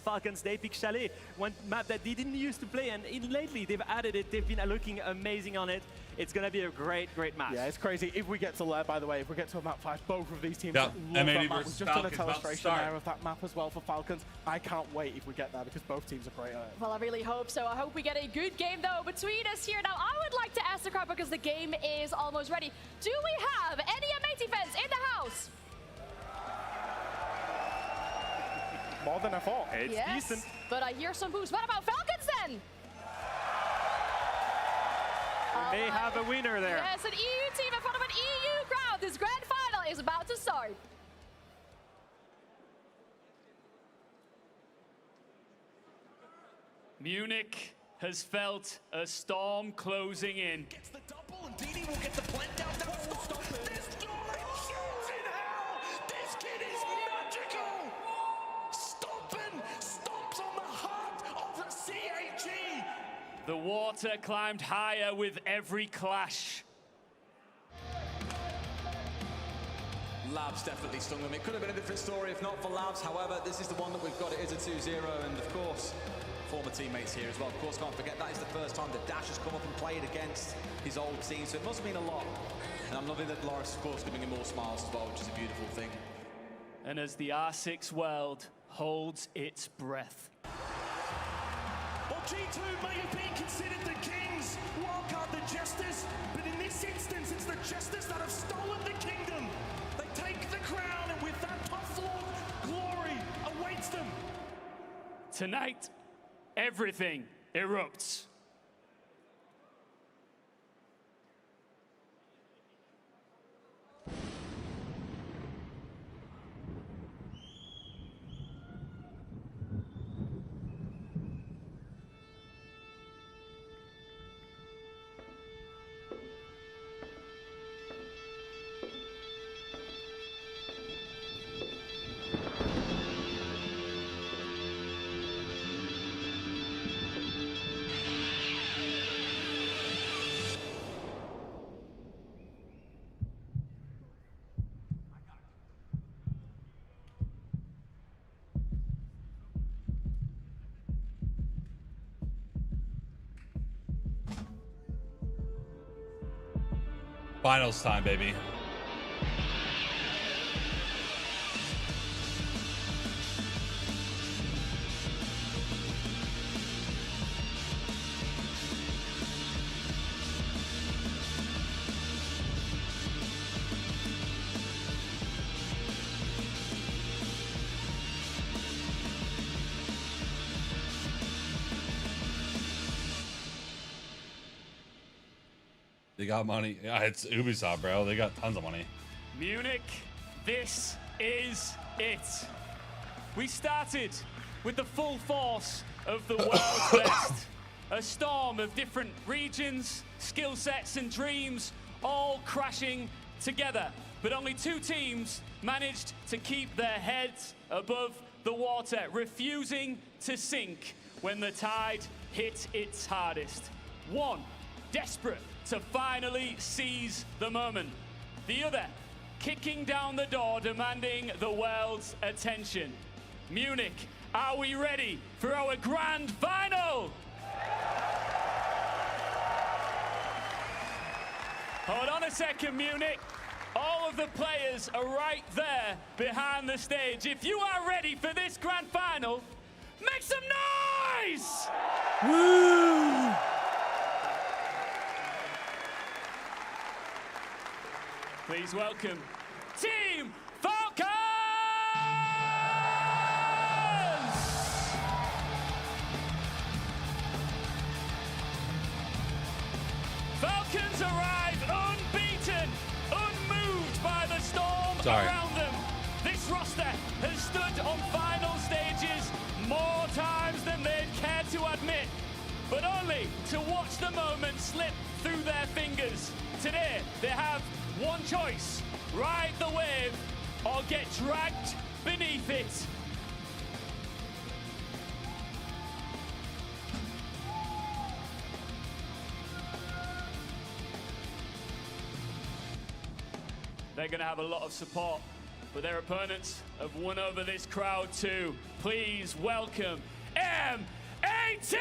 Falcons, they pick Chalet, one map that they didn't used to play, and lately they've added it. They've been looking amazing on it. It's going to be a great match. Yeah, it's crazy. If we get to by the way, if we get to a map 5, both of these teams Yeah, love M80 that map. We've versus just done a Falcons, telestration there of that map as well for Falcons. I can't wait if we get there because both teams are great at it. Well, I really hope so. I hope we get a good game, though, between us here. Now, I would like to ask the crowd, because the game is almost ready. Do we have any M80 fans in the house? More than I thought. It's decent. But I hear some boos. What about Falcons, then? They have a winner there. Yes, an EU team in front of an EU crowd. This grand final is about to start. Munich has felt a storm closing in. Gets the double, and Dini will get the blend down. Stop it. This guy shoots in hell. This kid is magical. Stops on the heart of the CHE. The water climbed higher with every clash. Labs definitely stung them. It could have been a different story if not for Labs. However, this is the one that we've got. It is a 2-0, and of course, former teammates here as well. Of course, can't forget that is the first time that Dash has come up and played against his old team, so it must mean a lot. And I'm loving that Loris, of course, giving him more smiles as well, which is a beautiful thing. And as the R6 world holds its breath. Well, G2 may have been considered the kings, wildcard the jesters, but in this instance, it's the jesters that have stolen the kingdom. They take the crown, and with that tough floor, glory awaits them. Tonight, everything erupts. Finals time, baby. They got money. Yeah, it's Ubisoft, bro. They got tons of money. Munich, this is it. We started with the full force of the world's best. A storm of different regions, skill sets, and dreams all crashing together. But only 2 teams managed to keep their heads above the water, refusing to sink when the tide hit its hardest. One, desperate to finally seize the moment. The other, kicking down the door, demanding the world's attention. Munich, are we ready for our grand final? Hold on a second, Munich. All of the players are right there behind the stage. If you are ready for this grand final, make some noise! Woo! Please welcome Team Falcons! Falcons arrive unbeaten, unmoved by the storm around them. This roster has stood on final stages more times than they'd care to admit, but only to watch the moment slip through their fingers. Today, they have one choice: ride the wave or get dragged beneath it. They're going to have a lot of support but their opponents have won over this crowd too. Please welcome M80!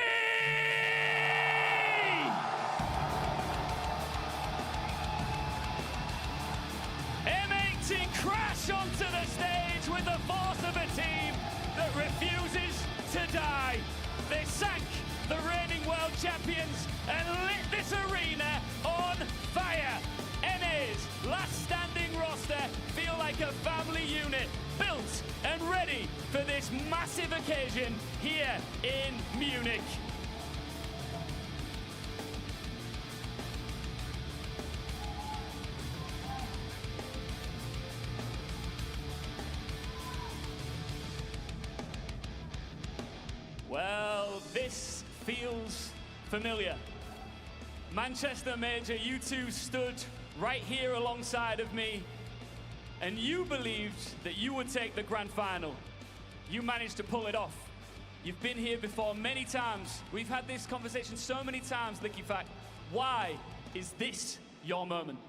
M80 crash onto the stage with the force of a team that refuses to die. They sank the reigning world champions and lit this arena on fire. NA's last standing roster feel like a family unit, built and ready for this massive occasion here in Munich. Well, this feels familiar. Manchester Major, you two stood right here alongside of me, and you believed that you would take the grand final. You managed to pull it off. You've been here before many times. We've had this conversation so many times, LickyFact. Why is this your moment?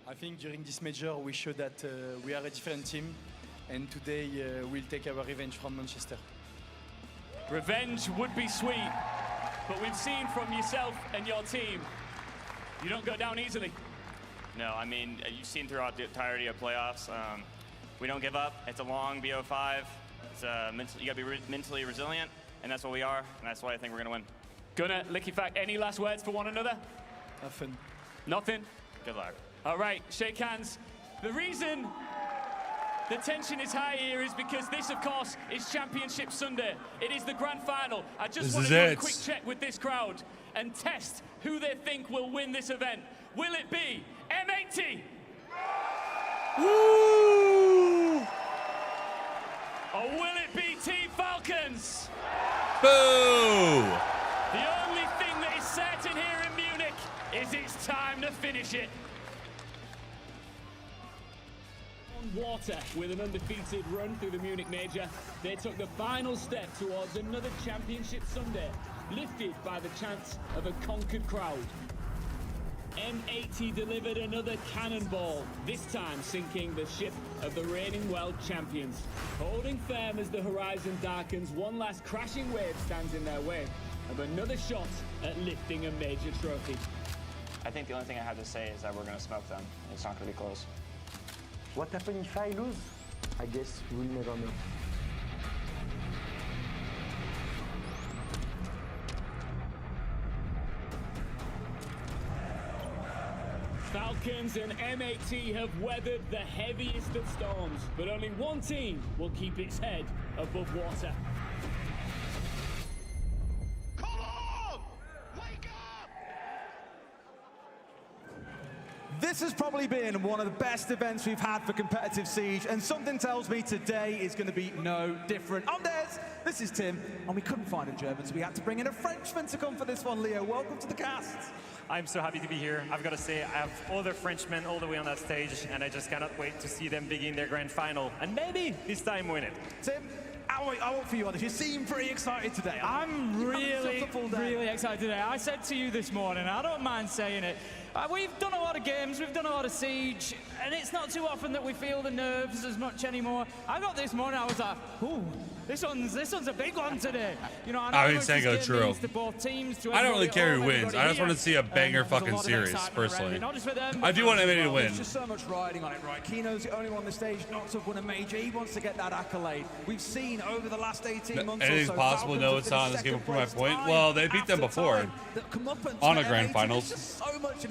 I think during this major we showed that we are a different team, and today we'll take our revenge from Manchester. Revenge would be sweet, but we've seen from yourself and your team, you don't go down easily. No, I mean, you've seen throughout the entirety of playoffs, we don't give up. It's a long BO5. It's you gotta be mentally resilient, and that's what we are, and that's why I think we're gonna win. Gunnar, LickyFact, any last words for one another? Nothing. Nothing? Good luck. All right, shake hands. The reason the tension is high here is because this, of course, is Championship Sunday. It is the grand final. I just want to do a quick check with this crowd and test who they think will win this event. Will it be M80? Woo! Or will it be Team Falcons? Boo! The only thing that is certain here in Munich is it's time to finish it. Water with an undefeated run through the Munich Major. They took the final step towards another Championship Sunday, lifted by the chants of a conquered crowd. M80 delivered another cannonball, this time sinking the ship of the reigning world champions. Holding firm as the horizon darkens, one last crashing wave stands in their way of another shot at lifting a major trophy. I think the only thing I have to say is that we're gonna smoke them. It's not gonna be close. What happens if I lose? I guess we'll never know. Falcons and M80 have weathered the heaviest of storms, but only one team will keep its head above water. This has probably been one of the best events we've had for competitive Siege, and something tells me today is going to be no different. I'm Des, this is Tim, and we couldn't find a German, so we had to bring in a Frenchman to come for this one. Leo, welcome to the cast. I'm so happy to be here. I've got to say, I have other Frenchmen all the way on that stage, and I just cannot wait to see them begin their grand final, and maybe this time win it. Tim, I want for you on this. You seem pretty excited today. I'm really excited today. I said to you this morning, I don't mind saying it, we've done a lot of games, we've done a lot of Siege, and it's not too often that we feel the nerves as much anymore. I got this morning, I was like, ooh, this one's a big one today. You know, I mean, Sango, true. I don't really care who wins. I just want to see a banger fucking series, personally. I do want M80 to win. There's just so much riding on it, right? Kino's the only one on the stage not to have won a major. He wants to get that accolade. We've seen over the last 18 months Anything's or so, possible. No, it's not on this game to prove my point. Well, they beat them before on a grand finals.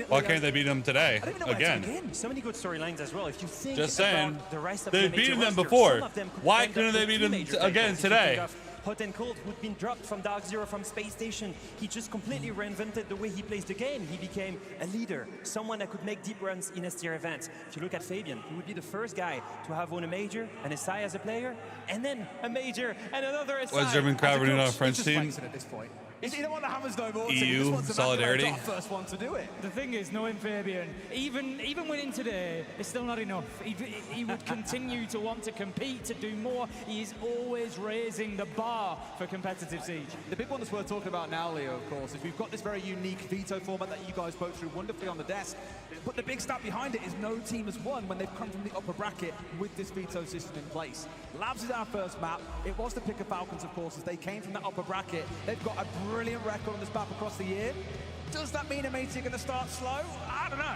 Why can't they beat them today again? So many good storylines as well. If you think just saying, about the rest of they've beaten them before. Why couldn't they beat them again today? Hot and Cold, who'd been dropped from Dark Zero from Space Station. He just completely reinvented the way he plays the game. He became a leader, someone that could make deep runs in STR events. If you look at Fabian, he would be the first guy to have won a major, an SI as a player, and then a major and another SI. What's German crowd running on a French team? At this point. You don't want the hammers no more. EU solidarity. First one to do it. The thing is, knowing Fabian, even winning today is still not enough. He would continue to want to compete, to do more. He is always raising the bar for competitive Siege. The big one that's worth talking about now, Leo, of course, is we've got this very unique veto format that you guys spoke through wonderfully on the desk. But the big stat behind it is no team has won when they've come from the upper bracket with this veto system in place. Labs is our first map. It was the pick of Falcons, of course, as they came from that upper bracket. They've got a brilliant record on this map across the year. Does that mean M80 are going to start slow? I don't know.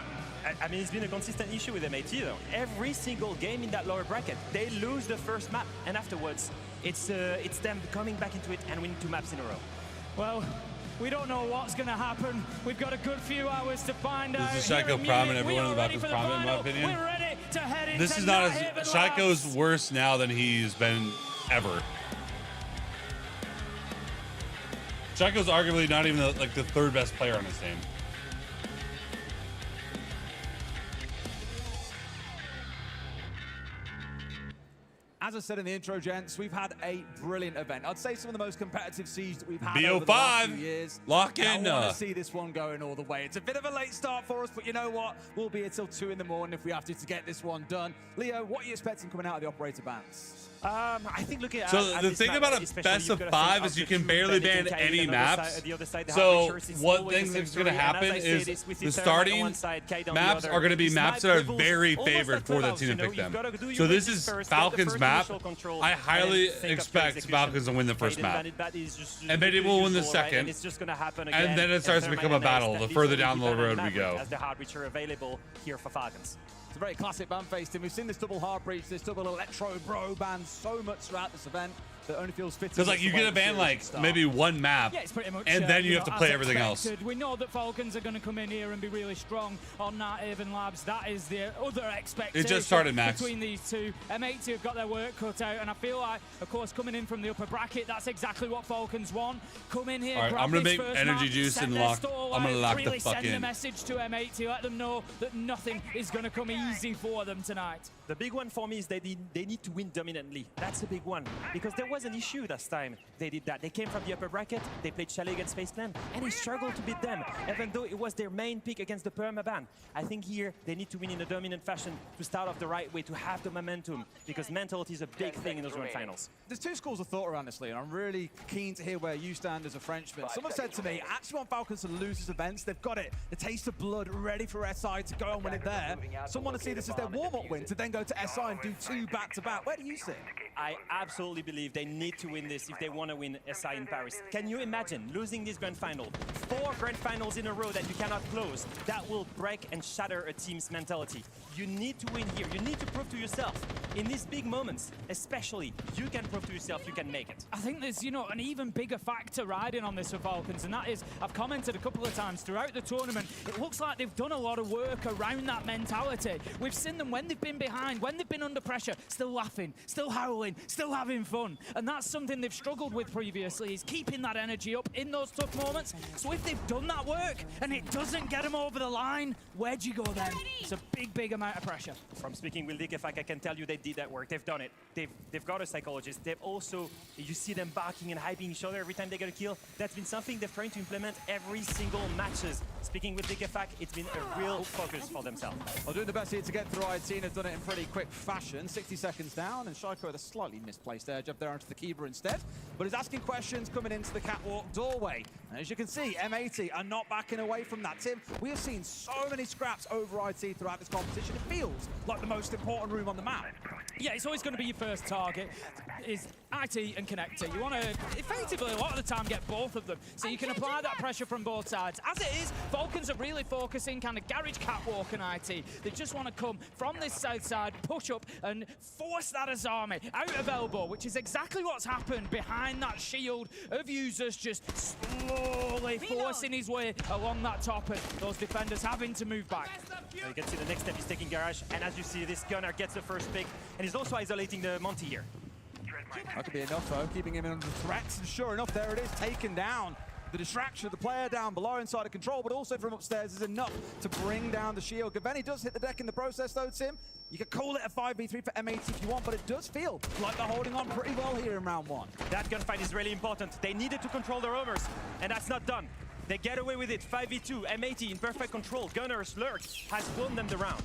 I mean, it's been a consistent issue with M80 though. Every single game in that lower bracket, they lose the first map, and afterwards, it's them coming back into it and winning 2 maps in a row. Well, we don't know what's going to happen. We've got a good few hours to find out. This is Shaiko Prom, and everyone in the back is Prom, in my opinion. We're ready to head into This is not as Shaiko's worse now than he's been ever. Shaiko's arguably not even the 3rd best player on his team. As I said in the intro, gents, we've had a brilliant event. I'd say some of the most competitive Siege that we've had over the last few years. Lock in. I want to see this one going all the way. It's a bit of a late start for us, but you know what? We'll be here till 2 in the morning if we have to get this one done. Leo, what are you expecting coming out of the operator bans? I think looking at the thing about a best of 5 is you can barely ban any maps. So what things is going to happen is the starting maps are going to be maps that are very favored for the team to pick them. So this is Falcons map. I highly expect Falcons to win the first map. And maybe we'll win the second. And then it starts to become a battle the further down the road we go. As the hard breach are available here for Falcons. It's a very classic ban face team. We've seen this double hard breach, this double electro bro ban so much throughout this event that only feels fitting. Because you get a ban maybe 1 map, it's pretty much, and then you have to play everything else. We know that Falcons are going to come in here and be really strong on that Avon Labs. That is the other expectation. It just started, Max. Between these two. M80 have got their work cut out, and I feel like, of course, coming in from the upper bracket, that's exactly what Falcons want. Come in here, I'm going to make energy juice and lock. I'm going to lock the fuck in. Send a message to M80, let them know that nothing is going to come easy for them tonight. The big one for me is they need to win dominantly. That's a big one. Because there was an issue last time they did that. They came from the upper bracket, they played Chalet against Faceland, and they struggled to beat them, even though it was their main pick against the Perma ban. I think here they need to win in a dominant fashion to start off the right way, to have the momentum, because mentality is a big thing in those grand finals. There's 2 schools of thought around this, Lee, and I'm really keen to hear where you stand as a Frenchman. Someone said to me, I actually want Falcons to lose these events. They've got it, the taste of blood, ready for SI to go and win it there. Some want to see this as their warm-up win to then go to SI and do 2 back-to-back. Where do you sit? I absolutely believe they need to win this if they want to win SI in Paris. Can you imagine losing this grand final? 4 grand finals in a row that you cannot close. That will break and shatter a team's mentality. You need to win here. You need to prove to yourself. In these big moments, especially, you can prove to yourself you can make it. I think there's, an even bigger factor riding on this for Falcons, and that is, I've commented a couple of times throughout the tournament, it looks like they've done a lot of work around that mentality. We've seen them when they've been behind, when they've been under pressure, still laughing, still howling, still having fun. And that's something they've struggled with previously, is keeping that energy up in those tough moments. So if they've done that work and it doesn't get them over the line, where'd you go then? It's a big amount of pressure. From speaking with Likefak, I can tell you they did that work. They've done it. They've got a psychologist. They've also, you see them barking and hyping each other every time they get a kill. That's been something they've tried to implement every single matches. Speaking with Likefak, it's been a real focus for themselves. Well, doing the best here to get through IT, and have done it in pretty quick fashion. 60 seconds down, and Shaiko with a slightly misplaced air jab there onto the Kiba instead. But he's asking questions coming into the catwalk doorway. And as you can see, M80 are not backing away from that. Tim, we have seen so many scraps over IT throughout this competition. It feels like the most important room on the map. Yeah, it's always going to be your first target, is IT and connector. You want to, effectively, a lot of the time, get both of them. So you can apply that pressure from both sides. As it is, Falcons are really focusing kind of garage catwalk and IT. They just want to come from this south side, push up, and force that Azami out of elbow, which is exactly what's happened behind that shield of users, just slowly forcing his way along that top, and those defenders having to move back. So you can see the next step is taking garage, and as you see, this gunner gets the first pick, and he's also isolating the Monty here. That could be enough, though, keeping him under threat. And sure enough, there it is, taken down. The distraction of the player down below inside of control, but also from upstairs is enough to bring down the shield. Gaveni does hit the deck in the process, though, Tim. You could call it a 5v3 for M80 if you want, but it does feel like they're holding on pretty well here in round 1. That gunfight is really important. They needed to control the roamers, and that's not done. They get away with it. 5v2, M80 in perfect control. Gunners, Lurk has won them the round.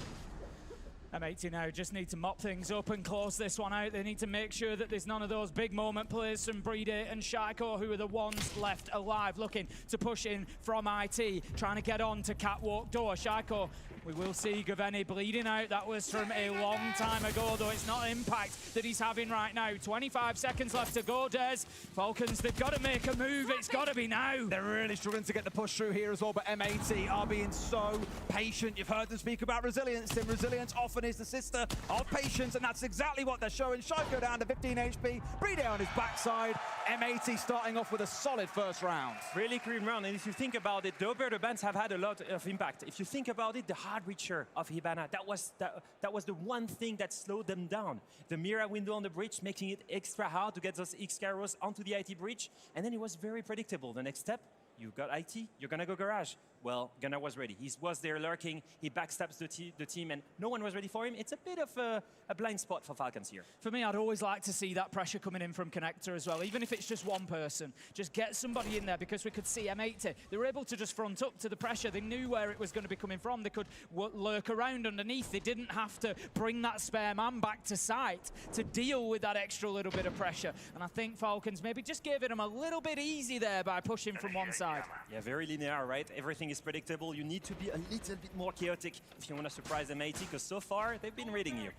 M80 now just need to mop things up and close this one out. They need to make sure that there's none of those big moment plays from Brede and Shaiko, who are the ones left alive, looking to push in from IT, trying to get on to Catwalk Door. Shaiko, we will see Gaveni bleeding out. That was from a long time ago, though it's not impact that he's having right now. 25 seconds left to go, Des. Falcons, they've got to make a move. It's got to be now. They're really struggling to get the push through here as well, but M80 are being so patient. You've heard them speak about resilience, and resilience often is the sister of patience, and that's exactly what they're showing. Shaiko down to 15 HP, Brede on his backside. M80 starting off with a solid first round. Really clean round, and if you think about it, the other bands have had a lot of impact. If you think about it, the hard reacher of Hibana, that was the one thing that slowed them down. The Mira window on the bridge, making it extra hard to get those X-Carros onto the IT bridge, and then it was very predictable. The next step, you got IT, you're gonna go garage. Well, Gunnar was ready. He was there lurking, he backstabs the team, and no one was ready for him. It's a bit of a blind spot for Falcons here. For me, I'd always like to see that pressure coming in from Connector as well, even if it's just one person. Just get somebody in there, because we could see M80. They were able to just front up to the pressure. They knew where it was going to be coming from. They could lurk around underneath. They didn't have to bring that spare man back to site to deal with that extra little bit of pressure. And I think Falcons maybe just gave it them a little bit easy there by pushing from one side. Yeah, very linear, right? Everything is predictable. You need to be a little bit more chaotic if you want to surprise M80, because so far they've been reading you.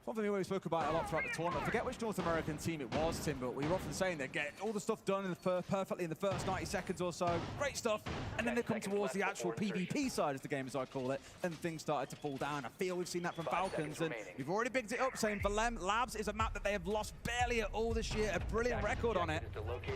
Something we spoke about a lot throughout the tournament. I forget which North American team it was, Tim, but we were often saying they get all the stuff done in the perfectly in the first 90 seconds or so. Great stuff. And then they come towards the actual PvP side of the game, as I call it, and things started to fall down. I feel we've seen that from Falcons, and we've already picked it up. Same for Lem. Labs is a map that they have lost barely at all this year. A brilliant record on it.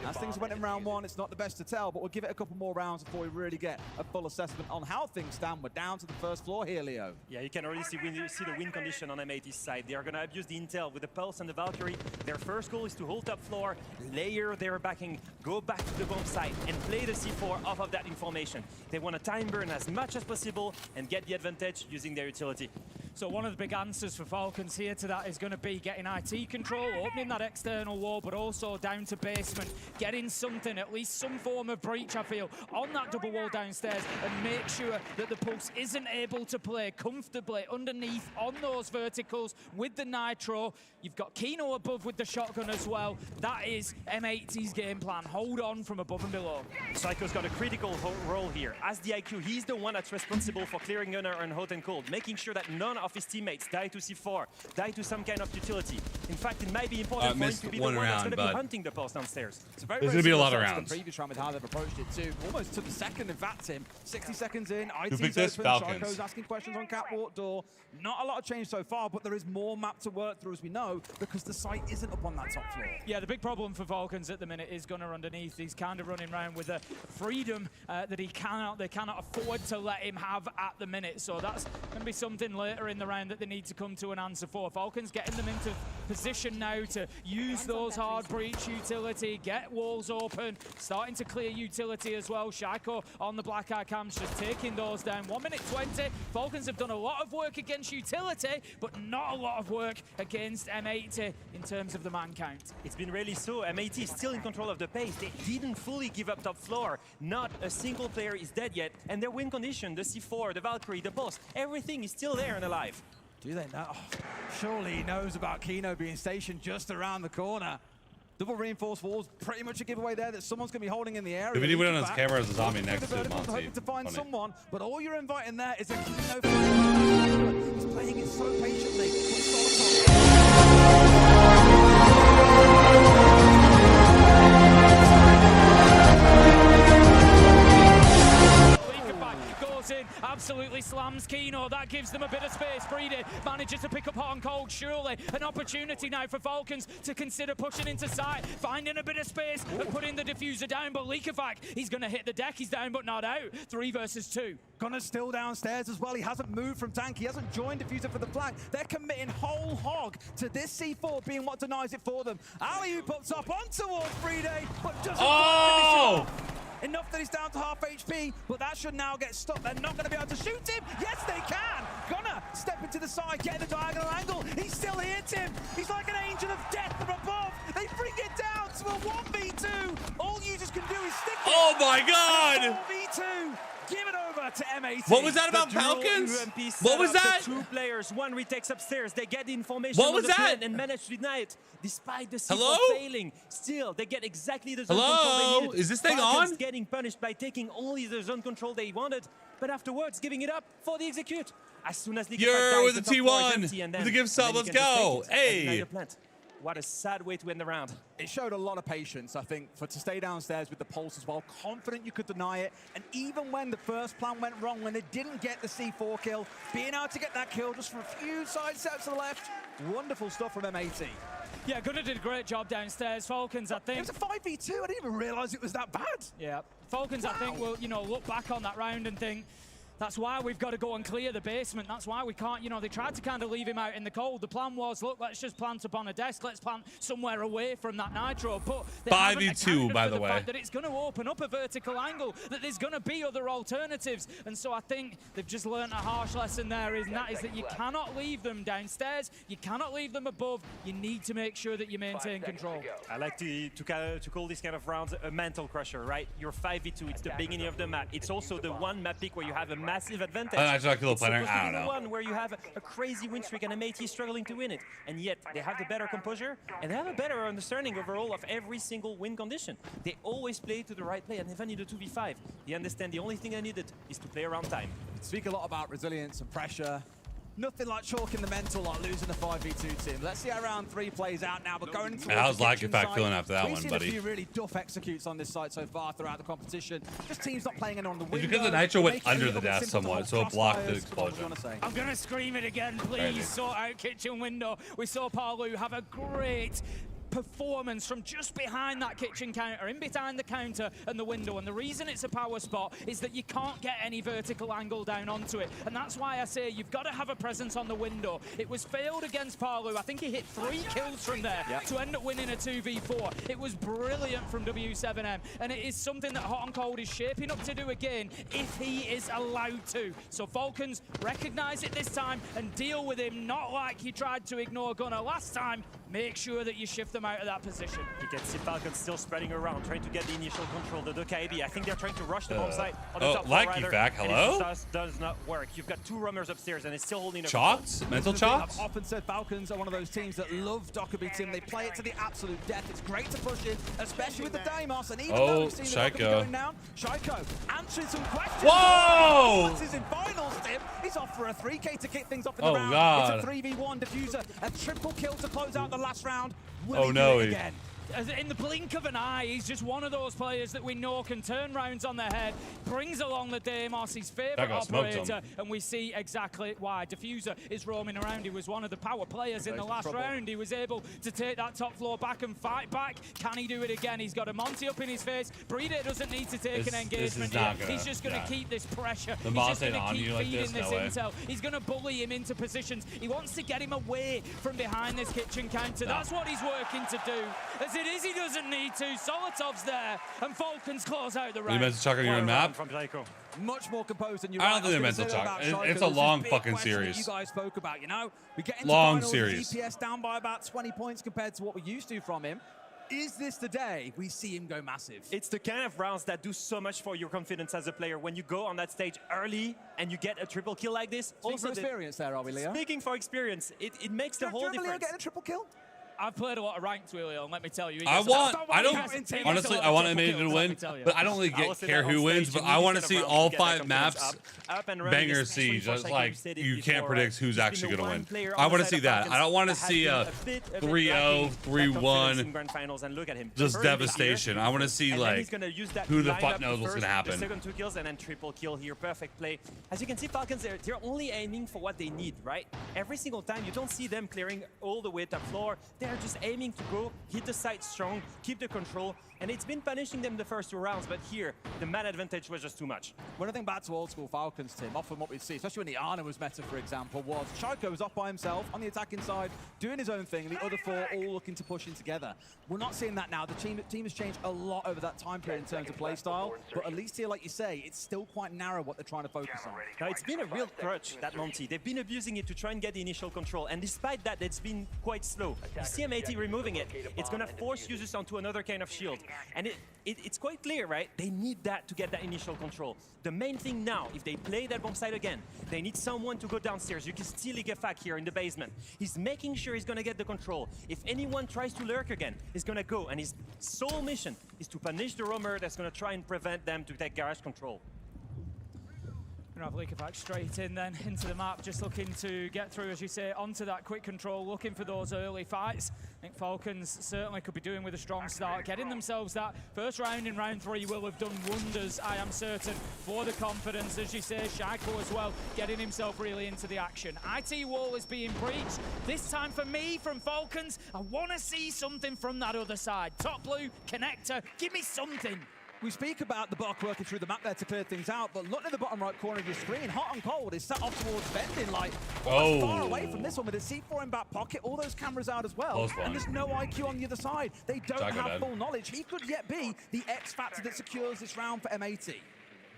As things went in round 1, it's not the best to tell, but we'll give it a couple more rounds before we really get a full assessment on how things stand. We're down to the first floor here, Leo. Yeah, you can already see the win condition on M80's side. They are going to abuse the intel with the Pulse and the Valkyrie. Their first goal is to hold top floor, layer their backing, go back to the bomb site, and play the C4 off of that information. They want to time burn as much as possible and get the advantage using their utility. So one of the big answers for Falcons here to that is going to be getting IT control, opening that external wall, but also down to basement, getting something, at least some form of breach, I feel, on that double wall downstairs, and make sure that the Pulse isn't able to play comfortably underneath on those verticals with the Nitro. You've got Kino above with the shotgun as well. That is M80's game plan. Hold on from above and below. Psycho's got a critical role here. As the IQ, he's the one that's responsible for clearing Gunnar and hot and cold, making sure that none of his teammates die to C4, die to some kind of utility. In fact, it might be important for him to be the one that's going to be hunting the Pulse downstairs. There's going to be a lot of rounds. The previous round with how they've approached it too. Almost to the second, in fact, Tim. 60 seconds in, IT's open, Shaiko's asking questions on Catwalk Door. Not a lot of change so far, but there is more map to work through, as we know, because the site isn't up on that top floor. Yeah, the big problem for Falcons at the minute is Gunnar underneath. He's kind of running around with a freedom that they cannot afford to let him have at the minute. So that's going to be something later in the round that they need to come to an answer for. Falcons getting them into position now to use those hard breach utility, get walls open, starting to clear utility as well. Shaiko on the black eye cams just taking those down. 1 minute 20. Falcons have done a lot of work against utility, but not a lot of work against M80 in terms of the man count. It's been really so. M80 is still in control of the pace. They didn't fully give up top floor. Not a single player is dead yet. And their win condition, the C4, the Valkyrie, the Pulse, everything is still there and alive. Do they know? Oh, surely he knows about Kino being stationed just around the corner. Double reinforced walls, pretty much a giveaway there that someone's going to be holding in the area. If he went on his camera as a zombie next to Monty. Hoping to find someone, but all you're inviting there is a Kino. He's playing it so patiently. Absolutely slams Kino. That gives them a bit of space. Brede manages to pick up hot and cold. Surely an opportunity now for Falcons to consider pushing into sight, finding a bit of space and putting the diffuser down. But Leakavac, he's going to hit the deck. He's down but not out. 3 versus 2. Gunner's still downstairs as well. He hasn't moved from tank. He hasn't joined diffuser for the flank. They're committing whole hog to this C4 being what denies it for them. Ali who puts up on towards Brede, but doesn't finish off. Enough that he's down to half HP, but that should now get stopped. They're not going to be able to shoot him. Yes, they can. Gonna step into the side, get the diagonal angle. He's still here, Tim. He's like an angel of death from above. They bring it down to a 1v2. All users can do is stick it. Oh my God! 4v2. Give it over to M80. What was that about Falcons? What was that? Two players, one retakes upstairs. They get the information. What was that? And manage to deny it. Despite the Hello? failing, still they get exactly the zone control they needed. Is this thing Falcons on? Getting punished by taking only the zone control they wanted, but afterwards giving it up for the execute. As soon as You're with the T1. With the give sub, let's go. Hey. What a sad way to end the round. It showed a lot of patience, I think, to stay downstairs with the pulse as well. Confident you could deny it. And even when the first plan went wrong, when they didn't get the C4 kill, being able to get that kill just for a few side steps to the left, wonderful stuff from M80. Yeah, Gunnar did a great job downstairs. Falcons, I think. It was a 5v2. I didn't even realize it was that bad. Yeah. Falcons, I think, will, look back on that round and think, that's why we've got to go and clear the basement. That's why we can't, they tried to kind of leave him out in the cold. The plan was, look, let's just plant up on a desk. Let's plant somewhere away from that nitro. But 5v2, by the way. Fact that it's going to open up a vertical angle, that there's going to be other alternatives. And so I think they've just learned a harsh lesson there, is that you cannot leave them downstairs. You cannot leave them above. You need to make sure that you maintain control. I like to call this kind of rounds a mental crusher, right? You're 5v2. It's the beginning of the map. It's also the one map pick where you have a massive advantage. I like the planner. It's I don't know. the one where you have a crazy win streak and M80 is struggling to win it, and yet they have the better composure and they have a better understanding overall of every single win condition. They always play to the right play, and even in the 2v5, they understand the only thing they needed is to play around time. Speak a lot about resilience and pressure. Nothing like chalking the mental like losing the 5v2 team. Let's see how round 3 plays out now. But going into how's like in fact feeling after that one, buddy? We've seen a few really duff executes on this side so far throughout the competition. Just teams not playing it on the window. It's because the nitro went under the desk somewhat, so it blocked the explosion. I'm gonna scream it again, please. Sort out kitchen window. We saw Palu have a great performance from just behind that kitchen counter, in behind the counter and the window. And the reason it's a power spot is that you can't get any vertical angle down onto it. And that's why I say you've got to have a presence on the window. It was failed against Palu. I think he hit 3 kills from there to end up winning a 2v4. It was brilliant from W7M. And it is something that Hot and Cold is shaping up to do again if he is allowed to. So Falcons recognize it this time and deal with him, not like he tried to ignore Gunnar last time. Make sure that you shift them out of that position. You can see Falcons still spreading around, trying to get the initial control. The KIB, I think they're trying to rush the bomb site on the top floor. Hello? It does not work. You've got 2 roamers upstairs, and it's still holding a Chalks? Mental chalks? I've often said Falcons are one of those teams that love Dockerby Tim. They play it to the absolute death. It's great to push in, especially with the Deimos. And even though we've seen the Dockerby going down, Shaiko answering some questions. Whoa! This is in finals, Tim. He's off for a 3K to kick things off in the round. God. It's a 3v1 diffuser. A triple kill to close out the last round. Oh no, again. In the blink of an eye, he's just one of those players that we know can turn rounds on their head, brings along the Deimos, his favorite operator, and we see exactly why. Diffuser is roaming around. He was one of the power players in the last round. He was able to take that top floor back and fight back. Can he do it again? He's got a Monty up in his face. Breeder doesn't need to take an engagement here. He's just going to keep this pressure. He's just going to keep feeding this intel. He's going to bully him into positions. He wants to get him away from behind this kitchen counter. That's what he's working to do. As it is, he doesn't need to. Solotov's there, and Falcons close out the round. You meant to chuck on your own map? Much more composed than you. I don't think they're mental chuck. It's a long fucking series. You guys spoke about, we get into long finals, series. DPS down by about 20 points compared to what we used to from him. Is this the day we see him go massive? It's the kind of rounds that do so much for your confidence as a player. When you go on that stage early and you get a triple kill like this. Speaking for experience there, are we, Leo? Speaking for experience, it makes the whole difference. Leo getting a triple kill? I've played a lot of ranked with Leo, and let me tell you. I want M80 to win, but I don't really care who wins, but I want to see all 5 maps banger siege. That's like, you can't predict who's actually going to win. I want to see that. I don't want to see a 3-0, 3-1, just devastation. I want to see, like, who the fuck knows what's going to happen. The second 2 kills and then triple kill here. Perfect play. As you can see, Falcons, they're only aiming for what they need, right? Every single time, you don't see them clearing all the way top floor. They're they're just aiming to go, hit the site strong, keep the control, and it's been punishing them the first 2 rounds, but here, the man advantage was just too much. When I think back to old school Falcons, Tim, often what we'd see, especially when the Ana was meta, for example, was Shaiko was off by himself on the attacking side, doing his own thing, and the other 4 all looking to push in together. We're not seeing that now. The team has changed a lot over that time period in terms of playstyle, but at least here, like you say, it's still quite narrow what they're trying to focus on. Now, it's been a real crutch, that Monty. They've been abusing it to try and get the initial control, and despite that, it's been quite slow. You see M80 removing it, it's going to force users onto another kind of shield, and it's quite clear, right? They need that to get that initial control. The main thing now, if they play that bomb site again, they need someone to go downstairs. You can still Gefak here in the basement. He's making sure he's going to get the control. If anyone tries to lurk again, he's going to go, and his sole mission is to punish the roamer that's going to try and prevent them to take garage control. Going to have Gefak straight in then into the map, just looking to get through, as you say, onto that quick control, looking for those early fights. I think Falcons certainly could be doing with a strong start, getting themselves that first round in round 3 will have done wonders, I am certain, for the confidence. As you say, Shaiko as well, getting himself really into the action. IT wall is being breached. This time for me, from Falcons, I want to see something from that other side. Top blue, connector, give me something. We speak about the Buck working through the map there to clear things out, but look at the bottom right corner of your screen. Hot and Cold is set off towards Vending, like far away from this one with a C4 in back pocket, all those cameras out as well. And there's no IQ on the other side. They don't have full knowledge. He could yet be the X factor that secures this round for M80.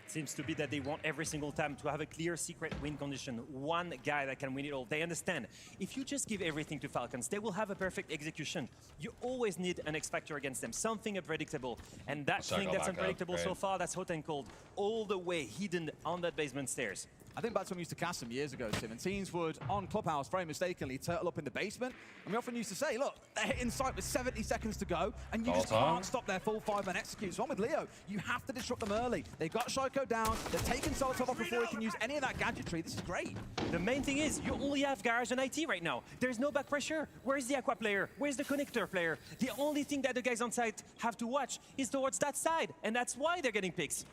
Seems to be that they want every single time to have a clear secret win condition. One guy that can win it all. They understand. If you just give everything to Falcons, they will have a perfect execution. You always need an X factor against them, something unpredictable. And that thing that's unpredictable so far, that's Hot and Cold, all the way hidden on that basement stairs. I think back to when we used to cast them years ago, Tim, and teams would, on Clubhouse, very mistakenly, turtle up in the basement. And we often used to say, look, they're hitting sight with 70 seconds to go, and you just can't stop their full 5-man execute. So on with Leo, you have to disrupt them early. They've got Shaiko down, they're taking Solotov off before he can use any of that gadgetry. This is great. The main thing is, you only have Garage and IT right now. There's no back pressure. Where's the Aqua player? Where's the Connector player? The only thing that the guys on site have to watch is towards that side, and that's why they're getting picks.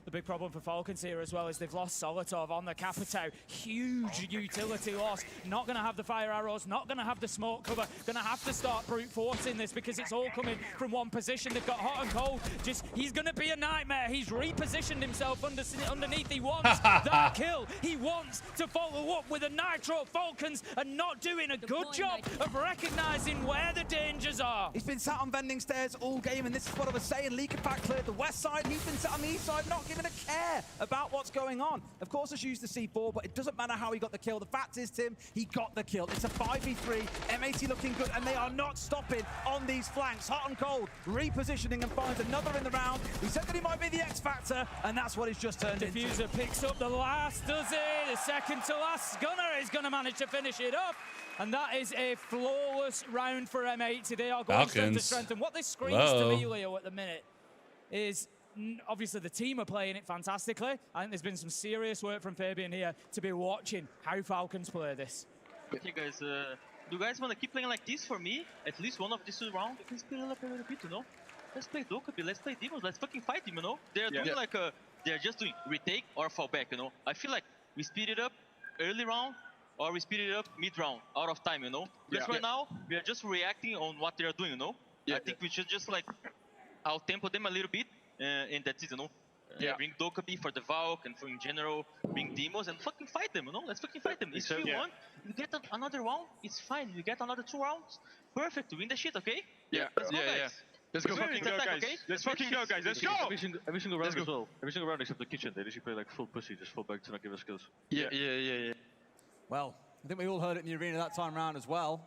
The big problem for Falcons here as well is they've lost Solotov on the Capitao. Huge utility loss. Not going to have the fire arrows, not going to have the smoke cover. Going to have to start brute forcing this because it's all coming from one position. They've got Hot and Cold. He's going to be a nightmare. He's repositioned himself underneath. He wants that kill. He wants to follow up with a Nitro. Falcons are not doing a good job of recognizing where the dangers are. He's been sat on Vending stairs all game, and this is what I was saying. Gefak cleared the west side. He's been sat on the east side, not giving a care about what's going on. Of course, it's used the C4, but it doesn't matter how he got the kill. The fact is, Tim, he got the kill. It's a 5v3. M80 looking good, and they are not stopping on these flanks. Hot and Cold repositioning and finds another in the round. He said that he might be the X factor, and that's what he's just turned into. Diffuser picks up the last, does it? The second to last gunner is going to manage to finish it up. And that is a flawless round for M80. They are going strength to strength. And what this screams to me, Leo, at the minute is obviously the team are playing it fantastically. I think there's been some serious work from Fabian here to be watching how Falcons play this. Okay, guys, do you guys want to keep playing like this for me? At least one of these 2 rounds? We can speed it up a little bit, you know? Let's play Dokkaebi, let's play Demons, let's fucking fight them, you know? They're doing like they're just doing retake or fall back, you know? I feel like we speed it up early round or we speed it up mid round, out of time, you know? Because right now, we are just reacting on what they are doing, you know? I think we should just like out-tempo them a little bit. And that's it, you know? Bring Dokkaebi for the Valk and for in general, bring Demos and fucking fight them, you know? Let's fucking fight them. If you want, you get another round, it's fine. You get another 2 rounds, perfect to win the shit, okay? Let's go, guys. Let's go fucking go, guys. Okay? Let's fucking go, guys. Let's go! Every single round as well. Every single round except the kitchen. They usually play like full pussy, just fall back to not give us kills. Yeah. Well, I think we all heard it in the arena that time round as well.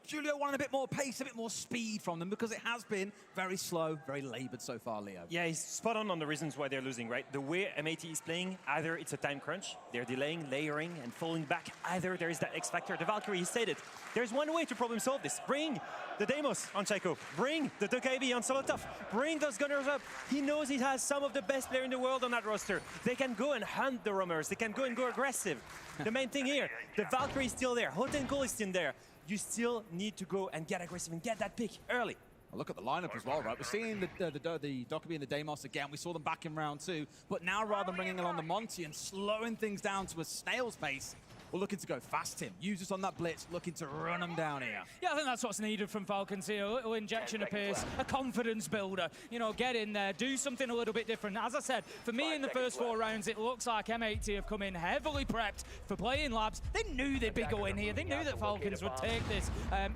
Julio wanted a bit more pace, a bit more speed from them because it has been very slow, very laboured so far, Leo. Yeah, he's spot on the reasons why they're losing, right? The way M80 is playing, either it's a time crunch, they're delaying, layering, and falling back. Either there is that X factor. The Valkyrie, he said it. There's one way to problem solve this. Bring the Demos on Shaiko. Bring the Dokkaebi on Solotov. Bring those gunners up. He knows he has some of the best players in the world on that roster. They can go and hunt the roamers. They can go and go aggressive. The main thing here, the Valkyrie is still there. Hot and Cold is still there. You still need to go and get aggressive and get that pick early. Well, look at the lineup as well, right? We're seeing the Dokkaebi and the Deimos again. We saw them back in round 2. But now, rather than bringing along the Monty and slowing things down to a snail's pace, We're looking to go fast, Tim. Users on that blitz, looking to run them down here. Yeah, I think that's what's needed from Falcons here. A little injection of pace, a confidence builder. You know, get in there, do something a little bit different. As I said, for me in the first 4 rounds, it looks like M80 have come in heavily prepped for playing labs. They knew they'd be going here. They knew that Falcons would take this,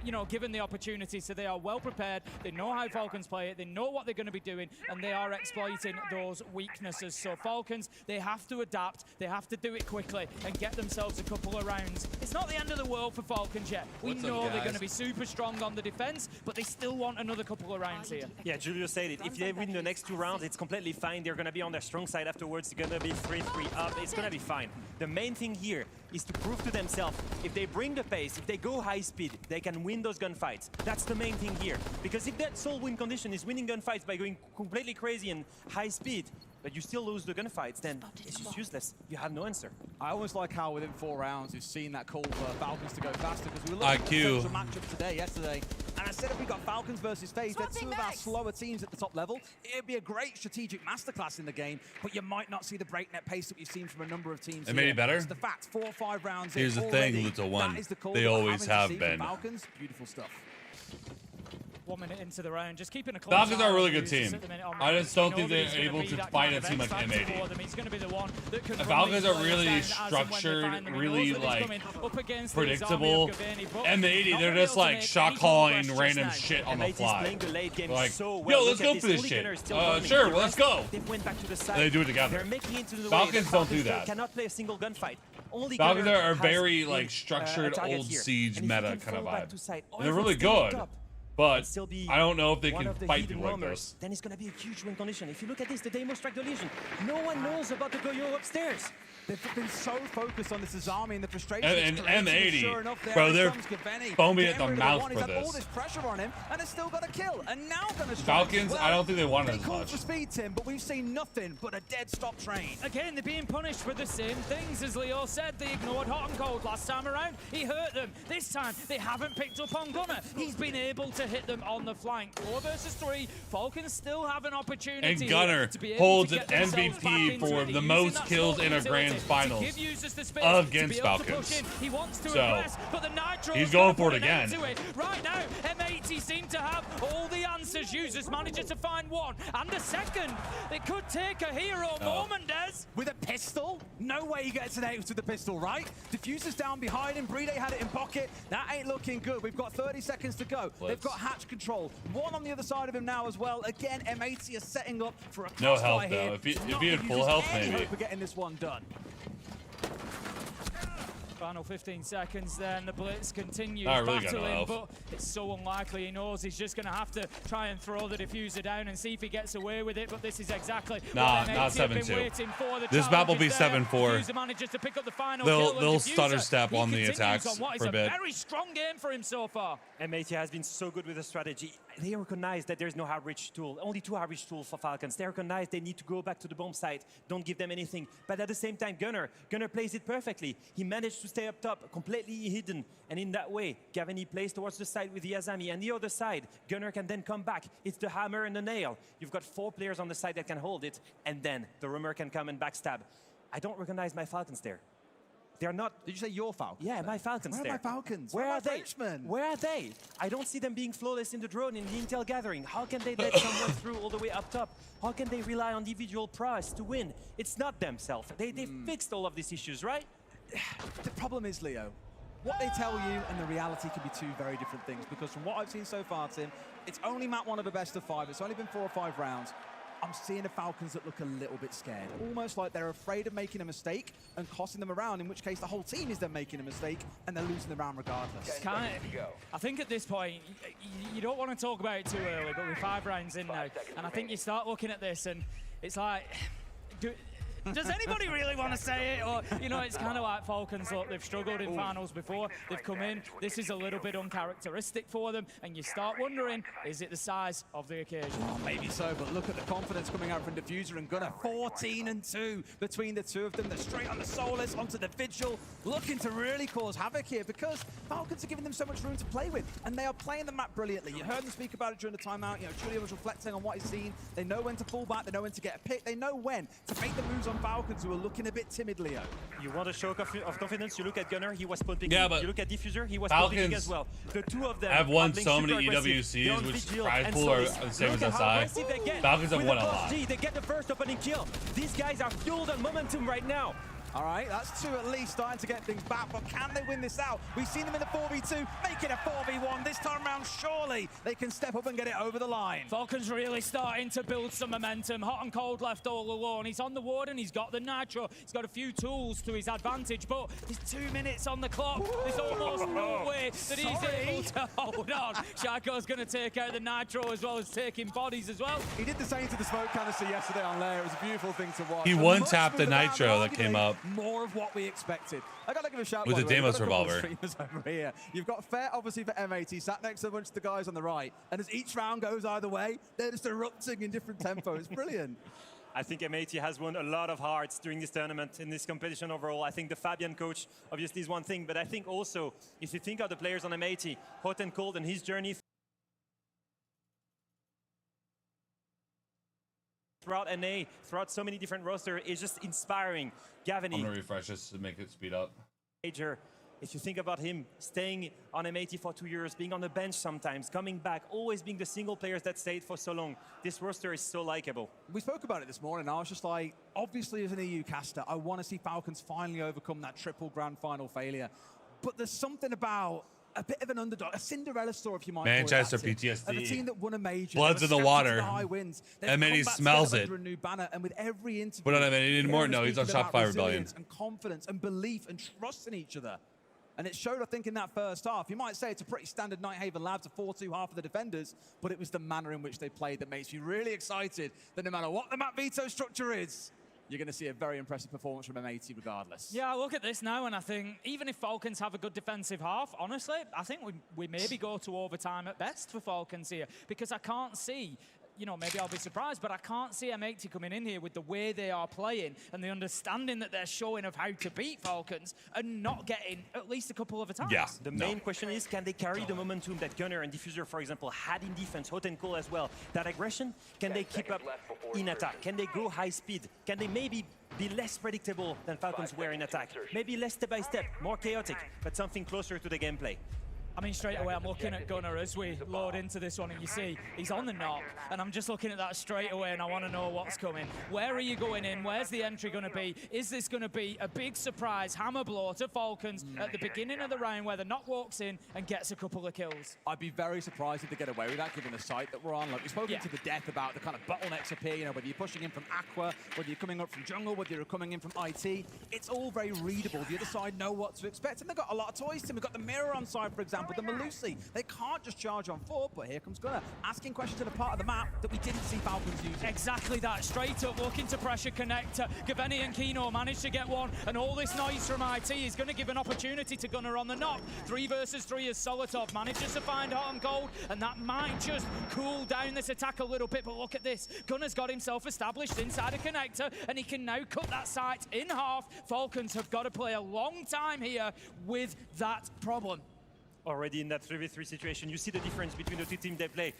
you know, given the opportunity. So they are well prepared. They know how Falcons play it. They know what they're going to be doing, and they are exploiting those weaknesses. So Falcons, they have to adapt. They have to do it quickly and get themselves a couple of rounds. It's not the end of the world for Falcons yet. We know they're going to be super strong on the defense, but they still want another couple of rounds here. Yeah, Julio said it. If they win the next 2 rounds, it's completely fine. They're going to be on their strong side afterwards. They're going to be 3-3 up. It's going to be fine. The main thing here is to prove to themselves, if they bring the pace, if they go high speed, they can win those gunfights. That's the main thing here. Because if that sole win condition is winning gunfights by going completely crazy and high speed, but you still lose the gunfights, then it's just useless. You have no answer. I always like how within 4 rounds we've seen that call for Falcons to go faster, because we were looking at the matchup yesterday, and I said if we got Falcons versus FaZe, they're 2 of our slower teams at the top level. It'd be a great strategic masterclass in the game, but you might not see the breakneck pace that we've seen from a number of teams. It made it better. It's the fact, 4 or 5 rounds. Here's the thing, Little One. They always have been. Falcons, beautiful stuff. 1 minute into the round, just keeping a close Falcons eye are a really on good users team. at the minute. I just don't think they're able to fight a team like M80. He's going to be the one that can The run Falcons these are really players down as and when they structured, find them. He really knows that he's like coming up against predictable. this army of Gavini, but M80, not they're really just able to like make shot any calling progress random just now. shit on the M80 is fly. playing the late game Like, so well. yo, Look let's at go this. for this Only shit. Gunner is still running. Sure, The let's rest, go. They went back to the side. They do it together. They're making it into the Falcons way. don't do that. Cannot play a single gunfight. Only Falcons Gunner are has very been, like structured a target old here. siege And if you meta can kind of fall back vibe. to side, or They're if really it's still good, up, but still be I don't know if they one can of the fight hidden people like roamers, this. then it's going to be a huge win condition. If you look at this, the Demo Strike deletion, no one knows about the Goyo upstairs. They've been so focused on this Azami and the frustration. And M80, sure enough, bro, they're foaming at the Getting rid of mouth one. for He's had all this. this pressure on him, and it's still got a kill. And now going to Falcons, I don't think they wanted as called much. for speed, Tim, but we've seen nothing but a dead stop train. Again, they're being punished for the same things as Leo said. They ignored hot and cold last time around. He hurt them. This time, they haven't picked up on Gunner. He's been able to hit them on the flank. 4 versus 3. Falcons still have an opportunity. And Gunner holds an MVP for the most kills in a grand finals against Falcons. He wants to So, impress, but the Nitro he's going for it again. Right now, M80 seem to have all the answers. Users manages to find 1 and a second. It could take a hero moment, Des. With a pistol? No way he gets an ace with the pistol, right? Diffuser's down behind him. Brede had it in pocket. That ain't looking good. We've got 30 seconds to go. They've got hatch control. 1 on the other side of him now as well. Again, M80 is setting up for a No health, here. though. If he had full health, maybe. Hope we're getting this one done. Final 15 seconds then, the Blitz continues really battling, but it's so unlikely. He knows he's just going to have to try and throw the diffuser down and see if he gets away with it, but this is exactly Nah, what not M80 have been 7-2. waiting for. This map will be 7-4. Diffuser manages to pick up the final They'll kill, and stutter Diffuser, step he on the continues attacks on what is for a bit. very strong game for him so far. M80 has been so good with the strategy. They recognize that there's no outreach tool, only 2 outreach tools for Falcons. They recognize they need to go back to the bomb site, don't give them anything. But at the same time, Gunner plays it perfectly. He managed to stay up top, completely hidden. And in that way, Gavini plays towards the side with the Azami. And the other side, Gunner can then come back. It's the hammer and the nail. You've got 4 players on the side that can hold it. And then the Rumor can come and backstab. I don't recognize my Falcons there. They're not. Did you say your Falcons? Yeah, my Falcons. Where there. are my Falcons? Where are they? Frenchmen? Where are they? I don't see them being flawless in the drone, in the intel gathering. How can they let someone through all the way up top? How can they rely on individual prowess to win? It's not themselves. They fixed all of these issues, right? The problem is, Leo, what they tell you and the reality can be 2 very different things, because from what I've seen so far, Tim, it's only map 1 of a best of 5. It's only been 4 or 5 rounds. I'm seeing the Falcons that look a little bit scared, almost like they're afraid of making a mistake and costing them a round, in which case the whole team is then making a mistake and they're losing the round regardless. I think at this point, you don't want to talk about it too early, but we're 5 rounds in now, and I think you start looking at this and it's like, does anybody really want to say it? Or, you know, it's kind of like Falcons, look, they've struggled in finals before. They've come in. This is a little bit uncharacteristic for them. And you start wondering, is it the size of the occasion? Oh, maybe so, but look at the confidence coming out from Diffuser and Gunner. 14-2 between the 2 of them. They're straight on the Solus, onto the Vigil, looking to really cause havoc here, because Falcons are giving them so much room to play with, and they are playing the map brilliantly. You heard them speak about it during the timeout. You know, Julio was reflecting on what he's seen. They know when to fall back. They know when to get a pick. They know when to make the moves on Falcons who are looking a bit timid, Leo. You want a show of confidence? You look at Gunner, he was pumping. Yeah, but you look at Diffuser, he was Falcons pumping as well. The two of them have won are so many super EWCs, which vigil, prize pool are the same as SI. Falcons have won a lot. They get the first opening kill. These guys are fueled on momentum right now. All right, that's two at least starting to get things back, but can they win this out? We've seen them in the 4v2, make it a 4v1. This time around, surely they can step up and get it over the line. Falcons really starting to build some momentum. Hot and cold left all alone. He's on the ward and he's got the nitro. He's got a few tools to his advantage, but there's 2 minutes on the clock. There's almost no way that he's able to hold on. Shaco's going to take out the nitro as well as taking bodies as well. He did the same to the smoke canister yesterday on Lair. It was a beautiful thing to watch. He one-tapped the nitro that came up. More of what we expected. I gotta give a shout with the Deimos revolver. Over here. You've got Fair, obviously, for M80, sat next to a bunch of the guys on the right. And as each round goes either way, they're just erupting in different tempo. It's brilliant. I think M80 has won a lot of hearts during this tournament, in this competition overall. I think the Fabian coach, obviously, is one thing. But I think also, if you think of the players on M80, Hot and Cold and his journey throughout NA, throughout so many different rosters, is just inspiring. Gavin, I'm gonna refresh this to make it speed up. Major, if you think about him staying on M80 for 2 years, being on the bench sometimes, coming back, always being the single players that stayed for so long, this roster is so likable. We spoke about it this morning. I was just like, obviously as an EU caster, I want to see Falcons finally overcome that triple grand final failure. But there's something about a bit of an underdog, a Cinderella story, if you might Manchester call it that, PTSD. of a team that won a major. Blood's in the water. M80 smells it. A new banner, and with every interview, But not M80 anymore. No, he's on Shopify Rebellion. And confidence and belief and trust in each other. And it showed, I think, in that first half. You might say it's a pretty standard Nighthaven Labs, a 4-2 half of the defenders, but it was the manner in which they played that makes you really excited that no matter what the map veto structure is, you're going to see a very impressive performance from M80 regardless. Yeah, I look at this now and I think even if Falcons have a good defensive half, honestly, I think we maybe go to overtime at best for Falcons here, because I can't see, you know, maybe I'll be surprised, but I can't see M80 coming in here with the way they are playing and the understanding that they're showing of how to beat Falcons and not getting at least a couple of attacks. Yeah, the main question is, can they carry the momentum that Gunner and Diffuser, for example, had in defense, Hot and Cold as well? That aggression, can they keep up in attack? Can they go high speed? Can they maybe be less predictable than Falcons were in attack? Maybe less step by step, more chaotic, but something closer to the gameplay. I mean, straight away, I'm looking at Gunner as we load into this one, and you see he's on the knock, and I'm just looking at that straight away, and I want to know what's coming. Where are you going in? Where's the entry going to be? Is this going to be a big surprise hammer blow to Falcons at the beginning of the round where the knock walks in and gets a couple of kills? I'd be very surprised if they get away with that, given the site that we're on. Like, we've spoken to the death about the kind of bottlenecks up here, you know, whether you're pushing in from Aqua, whether you're coming up from jungle, whether you're coming in from IT. It's all very readable. The other side know what to expect, and they've got a lot of toys to. We've got the Mirror on side, for example, the Malusi. They can't just charge on foot, but here comes Gunner, asking questions at a part of the map that we didn't see Falcons using. Exactly that, straight up looking to pressure connector. Gaveni and Kino managed to get one, and all this noise from IT is going to give an opportunity to Gunner on the knock. 3 versus 3 as Solotov manages to find Hot and Cold, and that might just cool down this attack a little bit, but look at this. Gunner's got himself established inside a connector, and he can now cut that site in half. Falcons have got to play a long time here with that problem. Already in that 3v3 situation, you see the difference between the two teams they play.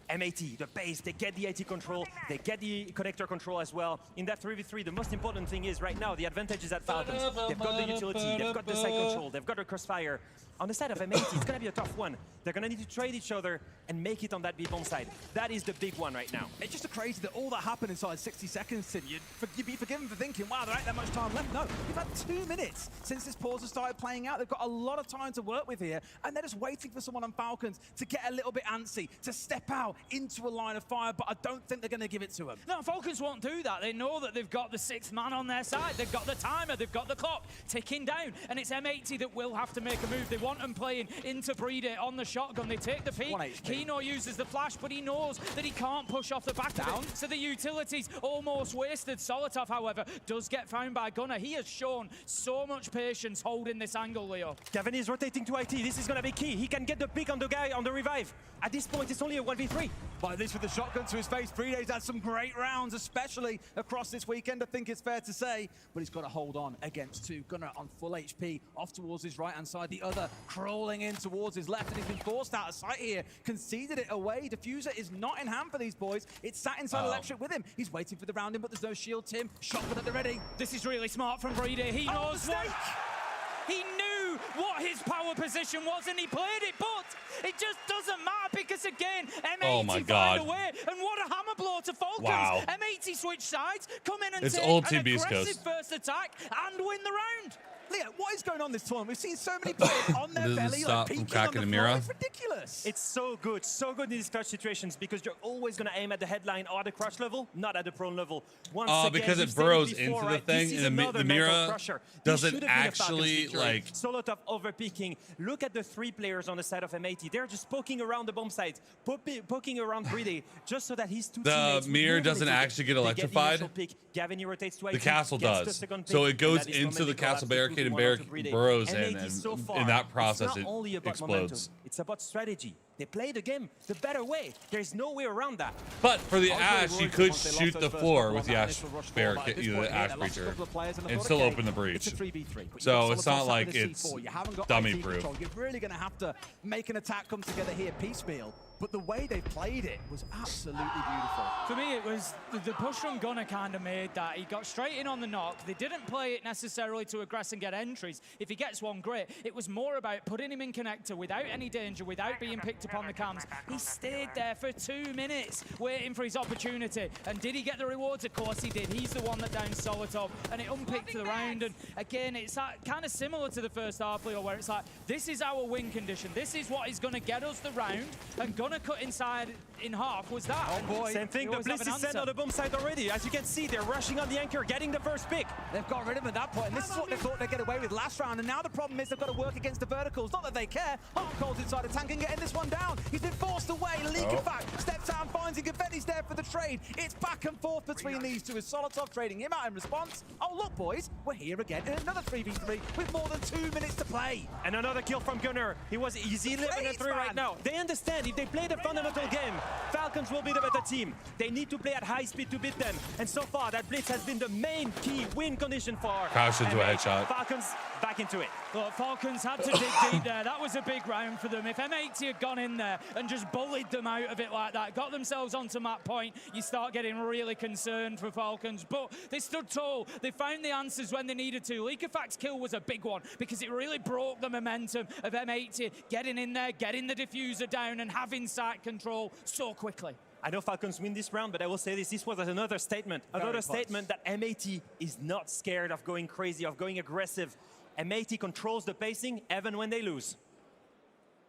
M80, the base, they get the IT control, they get the connector control as well. In that 3v3, the most important thing is right now, the advantage is at Falcons. They've got the utility, they've got the site control, they've got the crossfire. On the side of M80, it's going to be a tough one. They're going to need to trade each other and make it on that B-bomb side. That is the big one right now. It's just crazy that all that happened inside 60 seconds, Tim. You'd be forgiven for thinking, wow, there ain't that much time left. No, you've had 2 minutes since this pause has started playing out. They've got a lot of time to work with here, and they're just waiting for someone on Falcons to get a little bit antsy, to step out into a line of fire, but I don't think they're going to give it to them. No, Falcons won't do that. They know that they've got the 6th man on their side. They've got the timer, they've got the clock ticking down, and it's M80 that will have to make a move. They want them playing into Breed It on the shotgun. They take the peek. Kino uses the flash, but he knows that he can't push off the back down. So the utility's almost wasted. Solotov, however, does get found by Gunner. He has shown so much patience holding this angle, Leo. Gavin is rotating to IT. This is going to be key. He can get the pick on the guy on the revive. At this point, it's only a 1v3. 3v3. Like this with the shotgun to his face. Freeday's had some great rounds, especially across this weekend, I think it's fair to say. But he's got to hold on against two. Gunnar on full HP, off towards his right-hand side. The other crawling in towards his left, and he's been forced out of sight here. Conceded it away. Diffuser is not in hand for these boys. It's sat inside Electric with him. He's waiting for the round in, but there's no shield. Tim, shotgun at the ready. This is really smart from Breeder. He knows what... He knew what his power position was, and he played it, but it just doesn't matter because, again, M80 find a way. And what a hammer blow to Falcons. Wow. M80 switch sides, come in and it's take old an aggressive first attack and win the round. Leah, what is going on this tournament? We've seen so many players on their belly, like peeking on the floor. It's ridiculous. It's so good in these clutch situations because you're always going to aim at the headline or the crush level, not at the prone level. Once again, because it burrows into the thing, and the Mira doesn't actually, like... So a lot of over-peeking. Look at the 3 players on the side of M80. They're just poking around the bomb sites, poking around Breedy, just so that his two teammates... The Mir doesn't actually get electrified. The castle does. So it goes into the castle barricade and burrows in, and in that process it explodes. It's about strategy. They play the game the better way. There's no way around that. But for the Ash, you could shoot the floor with the Ash barricade, the Ash breacher, and still open the breach. So it's not like it's dummy-proof. You're really going to have to make an attack come together here piecemeal. But the way they played it was absolutely beautiful. For me, it was the push from Gunnar kind of made that. He got straight in on the knock. They didn't play it necessarily to aggress and get entries. If he gets one, great. It was more about putting him in connector without any danger, without being picked up on the cams. He stayed there for 2 minutes waiting for his opportunity. And did he get the rewards? Of course he did. He's the one that downed Solotov, and it unpicked the round. And again, it's kind of similar to the first half, Leo, where it's like, this is our win condition. This is what is going to get us the round. And Gunnar cut inside in half was that. Oh boy. Same thing, the Blitz is sent on the bomb side already. As you can see, they're rushing on the anchor, getting the first pick. They've got rid of him at that point, and this is what they thought they'd get away with last round, and now the problem is they've got to work against the verticals. Not that they care. Hardcore's inside the tank and getting this one down. He's been forced away. Leakenfact steps out and finds him. Confetti's there for the trade. It's back and forth between these two, as Solotov trading him out in response. Oh, look, boys, we're here again in another 3v3 with more than 2 minutes to play. And another kill from Gunnar. He was easy 11-3 right now. They understand if they play the fundamental game, Falcons will be the better team. They need to play at high speed to beat them. And so far, that blitz has been the main key win condition for Crash into a headshot. Falcons back into it. Well, Falcons had to dig deep there. That was a big round for them. If M80 had gone in there and just bullied them out of it like that, got themselves onto map point, you start getting really concerned for Falcons. But they stood tall. They found the answers when they needed to. Leakenfact's kill was a big one because it really broke the momentum of M80 getting in there, getting the diffuser down and having site control so quickly. I know Falcons win this round, but I will say this was another statement. Another statement that M80 is not scared of going crazy, of going aggressive. M80 controls the pacing even when they lose.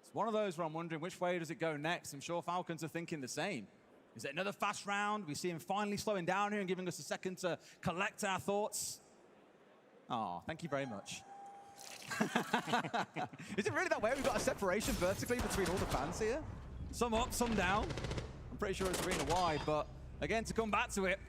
It's one of those where I'm wondering which way does it go next. I'm sure Falcons are thinking the same. Is it another fast round? We see him finally slowing down here and giving us a second to collect our thoughts. Oh, thank you very much. Is it really that way? We've got a separation vertically between all the fans here? Some up, some down. I'm pretty sure it's arena wide, but again, to come back to it,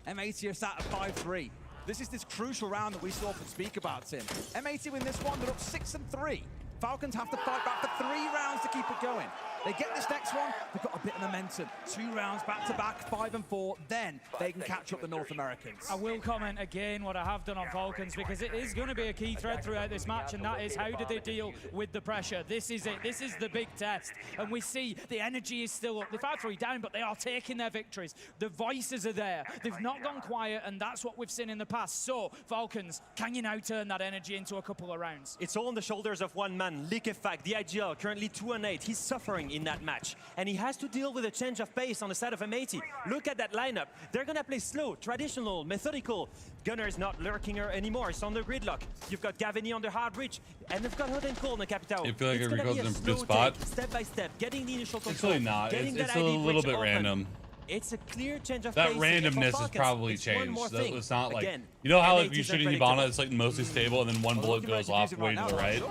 M80 are sat at 5-3. This is this crucial round that we so often speak about, Tim. M80 win this one, they're up 6-3. Falcons have to fight back for 3 rounds to keep it going. They get this next one, they've got a bit of momentum. 2 rounds back-to-back, 5-4, then they can catch up the North Americans. I will comment again what I have done on Falcons because it is going to be a key thread throughout this match, and that is how do they deal with the pressure. This is it. This is the big test. And we see the energy is still up. They've had 3 down, but they are taking their victories. The voices are there. They've not gone quiet, and that's what we've seen in the past. So, Falcons, can you now turn that energy into a couple of rounds? It's all on the shoulders of one man, Leakenfact, the IGL, currently 2-8. He's suffering in that match, and he has to deal with a change of pace on the side of M80. Look at that lineup. They're gonna play slow, traditional, methodical. Gunnar is not lurking her anymore. It's on the gridlock. You've got Gavini on the hard reach, and they've got Hot and Cold in the Capital. You feel like it recalls in a good spot? Step by step, getting the initial control. It's really not. It's a little bit random. It's a clear change of that pace. randomness has probably changed. It's not like, you know how like you shooting Hibana, it's like mostly stable, and then one bullet goes off way to the right.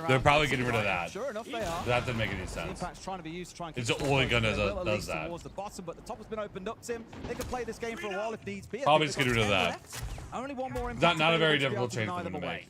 They're probably getting rid of that. Sure enough, they are. That doesn't make any sense. Trying to be used to try and it's the only gun that does that. Towards the bottom, but the top has been opened up, Tim. They can play this game for a while if needs be. Probably just get rid of that. Only one more. Not a very difficult change for them to make.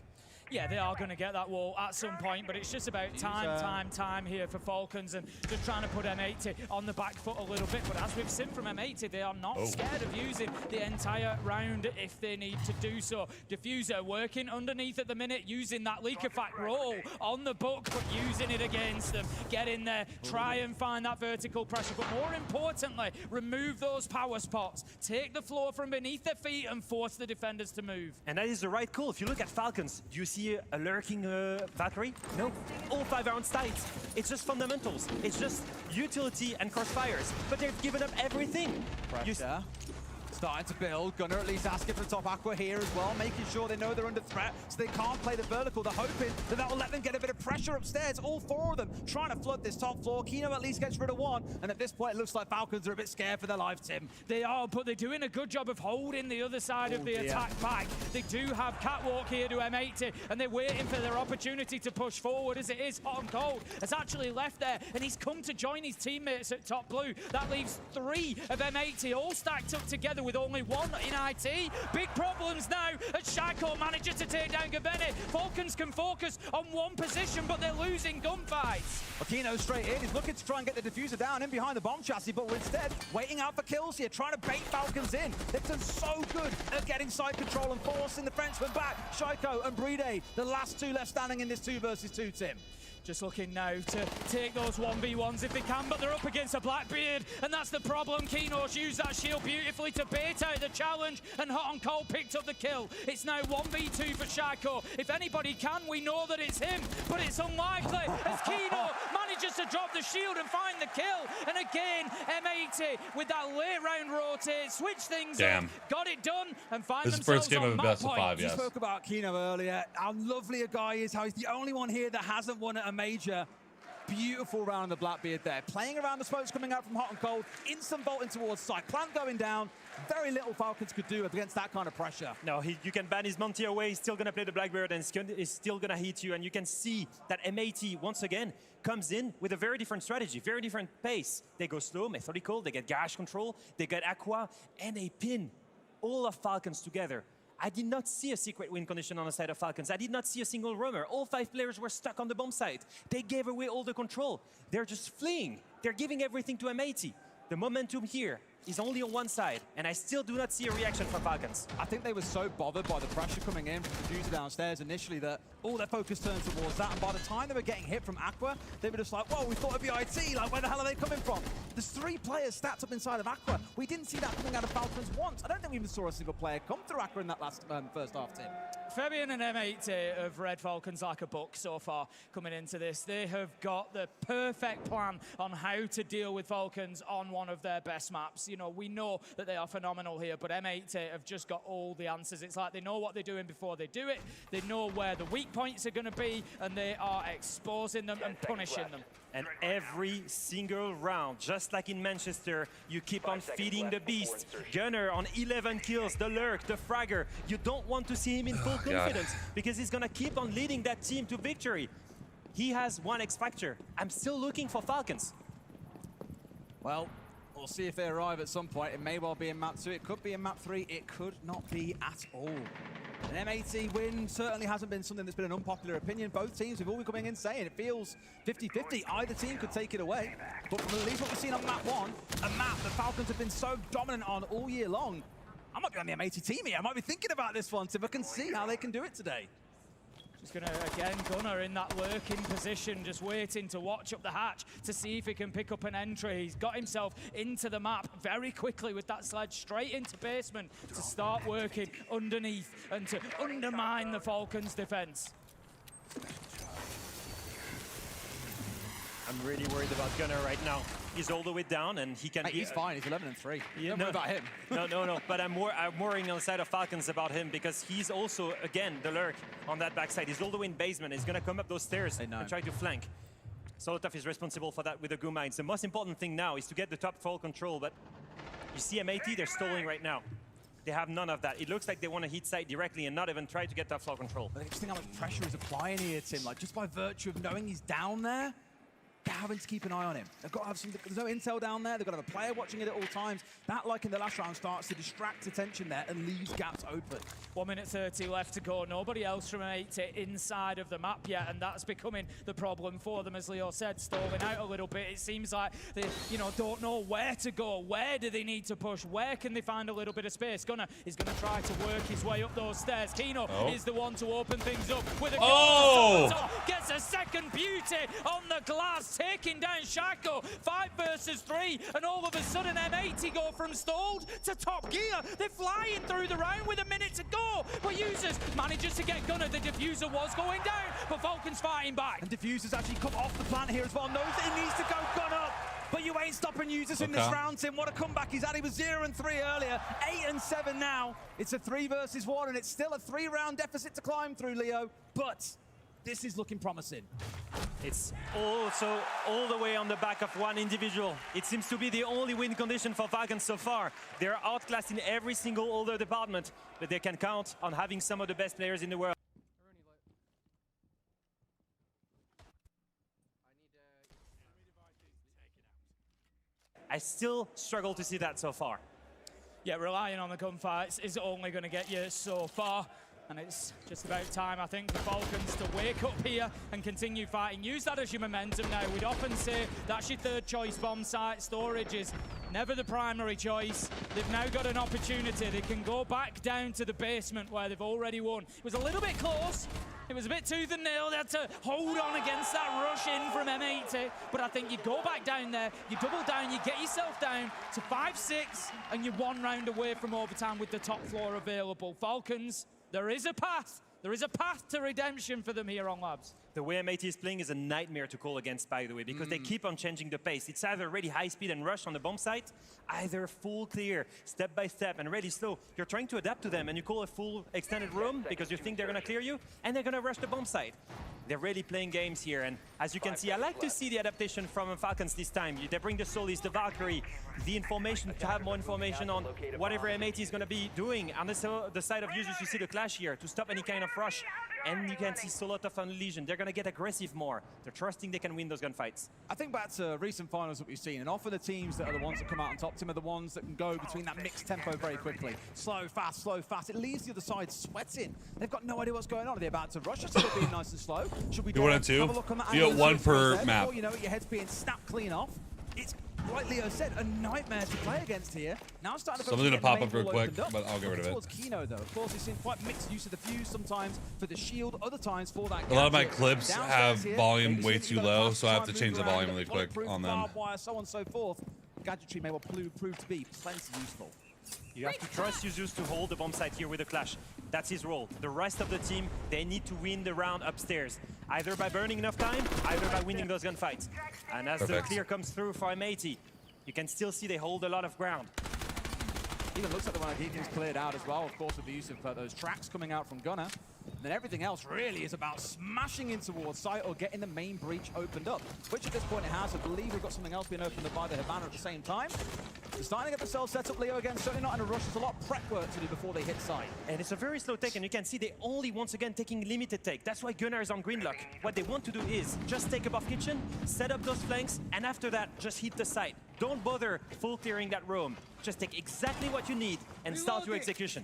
Yeah, they are going to get that wall at some point, but it's just about time here for Falcons and just trying to put M80 on the back foot a little bit. But as we've seen from M80, they are not scared of using the entire round if they need to do so. Diffuser working underneath at the minute, using that leak effect roll on the book, but using it against them. Get in there, try and find that vertical pressure, but more importantly, remove those power spots. Take the floor from beneath their feet and force the defenders to move. And that is the right call. If you look at Falcons, do you see a lurking Valkyrie? No. All 5 are on sides. It's just fundamentals. It's just utility and crossfires. But they've given up everything. Pressure. Starting to build. Gunnar at least asking for the top aqua here as well, making sure they know they're under threat, so they can't play the vertical. They're hoping that will let them get a bit of pressure upstairs. All 4 of them trying to flood this top floor. Kino at least gets rid of 1, and at this point it looks like Falcons are a bit scared for their life, Tim. They are, but they're doing a good job of holding the other side of the attack back. They do have catwalk here to M80, and they're waiting for their opportunity to push forward as it is. Hot and Cold has actually left there, and he's come to join his teammates at top blue. That leaves 3 of M80 all stacked up together with only 1 in IT. Big problems now as Shaiko manages to take down Gabene. Falcons can focus on 1 position, but they're losing gunfights. Aquino straight in. He's looking to try and get the diffuser down in behind the bomb chassis, but instead waiting out for kills here, trying to bait Falcons in. They've done so good at getting side control and forcing the Frenchman back. Shaiko and Bride, the last 2 left standing in this 2 versus 2, Tim. Just looking now to take those 1v1s if they can, but they're up against a Blackbeard, and that's the problem. Kino's used that shield beautifully to bait out the challenge, and Hot and Cold picked up the kill. It's now 1v2 for Shaiko. If anybody can, we know that it's him, but it's unlikely as Kino manages to drop the shield and find the kill. And again, M80 with that late round rotate, switch things up, got it done, and find themselves first game on of a best of 5, yes. You spoke about Kino earlier, how lovely a guy is, how he's the only one here that hasn't won at a major. Beautiful round of Blackbeard there. Playing around the smokes coming out from Hot and Cold. Instant bolting towards side. Plant going down. Very little Falcons could do against that kind of pressure. No, you can ban his Monty away. He's still going to play the Blackbeard and he's still going to hit you. And you can see that M80, once again, comes in with a very different strategy, very different pace. They go slow, methodical. They get garage control. They get aqua. And they pin all of Falcons together. I did not see a secret win condition on the side of Falcons. I did not see a single roamer. All 5 players were stuck on the bomb site. They gave away all the control. They're just fleeing. They're giving everything to M80. The momentum here is only on one side, and I still do not see a reaction from Falcons. I think they were so bothered by the pressure coming in from the diffuser downstairs initially that all their focus turned towards that, and by the time they were getting hit from Aqua, they were just like, whoa, we thought it'd be IT, like where the hell are they coming from? There's 3 players stacked up inside of Aqua. We didn't see that coming out of Falcons once. I don't think we even saw a single player come through Aqua in that last first half, Tim. Fabian and M80 have read Falcons like a book so far coming into this. They have got the perfect plan on how to deal with Falcons on one of their best maps. You know, we know that they are phenomenal here, but M80 have just got all the answers. It's like they know what they're doing before they do it. They know where the weak points are going to be, and they are exposing them and punishing them. And every single round, just like in Manchester, you keep on feeding the beast. Gunnar on 11 kills, the lurk, the fragger. You don't want to see him in full confidence because he's going to keep on leading that team to victory. He has 1 X factor. I'm still looking for Falcons. Well, we'll see if they arrive at some point. It may well be in map 2. It could be in map 3. It could not be at all. An M80 win certainly hasn't been something that's been an unpopular opinion. Both teams have all been coming in saying it feels 50-50. Either team could take it away. But from at least what we've seen on map 1, a map the Falcons have been so dominant on all year long, I might be on the M80 team here. I might be thinking about this one, if I can see how they can do it today. Just going to, again, Gunnar in that lurking position, just waiting to watch up the hatch to see if he can pick up an entry. He's got himself into the map very quickly with that sled straight into basement to start working underneath and to undermine the Falcons' defense. I'm really worried about Gunnar right now. He's all the way down, and he can. He's fine. He's 11-3. Yeah, Don't worry about him. No. But I'm worrying on the side of Falcons about him because he's also again the lurk on that backside. He's all the way in basement. He's gonna come up those stairs and try to flank. Solotov is responsible for that with the Guma. It's the most important thing now is to get the top full control. But you see M80, they're stalling right now. They have none of that. It looks like they want to hit site directly and not even try to get top floor control. But interesting how much pressure is applying here, Tim. Like just by virtue of knowing he's down there. having to keep an eye on him. They've got to have some, there's no intel down there. They've got to have a player watching it at all times. That, like in the last round, starts to distract attention there and leaves gaps open. 1 minute 30 left to go. Nobody else from M80 inside of the map yet, and that's becoming the problem for them, as Leo said, stalling out a little bit. It seems like they, don't know where to go. Where do they need to push? Where can they find a little bit of space? Gunnar is going to try to work his way up those stairs. Kino is the one to open things up with a gets a second beauty on the glass, taking down Shaco. 5 versus 3, and all of a sudden M80 go from stalled to top gear. They're flying through the round with a minute to go, but Users manages to get Gunnar. The diffuser was going down, but Falcons fighting back. And diffuser's actually come off the plant here as well. Knows that he needs to go Gunnar. But you ain't stopping Users in this round, Tim. What a comeback he's had. He was 0 and 3 earlier, 8 and 7 now. It's a 3 versus 1, and it's still a 3-round deficit to climb through, Leo. But this is looking promising. It's also all the way on the back of one individual. It seems to be the only win condition for Falcons so far. They're outclassed in every single other department, but they can count on having some of the best players in the world. I still struggle to see that so far. Yeah, relying on the gunfights is only going to get you so far. And it's just about time, I think, for Falcons to wake up here and continue fighting. Use that as your momentum now. We'd often say that's your third choice bomb site. Storage is never the primary choice. They've now got an opportunity. They can go back down to the basement where they've already won. It was a little bit close. It was a bit tooth and nail. They had to hold on against that rush in from M80. But I think you go back down there, you double down, you get yourself down to 5-6, and you're 1 round away from overtime with the top floor available. Falcons, there is a path. There is a path to redemption for them here on Labs. The way M80 is playing is a nightmare to call against, by the way, because they keep on changing the pace. It's either really high speed and rush on the bomb site, either full clear, step by step, and really slow. You're trying to adapt to them, and you call a full extended room because you think they're going to clear you, and they're going to rush the bomb site. They're really playing games here, and as you can see, I like to see the adaptation from Falcons this time. They bring the Solis, the Valkyrie, the information, to have more information on whatever M80 is going to be doing. On the side of Users, you see the clash here to stop any kind of rush, and you can see Solotov and Legion. They're going to get aggressive more. They're trusting they can win those gunfights. I think back to recent finals that we've seen, and often the teams that are the ones that come out on top, Tim, are the ones that can go between that mixed tempo very quickly. Slow, fast, slow, fast. It leaves the other side sweating. They've got no idea what's going on. Are they about to rush us? Are they being nice and slow? Should we have a look on that? You got 1 per map. Before you know it, your head's being snapped clean off. It's, like Leo said, a nightmare to play against here. Now starting to something's gonna pop up real quick, but I'll get rid of it. Towards Kino, though. Of course, we've seen quite mixed use of the fuse sometimes for the shield, other times for that. A lot of my clips have volume way too low, so I have to change the volume really quick on them. Wire, so on and so forth. Gadgetry may well prove to be plenty useful. You have to trust Users to hold the bomb site here with a clash. That's his role. The rest of the team, they need to win the round upstairs, either by burning enough time, either by winning those gunfights. And as the clear comes through for M80, you can still see they hold a lot of ground. Even looks like the one of Deacon's cleared out as well, of course, with the use of those tracks coming out from Gunnar. And then everything else really is about smashing in towards site or getting the main breach opened up, which at this point it has. I believe we've got something else being opened up by the Havana at the same time. They're starting to get themselves set up, Leo, again, certainly not in a rush. There's a lot of prep work to do before they hit site. And it's a very slow take, and you can see they only, once again, taking limited take. That's why Gunnar is on green lock. What they want to do is just take above kitchen, set up those flanks, and after that, just hit the site. Don't bother full clearing that room. Just take exactly what you need and start your execution.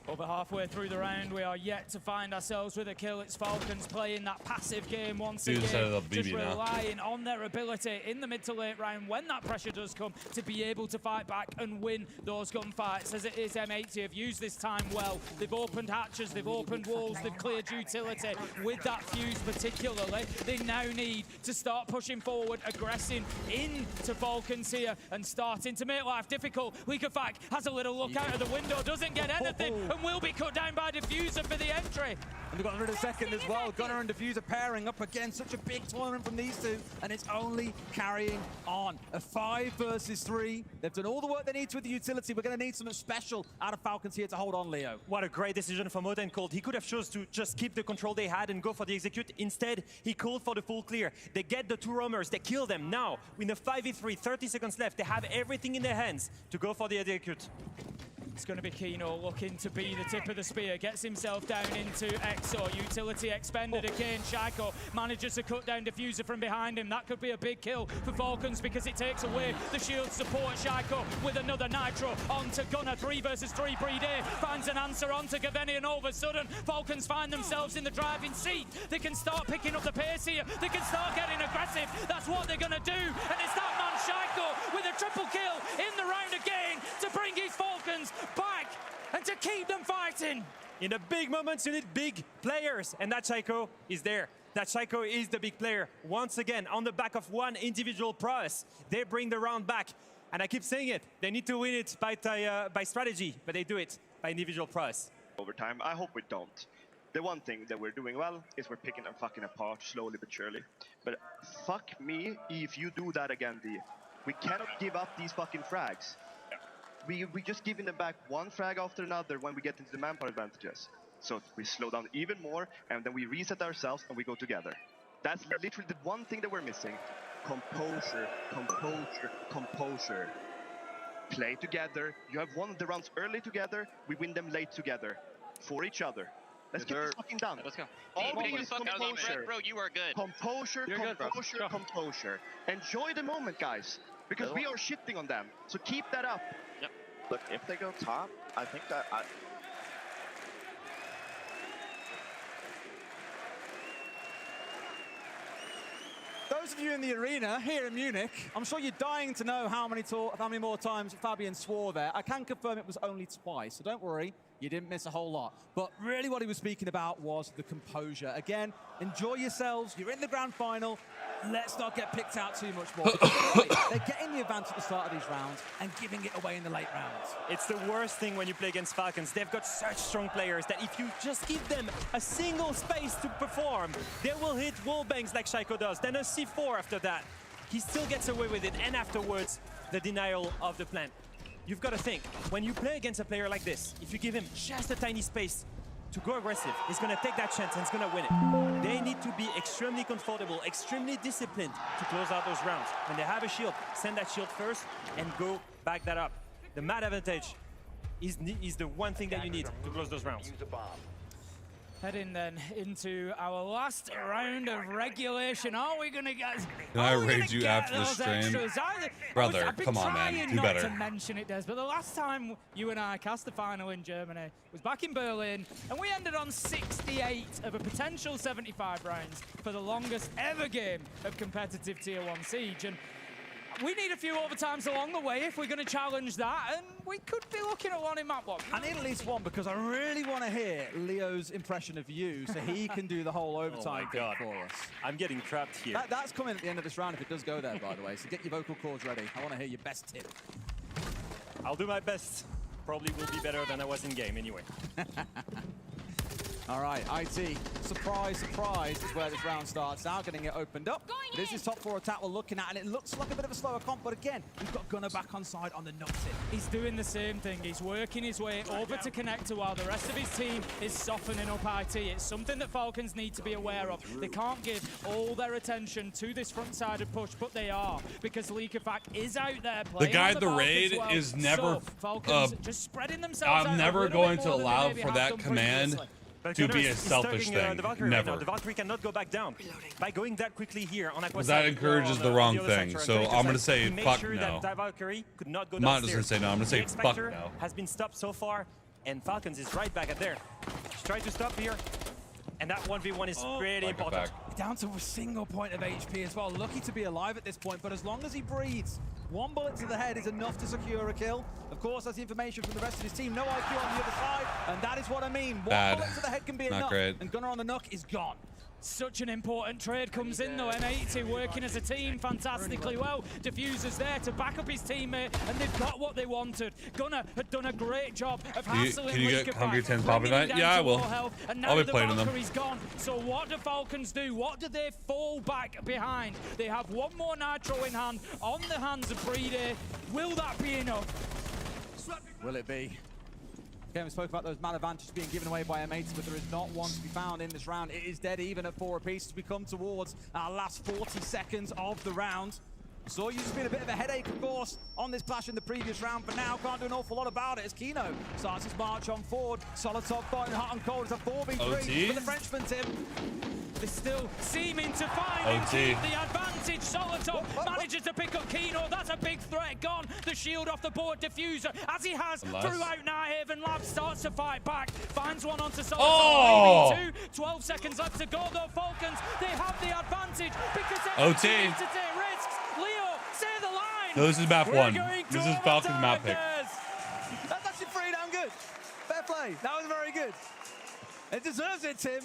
Over halfway through the round, we are yet to find ourselves with a kill. It's Falcons playing that passive game once again, just relying on their ability in the mid to late round when that pressure does come to be able to fight back and win those gunfights. As it is, M80 have used this time well. They've opened hatches, they've opened walls, they've cleared utility. With that fuse particularly, they now need to start pushing forward, aggressing into Falcons here and starting to make life difficult. Weakerfac has a little look out of the window, doesn't get anything, and will be cut down by Diffuser for the entry. And they've got another second as well. Gunnar and Diffuser pairing up again. Such a big tournament from these two, and it's only carrying on. A 5 versus 3. They've done all the work they need to with the utility. We're going to need something special out of Falcons here to hold on, Leo. What a great decision from Moten Cold. He could have chosen to just keep the control they had and go for the execute. Instead, he called for the full clear. They get the 2 roamers. They kill them. Now, with the 5v3, 30 seconds left, they have everything in their hands to go for the execute. It's going to be Kino looking to be the tip of the spear. Gets himself down into Exo. Utility expended again. Shaiko manages to cut down Diffuser from behind him. That could be a big kill for Falcons because it takes away the shield support. Shaiko with another Nitro onto Gunner. 3 versus 3. Brede finds an answer onto Gaveni, and all of a sudden Falcons find themselves in the driving seat. They can start picking up the pace here. They can start getting aggressive. That's what they're going to do. And it's that man Shaiko with a triple kill in the round again to bring his Falcons back and to keep them fighting. In the big moments, you need big players, and that Shaiko is there. That Shaiko is the big player. Once again, on the back of one individual prowess, they bring the round back. And I keep saying it, they need to win it by strategy, but they do it by individual prowess. Overtime, I hope we don't. The one thing that we're doing well is we're picking them fucking apart slowly but surely. But fuck me if you do that again, D. We cannot give up these fucking frags. We just giving them back one frag after another when we get into the manpower advantages. So we slow down even more, and then we reset ourselves and we go together. That's literally the one thing that we're missing. Composure, composure, composure. Play together. You have won the rounds early together, we win them late together. For each other. Let's get this fucking done. Let's go. Always composure. Bro, you are good. Composure, composure, composure. Enjoy the moment, guys. Because we are shitting on them. So keep that up. Yep. Look, if they go top, I think that... Those of you in the arena here in Munich, I'm sure you're dying to know how many more times Fabian swore there. I can confirm it was only twice, so don't worry, you didn't miss a whole lot. But really what he was speaking about was the composure. Again, enjoy yourselves, you're in the grand final, let's not get picked out too much more. They're getting the advantage at the start of these rounds and giving it away in the late rounds. It's the worst thing when you play against Falcons. They've got such strong players that if you just give them a single space to perform, they will hit wall bangs like Shaiko does, then a C4 after that. He still gets away with it, and afterwards, the denial of the plan. You've got to think, when you play against a player like this, if you give him just a tiny space to go aggressive, he's going to take that chance and he's going to win it. They need to be extremely comfortable, extremely disciplined to close out those rounds. When they have a shield, send that shield first and go back that up. The mad advantage is the one thing that you need to close those rounds. Heading then into our last round of regulation. Are we going to get... Can I raid you after the stream? Brother, come on, man. Do better. Not to mention it, Des, but the last time you and I cast the final in Germany was back in Berlin, and we ended on 68 of a potential 75 rounds for the longest ever game of competitive Tier 1 Siege. And we need a few overtimes along the way if we're going to challenge that, and we could be looking at one in map 1. I need at least one because I really want to hear Leo's impression of you so he can do the whole overtime thing for us. I'm getting trapped here. That's coming at the end of this round if it does go there, by the way, so get your vocal cords ready. I want to hear your best tip. I'll do my best. Probably will be better than I was in game anyway. All right, IT, surprise, surprise, is where this round starts now, getting it opened up. This is top 4 attack we're looking at, and it looks like a bit of a slower comp, but again, we've got Gunner back on side on the nut tip. He's doing the same thing. He's working his way over to Connector while the rest of his team is softening up IT. It's something that Falcons need to be aware of. They can't give all their attention to this front-sided push, but they are, because Leakafak is out there playing. The guy at the raid is never... Falcons just spreading themselves I'm never going to allow for that command to be a selfish thing. Never. The Valkyrie cannot go back down. By going that quickly here on Aqua that encourages the wrong thing, so I'm going to say fuck no. That Valkyrie could not go I'm not just going to say no, I'm going to say fuck no. Has been stopped so far, and Falcons is right back at there. She tried to stop here, and that 1v1 is really important. Down to a single point of HP as well. Lucky to be alive at this point, but as long as he breathes, one bullet to the head is enough to secure a kill. Of course, that's the information from the rest of his team. No IQ on the other side, and that is what I mean. One bullet to the head can be enough, and Gunner on the knock is gone. Such an important trade comes in though. M80 working as a team fantastically well. Diffuser's there to back up his teammate, and they've got what they wanted. Gunner had done a great job of hassling. Can you get Hungry 10 popping tonight? Yeah, I will. I'll be playing them. Gone. So what do Falcons do? What do they fall back behind? They have one more Nitro in hand on the hands of Brede. Will that be enough? Will it be? Again, we spoke about those man advantages being given away by M80, but there is not one to be found in this round. It is dead even at 4 apiece as we come towards our last 40 seconds of the round. Saw you just been a bit of a headache, of course, on this clash in the previous round, but now can't do an awful lot about it as Kino starts his march on forward. Solotov fighting hot and cold. It's a 4v3 with the Frenchman, Tim. They're still seeming to find and keep the advantage. Solotov manages to pick up Kino. That's a big threat gone. The shield off the board. Diffuser, as he has throughout Nighthaven Labs, starts to fight back. Finds one onto Solotov. Oh! 12 seconds left to go, though. Falcons, they have the advantage because OT. they need to take risks. Leo, say the line. No, this is map 1. This is Falcons map pick. That's actually pretty damn good. Fair play. That was very good. It deserves it, Tim.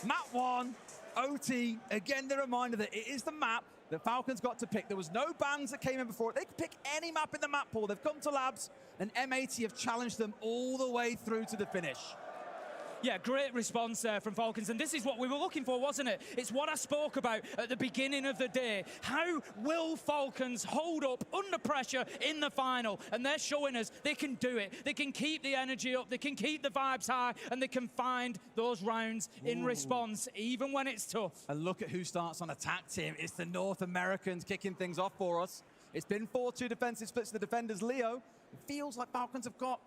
Map 1. OT, again, the reminder that it is the map that Falcons got to pick. There was no bans that came in before it. They could pick any map in the map pool. They've come to Labs, and M80 have challenged them all the way through to the finish. Yeah, great response there from Falcons, and this is what we were looking for, wasn't it? It's what I spoke about at the beginning of the day. How will Falcons hold up under pressure in the final? And they're showing us they can do it. They can keep the energy up, they can keep the vibes high, and they can find those rounds in response, even when it's tough. And look at who starts on attack, Tim. It's the North Americans kicking things off for us. It's been 4-2 defensive splits to the defenders. Leo, it feels like Falcons have got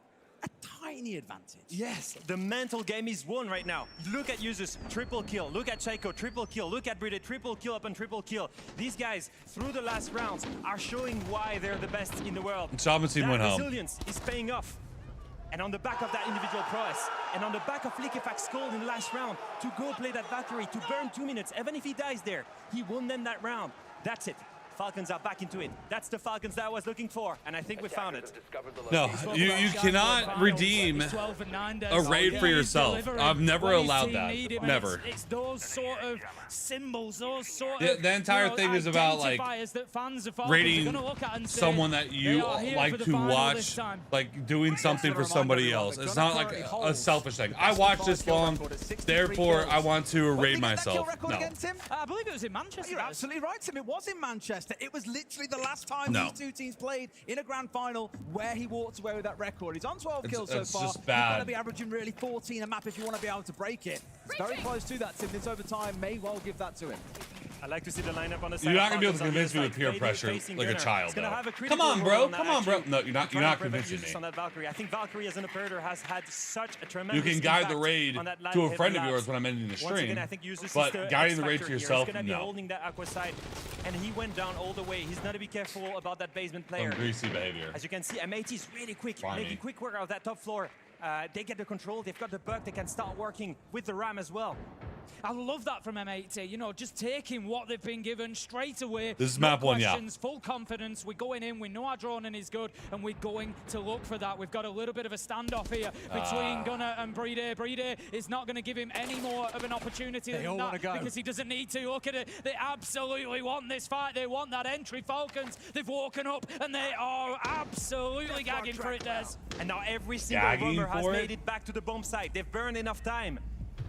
a tiny advantage. Yes, the mental game is won right now. Look at users, triple kill. Look at Chaiko, triple kill. Look at Bride, triple kill upon triple kill. These guys, through the last rounds, are showing why they're the best in the world. Shaman team went home. Resilience is paying off. And on the back of that individual prowess, and on the back of Liquefax Cold in the last round, to go play that Valkyrie, to burn 2 minutes, even if he dies there, he won them that round. That's it. Falcons are back into it. That's the Falcons that I was looking for, and I think we found it. No, you cannot redeem a raid for yourself. I've never allowed that. Never. It's those sort of symbols, those sort of the entire thing is about like raiding someone that you like to watch, like doing something for somebody else. It's not like a selfish thing. I watched this long, therefore I want to raid myself. No. I believe it was in Manchester. You're absolutely right, Tim. It was in Manchester. It was literally the last time these two teams played in a grand final where he walked away with that record. He's on 12 kills so far. Just bad. You've got to be averaging really 14 a map if you want to be able to break it. It's very close to that, Tim. This overtime may well give that to him. I like to see the lineup on the side. You're not gonna be able to convince me with peer pressure like a child, though. Come on, bro. Come on, bro. No, you're not convincing me. On that Valkyrie. I think Valkyrie as an operator has had such a tremendous You can guide the raid to a friend of yours when I'm ending the stream, but guiding the raid to yourself, no. Holding that aqua side, and he went down all the way. He's got to be careful about that basement player. Some greasy behavior. As you can see, M80 is really quick, making quick work out of that top floor. They get the control, they've got the bug, they can start working with the RAM as well. I love that from M80, you know, just taking what they've been given straight away. This is map 1, yeah. Full confidence, we're going in, we know our droning is good, and we're going to look for that. We've got a little bit of a standoff here between Gunnar and Bride. Bride is not going to give him any more of an opportunity than that because he doesn't need to. Look at it, they absolutely want this fight, they want that entry. Falcons, they've woken up, and they are absolutely gagging for it, Des. And now every single bomber has made it back to the bomb site. They've burned enough time.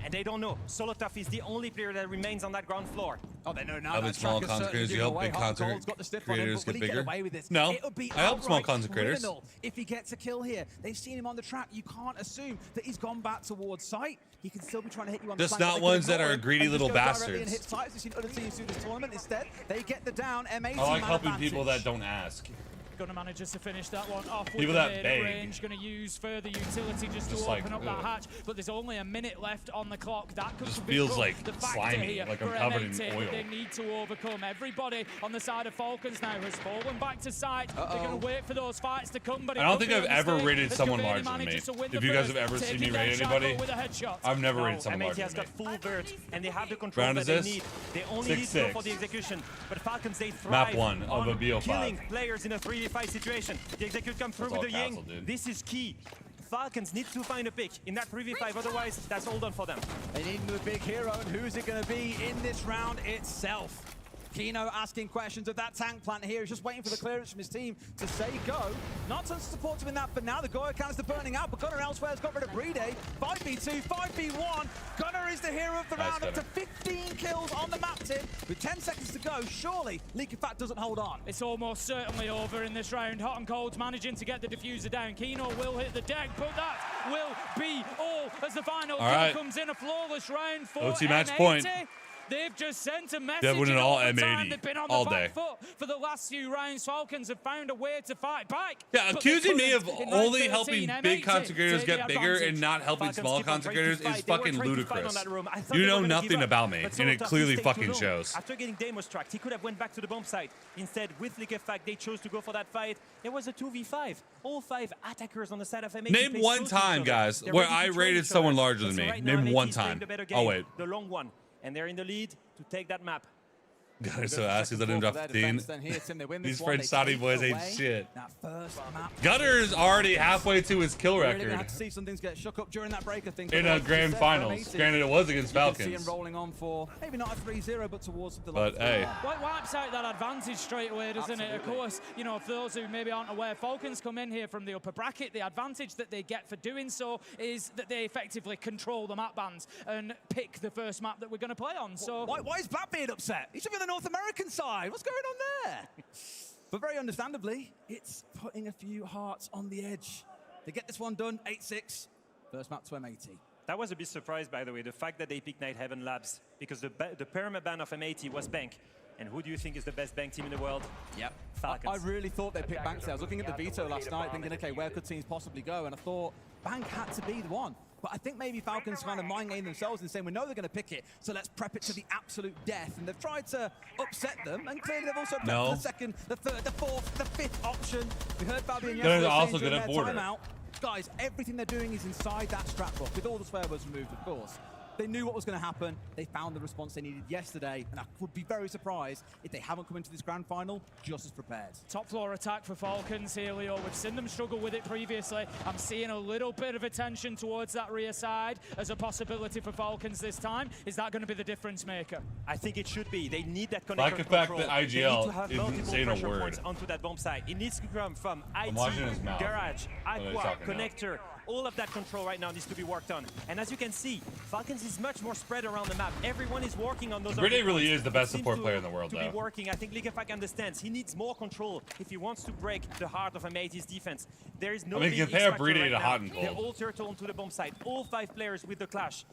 And they don't know. Solotov is the only player that remains on that ground floor. Oh, they know now. I help small content creators. You help big content creators get bigger. No, I help small content creators. If he gets a kill here, they've seen him on the track. You can't assume that he's gone back towards site. He can still be trying to hit you on the just not ones that are greedy little bastards. We've seen other teams do this tournament. Instead, they get the down. M80 I like helping people that don't ask. Gonna manage to finish that one off with people the that beg. range. Gonna use further utility just to open up that hatch. But there's only a minute left on the clock. That could just feels like the slimy, here like I'm covered in oil. They need to overcome. Everybody on the side of Falcons now has fallen back to site. They're gonna wait for those fights to come. But I don't think I've ever raided someone larger than me. If you guys have ever seen me raid anybody, I've never raided someone larger has than got full vert, and they have the control that they need. They only need to go for the execution. But Falcons, they thrive map 1 of a BO5. Killing players in a 3v5 situation. The execute come through with the Ying. This is key. Falcons need to find a pick in that 3v5, otherwise that's all done for them. They need the big hero, and who is it going to be in this round itself? Kino asking questions of that tank plant here. He's just waiting for the clearance from his team to say go. Not tons of support to him in that, but now the Goya canister burning out, but Gunnar elsewhere has got rid of Bride. 5v2, 5v1. Gunnar is the hero of the round, up to 15 kills on the map, Tim. With 10 seconds to go, surely Liquefact doesn't hold on. It's almost certainly over in this round. Hot and Cold's managing to get the diffuser down. Kino will hit the deck, but that will be all as the final kill comes in. A flawless round for OT match M80. point. They've just sent a message. They're winning all M80 They've been on all the day. back foot for the last few rounds. Falcons have found a way to fight back. Yeah, accusing me of only helping big concentrators get bigger and not helping small concentrators is fucking ludicrous. You know nothing about me, and it clearly fucking shows. After getting Damos tracked, he could have went back to the bomb site. Instead, with Liquefact, they chose to go for that fight. It was a 2v5. All 5 attackers on the side of M80. Name one time, guys, where I rated someone larger than me. Name one time. Oh, wait. The long one. And they're in the lead to take that map. God, so ass because I didn't drop 15. These French Saudi boys ain't shit. Gutter is already halfway to his kill record. Had to see some things get shook up during that break, I think. In a grand finals. Granted, it was against Falcons. See him rolling on for maybe not a 3-0, but towards the But hey, what wipes out that advantage straight away, doesn't it? Of course, you know, for those who maybe aren't aware, Falcons come in here from the upper bracket. The advantage that they get for doing so is that they effectively control the map bands and pick the first map that we're going to play on. So why is Blackbeard upset? He should be on the North American side. What's going on there? But very understandably, it's putting a few hearts on the edge. They get this one done, 8-6. First map to M80. That was a bit surprised, by the way, the fact that they picked Night Heaven Labs, because the permaban of M80 was Bank. And who do you think is the best Bank team in the world? Yep. Falcons. I really thought they'd pick Bank. I was looking at the veto last night, thinking, okay, where could teams possibly go? And I thought Bank had to be the one. But I think maybe Falcons kind of mind game themselves and saying, we know they're going to pick it, so let's prep it to the absolute death. And they've tried to upset them, and clearly they've also prepped for the second, the third, the fourth, the fifth option. We heard Fabian yesterday also during good at their border. timeout. Guys, everything they're doing is inside that strap book, with all the swear words removed, of course. They knew what was going to happen. They found the response they needed yesterday, and I would be very surprised if they haven't come into this grand final just as prepared. Top floor attack for Falcons here, Leo. We've seen them struggle with it previously. I'm seeing a little bit of attention towards that rear side as a possibility for Falcons this time. Is that going to be the difference maker? I think it should be. They need that connector Like the fact control. that IGL isn't saying a word. Points onto that bomb site. It needs to come from IT, mouth. Garage, Aqua, Connector. All of that control right now needs to be worked on. And as you can see, Falcons is much more spread around the map. Everyone is working on those. Grenade really is the best support player in the world, to though. Be working. I think Liquefact understands. He needs more control if he wants to break the heart of M80's defense. There is no. I mean, compare Brady to Hot and Cold. They're all turtle onto the bomb site. All 5 players with the clash.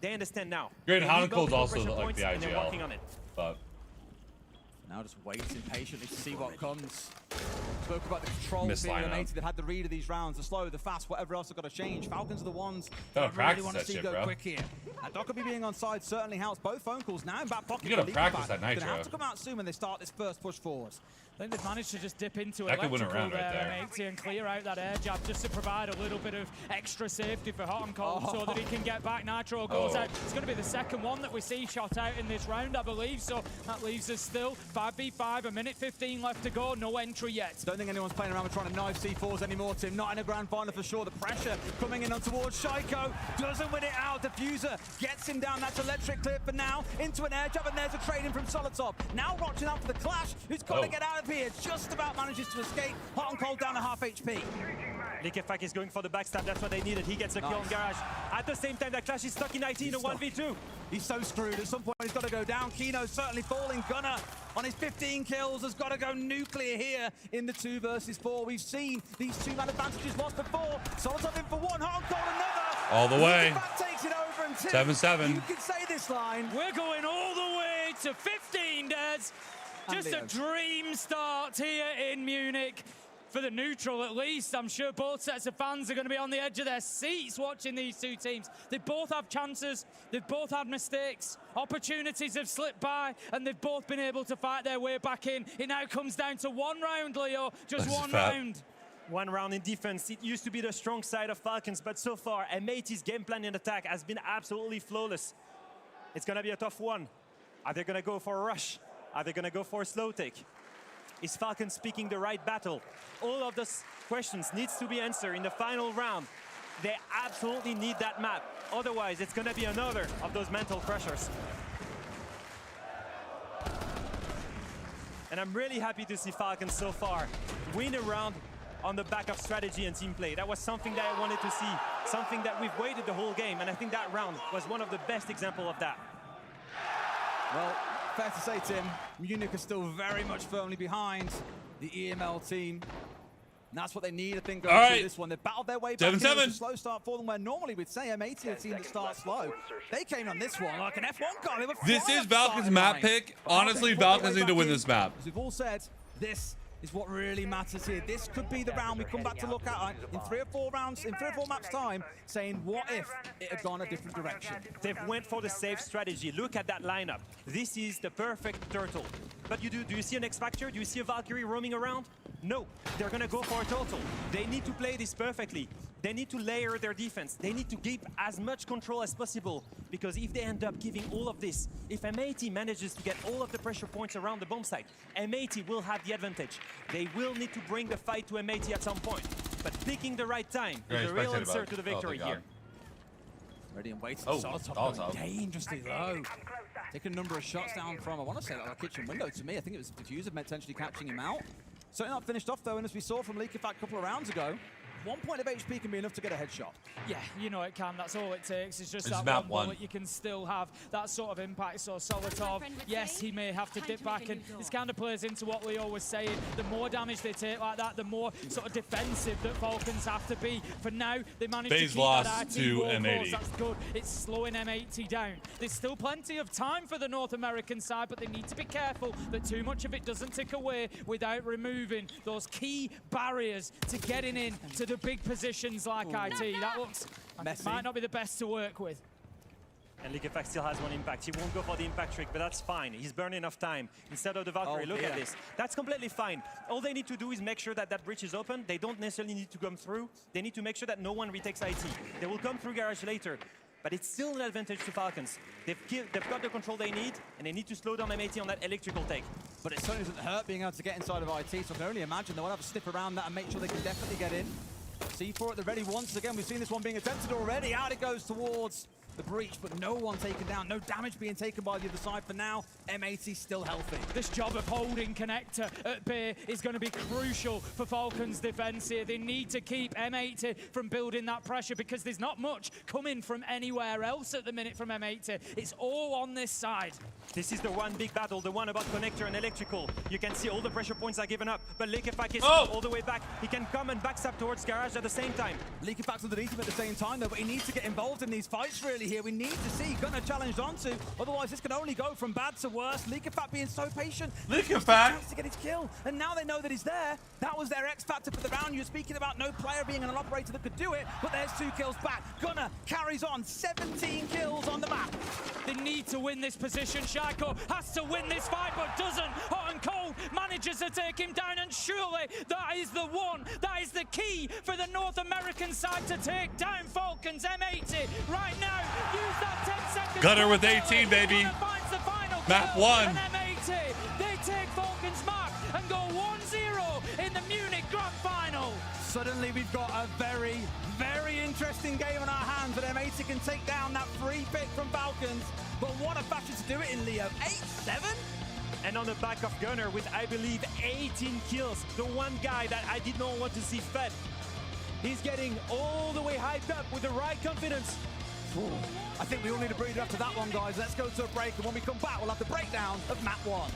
They understand now. Granted, Hot and Cold's also like the and they're IGL. working on it. But now just waiting patiently to see what comes. Spoke about the control being M80. They've had the read of these rounds, the slow, the fast, whatever else they've got to change. Falcons are the ones that I really want to see go quick here. Dockerby being on side certainly helps. Both phone calls now in back pocket. You gotta practice that nitro. They're gonna have to come out soon when they start this first push forward. I think they've managed to just dip into That could win a electrical round right there. M80 and clear out that air jab just to provide a little bit of extra safety for Hot and Cold so that he can get back. Nitro goes out. It's going to be the second one that we see shot out in this round, I believe. So that leaves us still 5v5, a minute 15 left to go. No entry yet. Don't think anyone's playing around with trying to knife C4s anymore, Tim. Not in a grand final for sure. The pressure coming in on towards Shaiko. Doesn't win it out. Diffuser gets him down. That's electric clear for now. Into an air jab, and there's a trade in from Solotop. Now watching out for the clash. Who's got to get out of here? Just about manages to escape. Hot and Cold down to half HP. Liquefact is going for the backstab. That's what they needed. He gets a kill on Garage. At the same time, that clash is stuck in 19 to 1v2. He's so screwed. At some point, he's got to go down. Kino certainly falling. Gunner on his 15 kills has got to go nuclear here in the 2 versus 4. We've seen these 2-man advantages lost before. Solotop in for one. Hot and Cold another. All the way. Takes it over and 7-7. You can say this line. We're going all the way to 15, Des. Just a dream start here in Munich. For the neutral, at least. I'm sure both sets of fans are going to be on the edge of their seats watching these two teams. They both have chances. They've both had mistakes. Opportunities have slipped by, and they've both been able to fight their way back in. It now comes down to one round, Leo. Just one round. One round in defense. It used to be the strong side of Falcons, but so far, M80's game plan in attack has been absolutely flawless. It's going to be a tough one. Are they going to go for a rush? Are they going to go for a slow take? Is Falcons picking the right battle? All of those questions needs to be answered in the final round. They absolutely need that map. Otherwise, it's going to be another of those mental pressures. And I'm really happy to see Falcons so far win a round on the back of strategy and team play. That was something that I wanted to see, something that we've waited the whole game, and I think that round was one of the best examples of that. Well, fair to say, Tim, Munich is still very much firmly behind the EML team. And that's what they need, I think, going through this one. They've battled their way back. 7-7. A slow start for them, where normally we'd say M80 a team that starts slow. They came on this one like an F1 car. They were This is Falcons' map pick. Honestly, Falcons need to win this map. As we've all said, this is what really matters here. This could be the round we come back to look at in 3 or 4 rounds, in 3 or 4 maps time, saying what if it had gone a different direction. They've went for the safe strategy. Look at that lineup. This is the perfect turtle. But do you see an X Factor? Do you see a Valkyrie roaming around? No, they're gonna go for a turtle. They need to play this perfectly. They need to layer their defense. They need to keep as much control as possible, because if they end up giving all of this, if M80 manages to get all of the pressure points around the bomb site, M80 will have the advantage. They will need to bring the fight to M80 at some point. But picking the right time is the real answer to the victory here. Ready and waiting. Oh, Solotop dangerously low. Taking a number of shots down from, I want to say, like a kitchen window to me. I think it was Diffuser potentially catching him out. Certainly not finished off, though, and as we saw from Leakyfact a couple of rounds ago, 1 point of HP can be enough to get a headshot. Yeah, you know it can. That's all it takes. It's just that map one bullet. You can still have that sort of impact. So Solotov, yes, he may have to dip back, and this kind of plays into what Leo was saying. The more damage they take like that, the more sort of defensive that Falcons have to be. For now, they managed to keep that to M80. That's good. It's slowing M80 down. There's still plenty of time for the North American side, but they need to be careful that too much of it doesn't tick away without removing those key barriers to getting in to the big positions like IT. That looks might not be the best to work with. And Leakyfact still has one impact. He won't go for the impact trick, but that's fine. He's burning enough time. Instead of the Valkyrie, look at this. That's completely fine. All they need to do is make sure that that breach is open. They don't necessarily need to come through. They need to make sure that no one retakes IT. They will come through garage later. But it's still an advantage to Falcons. They've got the control they need, and they need to slow down M80 on that electrical take. But it certainly doesn't hurt being able to get inside of IT, so I can only imagine they'll have a sniff around that and make sure they can definitely get in. C4 at the ready once again. We've seen this one being attempted already. Out it goes towards the breach, but no one taken down. No damage being taken by the other side for now. M80 still healthy. This job of holding Connector at bay is going to be crucial for Falcons' defense here. They need to keep M80 from building that pressure, because there's not much coming from anywhere else at the minute from M80. It's all on this side. This is the one big battle, the one about Connector and electrical. You can see all the pressure points are given up, but Leakyfact is all the way back. He can come and backstab towards garage at the same time. Leakyfact's underneath him at the same time, though, but he needs to get involved in these fights really here. We need to see Gunnar challenged onto, otherwise this can only go from bad to worse. Leakyfact being so patient. Leakyfact to get his kill, and now they know that he's there. That was their X factor for the round. You're speaking about no player being an operator that could do it, but there's 2 kills back. Gunnar carries on, 17 kills on the map. They need to win this position. Shaiko has to win this fight, but doesn't. Hot and Cold manages to take him down, and surely that is the one, that is the key for the North American side to take down Falcons. M80 right now. Use that 10 seconds. Gunnar with 18, baby. Map 1. And M80, they take Falcons' mark and go 1-0 in the Munich Grand Final. Suddenly we've got a very, very interesting game on our hands, but M80 can take down that free pick from Falcons. But what a fashion to do it in, Leo. 8-7? And on the back of Gunnar with, I believe, 18 kills. The one guy that I did not want to see fed. He's getting all the way hyped up with the right confidence. Ooh. I think we all need a breather after that one, guys. Let's go to a break, and when we come back, we'll have the breakdown of map 1.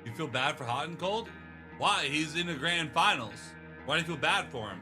You feel bad for Hot and Cold? Why? He's in the grand finals. Why do you feel bad for him?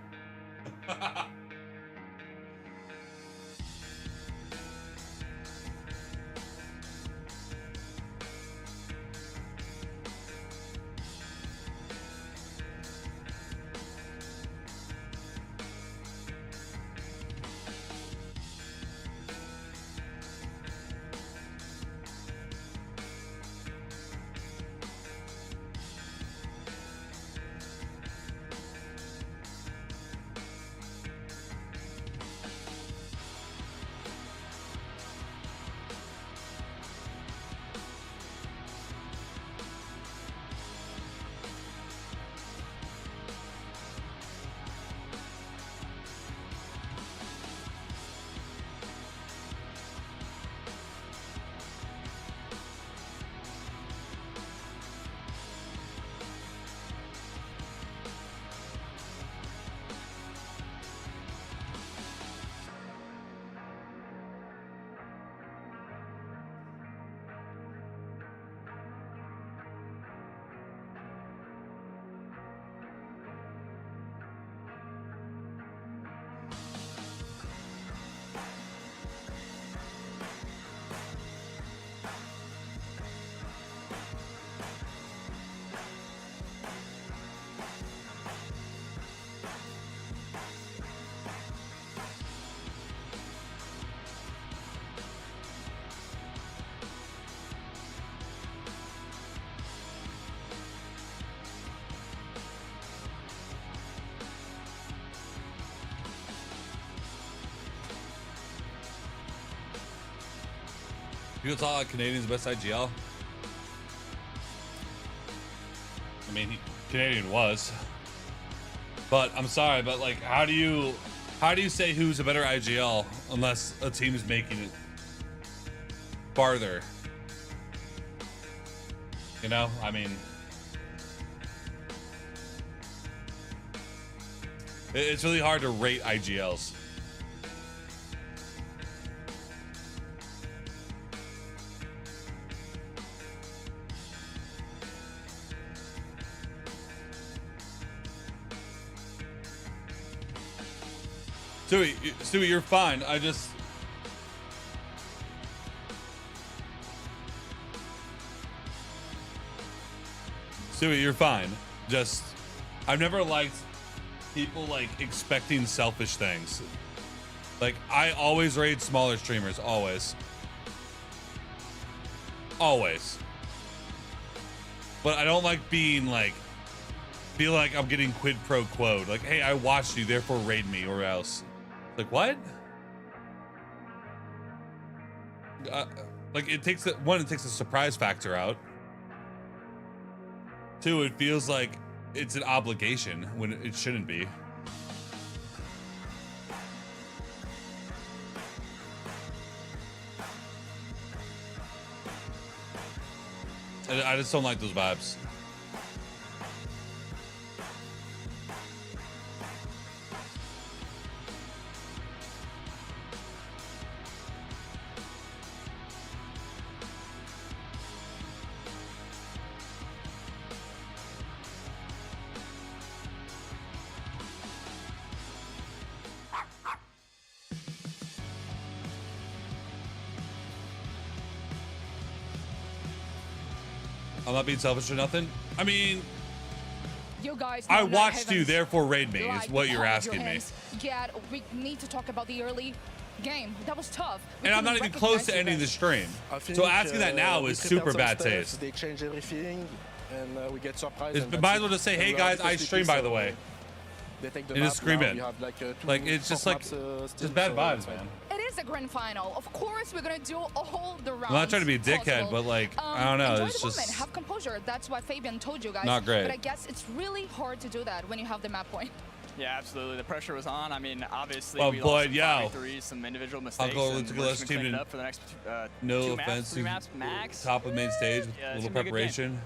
People talk like Canadian's best IGL. I mean, Canadian was. But I'm sorry, but like, how do you say who's a better IGL unless a team is making it farther? You know, I mean, it's really hard to rate IGLs. Stewie, you're fine. Stewie, you're fine. I've never liked people like expecting selfish things. Like, I always raid smaller streamers, always. Always. But I don't like being like, feel like I'm getting quid pro quoed. Like, hey, I watched you, therefore raid me or else. Like, what? Like, it takes the surprise factor out. Two, it feels like it's an obligation when it shouldn't be. I just don't like those vibes. I'm not being selfish or nothing. I mean, you guys, I watched you, therefore raid me, is what you're asking me. Yeah, we need to talk about the early game. That was tough. And I'm not even close to ending the stream. So asking that now is super bad taste. They change everything, and we get surprised. Might as well just say, hey guys, I stream, by the way. They take the and just scream it. Like, it's just like, just bad vibes, man. It is a grand final. Of course, we're gonna do all the rounds. I'm not trying to be a dickhead, but like, I don't know. It's just have composure. That's what Fabian told you guys. Not great. But I guess it's really hard to do that when you have the map point. Yeah, absolutely. The pressure was on. I mean, obviously, well, we Boyd, lost some individual mistakes. I'll go to the last team up for the next no 2 offense, 3 maps max. Top of main stage with a little preparation.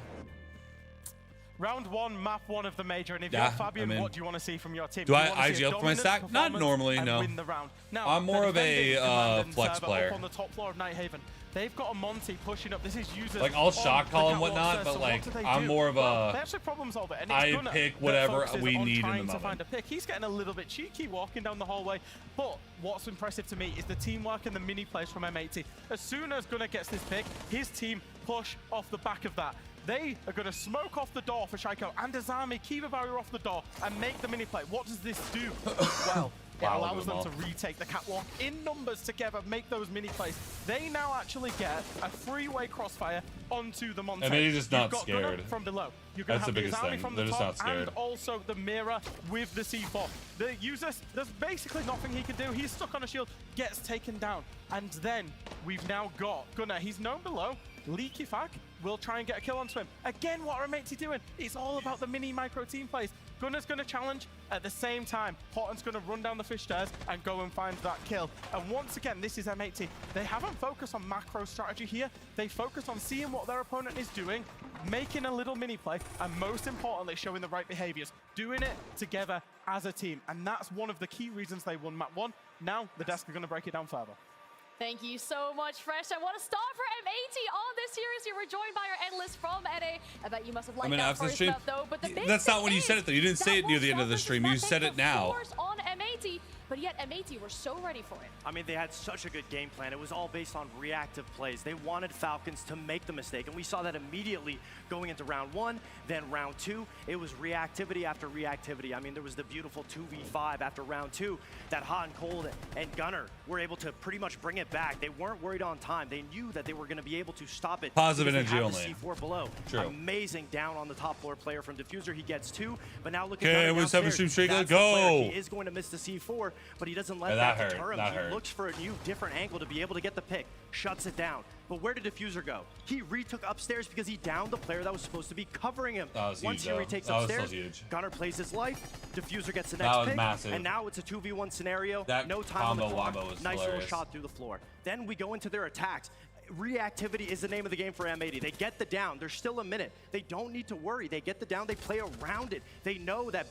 Round one, map one of the major, and if you're Fabian, what do you want to see from your team? Do I IG up for my stack? Not normally, no. Win the round. Now, I'm more of a flex player. Up on the top floor of Nighthaven. They've got a Monty pushing up. This is users like I'll shot call and whatnot, but like I'm more of a they actually problem solve it, and I pick whatever we need in the moment. To find a pick. He's getting a little bit cheeky walking down the hallway, but what's impressive to me is the teamwork and the mini plays from M80. As soon as Gunnar gets this pick, his team push off the back of that. They are going to smoke off the door for Shaiko and Azami, keep a barrier off the door, and make the mini play. What does this do? Well, it allows them to retake the catwalk in numbers together, make those mini plays. They now actually get a three-way crossfire onto the Monte. And they're just not scared. Gunnar from below. You're That's the biggest thing. They're just not scared. And also the mirror with the C4. The user, there's basically nothing he can do. He's stuck on a shield, gets taken down. And then we've now got Gunnar. He's known below. Leaky Fag will try and get a kill onto him. Again, what are M80 doing? It's all about the mini micro team plays. Gunnar's going to challenge at the same time. Horton's going to run down the fish stairs and go and find that kill. And once again, this is M80. They haven't focused on macro strategy here. They focused on seeing what their opponent is doing, making a little mini play, and most importantly, showing the right behaviors, doing it together as a team. And that's one of the key reasons they won map one. Now, the desk are going to break it down further. Thank you so much, Fresh. I want to start for M80 on this series. You were joined by our analyst from NA. I bet you must have liked that first map, though. But the that's not when you said it, though. You didn't say it near the end of the stream. You said it now. On M80, but yet M80 were so ready for it. I mean, they had such a good game plan. It was all based on reactive plays. They wanted Falcons to make the mistake, and we saw that immediately going into round one, then round two. It was reactivity after reactivity. I mean, there was the beautiful 2v5 after round two that Hot and Cold and Gunnar were able to pretty much bring it back. They weren't worried on time. They knew that they were going to be able to stop it. Positive energy only. C4 below. True. Amazing down on the top floor player from Diffuser. He gets two, but now look at Gunnar Gunnar downstairs. Streak. Go. He is going to miss the C4. but he doesn't let that that deter him. That he hurt. looks for a new, different angle to be able to get the pick, shuts it down. But where did Diffuser go? He retook upstairs because he downed the player that was supposed to be covering him. That was Once huge, he retakes that upstairs, was so huge. Gunnar plays his life, Diffuser gets the That next was pick, massive. and now it's a 2v1 scenario. That No time on the combo clock. wombo was Nice hilarious. little shot through the floor. Then we go into their attacks. Reactivity is the name of the game for M80. They get the down. There's still a minute. They don't need to worry. They get the down. They play around it. They know that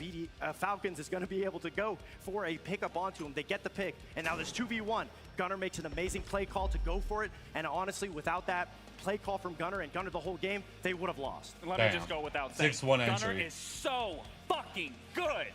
Falcons is going to be able to go for a pickup onto him. They get the pick, and now there's 2v1. Gunnar makes an amazing play call to go for it, and honestly, without that play call from Gunnar and Gunnar the whole game, they would have lost. Let me just go without saying, 6-1 Gunnar entry. is so fucking good.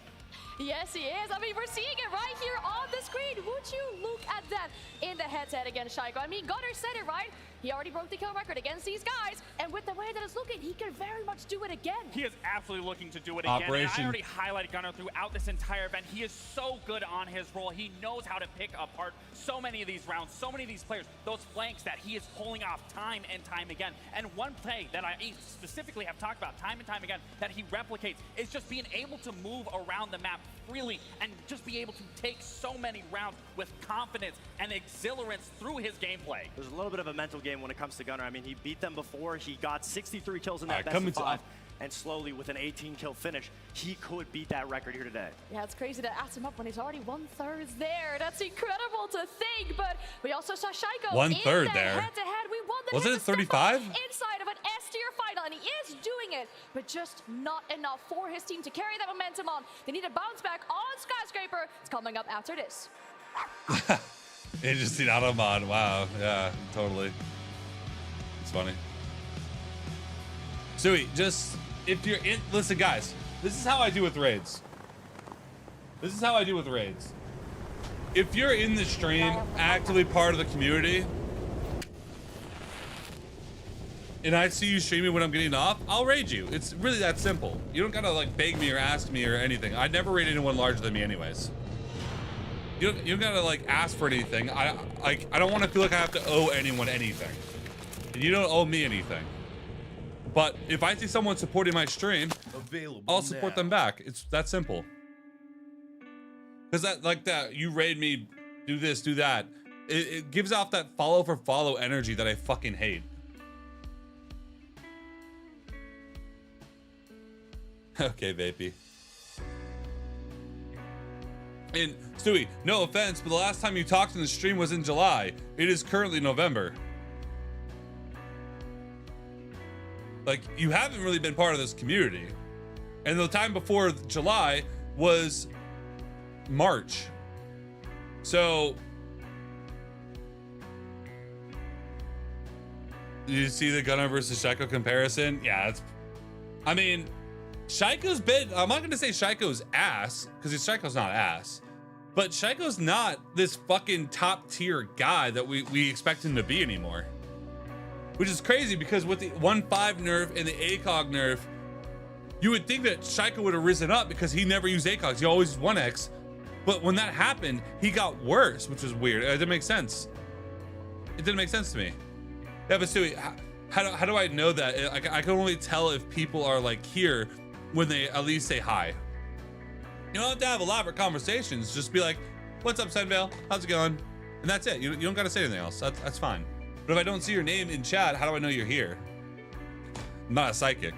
Yes, he is. I mean, we're seeing it right here on the screen. Would you look at that in the head-to-head against Shaiko? I mean, Gunnar said it, right? He already broke the kill record against these guys, and with the way that it's looking, he can very much do it again. He is absolutely looking to do it again. And I already highlighted Gunnar throughout this entire event. He is so good on his role. He knows how to pick apart so many of these rounds, so many of these players, those flanks that he is pulling off time and time again. And one play that I specifically have talked about time and time again that he replicates is just being able to move around the map freely and just be able to take so many rounds with confidence and exhilarance through his gameplay. There's a little bit of a mental game when it comes to Gunnar. I mean, he beat them before. He got 63 kills in that best of 5. And slowly, with an 18-kill finish, he could beat that record here today. Yeah, it's crazy to ask him up when he's already 1/3 there. That's incredible to think, but we also saw Shaiko 1/3 there. Head-to-head. We won the Wasn't it 35? inside of an S-tier final, and he is doing it, but just not enough for his team to carry that momentum on. They need a bounce back on Skyscraper. It's coming up after this. It just seen out of mod. Wow. Yeah, totally. It's funny. Sui, just if you're in, listen, guys, this is how I do with raids. This is how I do with raids. If you're in the stream, actively part of the community, and I see you streaming when I'm getting off, I'll raid you. It's really that simple. You don't gotta like beg me or ask me or anything. I never raid anyone larger than me anyways. You don't gotta like ask for anything. I don't want to feel like I have to owe anyone anything. And you don't owe me anything. But if I see someone supporting my stream, I'll support them back. It's that simple. Because that, like that, you raid me, do this, do that. It gives off that follow for follow energy that I fucking hate. Okay, Vapey. And Stewie, no offense, but the last time you talked in the stream was in July. It is currently November. Like, you haven't really been part of this community. And the time before July was March. So, you see the Gunnar versus Shaiko comparison? Yeah, it's, I mean, Shaiko's been, I'm not gonna say Shaiko's ass, because Shaiko's not ass, but Shaiko's not this fucking top tier guy that we expect him to be anymore. Which is crazy because with the 1.5 nerf and the ACOG nerf, you would think that Shaiko would have risen up because he never used ACOGs, he always used 1x. But when that happened, he got worse, which was weird. It didn't make sense. It didn't make sense to me. Yeah, but Stewie, how do I know that? I can only tell if people are like here when they at least say hi. You don't have to have elaborate conversations. Just be like, what's up, SenVale? How's it going? And that's it. You don't got to say anything else. That's fine. But if I don't see your name in chat, how do I know you're here? I'm not a psychic.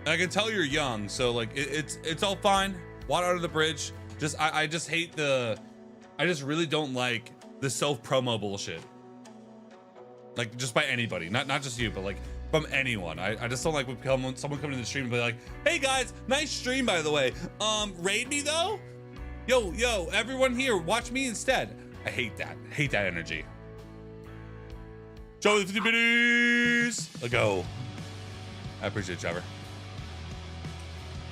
I can tell you're young, so like it's all fine. Water under the bridge. I just hate I just really don't like the self-promo bullshit. Like just by anybody, not just you, but like from anyone. I just don't like when someone coming to the stream and be like, hey guys, nice stream by the way. Raid me though? Yo, everyone here, watch me instead. I hate that. I hate that energy. Show the 50 bitties. Let's go. I appreciate it, Trevor.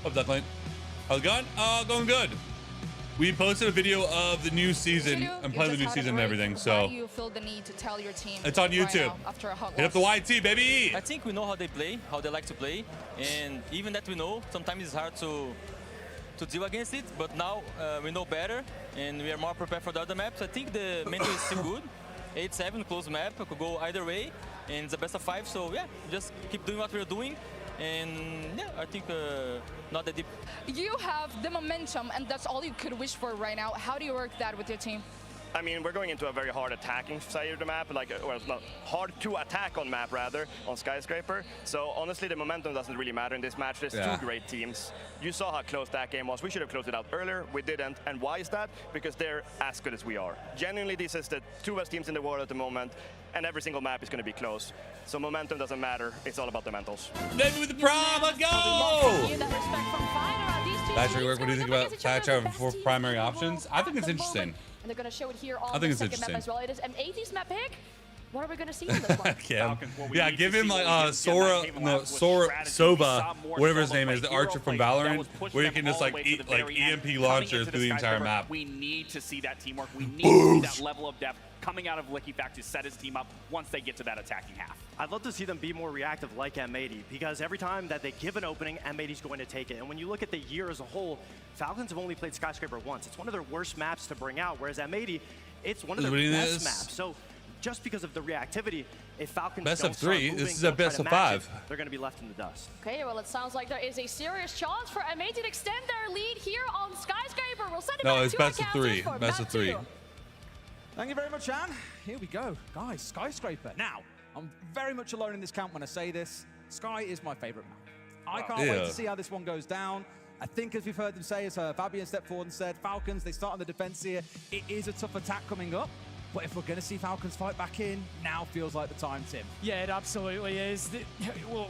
What's up, Clint? How's it going? Going good. We posted a video of the new season. I'm playing the new season and everything, so. Why do you feel the need to tell your team? It's on YouTube. Right now, after a hot Hit up the YT, baby. I think we know how they play, how they like to play, and even that we know, sometimes it's hard to deal against it, but now we know better, and we are more prepared for the other maps. I think the mental is still good. 8-7, close map, it could go either way, and it's a best of 5, so yeah, just keep doing what we're doing. And yeah, I think not that deep. You have the momentum, and that's all you could wish for right now. How do you work that with your team? I mean, we're going into a very hard attacking side of the map, like, well, it's not hard to attack on map, rather, on Skyscraper. So honestly, the momentum doesn't really matter in this match. There's two great teams. You saw how close that game was. We should have closed it out earlier. We didn't. And why is that? Because they're as good as we are. Genuinely, this is the two best teams in the world at the moment, and every single map is going to be close. So momentum doesn't matter. It's all about the mentals. Maybe with the prom, let's go! Patrick, what do you think about Thatcher having 4 primary options? I think it's interesting. And they're going to show it here on the second map as well. It is M80's map pick. What are we going to see in this one? Yeah, give him like Soba, whatever his name is, the archer from Valorant, where you can just like eat like EMP launchers through the entire map. We need to see that teamwork. We need to see that level of depth coming out of LickyFact to set his team up once they get to that attacking half. I'd love to see them be more reactive like M80, because every time that they give an opening, M80's going to take it. And when you look at the year as a whole, Falcons have only played Skyscraper once. It's one of their worst maps to bring out, whereas M80, it's one of their best maps. So just because of the reactivity, if Falcons best don't of 3, moving, this is a best of 5. they're going to be left in the dust. Okay, well, it sounds like there is a serious chance for M80 to extend their lead here on Skyscraper. We'll send it back it's to best of our 3. counters for Best of 3. Thank you very much, Anne. Here we go. Guys, Skyscraper. Now, I'm very much alone in this camp when I say this. Sky is my favorite map. I can't wait to see how this one goes down. I think, as we've heard them say, as Fabian stepped forward and said, Falcons, they start on the defense here. It is a tough attack coming up. But if we're going to see Falcons fight back in, now feels like the time, Tim. Yeah, it absolutely is.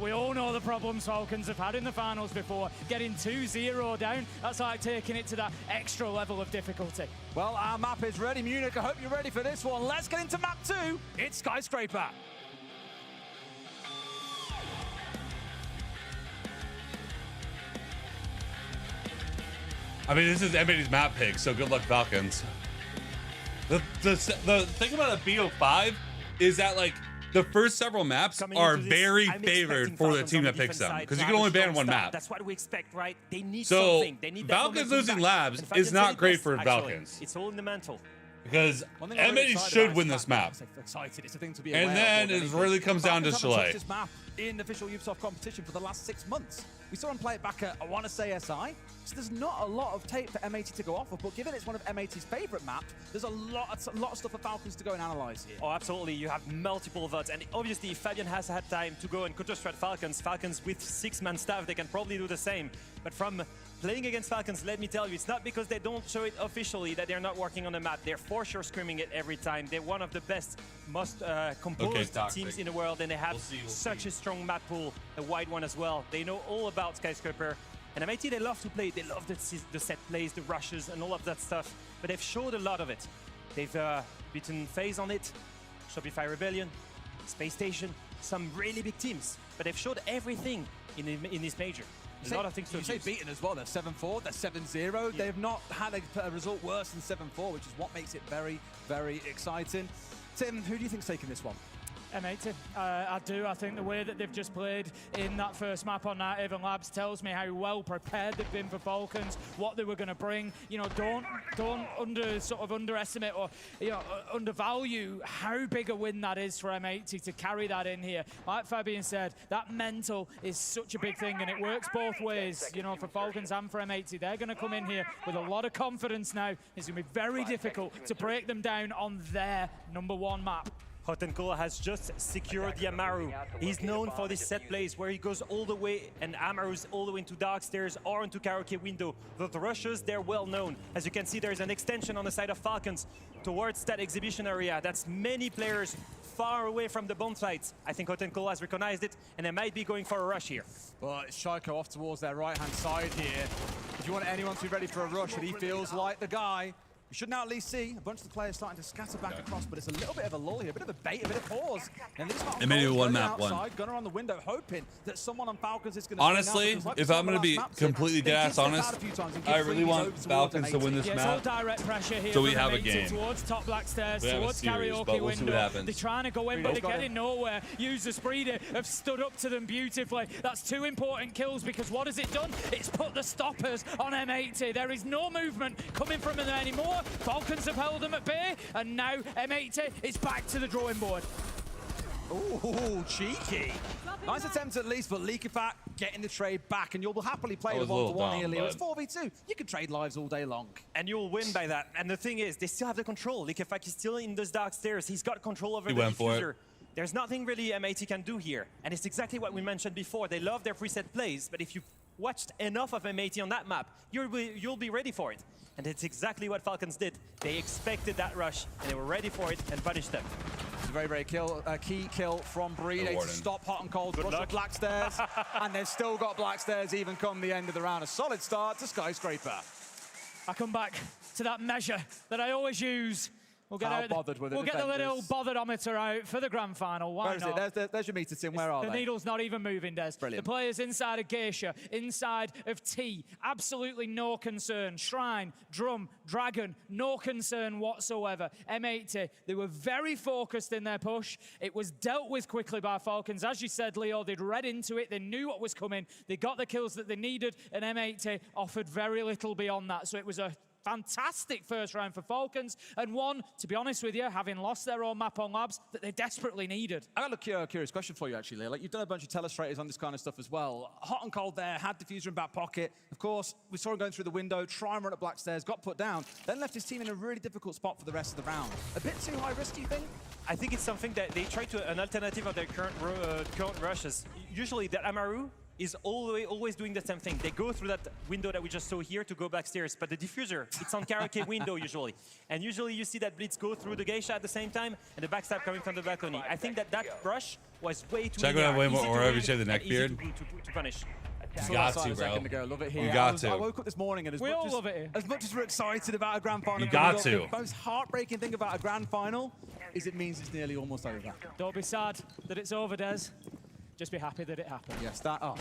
We all know the problems Falcons have had in the finals before. Getting 2-0 down, that's like taking it to that extra level of difficulty. Well, our map is ready, Munich. I hope you're ready for this one. Let's get into map 2. It's Skyscraper. I mean, this is M80's map pick, so good luck, Falcons. The thing about a BO5 is that, like, the first several maps are very favored for the team that picks them, because you can only ban one map. That's what we expect, right? They need so something. They need Falcons losing labs is not great for Falcons. It's all in the mental. Because M80 should win this map. And then it really comes down to Chalet. In official Ubisoft competition for the last 6 months. We saw him play it back at, I want to say, SI. So there's not a lot of tape for M80 to go off of, but given it's one of M80's favorite maps, there's a lot of stuff for Falcons to go and analyze here. Oh, absolutely. You have multiple votes. And obviously, if Fabian has had time to go and counter-strat Falcons with 6-man staff, they can probably do the same. But from playing against Falcons, let me tell you, it's not because they don't show it officially that they're not working on the map. They're for sure screaming it every time. They're one of the best, most composed teams in the world, and they have such a strong map pool, a wide one as well. They know all about Skyscraper. And M80, they love to play. They love the set plays, the rushes, and all of that stuff. But they've showed a lot of it. They've beaten FaZe on it, Shopify Rebellion, Space Station, some really big teams. But they've showed everything in this major. A lot of things to say beaten as well. They're 7-4, they're 7-0. Yeah. They've not had a result worse than 7-4, which is what makes it very, very exciting. Tim, who do you think's taking this one? M80. I do. I think the way that they've just played in that first map on Night Haven Labs tells me how well prepared they've been for Falcons, what they were going to bring. You know, don't underestimate or undervalue how big a win that is for M80 to carry that in here. Like Fabian said, that mental is such a big thing, and it works both ways. You know, for Falcons and for M80, they're going to come in here with a lot of confidence now. It's going to be very difficult to break them down on their #1 map. Hot and Cola has just secured the Amaru. He's known for this set plays where he goes all the way and Amaru's all the way into dark stairs or into karaoke window. The rushes, they're well known. As you can see, there's an extension on the side of Falcons towards that exhibition area. That's many players far away from the bomb sites. I think Hot and Cola has recognized it, and they might be going for a rush here. Well, it's Shaiko off towards their right-hand side here. If you want anyone to be ready for a rush, and he feels like the guy, we should now at least see a bunch of the players starting to scatter back across, but it's a little bit of a lull here, a bit of a bait, a bit of pause. And this one map one. Gunner on the window, hoping that someone on Falcons is going to. Honestly, if I'm going to be completely dead honest, I really want Falcons to win this map. Direct pressure here so we have a game. Towards top black stairs, towards series, karaoke we'll see window. what happens. They're trying to go in, but they're getting nowhere. User Spreeder have stood up to them beautifully. That's 2 important kills, because what has it done? It's put the stoppers on M80. There is no movement coming from them anymore. Falcons have held them at bay, and now M80 is back to the drawing board. Ooh, cheeky. Nice attempt at least, but Leakifat getting the trade back, and you'll happily play the was a little 1-for-1 here, dumb, Leo. but- It's 4v2. You can trade lives all day long. And you'll win by that. And the thing is, they still have the control. Leakifat is still in those dark stairs. He's got control over He the went for it. diffuser. There's nothing really M80 can do here. And it's exactly what we mentioned before. They love their preset plays, but if you've watched enough of M80 on that map, you'll be ready for it. And it's exactly what Falcons did. They expected that rush, and they were ready for it and punished them. It's a very, very key kill from Breed to stop Hot and Cold, rush up Black Stairs, and they've still got Black Stairs even come the end of the round. A solid start to Skyscraper. I come back to that measure that I always use. We'll get, How bothered were the we'll get the little defenders? botherometer out for the grand final. Why Where is not? it? There's your meter, Tim. Where are The they? needle's not even moving, Des. Brilliant. The players inside of Geisha, inside of T, absolutely no concern. Shrine, Drum, Dragon, no concern whatsoever. M80, they were very focused in their push. It was dealt with quickly by Falcons. As you said, Leo, they'd read into it. They knew what was coming. They got the kills that they needed, and M80 offered very little beyond that. So it was a fantastic first round for Falcons, and one, to be honest with you, having lost their own map on Labs, that they desperately needed. I got a curious question for you, actually, Leo. Like, you've done a bunch of telestrators on this kind of stuff as well. Hot and Cold there, had Diffuser in back pocket. Of course, we saw him going through the window, try and run up Black Stairs, got put down, then left his team in a really difficult spot for the rest of the round. A bit too high risk, do you think? I think it's something that they try to, an alternative of their current rushes. Usually the Amaru is always doing the same thing. They go through that window that we just saw here to go backstairs, but the diffuser, it's on karaoke window usually. And usually you see that Blitz go through the Geisha at the same time, and the backstab coming from the balcony. I think that rush was way too Check easy. out way more Easy to aura if you read shave the and neck easy beard. to punish. You got to, a second ago. bro. Love it here. You got I to. woke up this morning and We all love it here. As much as we're excited about a grand final, You got coming to. up, the most heartbreaking thing about a grand final is it means it's nearly almost over. Don't be sad that it's over, Des. Just be happy that it happened. Yes, that. Oh,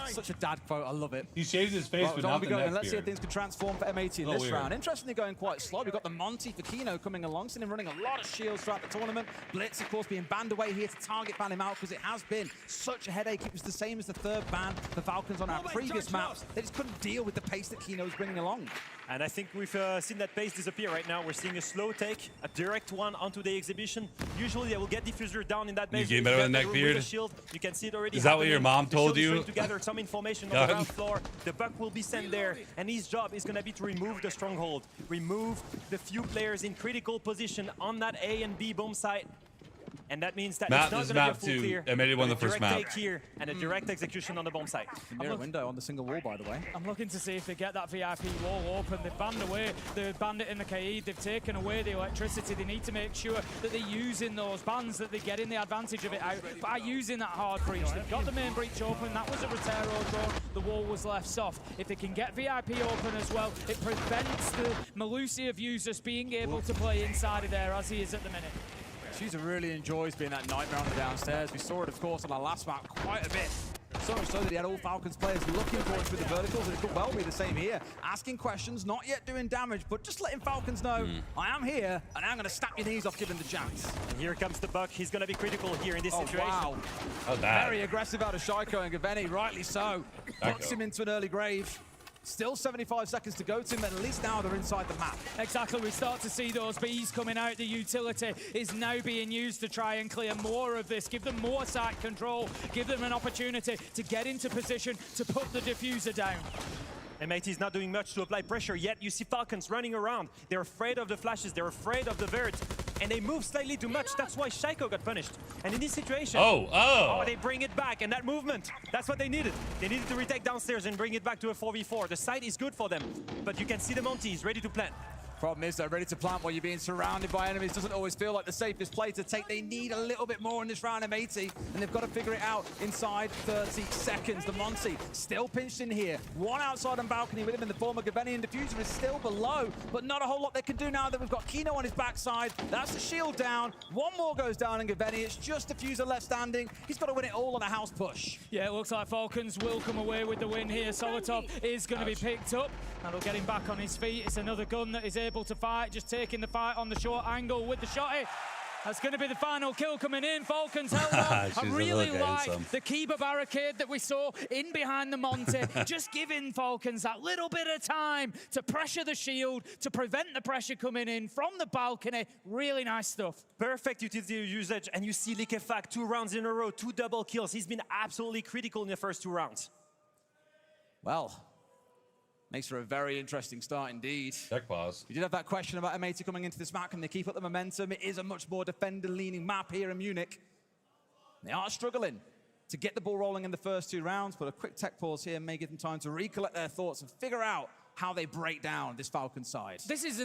such a dad quote. I love it. He shaved his face, Right, but on not we the go, neck and let's see if beard. things can transform for M80 in Oh, this weird. round. Interestingly, going quite slow. We've got the Monty for Kino coming along, seen him running a lot of shields throughout the tournament. Blitz, of course, being banned away here to target ban him out because it has been such a headache. It was the same as the third ban for Falcons on our previous maps. They just couldn't deal with the pace that Kino was bringing along. And I think we've seen that pace disappear right now. We're seeing a slow take, a direct one onto the exhibition. Usually they will get diffuser down in that base. You get better with the neck With beard? the shield. You can see it already. Is that what happening. your mom The told shield is you? trying to gather some information on God. the ground floor. The Buck will be sent there, and his job is going to be to remove the stronghold, remove the few players in critical position on that A and B bomb site. And that means that Map it's not this going to be a map full too. clear. M80 won the but a first direct map. take here and a direct execution on the bomb site. Mirror window on the single wall, by the way. I'm looking to see if they get that VIP wall open. They've banned away the bandit in the Kaid. They've taken away the electricity. They need to make sure that they're using those bans, that they're getting the advantage of it out by using that hard breach. They've got the main breach open. That was a Rotero drone. The wall was left soft. If they can get VIP open as well, it prevents the Malusi of users being able to play inside of there as he is at the minute. Fuser really enjoys being that nightmare on the downstairs. We saw it, of course, on our last map quite a bit. So much so that he had all Falcons players looking for it through the verticals, and it could well be the same here. Asking questions, not yet doing damage, but just letting Falcons know, I am here, and I'm going to snap your knees off given the chance. And here comes the Buck. He's going to be critical here in this situation. Wow. Oh, that. Very aggressive out of Shaiko and Gaveni, rightly so. Puts him into an early grave. Still 75 seconds to go, Tim, but at least now they're inside the map. Exactly, we start to see those bees coming out. The utility is now being used to try and clear more of this, give them more site control, give them an opportunity to get into position to put the diffuser down. M80 is not doing much to apply pressure, yet you see Falcons running around. They're afraid of the flashes, they're afraid of the verts, and they move slightly too much. That's why Shaiko got punished. And in this situation, they bring it back, and that movement, that's what they needed. They needed to retake downstairs and bring it back to a 4v4. The site is good for them, but you can see the Monty is ready to plant. Problem is, they're ready to plant while you're being surrounded by enemies. Doesn't always feel like the safest play to take. They need a little bit more in this round, M80, and they've got to figure it out inside 30 seconds. The Monty still pinched in here. One outside on balcony with him in the form of Gaveni, and Diffuser is still below, but not a whole lot they can do now that we've got Kino on his backside. That's the shield down. One more goes down in Gaveni. It's just Diffuser left standing. He's got to win it all on a house push. Yeah, it looks like Falcons will come away with the win here. Solotov is going to be picked up. That'll get him back on his feet. It's another gun that is able to fight, just taking the fight on the short angle with the shotty. That's going to be the final kill coming in. Falcons held on. I really like the Kiba barricade that we saw in behind the Monte, just giving Falcons that little bit of time to pressure the shield, to prevent the pressure coming in from the balcony. Really nice stuff. Perfect utility usage, and you see Likefak 2 rounds in a row, 2 double kills. He's been absolutely critical in the first 2 rounds. Well, makes for a very interesting start indeed. Check pause. We did have that question about M80 coming into this map. Can they keep up the momentum? It is a much more defender-leaning map here in Munich. They are struggling to get the ball rolling in the first 2 rounds, but a quick tech pause here may give them time to recollect their thoughts and figure out how they break down this Falcon side. This is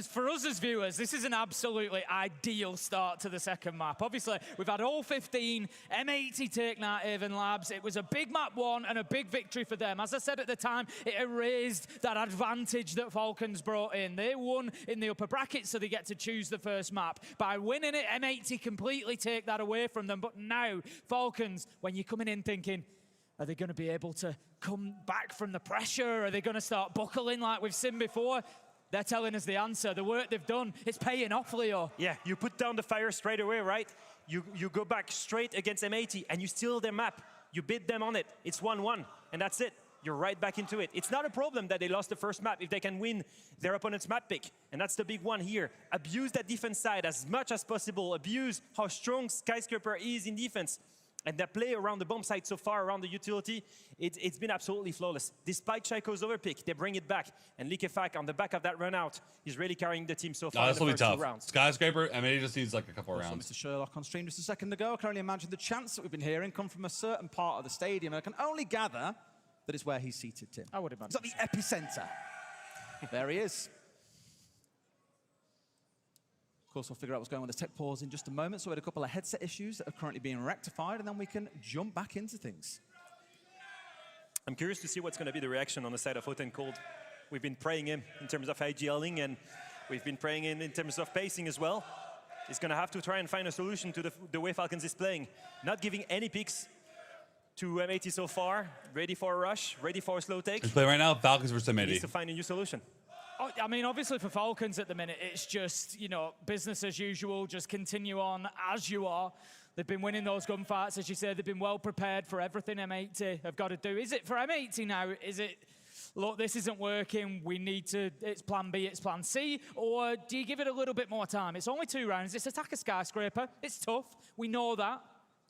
for us as viewers, this is an absolutely ideal start to the second map. Obviously, we've had all 15, M80 take that Avon Labs. It was a big map 1 and a big victory for them. As I said at the time, it erased that advantage that Falcons brought in. They won in the upper bracket, so they get to choose the first map. By winning it, M80 completely take that away from them. But now, Falcons, when you're coming in thinking, are they going to be able to come back from the pressure? Are they going to start buckling like we've seen before? They're telling us the answer. The work they've done, it's paying off, Leo. Yeah, you put down the fire straight away, right? You go back straight against M80 and you steal their map. You beat them on it. It's 1-1, and that's it. You're right back into it. It's not a problem that they lost the first map if they can win their opponent's map pick. And that's the big one here. Abuse that defense side as much as possible. Abuse how strong Skyscraper is in defense. And their play around the bomb site so far, around the utility, it's been absolutely flawless. Despite Chaiko's overpick, they bring it back. And Likefak, on the back of that run out, is really carrying the team so far in the first 2 rounds. Skyscraper, M80 just needs like a couple rounds. Mr. Sherlock on stream just a second ago. I can only imagine the chants that we've been hearing come from a certain part of the stadium. And I can only gather that it's where he's seated, Tim. I would imagine. It's at the epicenter. There he is. Of course, we'll figure out what's going on with the tech pause in just a moment. So we had a couple of headset issues that are currently being rectified, and then we can jump back into things. I'm curious to see what's going to be the reaction on the side of Hot and Cold. We've been praying him in terms of IGLing, and we've been praying him in terms of pacing as well. He's going to have to try and find a solution to the way Falcons is playing. Not giving any picks to M80 so far. Ready for a rush, ready for a slow take. Let's play right now, Falcons versus M80. He needs to find a new solution. I mean, obviously for Falcons at the minute, it's just, you know, business as usual, just continue on as you are. They've been winning those gunfights, as you said. They've been well prepared for everything M80 have got to do. Is it for M80 now? Is it, look, this isn't working, we need to, it's plan B, it's plan C? Or do you give it a little bit more time? It's only 2 rounds. It's attack a Skyscraper. It's tough. We know that.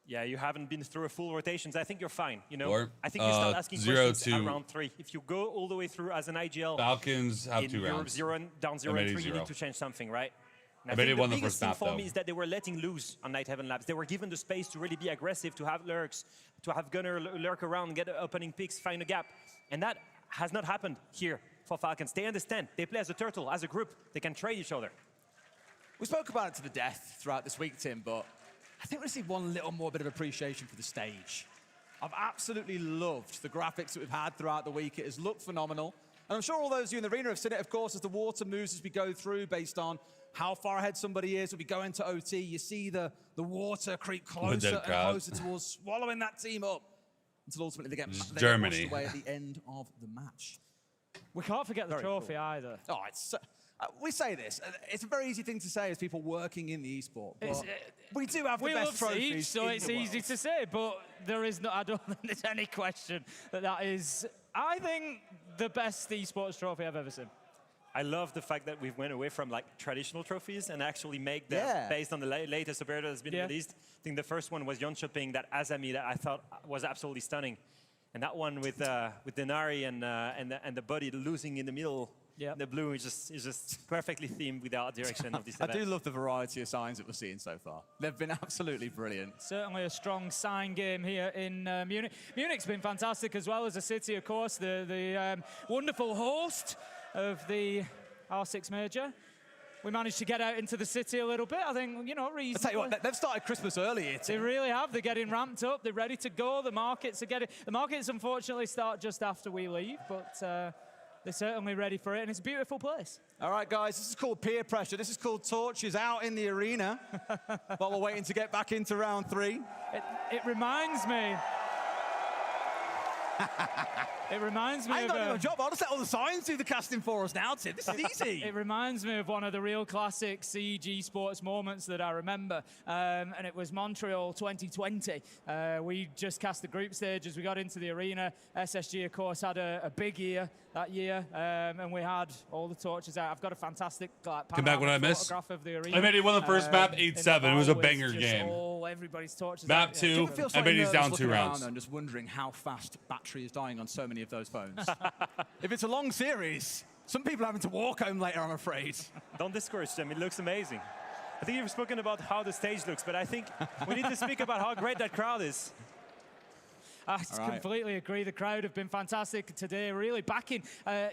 Yeah, you haven't been through a full rotations. I think you're fine, you know? I think you start asking 0 questions at round 3. If you go all the way through as an IGL, Falcons have 2 rounds. Down 0 and 3, you need to change something, right? I bet he won the first thing map, for though. me is that they were letting loose on Night Heaven Labs. They were given the space to really be aggressive, to have lurks, to have Gunner lurk around, get opening picks, find a gap. And that has not happened here for Falcons. They understand. They play as a turtle, as a group. They can trade each other. We spoke about it to the death throughout this week, Tim, but I think we just need one little more bit of appreciation for the stage. I've absolutely loved the graphics that we've had throughout the week. It has looked phenomenal. And I'm sure all those of you in the arena have seen it, of course, as the water moves as we go through based on how far ahead somebody is. When we go into OT, you see the water creep closer and closer towards swallowing that team up until ultimately they get washed away at the end of the match. We can't forget the trophy either. Oh, it's... we say this. It's a very easy thing to say as people working in the esport. But we do have the best trophies. Siege, so it's easy to say, but there is no. I don't think there's any question that is. I think the best esports trophy I've ever seen. I love the fact that we've went away from like traditional trophies and actually make them based on the latest update that's been released. I think the first one was Yonchoping, that Azami that I thought was absolutely stunning, and that one with Denari and the body losing in the middle. Yeah, the blue is just perfectly themed with the art direction of this event. I do love the variety of signs that we're seeing so far. They've been absolutely brilliant. Certainly a strong sign game here in Munich. Munich's been fantastic as well as a city, of course. The wonderful host of the R6 major. We managed to get out into the city a little bit. I think, you know, reasonably. I'll tell you what, they've started Christmas early here, They really have. They're getting ramped up. They're ready to go. The markets are getting... The markets, unfortunately, start just after we leave, but... they're certainly ready for it, and it's a beautiful place. All right, guys, this is called peer pressure. This is called torches out in the arena while we're waiting to get back into round 3. It reminds me... It reminds me I ain't of got to do a job. I'll just let all the science do the casting for us now, Tim. This is easy. It reminds me of one of the real classic Siege esports moments that I remember, and it was Montreal 2020. We just cast the group stage as we got into the arena. SSG, of course, had a big year that year, and we had all the torches out. I've got a fantastic Come back when I miss. photograph of the arena. M80 won the first map 8-7. It was a banger game. Everybody's torches Map out. 2, M80's down 2 rounds. I'm just wondering how fast battery is dying on so many of those phones. If it's a long series, some people are having to walk home later, I'm afraid. Don't discourage them. It looks amazing. I think you've spoken about how the stage looks, but I think we need to speak about how great that crowd is. I completely agree. The crowd have been fantastic today, really backing,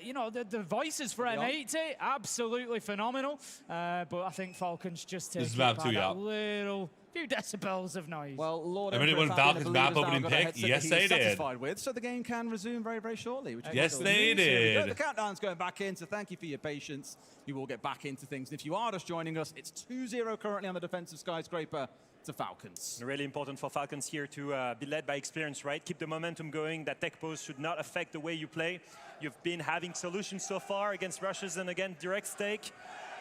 you know, the voices for M80, absolutely phenomenal. But I think Falcons just take that little few decibels of noise. Well, Lord, I mean, when Falcons map opening pick, yes, they did. Satisfied with, so the game can resume very, very shortly. Which is yes, they did. The countdown's going back in, so thank you for your patience. You will get back into things. And if you are just joining us, it's 2-0 currently on the defensive skyscraper to Falcons. Really important for Falcons here to be led by experience, right? Keep the momentum going. That tech pose should not affect the way you play. You've been having solutions so far against rushes and again direct stake.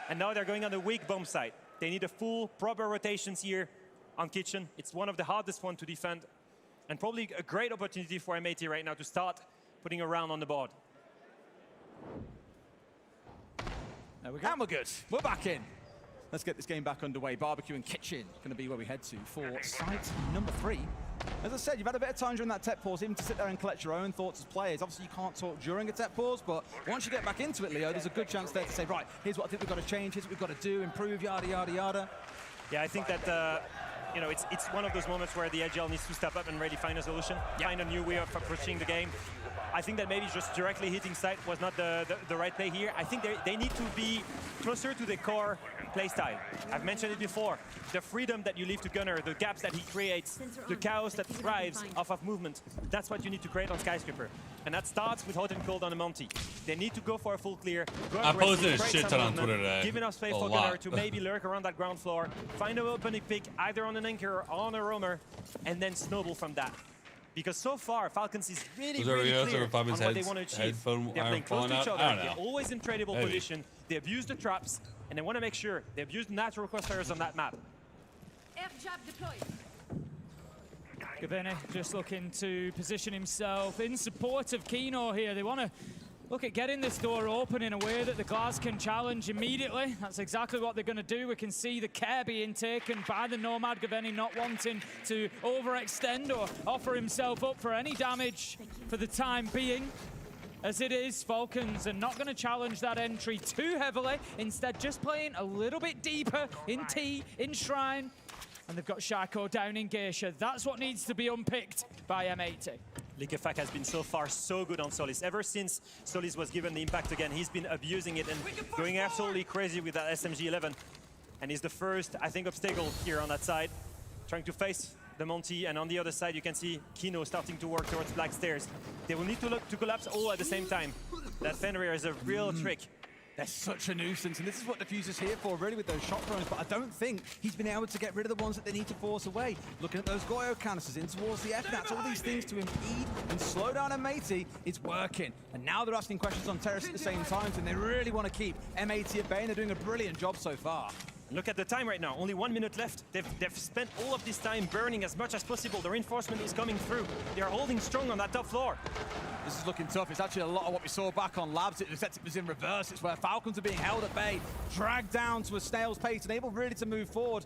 And now they're going on the weak bomb side. They need a full, proper rotations here on Kitchen. It's one of the hardest ones to defend. And probably a great opportunity for M80 right now to start putting a round on the board. There we go. And we're good. We're back in. Let's get this game back underway. Barbecue and Kitchen going to be where we head to for site number 3. As I said, you've had a bit of time during that tech pause, even to sit there and collect your own thoughts as players. Obviously, you can't talk during a tech pause, but once you get back into it, Leo, there's a good chance there to say, right, here's what I think we've got to change, here's what we've got to do, improve, yada, yada, yada. Yeah, I think that, you know, it's one of those moments where the Agile needs to step up and really find a solution, find a new way of approaching the game. I think that maybe just directly hitting site was not the right play here. I think they need to be closer to the core play style. I've mentioned it before. The freedom that you leave to Gunner, the gaps that he creates, the chaos that thrives off of movement. That's what you need to create on Skyscraper. And that starts with hot and cold on the Monty. They need to go for a full clear. I posted a shit ton on Twitter today. Give enough space for Gunner to maybe lurk around that ground floor, find an opening pick either on an anchor or on a roamer, and then snowball from that. Because so far, Falcons is really clear on what they want to achieve. They're playing close to each other. They're always in tradable position. They abuse the traps, and they want to make sure they abuse the natural crossfires on that map. F-jab deployed. Gavini just looking to position himself in support of Kino here. They want to look at getting this door open in a way that the Glass can challenge immediately. That's exactly what they're going to do. We can see the care being taken by the Nomad. Gavini not wanting to overextend or offer himself up for any damage for the time being. As it is, Falcons are not going to challenge that entry too heavily. Instead, just playing a little bit deeper in T, in Shrine. And they've got Shaiko down in Geisha. That's what needs to be unpicked by M80. Likefak has been so far so good on Solis. Ever since Solis was given the impact again, he's been abusing it and going absolutely crazy with that SMG-11. And he's the first, I think, obstacle here on that side, trying to face the Monty. And on the other side, you can see Kino starting to work towards Black Stairs. They will need to look to collapse all at the same time. That Fenrir is a real trick. They're such a nuisance, and this is what Diffuse is here for, really, with those shot drones, but I don't think he's been able to get rid of the ones that they need to force away. Looking at those Goyo canisters in towards the F-Nats, all these things to impede and slow down M80, it's working. And now they're asking questions on Terrace at the same time, and they really want to keep M80 at bay, and they're doing a brilliant job so far. Look at the time right now, only 1 minute left. They've spent all of this time burning as much as possible. The reinforcement is coming through. They are holding strong on that top floor. This is looking tough. It's actually a lot of what we saw back on Labs. Except it was in reverse. It's where Falcons are being held at bay, dragged down to a snail's pace, and able really to move forward.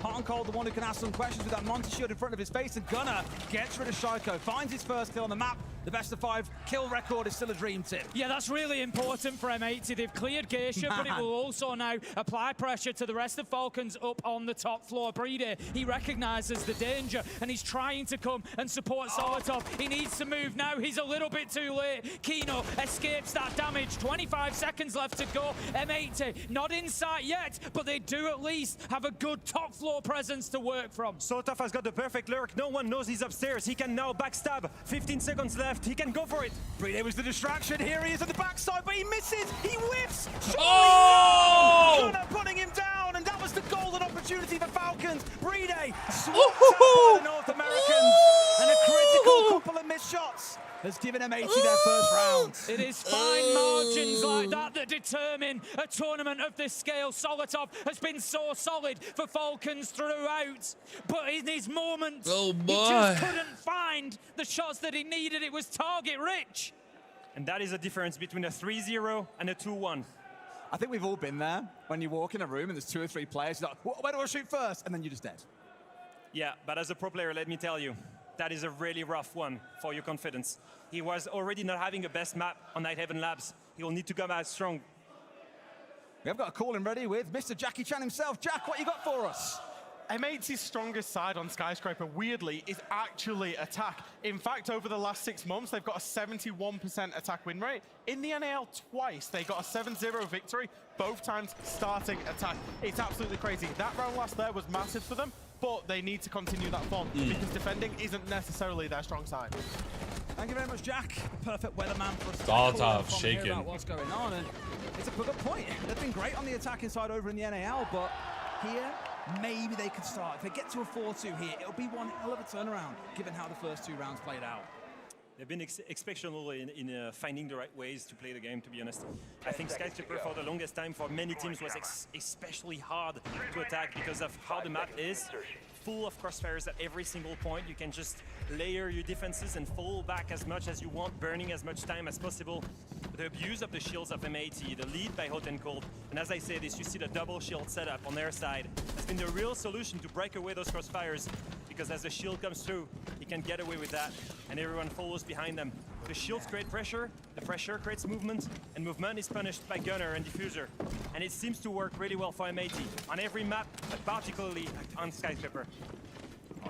Hot and Cold, the one who can ask some questions with that Monty shield in front of his face, and Gunner gets rid of Shaiko, finds his first kill on the map. The best of 5 kill record is still a dream, Tim. Yeah, that's really important for M80. They've cleared Geisha, but it will also now apply pressure to the rest of Falcons up on the top floor. Breede, he recognizes the danger, and he's trying to come and support Solotov. He needs to move now. He's a little bit too late. Kino escapes that damage. 25 seconds left to go. M80 not in sight yet, but they do at least have a good top floor presence to work from. Solotov has got the perfect lurk. No one knows he's upstairs. He can now backstab. 15 seconds left. He can go for it. Breede was the distraction. Here he is at the backside, but he misses. He whiffs. Oh! Gunner putting him down, and that was the golden opportunity for Falcons. Breede swaps out by the North Americans, and a critical couple of missed shots has given M80 their first round. It is fine margins like that that determine a tournament of this scale. Solotov has been so solid for Falcons throughout, but in his moments, he just couldn't find the shots that he needed. It was target rich. And that is a difference between a 3-0 and a 2-1. I think we've all been there when you walk in a room and there's 2 or 3 players, you're like, where do I shoot first? And then you're just dead. Yeah, but as a pro player, let me tell you, that is a really rough one for your confidence. He was already not having a best map on Night Heaven Labs. He will need to come out strong. We have got a call in ready with Mr. Jackie Chan himself. Jack, what you got for us? M80's strongest side on Skyscraper, weirdly, is actually attack. In fact, over the last 6 months, they've got a 71% attack win rate. In the NAL twice, they got a 7-0 victory, both times starting attack. It's absolutely crazy. That round last there was massive for them, but they need to continue that form because defending isn't necessarily their strong side. Thank you very much, Jack. Perfect weatherman for us. Solotov shaking. About what's going on, and it's a good point. They've been great on the attacking side over in the NAL, but here, maybe they could start. If they get to a 4-2 here, it'll be one hell of a turnaround, given how the first 2 rounds played out. They've been exceptional in finding the right ways to play the game, to be honest. I think Skyscraper for the longest time for many teams was especially hard to attack because of how the map is. Full of crossfires at every single point. You can just layer your defenses and fall back as much as you want, burning as much time as possible. The abuse of the shields of M80, the lead by Hot and Cold, and as I say this, you see the double shield setup on their side, has been the real solution to break away those crossfires, because as the shield comes through, he can get away with that, and everyone follows behind them. The shields create pressure, the pressure creates movement, and movement is punished by Gunner and Diffuser. And it seems to work really well for M80 on every map, but particularly on Skyscraper.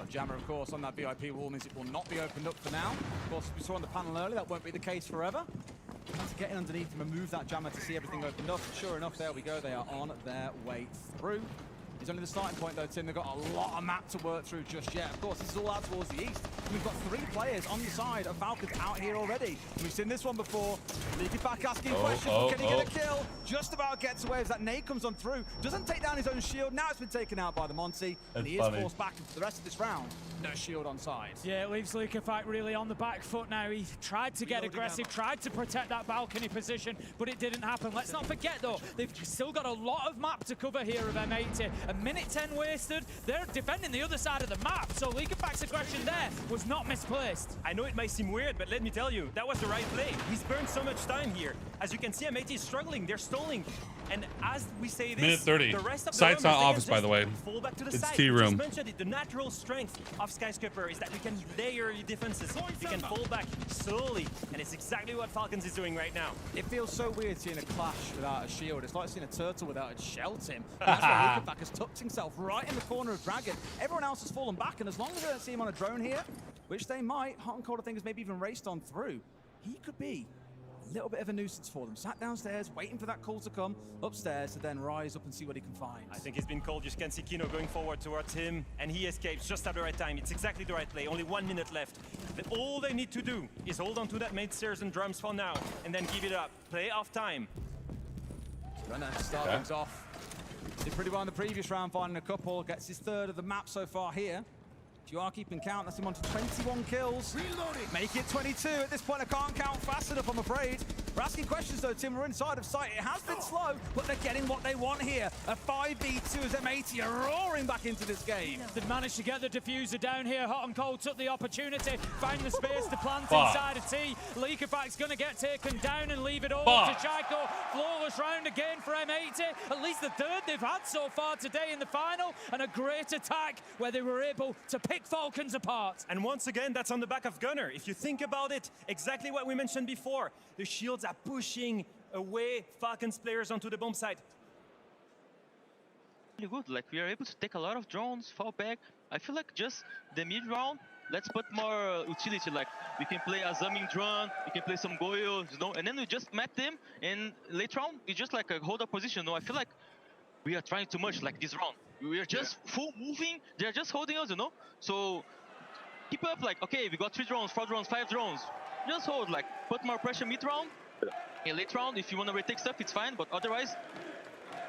Jammer, of course, on that VIP wall means it will not be opened up for now. Of course, we saw on the panel earlier, that won't be the case forever. You have to get in underneath and remove that jammer to see everything opened up. Sure enough, there we go. They are on their way through. It's only the starting point, though, Tim. They've got a lot of map to work through just yet. Of course, this is all out towards the east. We've got 3 players on the side of Falcons out here already. We've seen this one before. Leaky back asking questions. Can he get a kill? Just about gets away as that nade comes on through. Doesn't take down his own shield. Now it's been taken out by the Monty. And he is forced back for the rest of this round. No shield on side. Yeah, it leaves Leakifak really on the back foot now. He tried to get aggressive, tried to protect that balcony position, but it didn't happen. Let's not forget, though, they've still got a lot of map to cover here of M80. A minute 10 wasted. They're defending the other side of the map, so Leakifak's aggression there was not misplaced. I know it might seem weird, but let me tell you, that was the right play. He's burned so much time here. As you can see, M80 is struggling. They're stalling. And as we say this, minute 30. The rest of the Site's not office, by the way. Fall back to the it's side. tea room. Just mentioned it. The natural strength of Skyscraper is that you can layer your defenses. You can fall back slowly, and it's exactly what Falcons is doing right now. It feels so weird seeing a clash without a shield. It's like seeing a turtle without its shell, Tim. And that's why Leakifak has tucked himself right in the corner of Dragon. Everyone else has fallen back, and as long as they don't see him on a drone here, which they might, Hot and Cold, I think, has maybe even raced on through, he could be a little bit of a nuisance for them. Sat downstairs, waiting for that call to come upstairs to then rise up and see what he can find. I think he's been called. You can see Kino going forward towards him, and he escapes just at the right time. It's exactly the right play. Only 1 minute left. All they need to do is hold on to that main stairs and drums for now, and then give it up. Play off time. Gonna start things off. Did pretty well in the previous round, finding a couple. Gets his 3rd of the map so far here. If you are keeping count, that's him on to 21 kills. Reloading. Make it 22. At this point, I can't count fast enough, I'm afraid. We're asking questions, though, Tim. We're inside of sight. It has been slow, but they're getting what they want here. A 5v2 as M80 are roaring back into this game. They've managed to get the diffuser down here. Hot and Cold took the opportunity, find the space to plant inside a T. Leakifak's going to get taken down and leave it over to Chaiko. Flawless round again for M80. At least the 3rd they've had so far today in the final. And a great attack where they were able to pick Falcons apart. And once again, that's on the back of Gunner. If you think about it, exactly what we mentioned before. The shields are pushing away Falcons players onto the bomb site. Really good. Like, we are able to take a lot of drones, fall back. I feel like just the mid round, let's put more utility. Like, we can play a zooming drone, we can play some goyos, you know, and then we just map them. And late round, we just like hold a position. You know, I feel like we are trying too much. Like this round, we are just full moving. They are just holding us, you know. So keep up. Like, okay, we got 3 drones, 4 drones, 5 drones. Just hold. Like, put more pressure mid round. In late round, if you want to retake stuff, it's fine. But otherwise,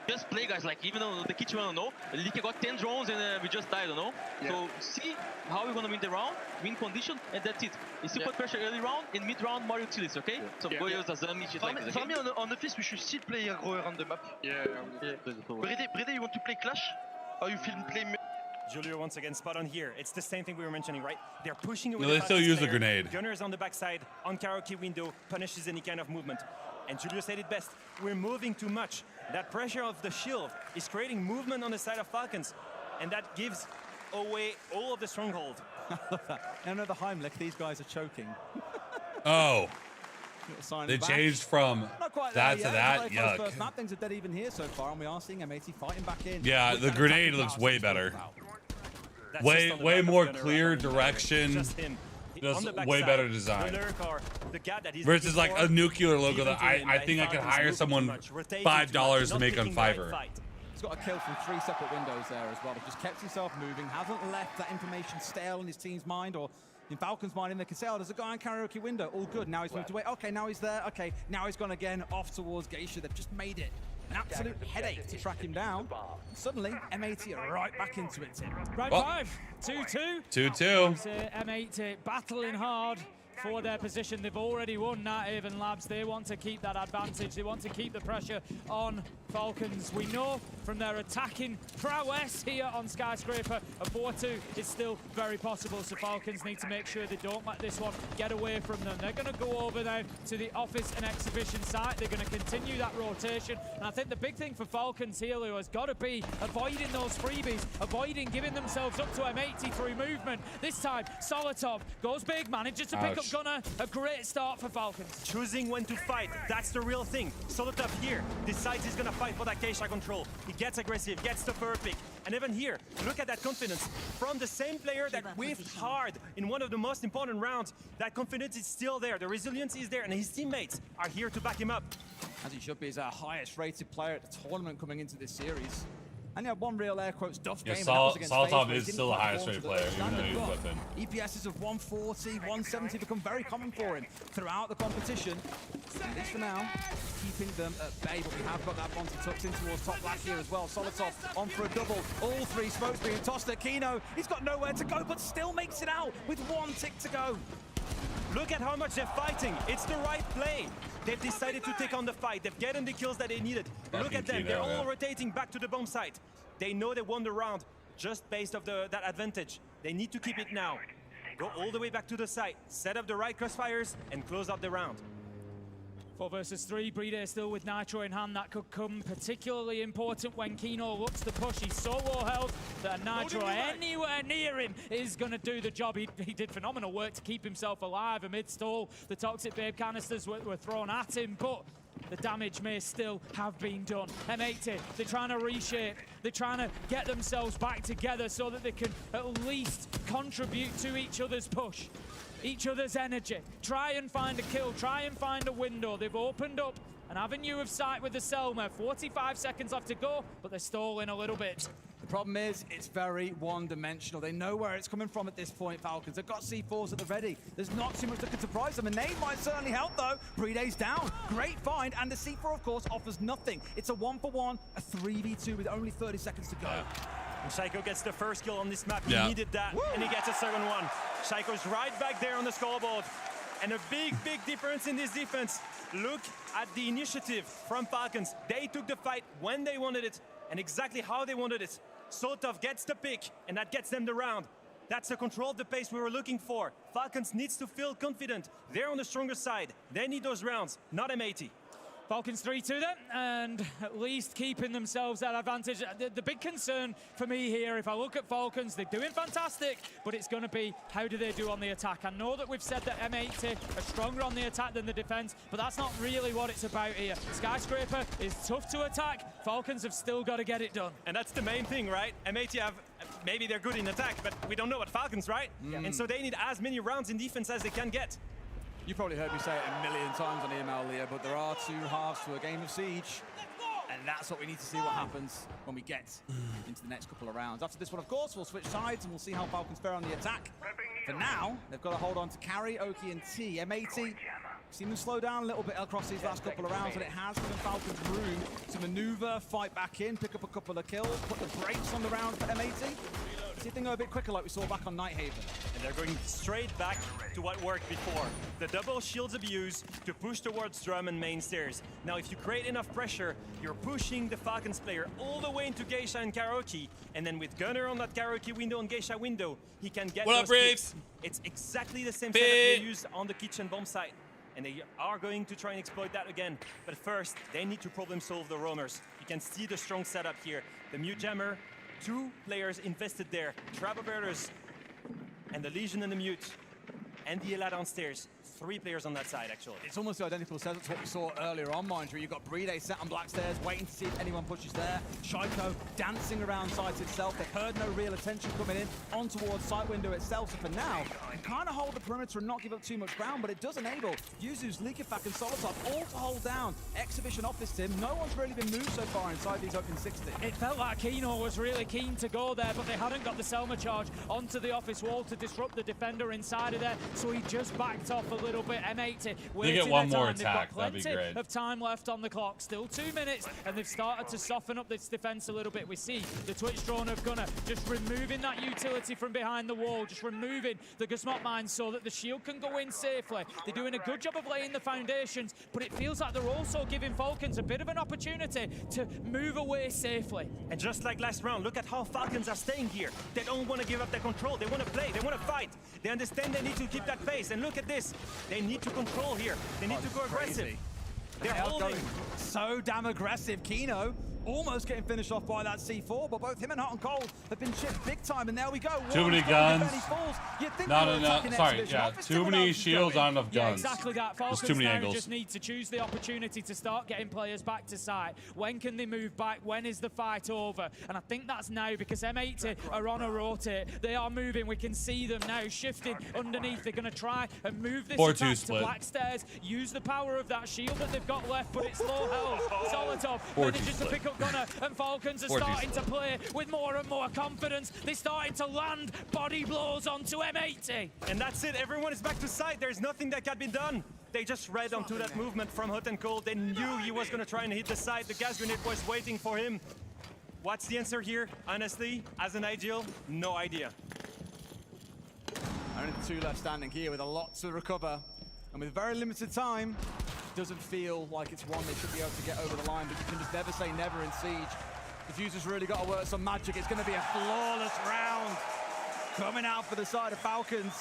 just play, guys. Like, even though the kitchen will know, Leaky got 10 drones and we just died, you know? Yeah. So, see how we're gonna win the round, win condition, and that's it. You still put pressure early round, in mid round, more utilities, okay? So, Goyos, Azami, shit like this. For me, on the fist, we should still play aggro around the map. Brede, you want to play Clash? Or you feel play... Julio once again spot on here. It's the same thing we were mentioning, right? They're pushing away. No, they still use the grenade. Gunner's on the backside, on karaoke window, punishes any kind of movement. And Julio said it best, we're moving too much. That pressure of the shield is creating movement on the side of Falcons, and that gives away all of the stronghold. Another Heimlich, these guys are choking. Oh. They changed from that to that. Yuck. First map, things are dead even here so far, and we are seeing M80 fighting back in. Yeah, the grenade looks way better. Way more clear direction. Just way better design. Versus like a nuclear logo that I think I could hire someone $5 to make on Fiverr. He's got a kill from 3 separate windows there as well. He just kept himself moving, hasn't left that information stale in his team's mind or in Falcons' mind, and they can say, oh, there's a guy on karaoke window. All good. Now he's moved away. Okay, now he's there. Okay, now he's gone again off towards Geisha. They've just made it an absolute headache to track him down. Suddenly, M80 are right back into it, Tim. Round 5, 2-2. 2-2. M80 battling hard for their position. They've already won Native and Labs. They want to keep that advantage. They want to keep the pressure on Falcons. We know from their attacking prowess here on Skyscraper, a 4-2 is still very possible. So Falcons need to make sure they don't let this one get away from them. They're going to go over now to the office and exhibition site. They're going to continue that rotation. And I think the big thing for Falcons here, Lou, has got to be avoiding those freebies, avoiding giving themselves up to M80 through movement. This time, Solotov goes big, manages to pick up Gunner. A great start for Falcons. Choosing when to fight, that's the real thing. Solotov here decides he's gonna fight for that Keisha control. He gets aggressive, gets the fur pick. And even here, look at that confidence from the same player that whiffed hard in one of the most important rounds. That confidence is still there, the resilience is there, and his teammates are here to back him up. As he should be, he's our highest rated player at the tournament coming into this series. And he had one real air quotes duff game. Solotov is still the highest rated player, even though he's whipping. EPSs of 140, 170 become very common for him throughout the competition. At least for now, keeping them at bay, but we have got that Monty tucked in towards top left here as well. Solotov on for a double. All 3 smokes being tossed at Kino. He's got nowhere to go, but still makes it out with 1 tick to go. Look at how much they're fighting. It's the right play. They've decided to take on the fight. They've gotten the kills that they needed. Look at them. They're all rotating back to the bomb site. They know they won the round just based off that advantage. They need to keep it now. Go all the way back to the site, set up the right crossfires, and close up the round. 4 versus 3, Brede still with Nitro in hand. That could come particularly important when Kino looks to push. He's so low health that Nitro anywhere near him is going to do the job. He did phenomenal work to keep himself alive amidst all the Toxic Babe canisters were thrown at him, but the damage may still have been done. M80, they're trying to reshape. They're trying to get themselves back together so that they can at least contribute to each other's push, each other's energy. Try and find a kill, try and find a window. They've opened up an avenue of sight with the Selma. 45 seconds left to go, but they're stalling a little bit. The problem is, it's very one-dimensional. They know where it's coming from at this point, Falcons. They've got C4s at the ready. There's not too much that can surprise them. A nade might certainly help, though. Brede's down. Great find, and the C4, of course, offers nothing. It's a 1-for-1, a 3v2 with only 30 seconds to go. And Shaiko gets the first kill on this map. He needed that, and he gets a second one. Shaiko's right back there on the scoreboard. And a big, big difference in this defense. Look at the initiative from Falcons. They took the fight when they wanted it, and exactly how they wanted it. Solotov gets the pick, and that gets them the round. That's the control of the pace we were looking for. Falcons needs to feel confident. They're on the stronger side. They need those rounds, not M80. Falcons 3-2 then, and at least keeping themselves that advantage. The big concern for me here, if I look at Falcons, they're doing fantastic, but it's going to be how do they do on the attack. I know that we've said that M80 are stronger on the attack than the defense, but that's not really what it's about here. Skyscraper is tough to attack. Falcons have still got to get it done. And that's the main thing, right? M80 have, maybe they're good in attack, but we don't know what Falcons, right? And so they need as many rounds in defense as they can get. You probably heard me say it a million times on email, Leah, but there are 2 halves to a game of Siege. And that's what we need to see what happens when we get into the next couple of rounds. After this one, of course, we'll switch sides and we'll see how Falcons fare on the attack. For now, they've got to hold on to Carry, Oki, and T. M80 seen them slow down a little bit across these last couple of rounds, and it has given Falcons room to maneuver, fight back in, pick up a couple of kills, put the brakes on the round for M80. See if they go a bit quicker like we saw back on Nighthaven. And they're going straight back to what worked before. The double shields abuse to push towards drum and main stairs. Now, if you create enough pressure, you're pushing the Falcons player all the way into Geisha and Karaoke. And then with Gunner on that Karaoke window and Geisha window, he can get what up, Braves? It's exactly the same setup they use on the kitchen bomb site. And they are going to try and exploit that again. But first, they need to problem solve the roamers. You can see the strong setup here. The Mute Jammer, 2 players invested there. Trap Operators and the Legion and the Mute and the Ela downstairs. 3 players on that side, actually. It's almost the identical setup to what we saw earlier on, mind you. You've got Brede set on black stairs, waiting to see if anyone pushes there. Shaiko dancing around site itself. They've heard no real attention coming in on towards site window itself. So for now, you kind of hold the perimeter and not give up too much ground, but it does enable Yuzu's, Likifak, and Solotov all to hold down. Exhibition off this team. No one's really been moved so far inside these opening 60. It felt like Kino was really keen to go there, but they hadn't got the Selma charge onto the office wall to disrupt the defender inside of there, so he just backed off a little bit. M80 they get one more attack, that'd be great. Of time left on the clock, still 2 minutes, and they've started to soften up this defense a little bit. We see the Twitch drone of Gunner just removing that utility from behind the wall, just removing the Gusmot mine so that the shield can go in safely. They're doing a good job of laying the foundations, but it feels like they're also giving Falcons a bit of an opportunity to move away safely. And just like last round, look at how Falcons are staying here. They don't want to give up their control. They want to play. They want to fight. They understand they need to keep that pace. And look at this. They need to control here. They need to go aggressive. They're holding. So damn aggressive. Kino almost getting finished off by that C4, but both him and Hot and Cold have been chipped big time, and there we go. Too many guns. No. Sorry, yeah, too many shields, not enough guns. Yeah, exactly that. Falcons too many now angles. just need to choose the opportunity to start getting players back to site. When can they move back? When is the fight over? And I think that's now, because M80 are on a rotate. They are moving. We can see them now shifting underneath. They're going to try and move this attack to black stairs, use the power of that shield that they've got left, but it's low health. Solotov manages to pick up Gunner, and Falcons are starting to play with more and more confidence. They're starting to land body blows onto M80. And that's it. Everyone is back to site. There's nothing that can be done. They just read onto that movement from Hot and Cold. They knew he was going to try and hit the site. The gas grenade was waiting for him. What's the answer here? Honestly, as an ideal, no idea. Only the 2 left standing here with a lot to recover. And with very limited time, doesn't feel like it's one they should be able to get over the line, but you can just never say never in Siege. The Fuser's really got to work some magic. It's going to be a flawless round coming out for the side of Falcons.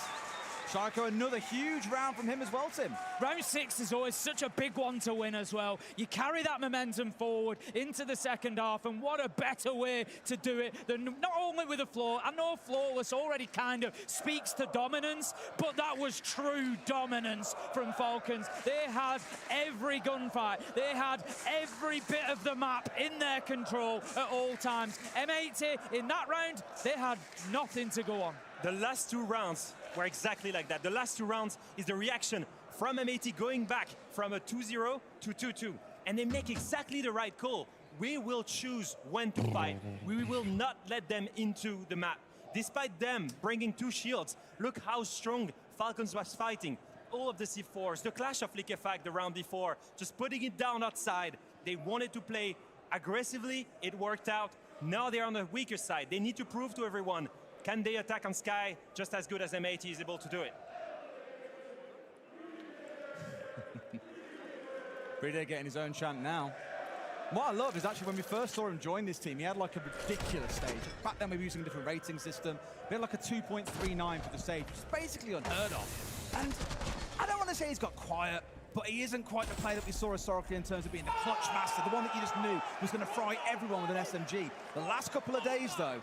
Shaiko, another huge round from him as well, Tim. Round 6 is always such a big one to win as well. You carry that momentum forward into the second half, and what a better way to do it than not only with a floor. I know flawless already kind of speaks to dominance, but that was true dominance from Falcons. They had every gunfight. They had every bit of the map in their control at all times. M80, in that round, they had nothing to go on. The last 2 rounds were exactly like that. The last 2 rounds is the reaction from M80 going back from a 2-0 to 2-2. And they make exactly the right call. We will choose when to fight. We will not let them into the map. Despite them bringing 2 shields, look how strong Falcons was fighting. All of the C4s, the clash of Likifak the round before, just putting it down outside. They wanted to play aggressively. It worked out. Now they're on the weaker side. They need to prove to everyone, can they attack on Sky just as good as M80 is able to do it? Brede getting his own chant now. What I love is actually when we first saw him join this team, he had like a ridiculous stage. Back then we were using a different rating system. We had like a 2.39 for the stage, which is basically unheard of. And I don't want to say he's got quiet, but he isn't quite the player that we saw historically in terms of being the clutch master, the one that you just knew was going to fry everyone with an SMG. The last couple of days though,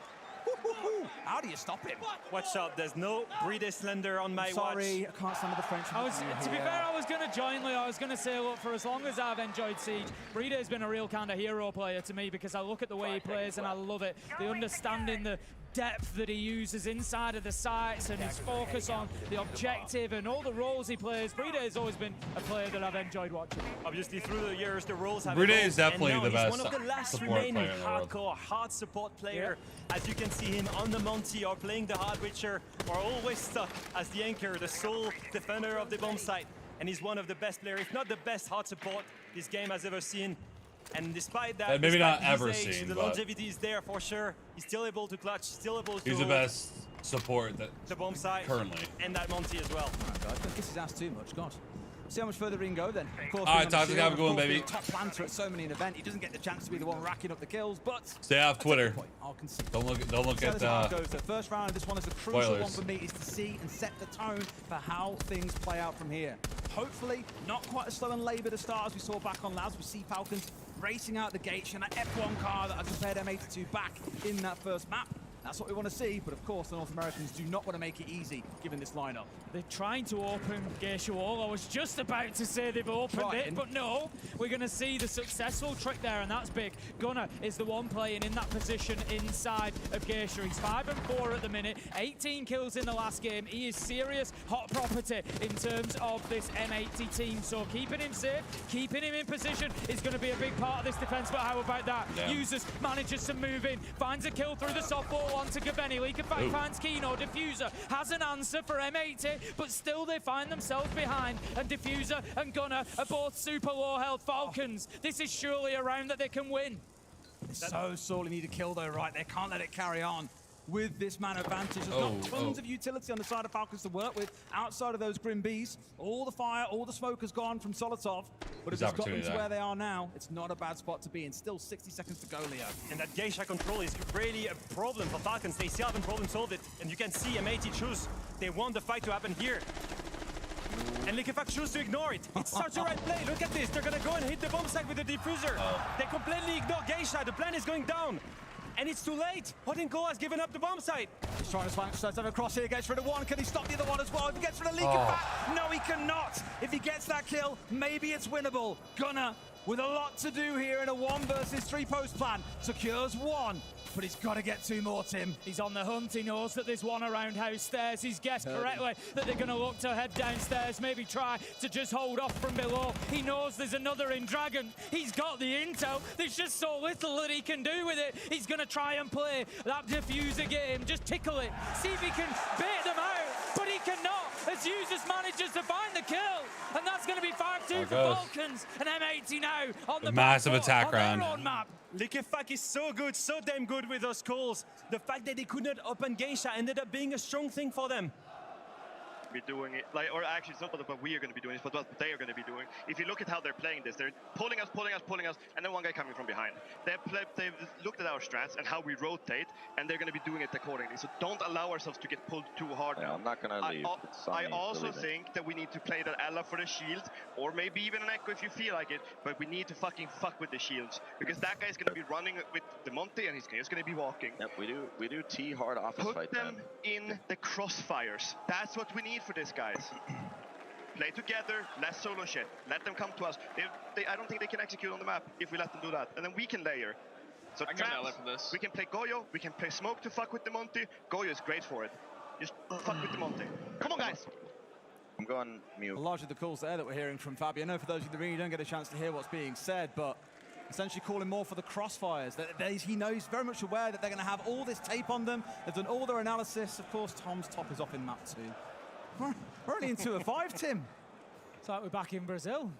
how do you stop him? Watch out, there's no Brede Slender on my watch. Sorry, I can't stand the French. To be fair, I was going to join Leo. I was going to say, look, for as long as I've enjoyed Siege, Brede has been a real kind of hero player to me, because I look at the way he plays and I love it. The understanding, the depth that he uses inside of the sights, and his focus on the objective and all the roles he plays. Brede has always been a player that I've enjoyed watching. Obviously, through the years, the roles have Brede is definitely the best one of the last support remaining player in the world. hardcore, hard support player. As you can see him on the Monty or playing the Hard Witcher, or always stuck as the anchor, the sole defender of the bomb site. and he's one of the best players, if not the best hard support this game has ever seen. And despite that, maybe despite not ever age, seen, the but longevity is there for sure. He's still able to clutch, still able to. He's the best support that the bomb side currently, and that Monty as well. Oh God, don't kiss his ass too much, God. See how much further he can go then. Of course, all right, Toxic, have a good one, baby. Top planter at so many an event, he doesn't get the chance to be the one racking up the kills, but stay off Twitter. I'll concede. Don't look at the first round of this one is a crucial spoilers. one for me, is to see and set the tone for how things play out from here. Hopefully, not quite as slow and laboured a start as we saw back on Labs. We see Falcons racing out the gates and that F1 car that I compared M80 to back in that first map. That's what we want to see, but of course the North Americans do not want to make it easy given this lineup. They're trying to open Geisha Wall. I was just about to say they've opened it, but no. We're going to see the successful trick there, and that's big. Gunnar is the one playing in that position inside of Geisha. He's 5 and 4 at the minute, 18 kills in the last game. He is serious hot property in terms of this M80 team, so keeping him safe, keeping him in position is going to be a big part of this defense, but how about that? Yeah. Users manages to move in, finds a kill through the softball onto Gaveni. Leakerfact finds Kino. Diffuser has an answer for M80, but still they find themselves behind. And Diffuser and Gunnar are both super low health. Falcons, this is surely a round that they can win. They so sorely need a kill though, right? They can't let it carry on with this man advantage. There's not tons of utility on the side of Falcons to work with outside of those Grim Bees. All the fire, all the smoke has gone from Solotov. But if it's got them to where they are now, it's not a bad spot to be in. Still 60 seconds to go, Leo. And that Geisha control is really a problem for Falcons. They still haven't problem solved it. And you can see M80 choose. They want the fight to happen here. And Leakerfact choose to ignore it. It's such a right play. Look at this. They're going to go and hit the bomb site with the diffuser. They completely ignore Geisha. The plan is going down. And it's too late. Hottenko has given up the bomb site. He's trying to slam across here, gets rid of one. Can he stop the other one as well? If he gets rid of Leakerfact, no, he cannot. If he gets that kill, maybe it's winnable. Gunnar, with a lot to do here in a 1 versus 3 post plan, secures 1. But he's got to get 2 more, Tim. He's on the hunt. He knows that there's one around house stairs. He's guessed correctly that they're going to look to head downstairs, maybe try to just hold off from below. He knows there's another in Dragon. He's got the intel. There's just so little that he can do with it. He's going to try and play that diffuser game, just tickle it, see if he can bait them out, but he cannot, as Users manages to find the kill. And that's going to be 5-2 for Falcons, and M80 now on the massive attack round. Leakerfact is so good, so damn good with those calls. The fact that they could not open Geisha ended up being a strong thing for them. Be doing it, like, or actually it's not what we are going to be doing, it's what they are going to be doing. If you look at how they're playing this, they're pulling us, and then one guy coming from behind. They've looked at our strats and how we rotate, and they're going to be doing it accordingly. So don't allow ourselves to get pulled too hard. Yeah, I'm not going to leave. I also think that we need to play that Ella for the shield, or maybe even an Echo if you feel like it, but we need to fucking fuck with the shields, because that guy's going to be running with the Monty, and he's just going to be walking. Yep, we do T hard office fight. Put them in the crossfires. That's what we need for this, guys. Play together, less solo shit. Let them come to us. I don't think they can execute on the map if we let them do that. And then we can layer. So traps, we can play Goyo, we can play Smoke to fuck with the Monty. Goyo is great for it. Just fuck with the Monty. Come on, guys. I'm going mute. Largely the calls there that we're hearing from Fabio. I know for those of you that really don't get a chance to hear what's being said, but essentially calling more for the crossfires. He knows, very much aware that they're going to have all this tape on them. They've done all their analysis. Of course, Tom's top is off in map 2. We're only in 2 of 5, Tim. It's like we're back in Brazil.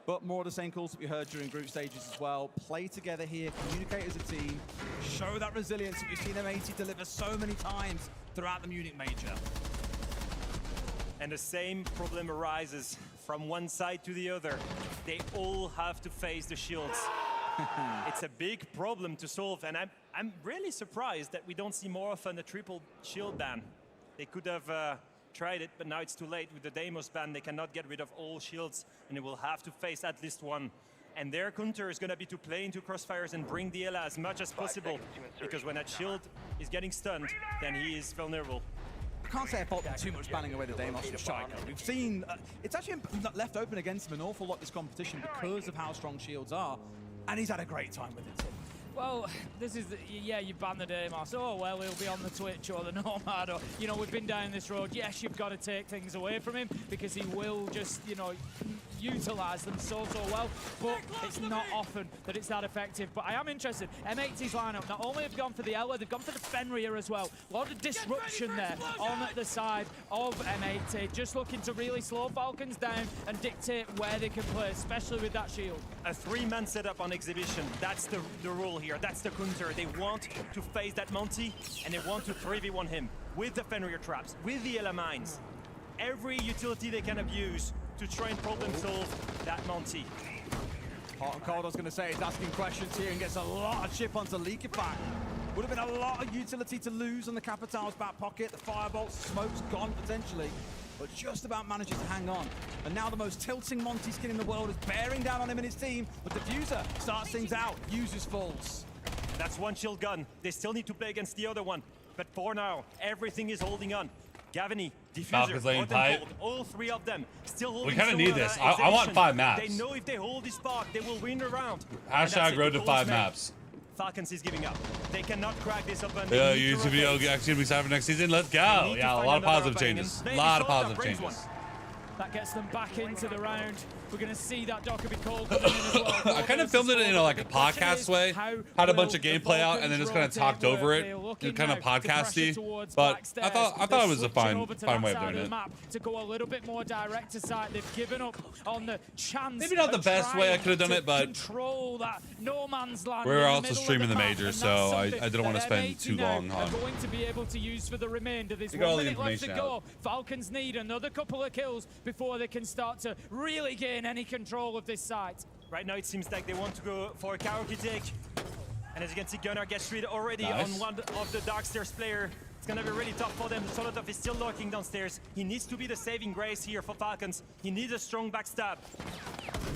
But more of the same calls that we heard during group stages as well. Play together here, communicate as a team, show that resilience that we've seen M80 deliver so many times throughout the Munich major. And the same problem arises from one side to the other. They all have to face the shields. It's a big problem to solve, and I'm really surprised that we don't see more often a triple shield ban. They could have tried it, but now it's too late. With the Deimos ban, they cannot get rid of all shields, and they will have to face at least one. And their counter is going to be to play into crossfires and bring the Ela as much as possible, because when that shield is getting stunned, then he is vulnerable. I can't say I fault them too much banning away the Deimos from Shaiko. We've seen, it's actually left open against him an awful lot this competition because of how strong shields are, and he's had a great time with it, Tim. Well, this is, yeah, you ban the Deimos. Oh, well, he'll be on the Twitch or the Nomad. Or, you know, we've been down this road. Yes, you've got to take things away from him because he will just, you know, utilize them so well, but it's not often that it's that effective. But I am interested. M80's lineup not only have gone for the Ela, they've gone for the Fenrir as well. A lot of disruption there on the side of M80, just looking to really slow Falcons down and dictate where they can play, especially with that shield. A 3-man setup on exhibition, that's the rule here, that's the counter. They want to face that Monty, and they want to 3v1 him with the Fenrir traps, with the Ela mines. Every utility they can abuse to try and problem solve that Monty. Hot and Cold, I was going to say, is asking questions here and gets a lot of chip onto Leakyfax. Would have been a lot of utility to lose on the Capital's back pocket. The Firebolt, smoke's gone potentially, but just about manages to hang on. And now the most tilting Monty skin in the world is bearing down on him and his team, but Diffuser starts things out, uses falls. That's one shield gun. They still need to play against the other one, but for now, everything is holding on. Gavini, Diffuser, pipe. all three of them still holding. We kind of need this. I want 5 maps. They know if they hold this spot, they will win the round. Hashtag road to 5 maps. Falcons is giving up. They cannot crack this open. Yeah, YouTube video actually going to be set for next season. Let's go. Yeah, a lot of positive changes. A lot of positive changes. That gets them back into the round. We're going to see that Docker be called as well. I kind of filmed it in like a podcast way. Had a bunch of gameplay out and then just kind of talked over it. Kind of podcasty. But I thought it was a fine way of doing it. To go a little bit more direct to side. They've given up on the chance. Maybe not the best way I could have done it, but control that no man's land. We're also streaming the major, so I didn't want to spend too long on. Going to be able to use for the remainder. There's 1 minute left to go. Falcons need another couple of kills before they can start to really gain any control of this site. Right now it seems like they want to go for a karaoke take. And as you can see, Gunnar gets rid already on one of the Darkstairs player. It's gonna be really tough for them. Solotov is still lurking downstairs. He needs to be the saving grace here for Falcons. He needs a strong backstab.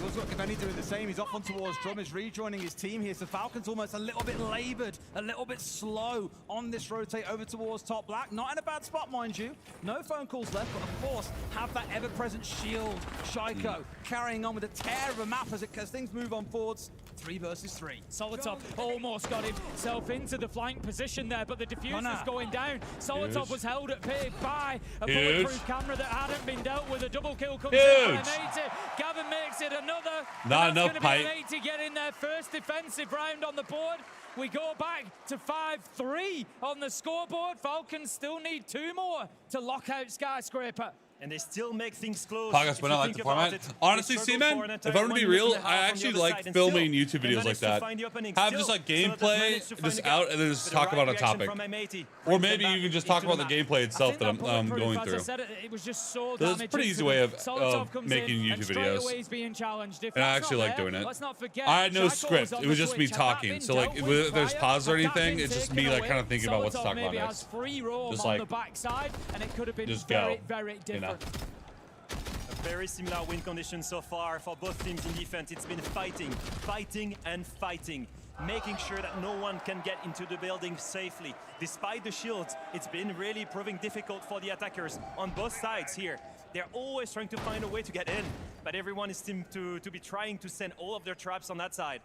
Looks like Gavini doing the same. He's off on towards Drum, is rejoining his team here. So Falcons almost a little bit labored, a little bit slow on this rotate over towards top black. Not in a bad spot, mind you. No phone calls left, but of course, have that ever-present shield. Shaiko carrying on with a tear of a map as things move on forwards. 3 versus 3. Solotov almost got himself into the flank position there, but the diffuser's going down. Solotov was held at bay by a bulletproof camera that hadn't been dealt with. A double kill comes in by M80. Gavin makes it another. Not enough pipe. M80 getting their first defensive round on the board. We go back to 5-3 on the scoreboard. Falcons still need 2 more to lock out Skyscraper. And they still make things close. Podcast went out like the format. Honestly, C-Man, if I'm gonna be real, I actually like filming YouTube videos like that. Have just like gameplay just out and then just talk about a topic. Or maybe you can just talk about the gameplay itself that I'm going through. It was just so That's a pretty easy way of making YouTube videos. And I actually like doing it. I had no script. It was just me talking. So like if there's pause or anything, it's just me like kind of thinking about what to talk about next. Just like, just go. Very different. A very similar win condition so far for both teams in defense. It's been fighting, and fighting, making sure that no one can get into the building safely. Despite the shields, it's been really proving difficult for the attackers on both sides here. They're always trying to find a way to get in, but everyone is seemed to be trying to send all of their traps on that side.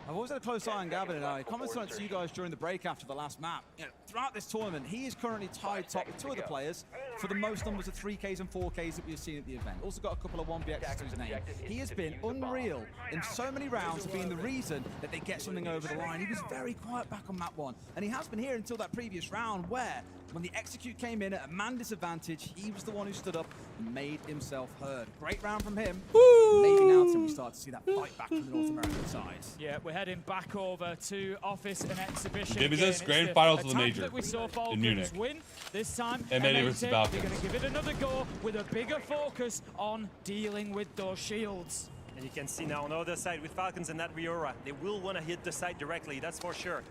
I've always had a close eye on Gavin, and I commented on it to you guys during the break after the last map. You know, throughout this tournament, he is currently tied top with 2 other players for the most numbers of 3Ks and 4Ks that we've seen at the event. Also got a couple of 1vx's to his name. He has been unreal in so many rounds of being the reason that they get something over the line. He was very quiet back on map 1, and he has been here until that previous round where, when the execute came in at a man disadvantage, he was the one who stood up and made himself heard. Great round from him. Woo! Maybe now till we start to see that fight back from the North American side. Yeah, we're heading back over to Office and Exhibition. Give me this grand final to the major that we saw Falcons in Munich. Win. This time, M80 versus Falcons. They're going to give it another go with a bigger focus on dealing with those shields. And you can see now on the other side with Falcons and that Riora, they will want to hit the side directly, that's for sure.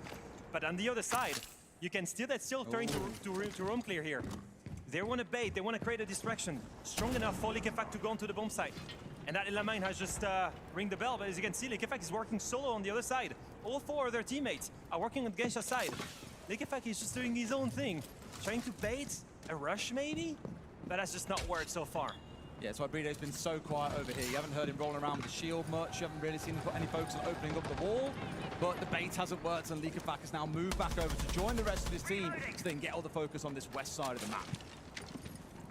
But on the other side, you can still trying to roam clear here. They want to bait, they want to create a distraction. Strong enough for Leakyfax to go onto the bomb site. And that Elamine has just ring the bell, but as you can see, Leakyfax is working solo on the other side. All 4 of their teammates are working on Geisha's side. Leakyfax is just doing his own thing. Trying to bait a rush maybe, but that's just not worked so far. Yeah, that's why Brido's been so quiet over here. You haven't heard him rolling around with the shield much. You haven't really seen him put any focus on opening up the wall. But the bait hasn't worked, and Leakyfax has now moved back over to join the rest of his team to then get all the focus on this west side of the map.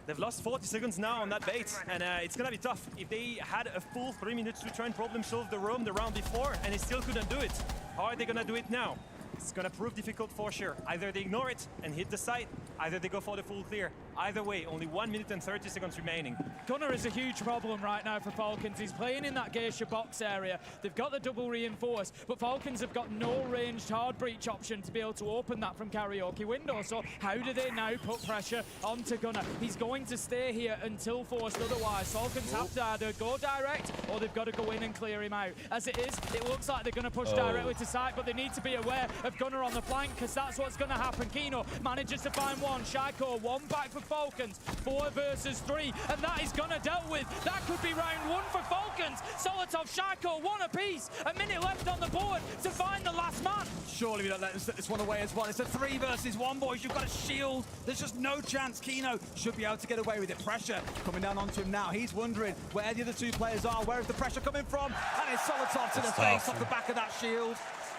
They've lost 40 seconds now on that bait, and it's gonna be tough. If they had a full 3 minutes to try and problem solve the roam the round before, and they still couldn't do it, how are they gonna do it now? It's gonna prove difficult for sure. Either they ignore it and hit the site, either they go for the full clear. Either way, only 1 minute and 30 seconds remaining. Gunnar is a huge problem right now for Falcons. He's playing in that Geisha box area. They've got the double reinforce, but Falcons have got no ranged hard breach option to be able to open that from karaoke window. So how do they now put pressure onto Gunnar? He's going to stay here until forced otherwise. Falcons have to either go direct or they've got to go in and clear him out. As it is, it looks like they're going to push directly to site, but they need to be aware of Gunnar on the flank, because that's what's going to happen. Kino manages to find one. Shaiko, one back for Falcons. 4 versus 3, and that is Gunnar dealt with. That could be round 1 for Falcons. Solotov, Shaiko, 1 apiece. A minute left on the board to find the last man. Surely we don't let them slip this one away as well. It's a 3 versus 1, boys. You've got a shield. There's just no chance. Kino should be able to get away with it. Pressure coming down onto him now. He's wondering where the other 2 players are. Where is the pressure coming from? And it's Solotov to the face off the back of that shield.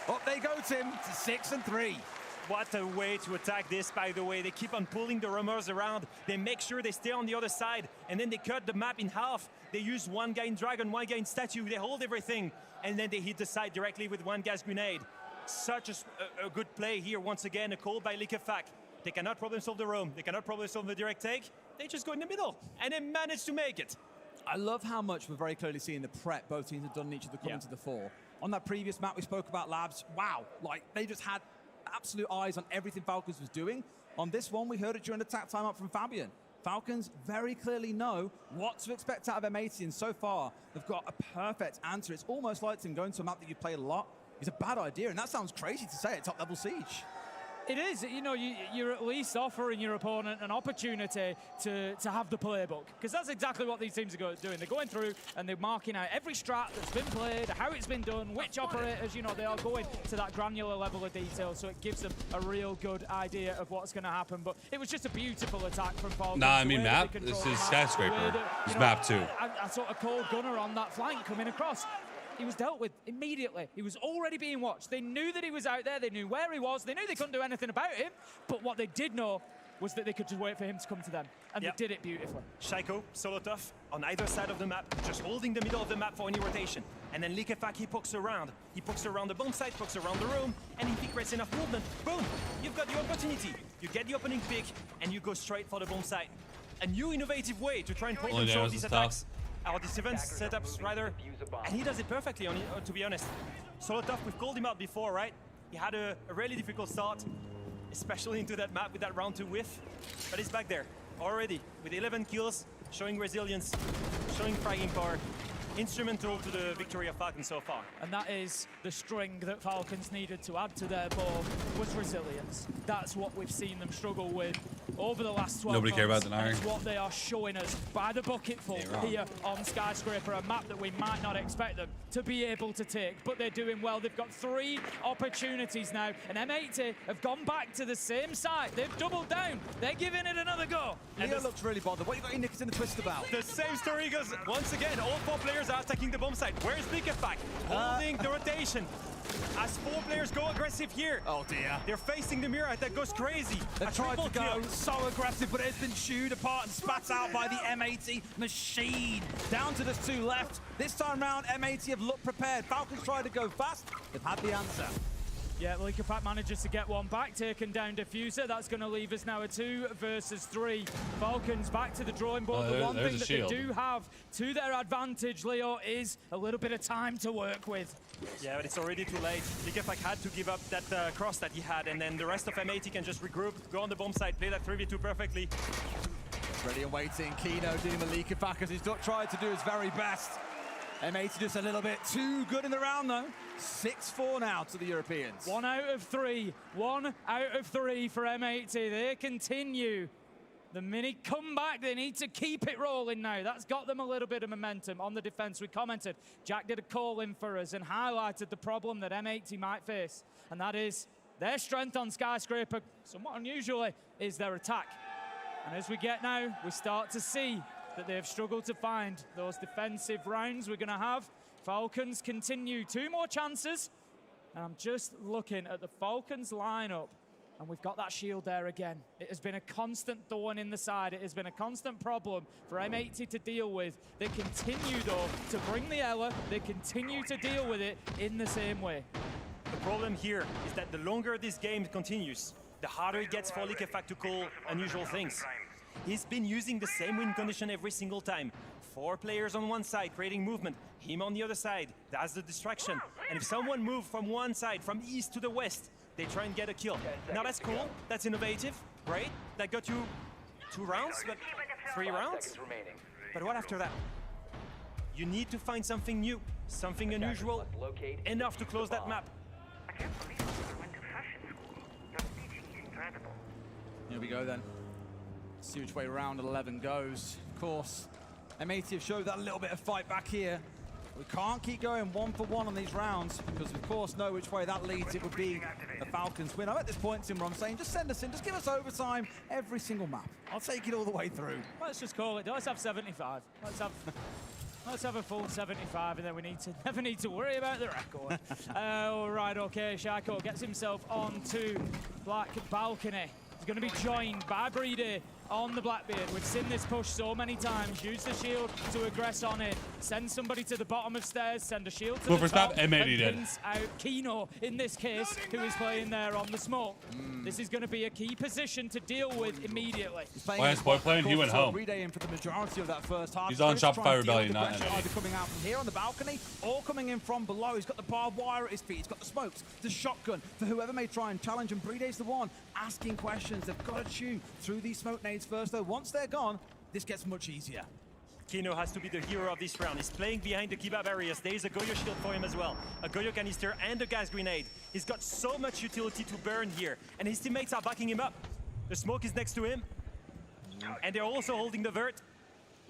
Up they go, Tim, to 6 and 3. What a way to attack this, by the way. They keep on pulling the roamers around. They make sure they stay on the other side, and then they cut the map in half. They use 1 guy in Dragon, 1 guy in Statue. They hold everything, and then they hit the side directly with 1 gas grenade. Such a good play here. Once again, a call by Likefak. They cannot problem solve the roam. They cannot problem solve the direct take. They just go in the middle, and they manage to make it. I love how much we're very clearly seeing the prep both teams have done in each of the coming to the fore. On that previous map we spoke about Labs, wow, like they just had absolute eyes on everything Falcons was doing. On this one, we heard it during attack timeout from Fabian. Falcons very clearly know what to expect out of M80, and so far, they've got a perfect answer. It's almost like them going to a map that you've played a lot is a bad idea, and that sounds crazy to say at top-level Siege. It is, you know, you're at least offering your opponent an opportunity to have the playbook, because that's exactly what these teams are doing. They're going through and they're marking out every strat that's been played, how it's been done, which operators, you know, they are going to that granular level of detail, so it gives them a real good idea of what's going to happen. But it was just a beautiful attack from Falcons. Nah, I mean, map, this is Skyscraper. It's map 2. I sort of called Gunnar on that flank coming across. He was dealt with immediately. He was already being watched. They knew that he was out there. They knew where he was. They knew they couldn't do anything about him. But what they did know was that they could just wait for him to come to them. And they did it beautifully. Shaiko, Solotov, on either side of the map, just holding the middle of the map for any rotation. And then Likefak, he pokes around. He pokes around the bomb site, pokes around the room, and if he creates enough movement, boom, you've got the opportunity. You get the opening pick, and you go straight for the bomb site. A new innovative way to try and point control these attacks. Or these events setups, rather, and he does it perfectly, to be honest. Solotov, we've called him out before, right? He had a really difficult start, especially into that map with that round 2 whiff, but he's back there already with 11 kills, showing resilience, showing fragging power. Instrumental to the victory of Falcons so far. And that is the string that Falcons needed to add to their bow, was resilience. That's what we've seen them struggle with over the last 12 Nobody months. cared about denying. It's what they are showing us by the bucketful here on Skyscraper, a map that we might not expect them to be able to take, but they're doing well. They've got 3 opportunities now, and M80 have gone back to the same side. They've doubled down. They're giving it another go. And Leo looks really bothered. What you got your knickers in the twist about? The same story goes once again. All 4 players are attacking the bomb site. Where's Likefak? Holding the rotation. As 4 players go aggressive here. Oh dear. They're facing the mirror that goes crazy. They've tried to go so aggressive, but it's been chewed apart and spat out by the M80 machine. Down to the 2 left. This time round, M80 have looked prepared. Falcons tried to go fast. They've had the answer. Yeah, Likefak manages to get one back, taken down Diffuser. That's going to leave us now a 2 versus 3. Falcons back to the drawing board. The one thing that they do have to their advantage, Leo, is a little bit of time to work with. Yeah, but it's already too late. Likefak had to give up that cross that he had, and then the rest of M80 can just regroup, go on the bomb site, play that 3v2 perfectly. Ready and waiting. Kino dealing with Likefak as he's tried to do his very best. M80 just a little bit too good in the round, though. 6-4 now to the Europeans. 1 out of 3. 1 out of 3 for M80. They continue the mini comeback. They need to keep it rolling now. That's got them a little bit of momentum on the defense. We commented, Jack did a call in for us and highlighted the problem that M80 might face, and that is their strength on Skyscraper, somewhat unusually, is their attack. And as we get now, we start to see that they have struggled to find those defensive rounds we're going to have. Falcons continue 2 more chances. And I'm just looking at the Falcons lineup. And we've got that shield there again. It has been a constant thorn in the side. It has been a constant problem for M80 to deal with. They continue, though, to bring the Ela. They continue to deal with it in the same way. The problem here is that the longer this game continues, the harder it gets for LiqueFact to call unusual things. He's been using the same win condition every single time. 4 players on one side creating movement, him on the other side. That's the distraction. And if someone moves from one side, from east to the west, they try and get a kill. Now that's cool, that's innovative, great. That got you 2 rounds, but 3 rounds? But what after that? You need to find something new, something unusual, enough to close that map. Here we go then. See which way round 11 goes. Of course, M80 have showed that little bit of fight back here. We can't keep going 1 for 1 on these rounds because, of course, know which way that leads. It would be a Falcons win. I'm at this point, Tim, where I'm saying just send us in, just give us overtime every single map. I'll take it all the way through. Let's just call it. Let's have 75. Let's have a full 75, and then we never need to worry about the record. All right, okay. Shaiko gets himself onto Black Balcony. He's going to be joined by Breedy on the Blackbeard. We've seen this push so many times. Use the shield to aggress on it. Send somebody to the bottom of stairs. Send a shield to the top. M80 did. Out Kino, in this case, who is playing there on the smoke. This is going to be a key position to deal with immediately. Why is Boy playing? He went home. Breedy in for the majority of that first half. He's on Shopify Rebellion, not M80. Either coming out from here on the balcony or coming in from below. He's got the barbed wire at his feet. He's got the smokes, the shotgun for whoever may try and challenge him. Breedy's the one asking questions. They've got to chew through these smoke nades first, though. Once they're gone, this gets much easier. Kino has to be the hero of this round. He's playing behind the kebab areas. There is a Goyo shield for him as well. A Goyo canister and a gas grenade. He's got so much utility to burn here. And his teammates are backing him up. The smoke is next to him. And they're also holding the vert.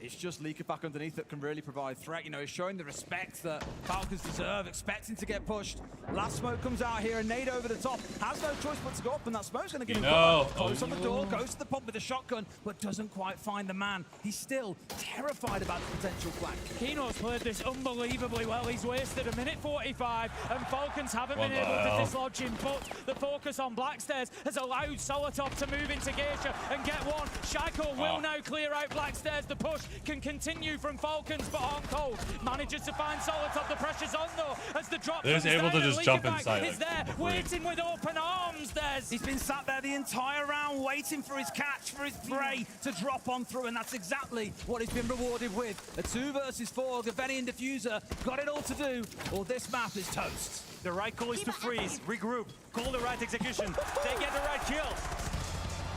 It's just LiqueFact underneath that can really provide threat. You know, he's showing the respect that Falcons deserve, expecting to get pushed. Last smoke comes out here, a nade over the top. Has no choice but to go up, and that smoke's going to give him cover. Close on the door, goes to the pump with a shotgun, but doesn't quite find the man. He's still terrified about the potential flank. Kino's played this unbelievably well. He's wasted a minute 45, and Falcons haven't been able to dislodge him, but the focus on Blackstairs has allowed Solotov to move into Geisha and get one. Shaiko will now clear out Blackstairs. The push can continue from Falcons, but on cold. Manages to find Solotov. The pressure's on, though, as the drop They're able to just jump inside. He's there, waiting with open arms, Des. He's been sat there the entire round, waiting for his catch, for his prey to drop on through, and that's exactly what he's been rewarded with. A 2 versus 4, Gaveni and Diffuser got it all to do, or this map is toast. The right call is to freeze, regroup, call the right execution. They get the right kill.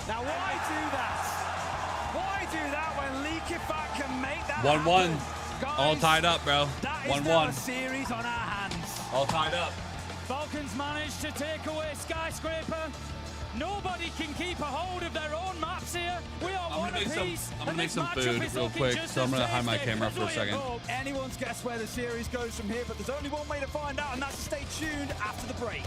Now, why do that? Why do that when LiqueFact can make that 1-1. Guys, all tied up, bro. 1-1. A series on our hands. All tied up. Falcons managed to take away Skyscraper. Nobody can keep a hold of their own maps here. We are one apiece. I'm gonna make some food real quick, so I'm gonna hide my camera for a second. Anyone's guess where the series goes from here, but there's only one way to find out, and that's to stay tuned after the break.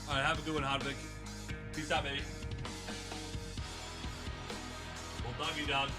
All right, have a good one, Hodvik. Peace out, baby. Love you, dog.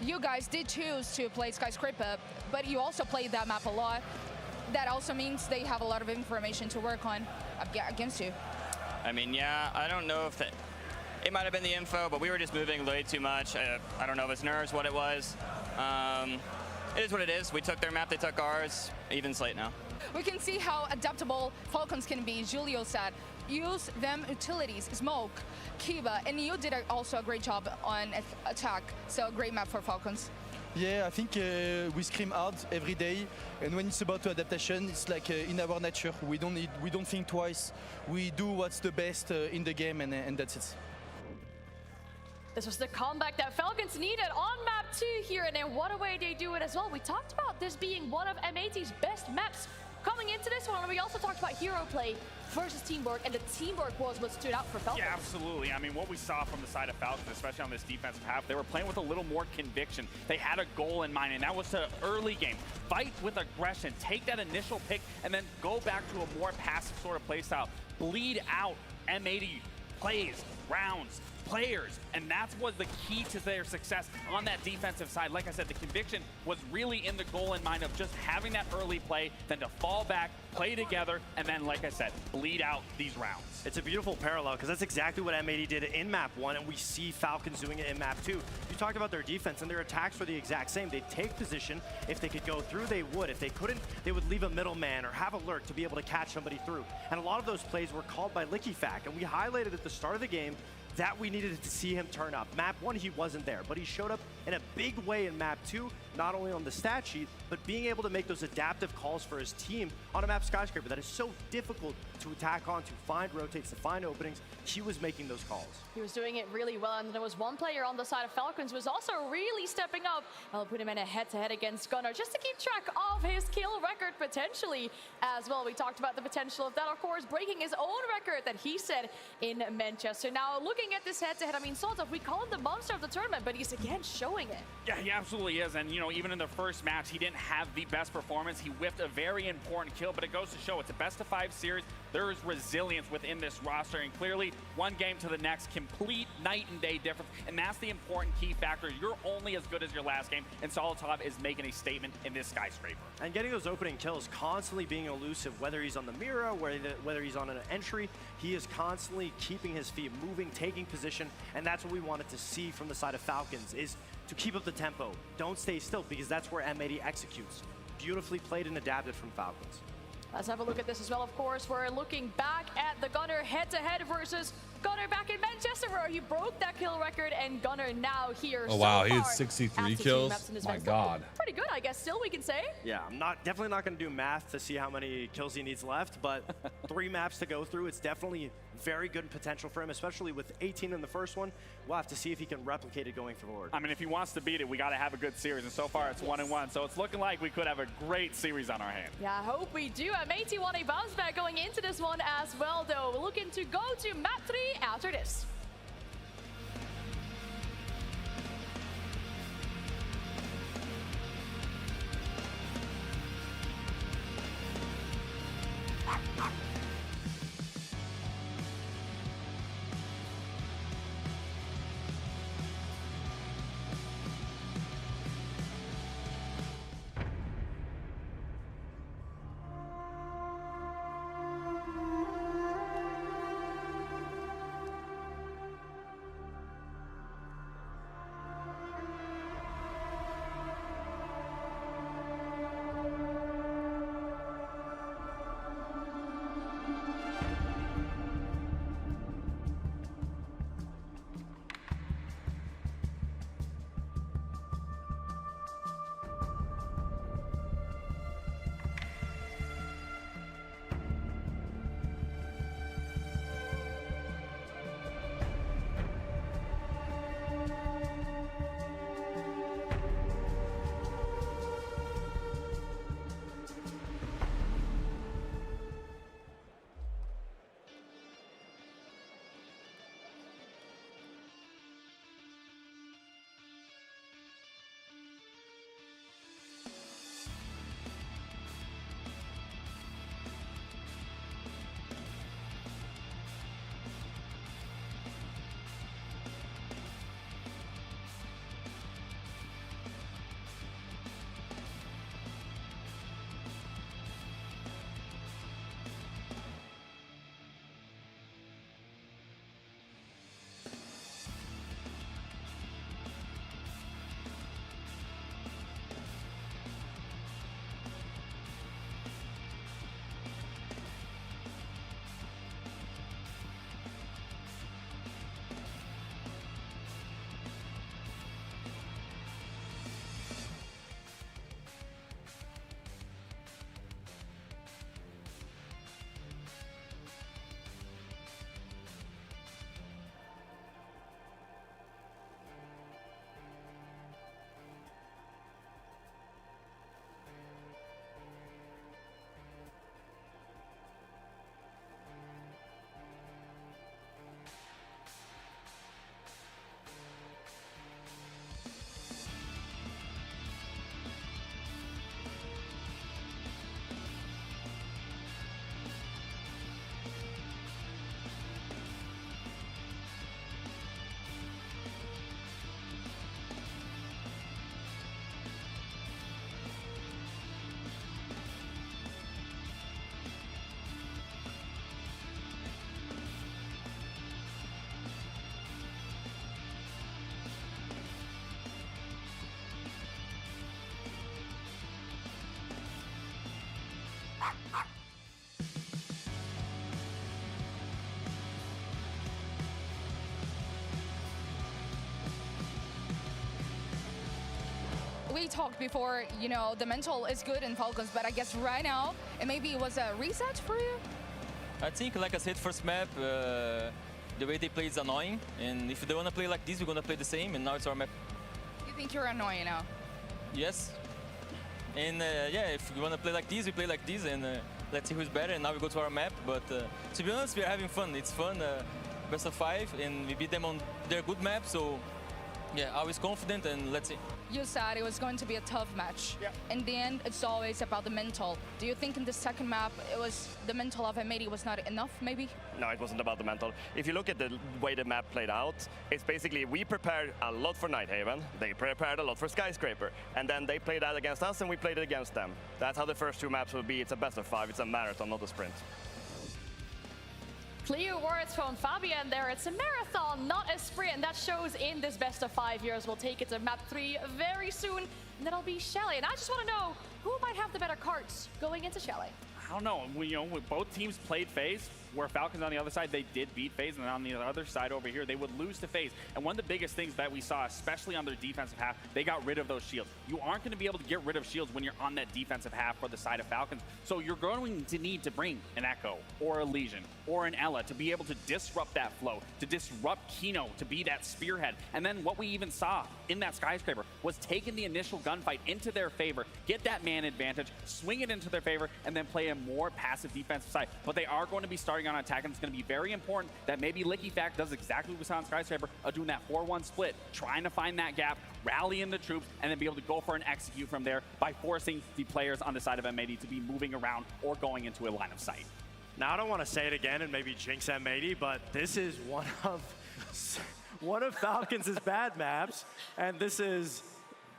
You guys did choose to play Skyscraper, but you also played that map a lot. That also means they have a lot of information to work on against you. I mean, yeah, I don't know if that... It might have been the info, but we were just moving way too much. I don't know if it's nerves, what it was. It is what it is. We took their map, they took ours. Even slate now. We can see how adaptable Falcons can be. Julio said, use them utilities, smoke, Kiba, and you did also a great job on attack. So great map for Falcons. Yeah, I think we scream hard every day, and when it's about adaptation, it's like in our nature. We don't think twice. We do what's the best in the game, and that's it. This was the comeback that Falcons needed on map 2 here, and in what a way they do it as well. We talked about this being one of M80's best maps coming into this one, and we also talked about hero play versus teamwork, and the teamwork was what stood out for Falcons. Yeah, absolutely. I mean, what we saw from the side of Falcons, especially on this defensive half, they were playing with a little more conviction. They had a goal in mind, and that was the early game. Fight with aggression, take that initial pick, and then go back to a more passive sort of play style. Bleed out M80 plays, rounds, players, and that's what the key to their success on that defensive side. Like I said, the conviction was really in the goal in mind of just having that early play, then to fall back, play together, and then, like I said, bleed out these rounds. It's a beautiful parallel, because that's exactly what M80 did in map 1, and we see Falcons doing it in map 2. You talked about their defense, and their attacks were the exact same. They'd take position. If they could go through, they would. If they couldn't, they would leave a middleman or have a lurk to be able to catch somebody through. And a lot of those plays were called by LickyFac, and we highlighted at the start of the game that we needed to see him turn up. Map 1, he wasn't there, but he showed up in a big way in map 2, not only on the stat sheet, but being able to make those adaptive calls for his team on a map Skyscraper that is so difficult to attack on, to find rotates, to find openings. He was making those calls. He was doing it really well, and there was one player on the side of Falcons who was also really stepping up. I'll put him in a head-to-head against Gunnar just to keep track of his kill record potentially as well. We talked about the potential of that, of course, breaking his own record that he set in Manchester. Now, looking at this head-to-head, I mean, Soltov, we call him the monster of the tournament, but he's again showing it. Yeah, he absolutely is. And, you know, even in the first match, he didn't have the best performance. He whiffed a very important kill, but it goes to show it's a best-of-5 series. There is resilience within this roster, and clearly, one game to the next, complete night and day difference, and that's the important key factor. You're only as good as your last game, and Solotov is making a statement in this Skyscraper. And getting those opening kills, constantly being elusive, whether he's on the mirror, whether he's on an entry, he is constantly keeping his feet moving, taking position, and that's what we wanted to see from the side of Falcons, is to keep up the tempo. Don't stay still, because that's where M80 executes. Beautifully played and adapted from Falcons. Let's have a look at this as well, of course. We're looking back at the Gunnar head-to-head versus Gunnar back in Manchester, where he broke that kill record, and Gunnar now here. Oh, wow, he had 63 kills. My God. Pretty good, I guess, still, we can say. Yeah, I'm definitely not going to do math to see how many kills he needs left, but 3 maps to go through. It's definitely very good potential for him, especially with 18 in the first one. We'll have to see if he can replicate it going forward. I mean, if he wants to beat it, we got to have a good series, and so far it's 1-1. So it's looking like we could have a great series on our hands. Yeah, I hope we do. M80 won a bounce back going into this one as well, though. We're looking to go to map 3 after this. we talked before, you know, the mental is good in Falcons, but I guess right now, maybe it was a reset for you? I think, like I said, first map, the way they play is annoying. And if they want to play like this, we're going to play the same. And now it's our map. You think you're annoying now? Yes. And yeah, if we want to play like this, we play like this. And let's see who's better. And now we go to our map. But to be honest, we are having fun. It's fun. Best of 5. And we beat them on their good map. So yeah, I was confident. And let's see. You said it was going to be a tough match. Yeah. In the end, it's always about the mental. Do you think in the second map, it was the mental of M80 was not enough, maybe? No, it wasn't about the mental. If you look at the way the map played out, it's basically we prepared a lot for Nighthaven, they prepared a lot for Skyscraper, and then they played that against us and we played it against them. That's how the first 2 maps will be. It's a best of 5, it's a marathon, not a sprint. Clear words from Fabian there. It's a marathon, not a sprint. That shows in this best of 5 years. We'll take it to map 3 very soon, and that'll be Chalet. And I just want to know who might have the better cards going into Chalet. I don't know. When both teams played FaZe, where Falcons on the other side, they did beat FaZe, and then on the other side over here, they would lose to FaZe. And one of the biggest things that we saw, especially on their defensive half, they got rid of those shields. You aren't going to be able to get rid of shields when you're on that defensive half for the side of Falcons. So you're going to need to bring an Echo or a Legion or an Ela to be able to disrupt that flow, to disrupt Kino, to be that spearhead. And then what we even saw in that Skyscraper was taking the initial gunfight into their favor, get that man advantage, swing it into their favor, and then play a more passive defensive side. But they are going to be starting on attack, and it's going to be very important that maybe LickyFact does exactly what we saw on Skyscraper, doing that 4-1 split, trying to find that gap, rallying the troops, and then be able to go for an execute from there by forcing the players on the side of M80 to be moving around or going into a line of sight. Now, I don't want to say it again and maybe jinx M80, but this is one of Falcons' bad maps, and this is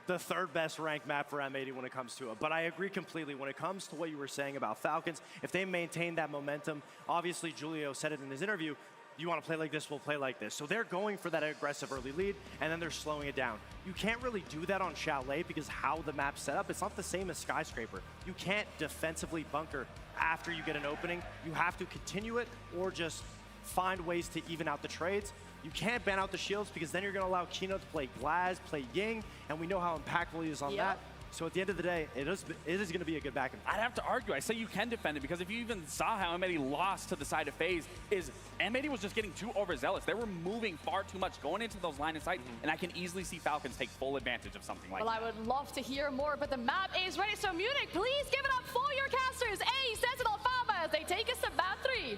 the 3rd best ranked map for M80 when it comes to it. But I agree completely when it comes to what you were saying about Falcons. If they maintain that momentum, obviously Julio said it in his interview, you want to play like this, we'll play like this. So they're going for that aggressive early lead, and then they're slowing it down. You can't really do that on Chalet because how the map's set up, it's not the same as Skyscraper. You can't defensively bunker after you get an opening. You have to continue it or just find ways to even out the trades. You can't ban out the shields because then you're going to allow Kino to play Glaz, play Ying, and we know how impactful he is on that. So at the end of the day, it is going to be a good back and forth. I'd have to argue. I say you can defend it because if you even saw how M80 lost to the side of FaZe, is M80 was just getting too overzealous. They were moving far too much going into those line of sight, and I can easily see Falcons take full advantage of something like that. Well, I would love to hear more, but the map is ready. So Munich, please give it up for your casters. A, Sentinel, Fama, as they take us to map 3.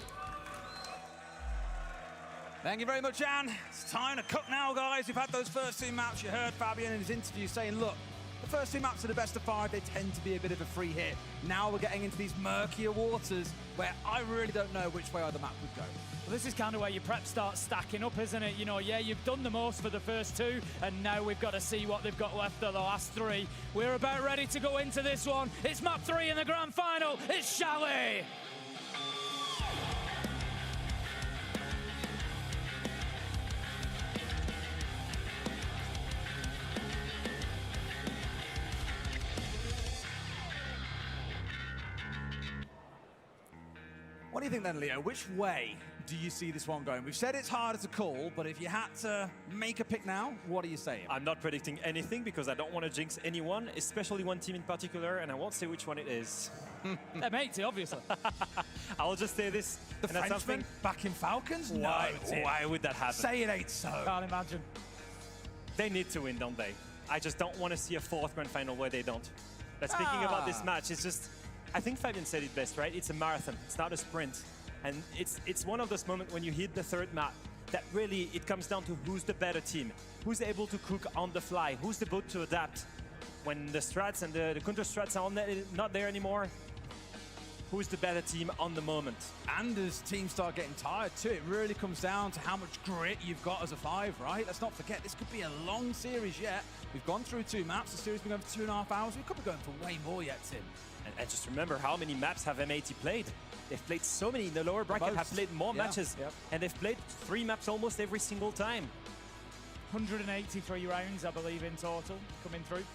Thank you very much, Anne. It's time to cook now, guys. We've had those first 2 maps. You heard Fabian in his interview saying, look, the first 2 maps are the best of 5. They tend to be a bit of a free hit. Now we're getting into these murkier waters where I really don't know which way either map would go. Well, this is kind of where your prep starts stacking up, isn't it? You know, yeah, you've done the most for the first 2, and now we've got to see what they've got left of the last 3. We're about ready to go into this one. It's map 3 in the grand final. It's Chalet. What do you think then, Leo? Which way do you see this one going? We've said it's harder to call, but if you had to make a pick now, what are you saying? I'm not predicting anything because I don't want to jinx anyone, especially one team in particular, and I won't say which one it is. M80, obviously. I'll just say this. The Frenchman back in Falcons? Why would that happen? Say it ain't so. Can't imagine. They need to win, don't they? I just don't want to see a 4th grand final where they don't. But speaking about this match, it's just, I think Fabian said it best, right? It's a marathon, it's not a sprint. And it's one of those moments when you hit the 3rd map that really it comes down to who's the better team, who's able to cook on the fly, who's the boat to adapt. When the strats and the counter strats are not there anymore, who's the better team on the moment? And as teams start getting tired too, it really comes down to how much grit you've got as a 5, right? Let's not forget, this could be a long series yet. We've gone through 2 maps, the series has been going for 2.5 hours. We could be going for way more yet, Tim. And just remember how many maps have M80 played. They've played so many in the lower bracket, have played more matches. Yep. And they've played 3 maps almost every single time. 183 rounds, I believe, in total, coming through.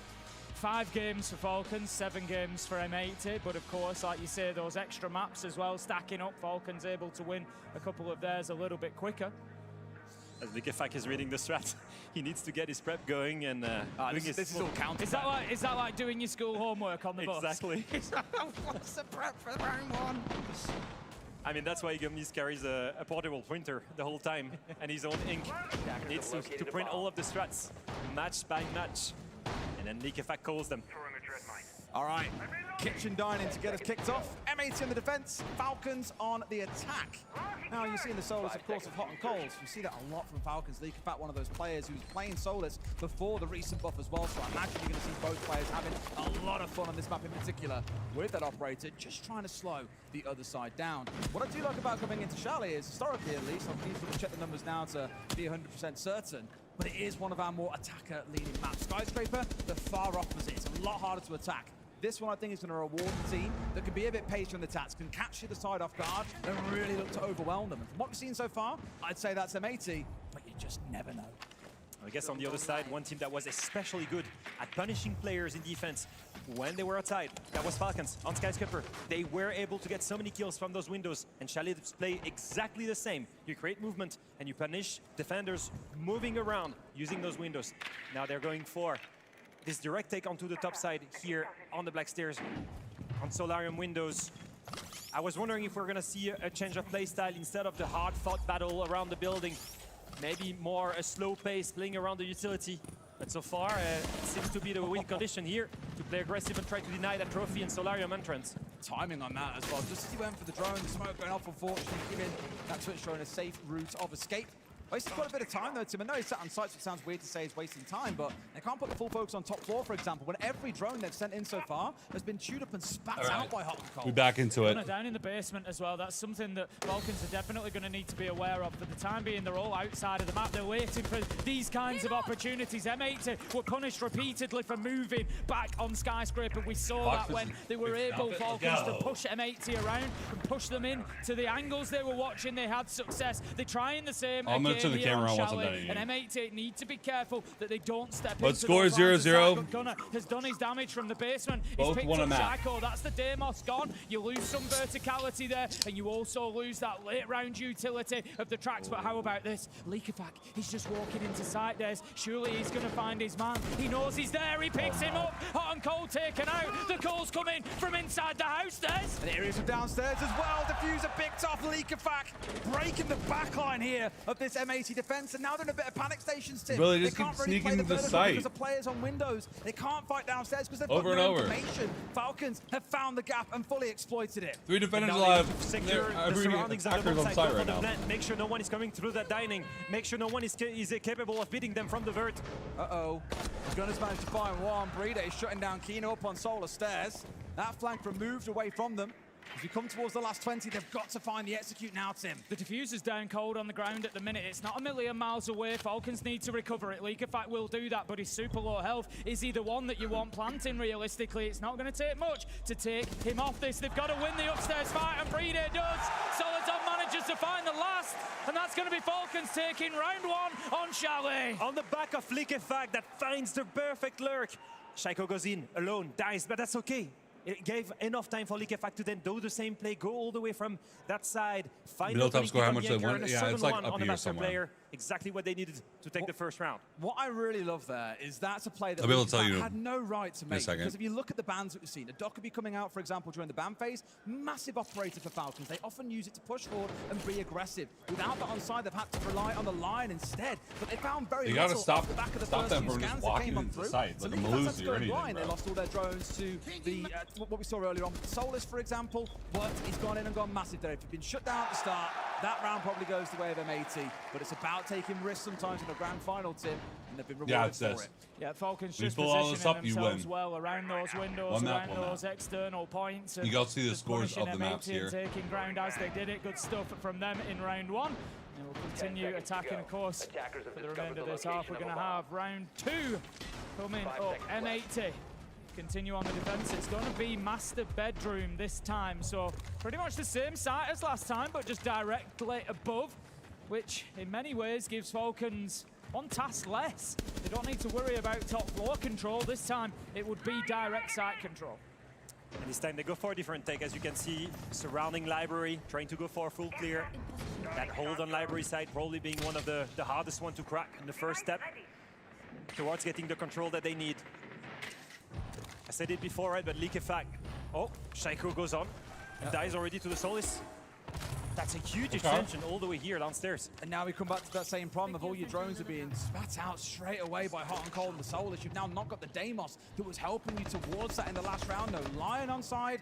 5 games for Falcons, 7 games for M80, but of course, like you say, those extra maps as well, stacking up. Falcons able to win a couple of theirs a little bit quicker. As Likefak is reading the strat, he needs to get his prep going and this is all counter. Is that like doing your school homework on the bus? Exactly. What's the prep for round one? I mean, that's why Igomnis carries a portable printer the whole time, and his own ink. Needs to print all of the strats, match by match. And then Likefak calls them. All right, kitchen dining to get us kicked off. M80 on the defense, Falcons on the attack. Now, you see in the solos, of course, of hot and colds. You see that a lot from Falcons. Likefak, one of those players who's playing solos before the recent buff as well. So I imagine you're going to see both players having a lot of fun on this map in particular with that operator, just trying to slow the other side down. What I do like about coming into Charlie is, historically at least, I'm keen to check the numbers now to be 100% certain, but it is one of our more attacker-leaning maps. Skyscraper, the far opposite. It's a lot harder to attack. This one, I think, is going to reward the team that can be a bit patient on the attacks, can capture the side off guard, and really look to overwhelm them. And from what we've seen so far, I'd say that's M80, but you just never know. I guess on the other side, one team that was especially good at punishing players in defense when they were outside, that was Falcons on Skyscraper. They were able to get so many kills from those windows, and Chalet play exactly the same. You create movement, and you punish defenders moving around using those windows. Now they're going for this direct take onto the top side here on the Black Stairs, on Solarium windows. I was wondering if we're gonna see a change of playstyle instead of the hard-fought battle around the building. Maybe more a slow pace playing around the utility. But so far, it seems to be the win condition here to play aggressive and try to deny that trophy and Solarium entrance. Timing on that as well. Just as he went for the drone, the smoke going off, unfortunately, giving that Twitch drone a safe route of escape. Wasted quite a bit of time though, Tim. I know he's sat on site, so it sounds weird to say he's wasting time, but they can't put the full focus on top floor, for example, when every drone they've sent in so far has been chewed up and spat out by Hot and Cold. We're back into it. Down in the basement as well. That's something that Falcons are definitely going to need to be aware of. For the time being, they're all outside of the map. They're waiting for these kinds of opportunities. M80 were punished repeatedly for moving back on Skyscraper. We saw that when they were able, Falcons, to push M80 around and push them in to the angles they were watching. They had success. They're trying the same again to the here camera on once. and M80 need to be careful that they don't step Let's into score 0-0. Gunnar has done his damage from the basement. Both He's won picked a up map. Shaco. That's the Deimos gone. You lose some verticality there, and you also lose that late round utility of the tracks. But how about this? Likefak, he's just walking into sight there. Surely he's going to find his man. He knows he's there. He picks him up. Hot and Cold taken out. The calls come in from inside the house there. And areas from downstairs as well. Diffuser picked off. Likefak breaking the backline here of this M80 defense, and now they're in a bit of panic stations, Tim. Really, they just can't keep really sneaking play to the vertical site. because of players on windows. They can't fight downstairs because they've Over got no and over. information. Falcons have found the gap and fully exploited it. 3 defenders Now alive. secure the Every surroundings of the attacker's on side site from right the now. plant. Make sure no one is coming through that dining. Make sure no one is capable of beating them from the vert. Uh-oh. The Gunners managed to find one. Brede is shutting down Kino up on Solar Stairs. That flank removed away from them. As we come towards the last 20, they've got to find the execute now, Tim. The diffuser's down cold on the ground at the minute. It's not a million miles away. Falcons need to recover it. Likefak will do that, but he's super low health. Is he the one that you want planting realistically? It's not going to take much to take him off this. They've got to win the upstairs fight, and Brede does. Soliton manages to find the last, and that's going to be Falcons taking round 1 on Chalet. On the back of Likefak that finds the perfect lurk. Shaiko goes in alone, dies, but that's okay. It gave enough time for Likefak to then do the same play, go all the way from that side, find Middle top the score, how much they won? and a Yeah, it's like 7-1 up on the here master somewhere. player. Exactly what they needed to take the first round. What I really love there is that's a play that I'll be able to tell Likefak you had no right to in a make. second. Because if you look at the bans that we've seen, a Dockerby coming out, for example, during the ban phase, massive operator for Falcons. They often use it to push forward and be aggressive. Without that onside, they've had to rely on the line instead. But they found very You little gotta stop- off the back of the stop first them few from just scans that walking came on into the through. site So like a Likefak Malusi had to go or anything, blind. They bro. lost all their drones to the what we saw earlier on. Solus, for example, but he's gone in and gone massive there. If you've been shut down at the start, that round probably goes the way of M80. But it's about taking risks sometimes in a grand final, Tim, and they've been rewarded for it. Yeah, Falcons We just pull all this positioning up, you themselves win. well around those windows, One map, around one those external points. and You go see the just scores of punishing the maps M80 here. and taking ground as they did it. Good stuff from them in round 1. And we'll continue attacking, of course, for the remainder of this half. We're going to have round 2 coming up. M80 continue on the defense. It's going to be master bedroom this time, so pretty much the same site as last time, but just directly above, which in many ways gives Falcons one task less. They don't need to worry about top floor control. This time it would be direct site control. And this time they go for a different take, as you can see, surrounding library, trying to go for a full clear. That hold on library side probably being one of the hardest one to crack in the first step towards getting the control that they need. I said it before, right, but Likefak. Oh, Shaiko goes on and dies already to the Solis. That's a huge extension all the way here downstairs. And now we come back to that same problem of all your drones are being spat out straight away by Hot and Cold and the Solus. You've now not got the Deimos that was helping you towards that in the last round. No Lion on side.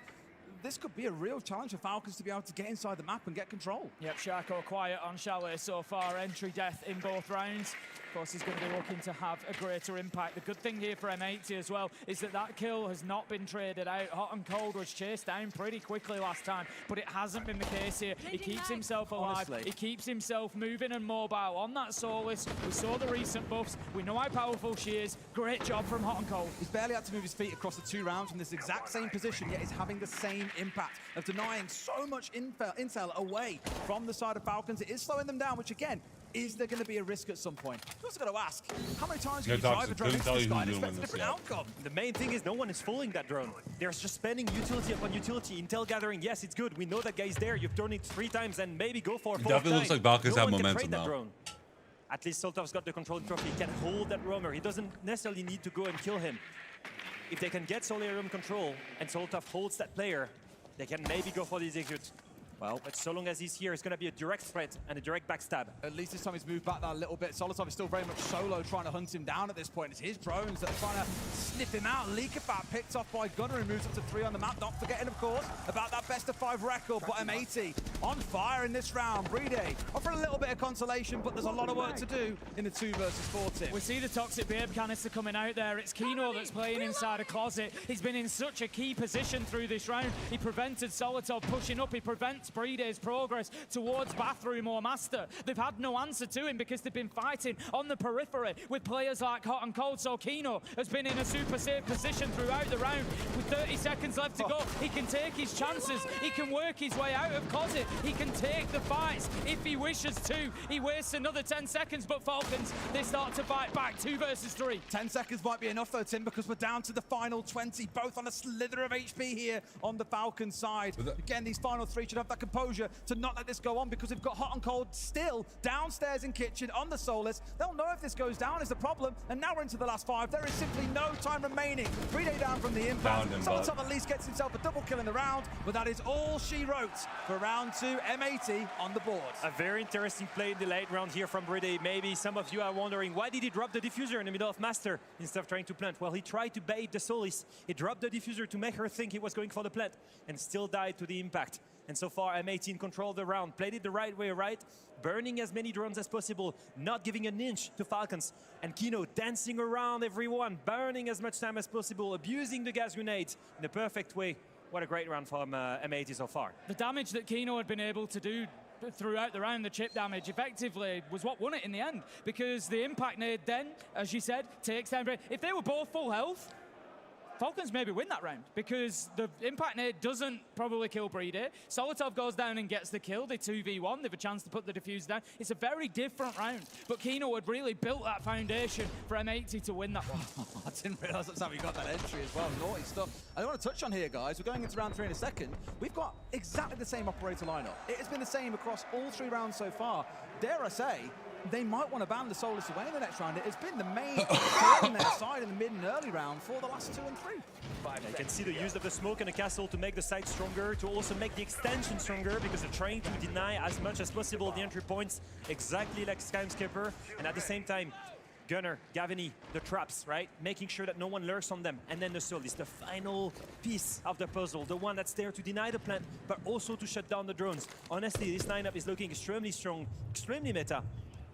This could be a real challenge for Falcons to be able to get inside the map and get control. Yep, Shaiko quiet on Chalet so far. Entry death in both rounds. Of course, he's going to be looking to have a greater impact. The good thing here for M80 as well is that that kill has not been traded out. Hot and Cold was chased down pretty quickly last time, but it hasn't been the case here. He keeps himself alive. Honestly. He keeps himself moving and mobile on that Solus. We saw the recent buffs. We know how powerful she is. Great job from Hot and Cold. He's barely had to move his feet across the 2 rounds from this exact same position, yet he's having the same impact of denying so much intel away from the side of Falcons. It is slowing them down, which again, is there going to be a risk at some point? You've also got to ask, how many times can you drive a drone into this guy and expect a different outcome? The main thing is no one is following that drone. They're just spending utility upon utility. Intel gathering, yes, it's good. We know that guy's there. You've turned it 3 times and maybe go for a 4th time. Definitely looks like Falcons have momentum now. Drone. At least Soltov's got the control trophy. He can hold that roamer. He doesn't necessarily need to go and kill him. If they can get Solarium control and Soltov holds that player, they can maybe go for the execute. Well, but so long as he's here, it's going to be a direct threat and a direct backstab. At least this time he's moved back that a little bit. Solotov is still very much solo trying to hunt him down at this point. It's his drones that are trying to sniff him out. Likefak picked off by Gunner and moves up to 3 on the map. Not forgetting, of course, about that best-of-5 record. But M80 on fire in this round. Brede offering a little bit of consolation, but there's a lot of work to do in the 2 versus 4 team. We see the Toxic Babe canister coming out there. It's Kino that's playing inside a closet. He's been in such a key position through this round. He prevented Solotov pushing up. He prevents Brede's progress towards Bathroom or Master. They've had no answer to him because they've been fighting on the periphery with players like Hot and Cold. So Kino has been in a super safe position throughout the round. With 30 seconds left to go, he can take his chances. He can work his way out of closet. He can take the fights if he wishes to. He wastes another 10 seconds, but Falcons, they start to fight back. 2 versus 3. 10 seconds might be enough though, Tim, because we're down to the final 20, both on a slither of HP here on the Falcons side. Again, these final 3 should have that composure to not let this go on because they've got Hot and Cold still downstairs in kitchen on the Solus. They'll know if this goes down is the problem, and now we're into the last 5. There is simply no time remaining. Brede down from the impact. Solotov at least gets himself a double kill in the round, but that is all she wrote for round 2. M80 on the board. A very interesting play in the late round here from Brede. Maybe some of you are wondering, why did he drop the diffuser in the middle of Master instead of trying to plant? Well, he tried to bait the Solis. He dropped the diffuser to make her think he was going for the plant and still died to the impact. And so far, M18 controlled the round, played it the right way, right? Burning as many drones as possible, not giving an inch to Falcons. And Kino dancing around everyone, burning as much time as possible, abusing the gas grenades in the perfect way. What a great round from M80 so far. The damage that Kino had been able to do throughout the round, the chip damage, effectively was what won it in the end. Because the impact nade then, as you said, takes down. If they were both full health, Falcons maybe win that round because the impact nade doesn't probably kill Brede. Solotov goes down and gets the kill. They 2v1. They have a chance to put the diffuse down. It's a very different round. But Kino had really built that foundation for M80 to win that one. I didn't realise that's how we got that entry as well. Naughty stuff. I want to touch on here, guys. We're going into round 3 in a second. We've got exactly the same operator lineup. It has been the same across all 3 rounds so far. Dare I say, they might want to ban the Solus away in the next round. It has been the main on their side in the mid and early round for the last 2 and 3. You can see the use of the smoke and the castle to make the site stronger, to also make the extension stronger, because they're trying to deny as much as possible the entry points, exactly like Skymscaper. And at the same time, Gunner, Gavini, the traps, right? Making sure that no one lurks on them. And then the Soul is the final piece of the puzzle, the one that's there to deny the plant, but also to shut down the drones. Honestly, this lineup is looking extremely strong, extremely meta,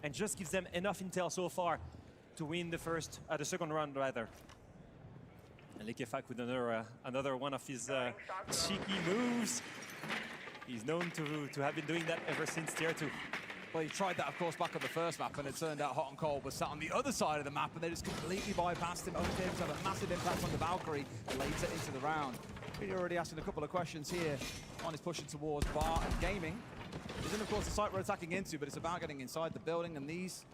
and just gives them enough intel so far to win the second round rather. And Likefak with another one of his cheeky moves. He's known to have been doing that ever since tier 2. Well, he tried that, of course, back on the first map, and it turned out Hot and Cold was sat on the other side of the map, and they just completely bypassed him. Only able to have a massive impact on the Valkyrie later into the round. We're already asking a couple of questions here. One is pushing towards Bar and Gaming. Isn't, of course, the site we're attacking into, but it's about getting inside the building, and these,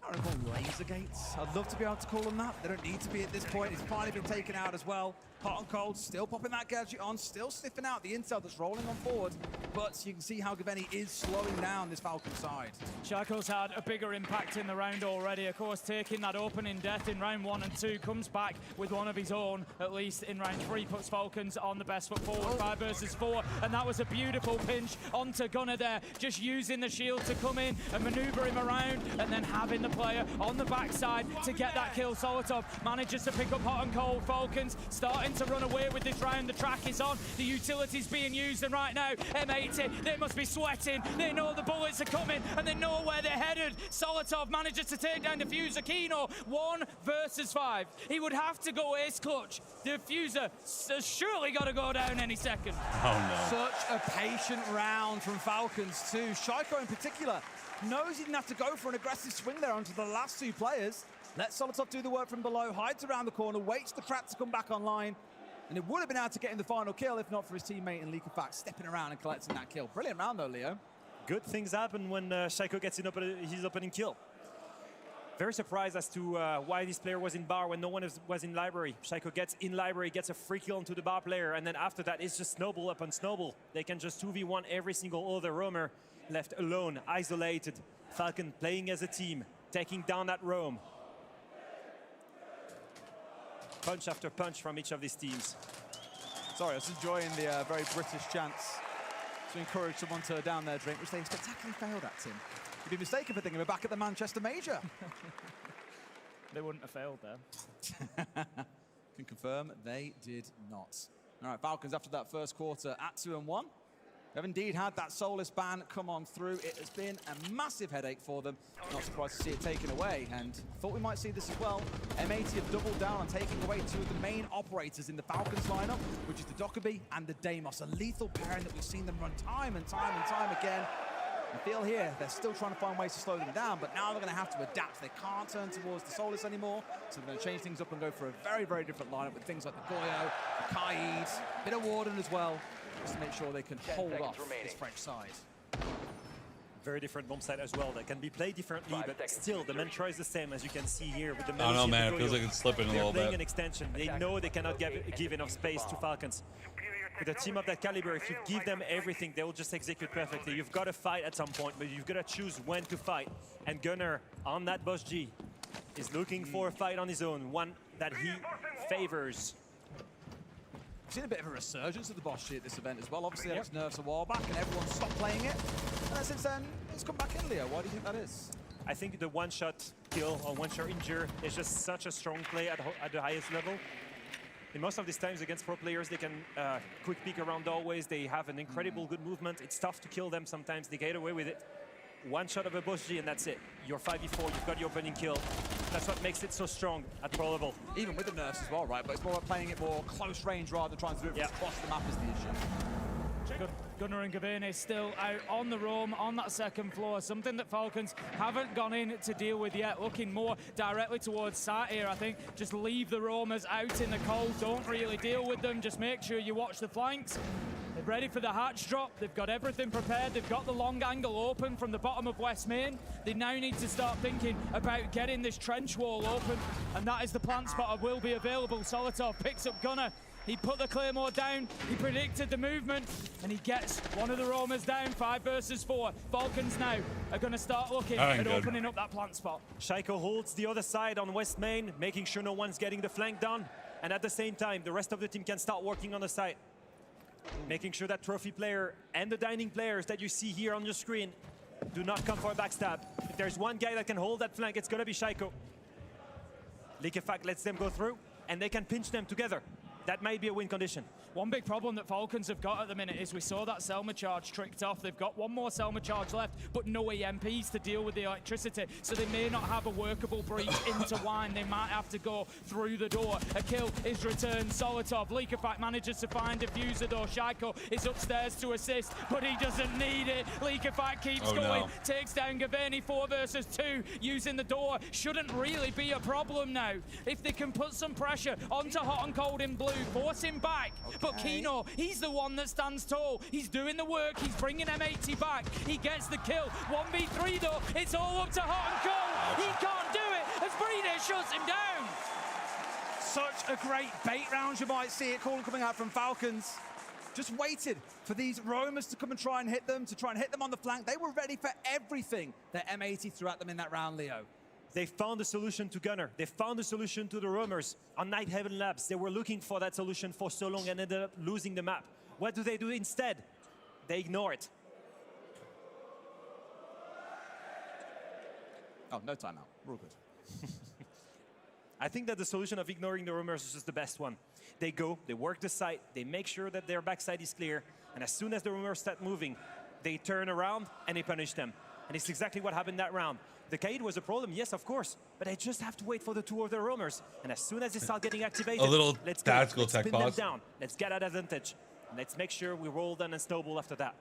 I don't know, call them laser gates. I'd love to be able to call them that. They don't need to be at this point. It's finally been taken out as well. Hot and Cold still popping that gadget on, still sniffing out the intel that's rolling on forward. But you can see how Gaveni is slowing down this Falcon side. Shaco's had a bigger impact in the round already. Of course, taking that opening death in round 1 and 2, comes back with one of his own, at least in round 3, puts Falcons on the best foot forward, 5 versus 4. And that was a beautiful pinch onto Gunnar there, just using the shield to come in and maneuver him around, and then having the player on the backside to get that kill. Solotov manages to pick up Hot and Cold. Falcons starting to run away with this round. The track is on, the utility's being used, and right now, M80, they must be sweating. They know the bullets are coming, and they know where they're headed. Solotov manages to take down Diffuser. Kino, 1 versus 5. He would have to go ace clutch. Diffuser has surely got to go down any second. Oh, no. Such a patient round from Falcons too. Shaiko in particular knows he didn't have to go for an aggressive swing there onto the last 2 players. Lets Solotov do the work from below, hides around the corner, waits the crack to come back online. And it would have been able to get in the final kill if not for his teammate and Leakerfax stepping around and collecting that kill. Brilliant round though, Leo. Good things happen when Shaiko gets his opening kill. Very surprised as to why this player was in bar when no one was in library. Shaiko gets in library, gets a free kill onto the bar player, and then after that it's just snowball upon snowball. They can just 2v1 every single other roamer, left alone, isolated. Falcon playing as a team, taking down that roam. Punch after punch from each of these teams. Sorry, I was enjoying the very British chants to encourage someone to down their drink, which they spectacularly failed at, Tim. You'd be mistaken for thinking we're back at the Manchester Major. They wouldn't have failed there. Can confirm they did not. All right, Falcons after that first quarter at 2-1. They've indeed had that Soulless ban come on through. It has been a massive headache for them. Not surprised to see it taken away, and thought we might see this as well. M80 have doubled down on taking away 2 of the main operators in the Falcons lineup, which is the Dokkaebi and the Deimos, a lethal pairing that we've seen them run time and time and time again. I feel here they're still trying to find ways to slow them down, but now they're going to have to adapt. They can't turn towards the Soulless anymore, so they're going to change things up and go for a very, very different lineup with things like the Goyo, the Kaid, a bit of Warden as well, just to make sure they can hold off this French side. Very different bomb site as well. That can be played differently, but still the mantra is the same, as you can see here with the I don't know, man. It feels like it's slipping a little bit. They're playing an extension. They know they cannot give enough space to Falcons. With a team of that caliber, if you give them everything, they will just execute perfectly. You've got to fight at some point, but you've got to choose when to fight. And Gunnar, on that Boss G, is looking for a fight on his own, one that he favors. We've seen a bit of a resurgence of the Boss G at this event as well. Obviously, that was nerfs a while back, and everyone stopped playing it. And since then, it's come back in, Leo. Why do you think that is? I think the one-shot kill or one-shot injure is just such a strong play at the highest level. In most of these times against pro players, they can quick peek around doorways. They have an incredible good movement. It's tough to kill them sometimes. They get away with it. One shot of a Boss G and that's it. You're 5v4, you've got your opening kill. That's what makes it so strong at pro level. Even with the nerfs as well, right? But it's more about playing it more close range rather than trying to do it across the map is the issue. Gunnar and Gaveni still out on the roam on that second floor, something that Falcons haven't gone in to deal with yet, looking more directly towards site here. I think just leave the roamers out in the cold, don't really deal with them, just make sure you watch the flanks. They're ready for the hatch drop, they've got everything prepared, they've got the long angle open from the bottom of West Main. They now need to start thinking about getting this trench wall open, and that is the plant spot that will be available. Solotov picks up Gunnar. He put the Claymore down, he predicted the movement, and he gets one of the roamers down, 5 versus 4. Falcons now are going to start looking at opening up that plant spot. Shaiko holds the other side on West Main, making sure no one's getting the flank done. And at the same time, the rest of the team can start working on the site. Making sure that trophy player and the dining players that you see here on your screen do not come for a backstab. If there's one guy that can hold that flank, it's going to be Shaiko. Leakerfact lets them go through, and they can pinch them together. That might be a win condition. One big problem that Falcons have got at the minute is we saw that Selma charge tricked off. They've got one more Selma charge left, but no EMPs to deal with the electricity, so they may not have a workable breach into Wine. They might have to go through the door. A kill is returned. Solotov, Leakerfact manages to find Diffuser though. Shaiko is upstairs to assist, but he doesn't need it. Leakerfact keeps going, takes down Gaveni, 4 versus 2, using the door. Shouldn't really be a problem now. If they can put some pressure onto Hot and Cold in blue, force him back. But Kino, he's the one that stands tall. He's doing the work. He's bringing M80 back. He gets the kill. 1v3 though. It's all up to Hot and Cold. He can't do it as Brina shuts him down. Such a great bait round, you might see it called coming out from Falcons. Just waited for these roamers to come and try and hit them, on the flank. They were ready for everything that M80 threw at them in that round, Leo. They found a solution to Gunner. They found a solution to the roamers on Night Heaven Labs. They were looking for that solution for so long and ended up losing the map. What do they do instead? They ignore it. Oh, no timeout. We're all good. I think that the solution of ignoring the roamers is just the best one. They go, they work the site, they make sure that their backside is clear, and as soon as the roamers start moving, they turn around and they punish them. And it's exactly what happened that round. The Kaid was a problem, yes, of course, but they just have to wait for the two of the roamers. And as soon as they start getting activated, a little let's go. tactical Let's tech spin them pause. down. Let's get that advantage. And let's make sure we roll down and snowball after that.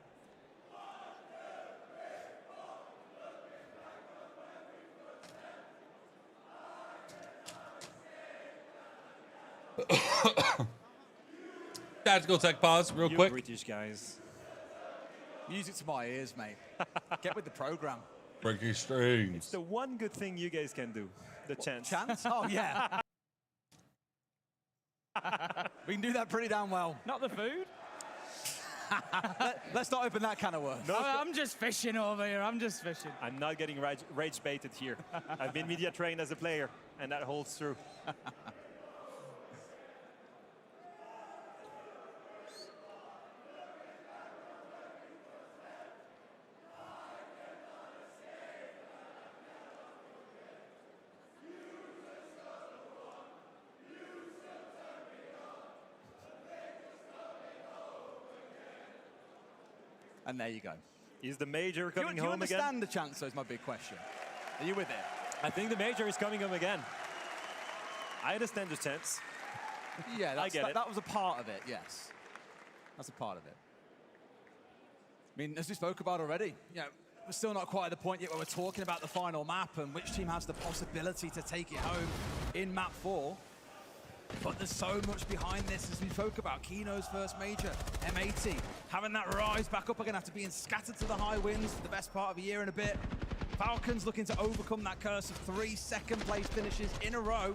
Tactical tech pause, real You quick. British guys. Music to my ears, mate. Get with the program. Breaking strings. It's the one good thing you guys can do. The chance. Chance? Oh, yeah. We can do that pretty damn well. Not the food. Let's not open that can of worms. No, I'm just fishing over here. I'm just fishing. I'm not getting rage baited here. I've been media trained as a player, and that holds true. And there you go. Is the major coming do you home understand again? the chance, though, is my big question. Are you with it? I think the major is coming home again. I understand the chance. Yeah, I get it. That was a part of it, yes. That's a part of it. I mean, as we spoke about already, you know, we're still not quite at the point yet where we're talking about the final map and which team has the possibility to take it home in map 4. But there's so much behind this, as we spoke about. Kino's first major, M80, having that rise back up again after being scattered to the high winds for the best part of a year and a bit. Falcons looking to overcome that curse of 3 second-place finishes in a row.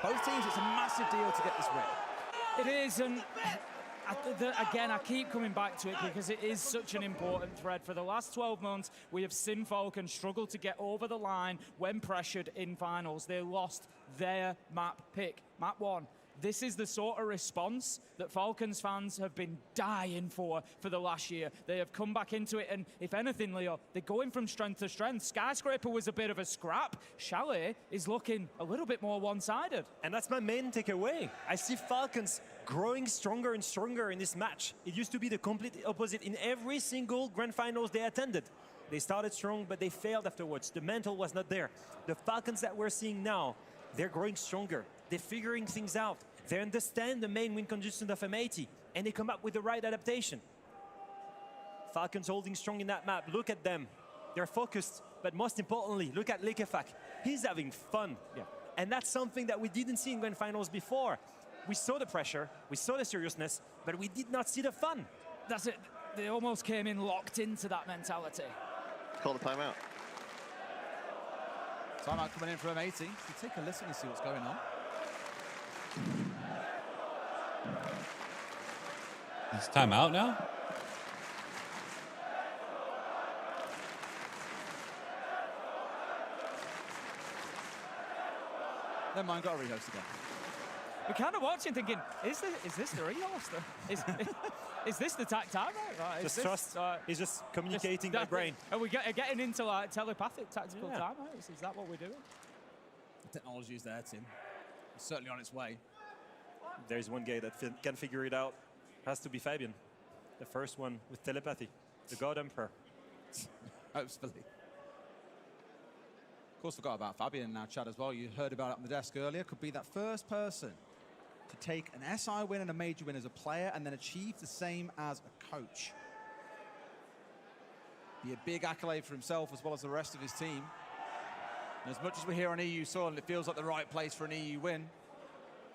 Both teams, it's a massive deal to get this win. It is, and again, I keep coming back to it because it is such an important thread. For the last 12 months, we have seen Falcons struggle to get over the line when pressured in finals. They lost their map pick, map 1. This is the sort of response that Falcons fans have been dying for the last year. They have come back into it, and if anything, Leo, they're going from strength to strength. Skyscraper was a bit of a scrap. Chalet is looking a little bit more one-sided. And that's my main takeaway. I see Falcons growing stronger and stronger in this match. It used to be the complete opposite in every single grand finals they attended. They started strong, but they failed afterwards. The mental was not there. The Falcons that we're seeing now, they're growing stronger. They're figuring things out. They understand the main win condition of M80, and they come up with the right adaptation. Falcons holding strong in that map. Look at them. They're focused, but most importantly, look at Lekefak. He's having fun. Yeah. And that's something that we didn't see in grand finals before. We saw the pressure, we saw the seriousness, but we did not see the fun. That's it. They almost came in locked into that mentality. Call the timeout. Timeout coming in from M80. We'll take a listen and see what's going on. It's timeout now? Never mind, got to rehost again. We're kind of watching thinking, is this the rehost? Is this the tactical? Right, Just trust. He's just communicating my brain. Are we getting into like telepathic tactical timeouts? Is that what we're doing? The technology is there, Tim. It's certainly on its way. There's one guy that can figure it out. Has to be Fabian. The first one with telepathy. The God Emperor. Hopefully. Of course, forgot about Fabian in our chat as well. You heard about it on the desk earlier. Could be that first person to take an SI win and a major win as a player and then achieve the same as a coach. Be a big accolade for himself as well as the rest of his team. And as much as we're here on EU soil and it feels like the right place for an EU win,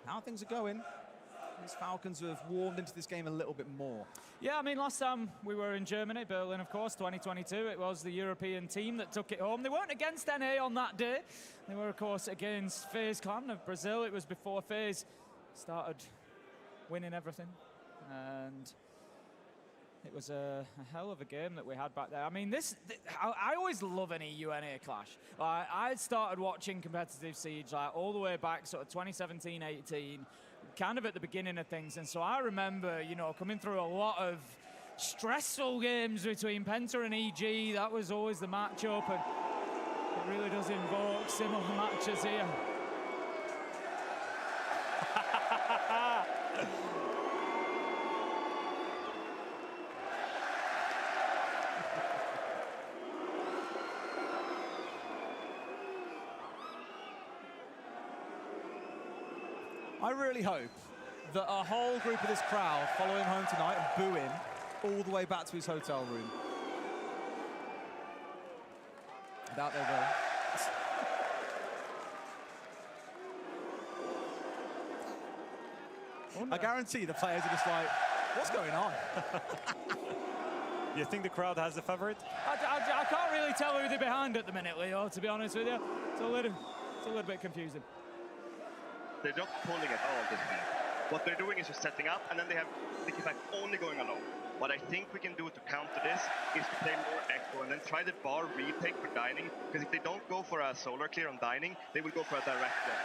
how things are going, these Falcons have warmed into this game a little bit more. Yeah, I mean, last time we were in Germany, Berlin, of course, 2022, it was the European team that took it home. They weren't against NA on that day. They were, of course, against FaZe Clan of Brazil. It was before FaZe started winning everything. And it was a hell of a game that we had back there. I mean, I always love an EU-NA clash. I started watching competitive Siege all the way back sort of 2017-18, kind of at the beginning of things. And so I remember, you know, coming through a lot of stressful games between Penta and EG. That was always the matchup, and it really does invoke similar matches here. I really hope that a whole group of this crowd follow him home tonight and boo him all the way back to his hotel room. I doubt they will. I guarantee the players are just like, what's going on? You think the crowd has a favorite? I can't really tell who they're behind at the minute, Leo, to be honest with you. It's a little bit confusing. They're not pulling at all this time. What they're doing is just setting up, and then they have Liquifact only going alone. What I think we can do to counter this is to play more Echo and then try the bar retake for Dining, because if they don't go for a solar clear on Dining, they will go for a direct one.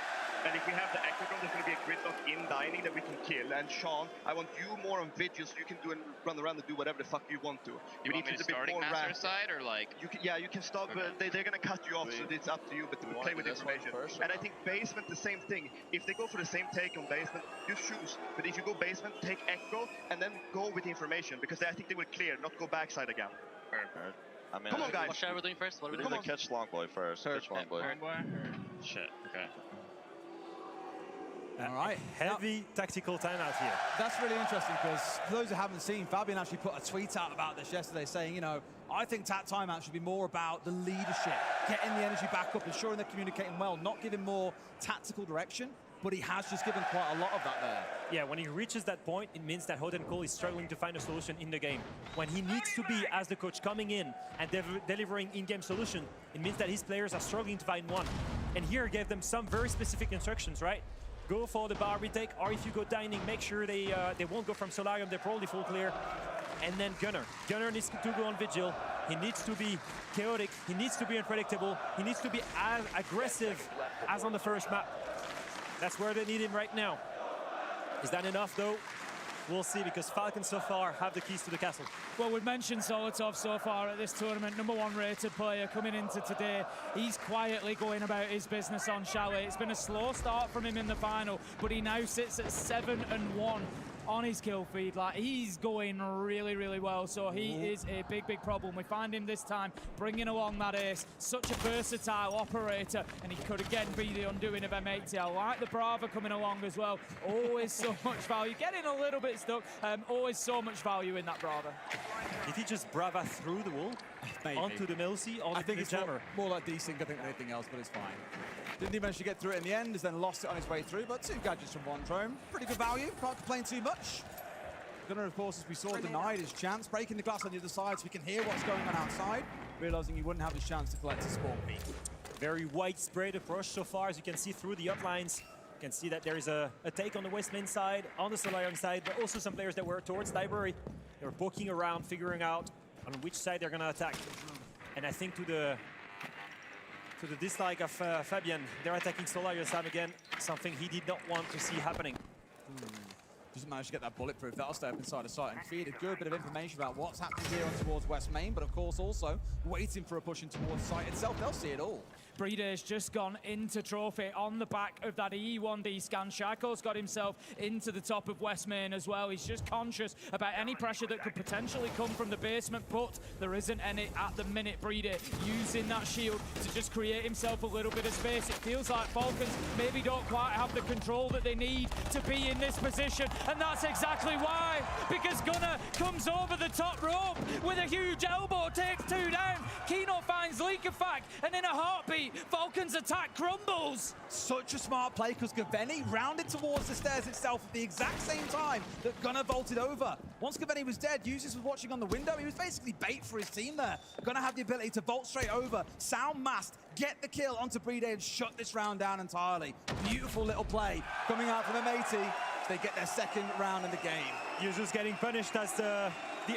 And if we have the Echo drone, there's going to be a gridlock in Dining that we can kill. And Sean, I want you more on Vigil so you can do and run around and do whatever the fuck you want to. You want me to starting master side or like? You can, yeah, you can stop. Okay. They're going to cut you off, so it's up to you. But play with information. And I think basement, the same thing. If they go for the same take on basement, you choose. But if you go basement, take Echo and then go with the information, because I think they will clear, not go backside again. Perfect. I mean, come on, guys. What should we doing first? What are we doing? doing? Catch long boy first. Catch long boy. Shit. Okay. All right. Heavy tactical timeout here. That's really interesting, because for those who haven't seen, Fabian actually put a tweet out about this yesterday saying, you know, I think TAC timeout should be more about the leadership, getting the energy back up, ensuring they're communicating well, not giving more tactical direction, but he has just given quite a lot of that there. Yeah, when he reaches that point, it means that Hot and Cole is struggling to find a solution in the game. When he needs to be, as the coach, coming in and delivering in-game solution, it means that his players are struggling to find one. And here, gave them some very specific instructions, right? Go for the bar retake, or if you go Dining, make sure they won't go from Solarium, they're probably full clear. And then Gunnar. Gunnar needs to go on Vigil. He needs to be chaotic, he needs to be unpredictable, he needs to be as aggressive as on the first map. That's where they need him right now. Is that enough though? We'll see, because Falcons so far have the keys to the castle. Well, we've mentioned Solotov so far at this tournament, #1 rated player coming into today. He's quietly going about his business on Chalet. It's been a slow start from him in the final, but he now sits at 7-1 on his kill feed. Like, he's going really, really well, so he is a big, big problem. We find him this time bringing along that ace. Such a versatile operator, and he could again be the undoing of M80. I like the Brava coming along as well. Always so much value. Getting a little bit stuck. Always so much value in that Brava. Did he just Brava through the wall? Maybe. Onto the Milsey, or I think it's jammer? more like desync, I think, than anything else, but it's fine. Didn't he manage to get through it in the end, has then lost it on his way through, but 2 gadgets from 1 drone. Pretty good value, can't complain too much. Gunnar, of course, as we saw, denied his chance, breaking the glass on the other side so we can hear what's going on outside, realizing he wouldn't have his chance to collect his spawn peak. Very widespread approach so far, as you can see through the uplines. You can see that there is a take on the West Main side, on the Solarium side, but also some players that were towards Library. They were poking around, figuring out on which side they're going to attack. And I think to the dislike of Fabian, they're attacking Solarium side again, something he did not want to see happening. Doesn't manage to get that bulletproof. That'll stay up inside the site and feed a good bit of information about what's happening here on towards West Main, but of course also waiting for a push in towards site itself. They'll see it all. Breeder's just gone into Trophy on the back of that E1D scan. Shaco's got himself into the top of West Main as well. He's just conscious about any pressure that could potentially come from the basement, but there isn't any at the minute. Breeder using that shield to just create himself a little bit of space. It feels like Falcons maybe don't quite have the control that they need to be in this position, and that's exactly why, because Gunnar comes over the top rope with a huge elbow, takes 2 down. Kino finds Liquifact, and in a heartbeat, M80. Falcons attack crumbles. Such a smart play because Gaveni rounded towards the stairs itself at the exact same time that Gunnar vaulted over. Once Gaveni was dead, Users was watching on the window. He was basically bait for his team there. Gunnar had the ability to vault straight over, sound masked, get the kill onto Brede and shut this round down entirely. Beautiful little play coming out from M80. They get their second round in the game. Users getting punished as the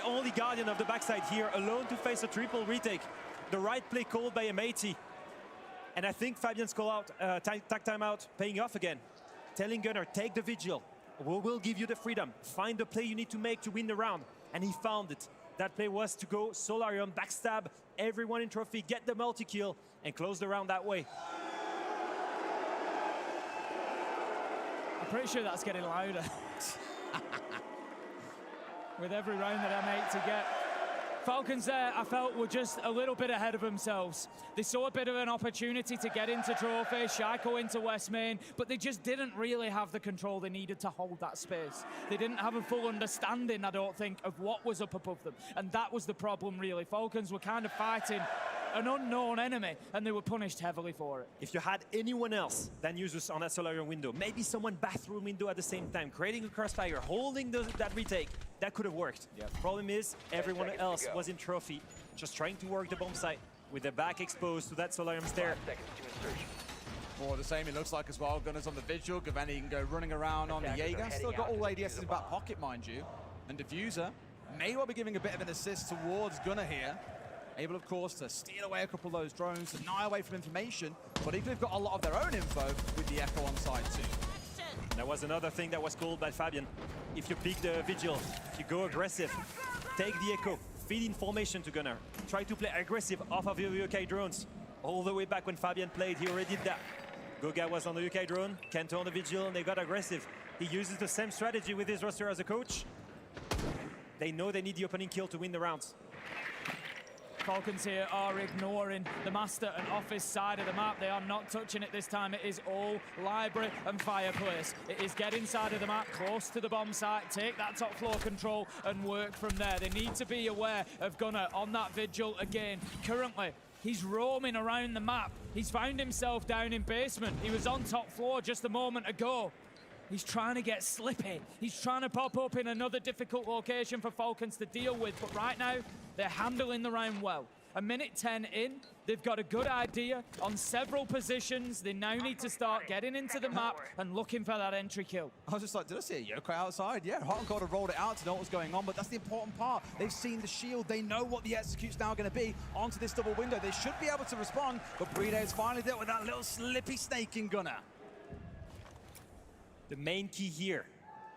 only guardian of the backside here, alone to face a triple retake. The right play called by M80. And I think Fabian's call out, tag timeout, paying off again. Telling Gunnar, take the vigil. We will give you the freedom. Find the play you need to make to win the round. And he found it. That play was to go Solarium, backstab everyone in trophy, get the multi-kill, and close the round that way. I'm pretty sure that's getting louder. With every round that M80 get. Falcons there, I felt, were just a little bit ahead of themselves. They saw a bit of an opportunity to get into trophy, Shaiko into West Main, but they just didn't really have the control they needed to hold that space. They didn't have a full understanding, I don't think, of what was up above them. And that was the problem, really. Falcons were kind of fighting an unknown enemy, and they were punished heavily for it. If you had anyone else than Users on that Solarium window, maybe someone bathroom window at the same time, creating a crossfire, holding that retake, that could have worked. Yep. Problem is, everyone else was in trophy, just trying to work the bomb site with their back exposed to that Solarium stair. More of the same, it looks like as well. Gunnar's on the vigil. Gaveni can go running around on the Jaeger. Still got all ADSs in back pocket, mind you. And Diffuser may well be giving a bit of an assist towards Gunnar here. Able, of course, to steal away a couple of those drones, deny away from information, but equally have got a lot of their own info with the Echo on side too. That was another thing that was called by Fabian. If you pick the Vigil, if you go aggressive, take the Echo, feed information to Gunnar, try to play aggressive off of your UK drones. All the way back when Fabian played, he already did that. Goga was on the UK drone, Kento on the Vigil, and they got aggressive. He uses the same strategy with his roster as a coach. They know they need the opening kill to win the rounds. Falcons here are ignoring the master and office side of the map. They are not touching it this time. It is all library and fireplace. It is get inside of the map, close to the bomb site, take that top floor control and work from there. They need to be aware of Gunnar on that vigil again. Currently, he's roaming around the map. He's found himself down in basement. He was on top floor just a moment ago. He's trying to get slippy. He's trying to pop up in another difficult location for Falcons to deal with. But right now, they're handling the round well. A minute 10 in, they've got a good idea on several positions. They now need to start getting into the map and looking for that entry kill. I was just like, did I see a Yokai outside? Yeah, Hot and Cold have rolled it out to know what was going on, but that's the important part. They've seen the shield. They know what the execute's now going to be onto this double window. They should be able to respond, but Brede has finally dealt with that little slippy snake in Gunnar. The main key here,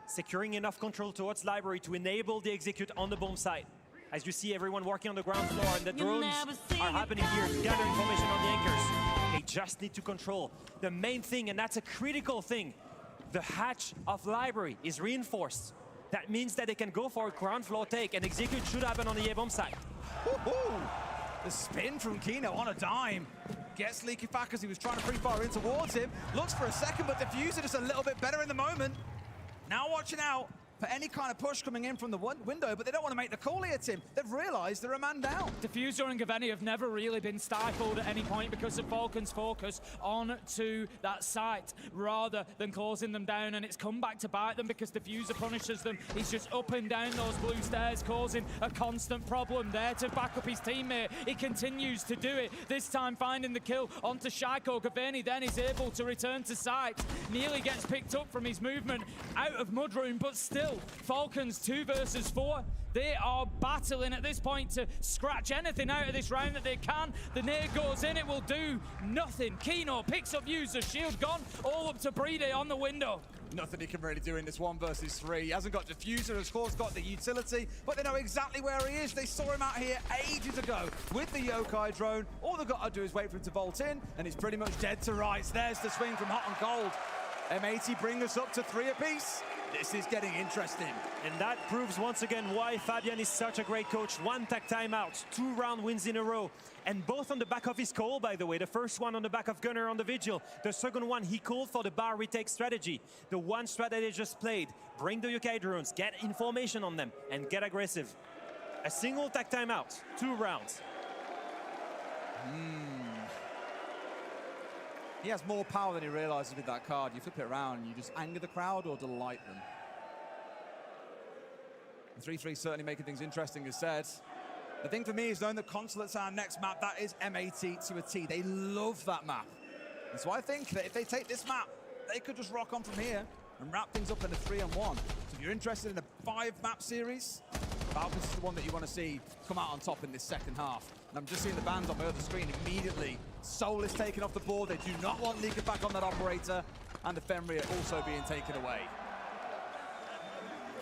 securing enough control towards library to enable the execute on the bomb site. As you see everyone working on the ground floor and the drones are happening here to gather information on the anchors. They just need to control the main thing, and that's a critical thing. The hatch of library is reinforced. That means that they can go for a ground floor take, and execute should happen on the A bomb site. The spin from Kino on a dime. Gets Leaky Fack as he was trying to pre-fire in towards him. Looks for a second, but Diffuser just a little bit better in the moment. Now watching out for any kind of push coming in from the window, but they don't want to make the call here, Tim. They've realized they're a man down. Diffuser and Gaveni have never really been stifled at any point because of Falcons' focus onto that site rather than closing them down, and it's come back to bite them because Diffuser punishes them. He's just up and down those blue stairs, causing a constant problem there to back up his teammate. He continues to do it, this time finding the kill onto Shaiko. Gaveni then is able to return to site. Nearly gets picked up from his movement out of Mudroom, but still, Falcons 2 versus 4. They are battling at this point to scratch anything out of this round that they can. The nade goes in, it will do nothing. Kino picks up User, shield gone, all up to Brede on the window. Nothing he can really do in this 1 versus 3. He hasn't got Diffuser, of course, got the utility, but they know exactly where he is. They saw him out here ages ago with the Yokai drone. All they've got to do is wait for him to vault in, and he's pretty much dead to rights. There's the swing from Hot and Cold. M80 bring us up to 3 apiece. This is getting interesting. And that proves once again why Fabian is such a great coach. 1 tag timeout, 2 round wins in a row. And both on the back of his call, by the way. The first one on the back of Gunnar on the Vigil. The second one, he called for the bar retake strategy. The one strategy they just played. Bring the UK drones, get information on them, and get aggressive. A single tag timeout, 2 rounds. He has more power than he realizes with that card. You flip it around, you just anger the crowd or delight them. 3-3 certainly making things interesting, as said. The thing for me is knowing that Consulate's our next map, that is M80 to a T. They love that map. And so I think that if they take this map, they could just rock on from here and wrap things up in a 3-on-1. So if you're interested in a 5-map series, Falcons is the one that you want to see come out on top in this second half. And I'm just seeing the bans on my other screen immediately. Soul is taken off the board. They do not want Leaker back on that operator. And the Fenrir also being taken away.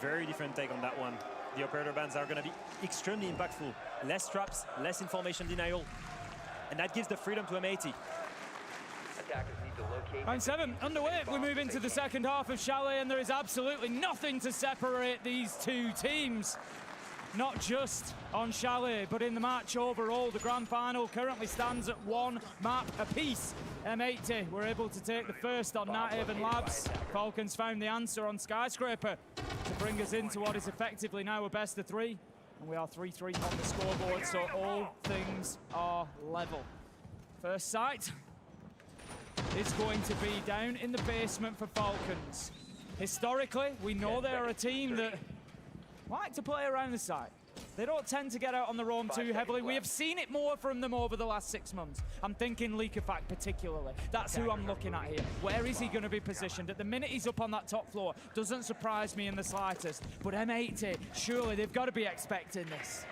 Very different take on that one. The operator bans are going to be extremely impactful. Less traps, less information denial. And that gives the freedom to M80. Round 7 underway. We move into the second half of Chalet, and there is absolutely nothing to separate these two teams. Not just on Chalet, but in the match overall. The grand final currently stands at 1 map apiece. M80 were able to take the first on Nighthaven Labs. Falcons found the answer on Skyscraper to bring us into what is effectively now a best of 3. And we are 3-3 on the scoreboard, so all things are level. First sight is going to be down in the basement for Falcons. Historically, we know they're a team that like to play around the site. They don't tend to get out on the roam too heavily. We have seen it more from them over the last 6 months. I'm thinking Leakerfact particularly. That's who I'm looking at here. Where is he going to be positioned? At the minute he's up on that top floor, doesn't surprise me in the slightest. But M80, surely they've got to be expecting this.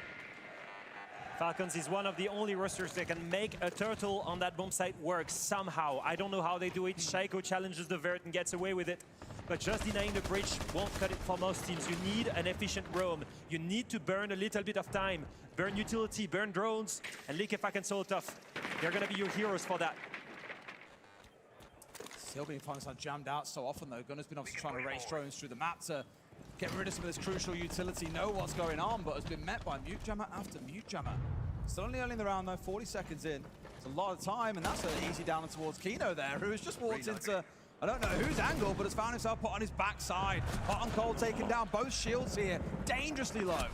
Falcons is one of the only rosters that can make a turtle on that bomb site work somehow. I don't know how they do it. Shaiko challenges the vert and gets away with it. But just denying the bridge won't cut it for most teams. You need an efficient roam. You need to burn a little bit of time. Burn utility, burn drones, and Leakerfact and Soltoff. They're going to be your heroes for that. Still being jammed out so often, though. Gunner's been obviously trying to race drones through the map to get rid of some of this crucial utility, know what's going on, but has been met by mute jammer after mute jammer. Still only early in the round, though, 40 seconds in. It's a lot of time, and that's an easy down towards Kino there, who has just walked into, I don't know whose angle, but has found himself put on his backside. Hot and cold taking down both shields here, dangerously low.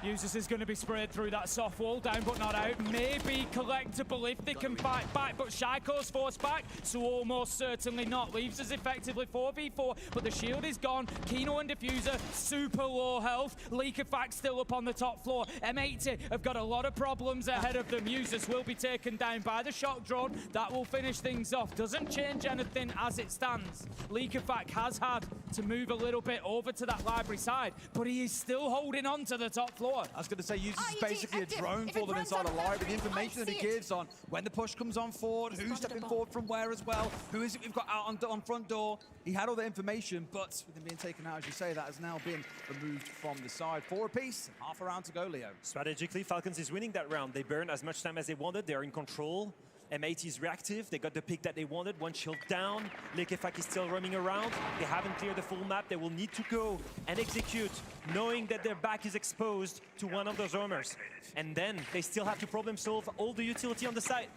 Users is going to be sprayed through that soft wall, down but not out. Maybe collectible if they can fight back, but Shaiko's forced back, so almost certainly not. Leaves us effectively 4v4, but the shield is gone. Kino and Diffuser, super low health. Leakerfact still up on the top floor. M80 have got a lot of problems ahead of them. Users will be taken down by the shock drone. That will finish things off. Doesn't change anything as it stands. Leakerfact has had to move a little bit over to that library side, but he is still holding on to the top floor. I was going to say, Users is basically a drone for them inside a library. The information that he gives on when the push comes on forward, who's stepping forward from where as well, who is it we've got out on front door. He had all the information, but with him being taken out, as you say, that has now been removed from the side. 4 apiece, half a round to go, Leo. Strategically, Falcons is winning that round. They burned as much time as they wanted. They're in control. M80 is reactive. They got the pick that they wanted. 1 shield down. Leakerfact is still roaming around. They haven't cleared the full map. They will need to go and execute, knowing that their back is exposed to one of those roamers. And then they still have to problem solve all the utility on the site.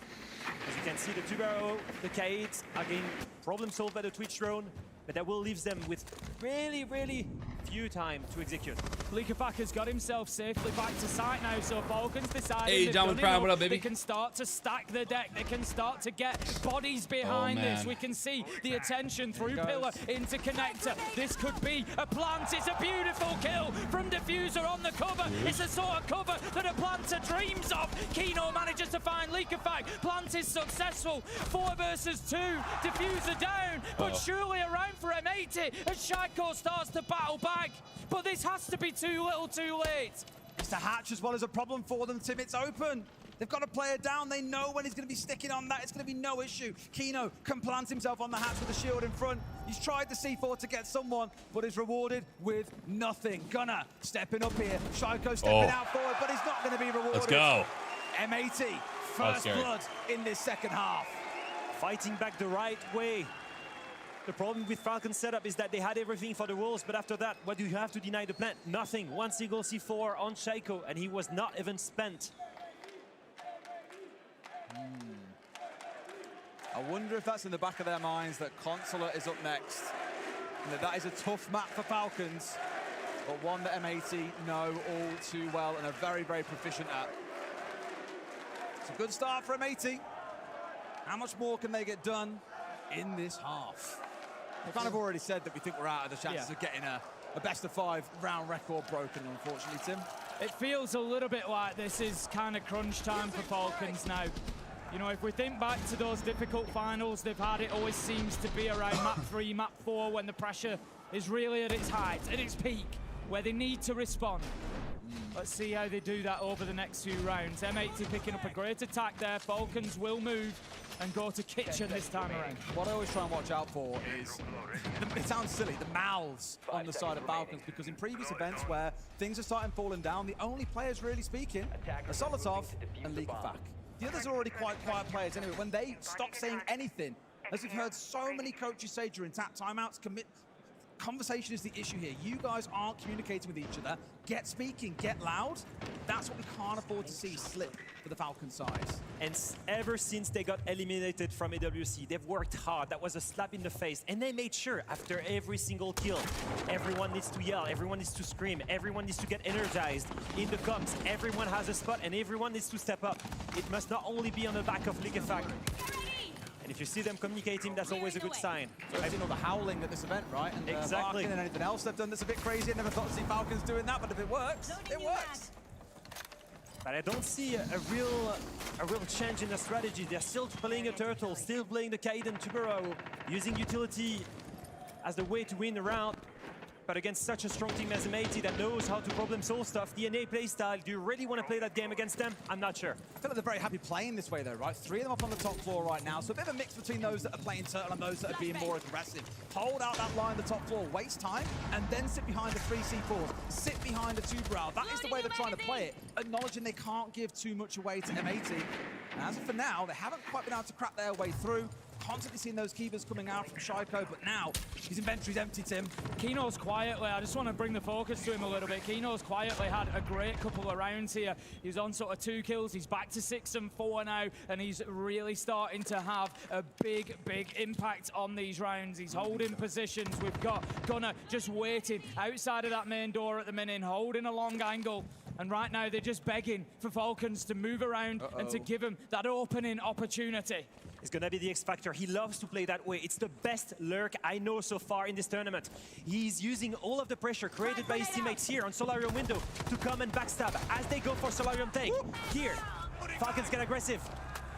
As you can see, the Tubaro, the K8 are getting problem solved by the Twitch drone, but that will leave them with really, really few time to execute. Leakerfact has got himself safely back to site now, so Falcons decided hey, John with Prime, what up, baby? They can start to stack the deck. They can start to get bodies behind this. We can see the attention through pillar into connector. This could be a plant. It's a beautiful kill from Diffuser on the cover. It's the sort of cover that a planter dreams of. Kino manages to find Leakerfact. Plant is successful. 4 versus 2. Diffuser down, but surely around for M80 as Shaiko starts to battle back. But this has to be too little too late. It's the hatch as well as a problem for them, Tim. It's open. They've got a player down. They know when he's going to be sticking on that. It's going to be no issue. Kino can plant himself on the hatch with a shield in front. He's tried the C4 to get someone, but is rewarded with nothing. Gunner stepping up here. Shaiko stepping out forward, but he's not going to be rewarded. Let's go. M80, first blood in this second half. Fighting back the right way. The problem with Falcon's setup is that they had everything for the walls, but after that, what do you have to deny the plant? Nothing. 1 single C4 on Shaiko, and he was not even spent. I wonder if that's in the back of their minds that Consulate is up next. And that is a tough map for Falcons, but one that M80 know all too well and are very, very proficient at. It's a good start for M80. How much more can they get done in this half? We've kind of already said that we think we're out of the chances of getting a best of 5 round record broken, unfortunately, Tim. It feels a little bit like this is kind of crunch time for Falcons now. You know, if we think back to those difficult finals they've had, it always seems to be around map 3, map 4, when the pressure is really at its height, at its peak, where they need to respond. Let's see how they do that over the next few rounds. M80 picking up a great attack there. Falcons will move and go to kitchen this time around. What I always try and watch out for is, it sounds silly, the mouths on the side of Falcons, because in previous events where things are starting falling down, the only players really speaking are Solotov and Leakfak. The others are already quite quiet players anyway. When they stop saying anything, as we've heard so many coaches say during timeouts, conversation is the issue here. You guys aren't communicating with each other. Get speaking, get loud. That's what we can't afford to see slip for the Falcon side. And ever since they got eliminated from AWC, they've worked hard. That was a slap in the face. And they made sure after every single kill, everyone needs to yell, everyone needs to scream, everyone needs to get energized in the comms. Everyone has a spot and everyone needs to step up. It must not only be on the back of Leakfak. And if you see them communicating, that's always a good sign. So I've seen all the howling at this event, right? And exactly. And anything else they've done that's a bit crazy. I never thought to see Falcons doing that, but if it works, it works. But I don't see a real change in the strategy. They're still playing a turtle, still playing the Kaiden Tubero, using utility as the way to win the round. But against such a strong team as M80 that knows how to problem solve stuff, DNA playstyle, do you really want to play that game against them? I'm not sure. I feel like they're very happy playing this way though, right? 3 of them up on the top floor right now, so a bit of a mix between those that are playing turtle and those that are being more aggressive. Hold out that line on the top floor, waste time, and then sit behind the 3 C4s, sit behind the 2 Brow. That is the way they're trying to play it, acknowledging they can't give too much away to M80. And as of for now, they haven't quite been able to crack their way through. Constantly seeing those keepers coming out from Shaiko, but now his inventory's empty, Tim. Kino's quietly, I just want to bring the focus to him a little bit. Kino's quietly had a great couple of rounds here. He was on sort of 2 kills. He's back to 6 and 4 now, and he's really starting to have a big impact on these rounds. He's holding positions. We've got Gunnar just waiting outside of that main door at the minute, holding a long angle. And right now, they're just begging for Falcons to move around and to give him that opening opportunity. It's going to be the X Factor. He loves to play that way. It's the best lurk I know so far in this tournament. He's using all of the pressure created by his teammates here on Solarium window to come and backstab as they go for Solarium take. Here, Falcons get aggressive,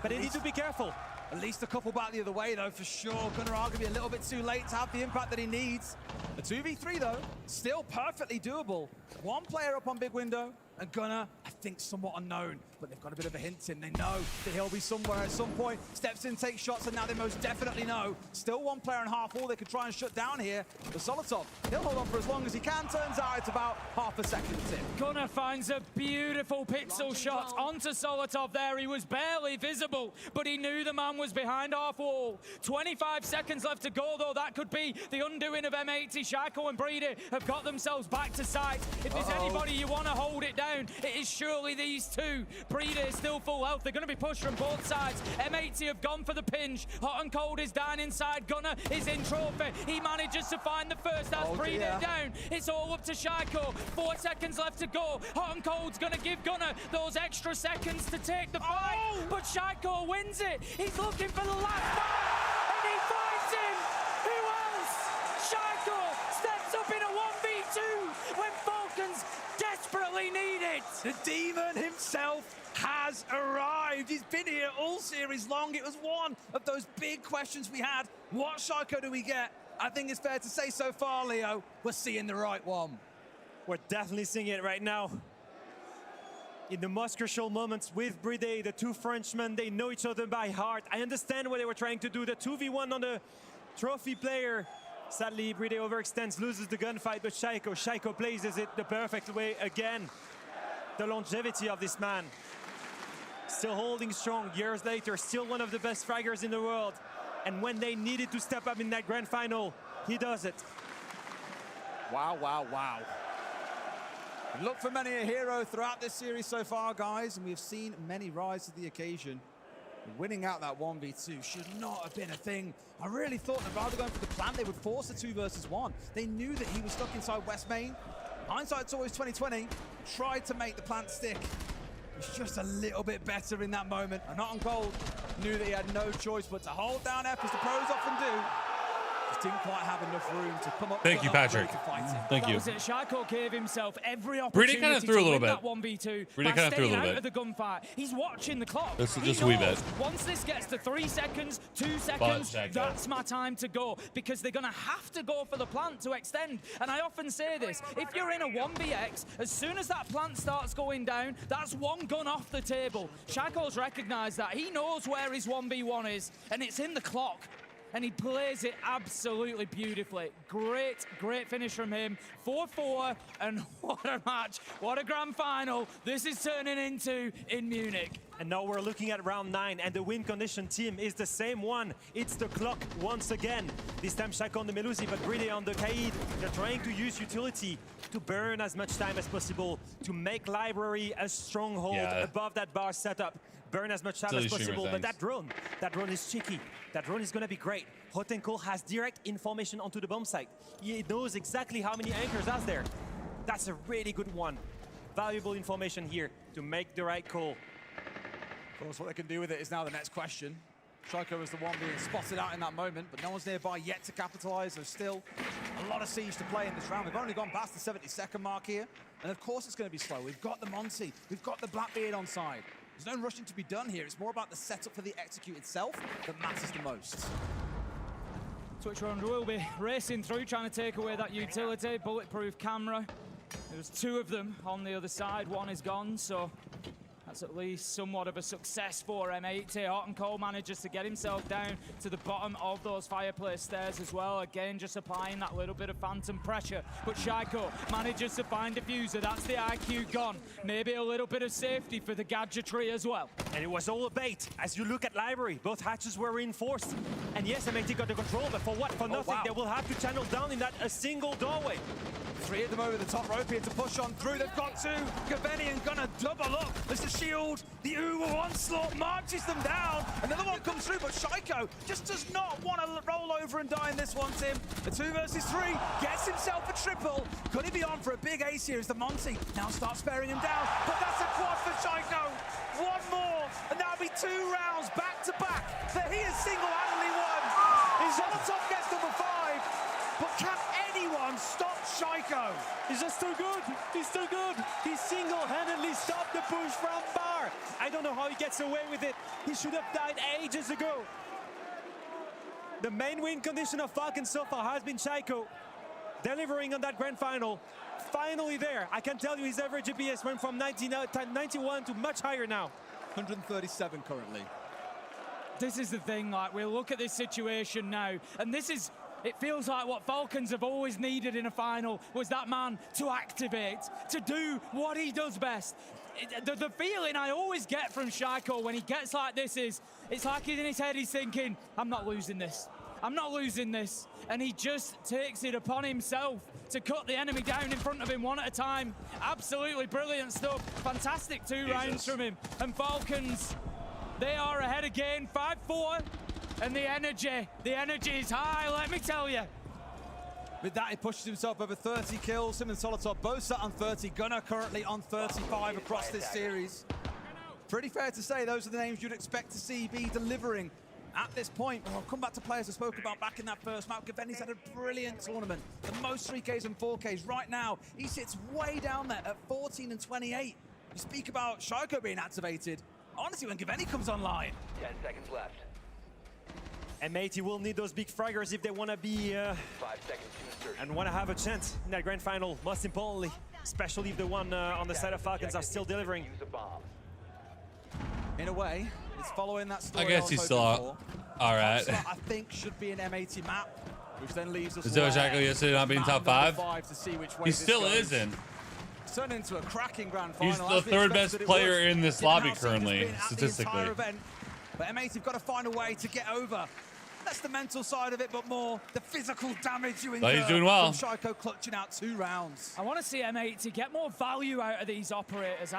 but they need to be careful. At least a couple back the other way, though, for sure. Gunnar arguably a little bit too late to have the impact that he needs. A 2v3, though, still perfectly doable. 1 player up on big window, and Gunnar, I think, somewhat unknown. But they've got a bit of a hint in. They know that he'll be somewhere at some point. Steps in, takes shots, and now they most definitely know. Still 1 player and half all they could try and shut down here. The Solotov, he'll hold on for as long as he can. Turns out it's about half a second, Tim. Gunnar finds a beautiful pixel shot onto Solotov there. He was barely visible, but he knew the man was behind half wall. 25 seconds left to go, though. That could be the undoing of M80. Shaiko and Breeder have got themselves back to sight. If there's anybody you want to hold it down, it is surely these 2. Breeder is still full health. They're going to be pushed from both sides. M80 have gone for the pinch. Hot and Cold is down inside. Gunnar is in trophy. He manages to find the first. That's Breeder down. It's all up to Shaiko. 4 seconds left to go. Hot and Cold's going to give Gunnar those extra seconds to take the fight. But Shaiko wins it. He's looking for the last fight. And he finds him. Who else? Shaiko steps up in a 1v2 when Falcons desperately need it. The demon himself has arrived. He's been here all series long. It was one of those big questions we had. What Shaiko do we get? I think it's fair to say so far, Leo, we're seeing the right one. We're definitely seeing it right now. In the most crucial moments with Breeder, the 2 Frenchmen, they know each other by heart. I understand what they were trying to do. The 2v1 on the trophy player. Sadly, Breeder overextends, loses the gunfight, but Shaiko plays it the perfect way again. The longevity of this man. Still holding strong years later, still one of the best fraggers in the world. And when they needed to step up in that grand final, he does it. Wow, wow, wow. Look for many a hero throughout this series so far, guys, and we've seen many rise to the occasion. Winning out that 1v2 should not have been a thing. I really thought that rather going for the plan, they would force a 2 versus 1. They knew that he was stuck inside West Main. Hindsight's always 20/20. Tried to make the plant stick. He's just a little bit better in that moment. And not on gold. Knew that he had no choice but to hold down F, as the pros often do. Just didn't quite have enough room to come up. Thank you, Patrick. Thank you. Shaiko gave himself every Brady opportunity kind of threw a little bit. That 1v2 Brady kind of threw a little bit. Out of the gunfight. He's watching the clock. This is just a wee bit. Once this gets to 3 seconds, 2 seconds, that's my time to go, because they're going to have to go for the plant to extend. And I often say this, if you're in a 1vx, as soon as that plant starts going down, that's one gun off the table. Shaiko's recognized that. He knows where his 1v1 is, and it's in the clock. And he plays it absolutely beautifully. Great finish from him. 4-4, and what a match. What a grand final this is turning into in Munich. And now we're looking at round 9, and the win condition team is the same one. It's the clock once again. This time Shaiko on the Melusi, but Brady on the Kaid. They're trying to use utility to burn as much time as possible, to make library a stronghold above that bar setup. Burn as much time as possible, but that drone is cheeky. That drone is gonna be great. Hot and Cold has direct information onto the bomb site. He knows exactly how many anchors are there. That's a really good one. Valuable information here to make the right call. Of course, what they can do with it is now the next question. Shaiko was the one being spotted out in that moment, but no one's nearby yet to capitalize. There's still a lot of siege to play in this round. We've only gone past the 70-second mark here, and of course it's going to be slow. We've got the Monty, we've got the Blackbeard on side. There's no rushing to be done here. It's more about the setup for the execute itself that matters the most. Twitch Round will be racing through, trying to take away that utility, bulletproof camera. There's 2 of them on the other side. 1 is gone, so that's at least somewhat of a success for M80. Hot and Cold manages to get himself down to the bottom of those fireplace stairs as well. Again, just applying that little bit of phantom pressure. But Shaiko manages to find Diffuser. That's the IQ gone. Maybe a little bit of safety for the gadgetry as well. And it was all a bait. As you look at library, both hatches were reinforced. And yes, M80 got the control, but for what? For nothing. They will have to channel down in that a single doorway. 3 of them over the top rope here to push on through. They've got 2. Gavenian gonna double up. There's the shield. The Uber onslaught marches them down. Another one comes through, but Shaiko just does not want to roll over and die in this one, Tim. The 2 versus 3 gets himself a triple. Could he be on for a big ace here as the Monty now starts sparing him down? But that's a quad for Shaiko. 1 more, and that'll be 2 rounds back to back that he has single-handedly won. He's on the top, gets number 5. But can anyone stop Shaiko? He's just too good. He's too good. He single-handedly stopped the push from bar. I don't know how he gets away with it. He should have died ages ago. The main win condition of Falcons so far has been Shaiko delivering on that grand final. Finally there. I can tell you his average GPS went from 91 to much higher now. 137 currently. This is the thing, like, we'll look at this situation now, and this is, it feels like what Falcons have always needed in a final was that man to activate, to do what he does best. The feeling I always get from Shaiko when he gets like this is, it's like in his head he's thinking, I'm not losing this. I'm not losing this. And he just takes it upon himself to cut the enemy down in front of him one at a time. Absolutely brilliant stuff. Fantastic 2 rounds from him. And Falcons, they are ahead again, 5-4. And the energy is high, let me tell you. With that, he pushes himself over 30 kills. Him and Solotop both sat on 30. Gunnar currently on 35 across this series. Pretty fair to say those are the names you'd expect to see be delivering at this point. Well, I'll come back to players I spoke about back in that first map. Gaveni's had a brilliant tournament. The most 3Ks and 4Ks. Right now, he sits way down there at 14 and 28. You speak about Shaiko being activated. Honestly, when Gaveni comes online. 10 seconds left. M80 will need those big fraggers if they want to be 5 seconds to insertion. and want to have a chance in that grand final. Most importantly, especially if the one on the side of Falcons are still delivering. In a way, it's following that story. I guess he's still all right. I think should be an M80 map, which then leaves us. Is that exactly yesterday not being top 5? He still isn't. It's turned into a cracking grand final. He's the 3rd best player in this lobby currently, statistically. But M80 have got to find a way to get over. Less the mental side of it, but more the physical damage you incur. He's doing well. From Shaiko clutching out 2 rounds. I want to see M80 get more value out of these operators. I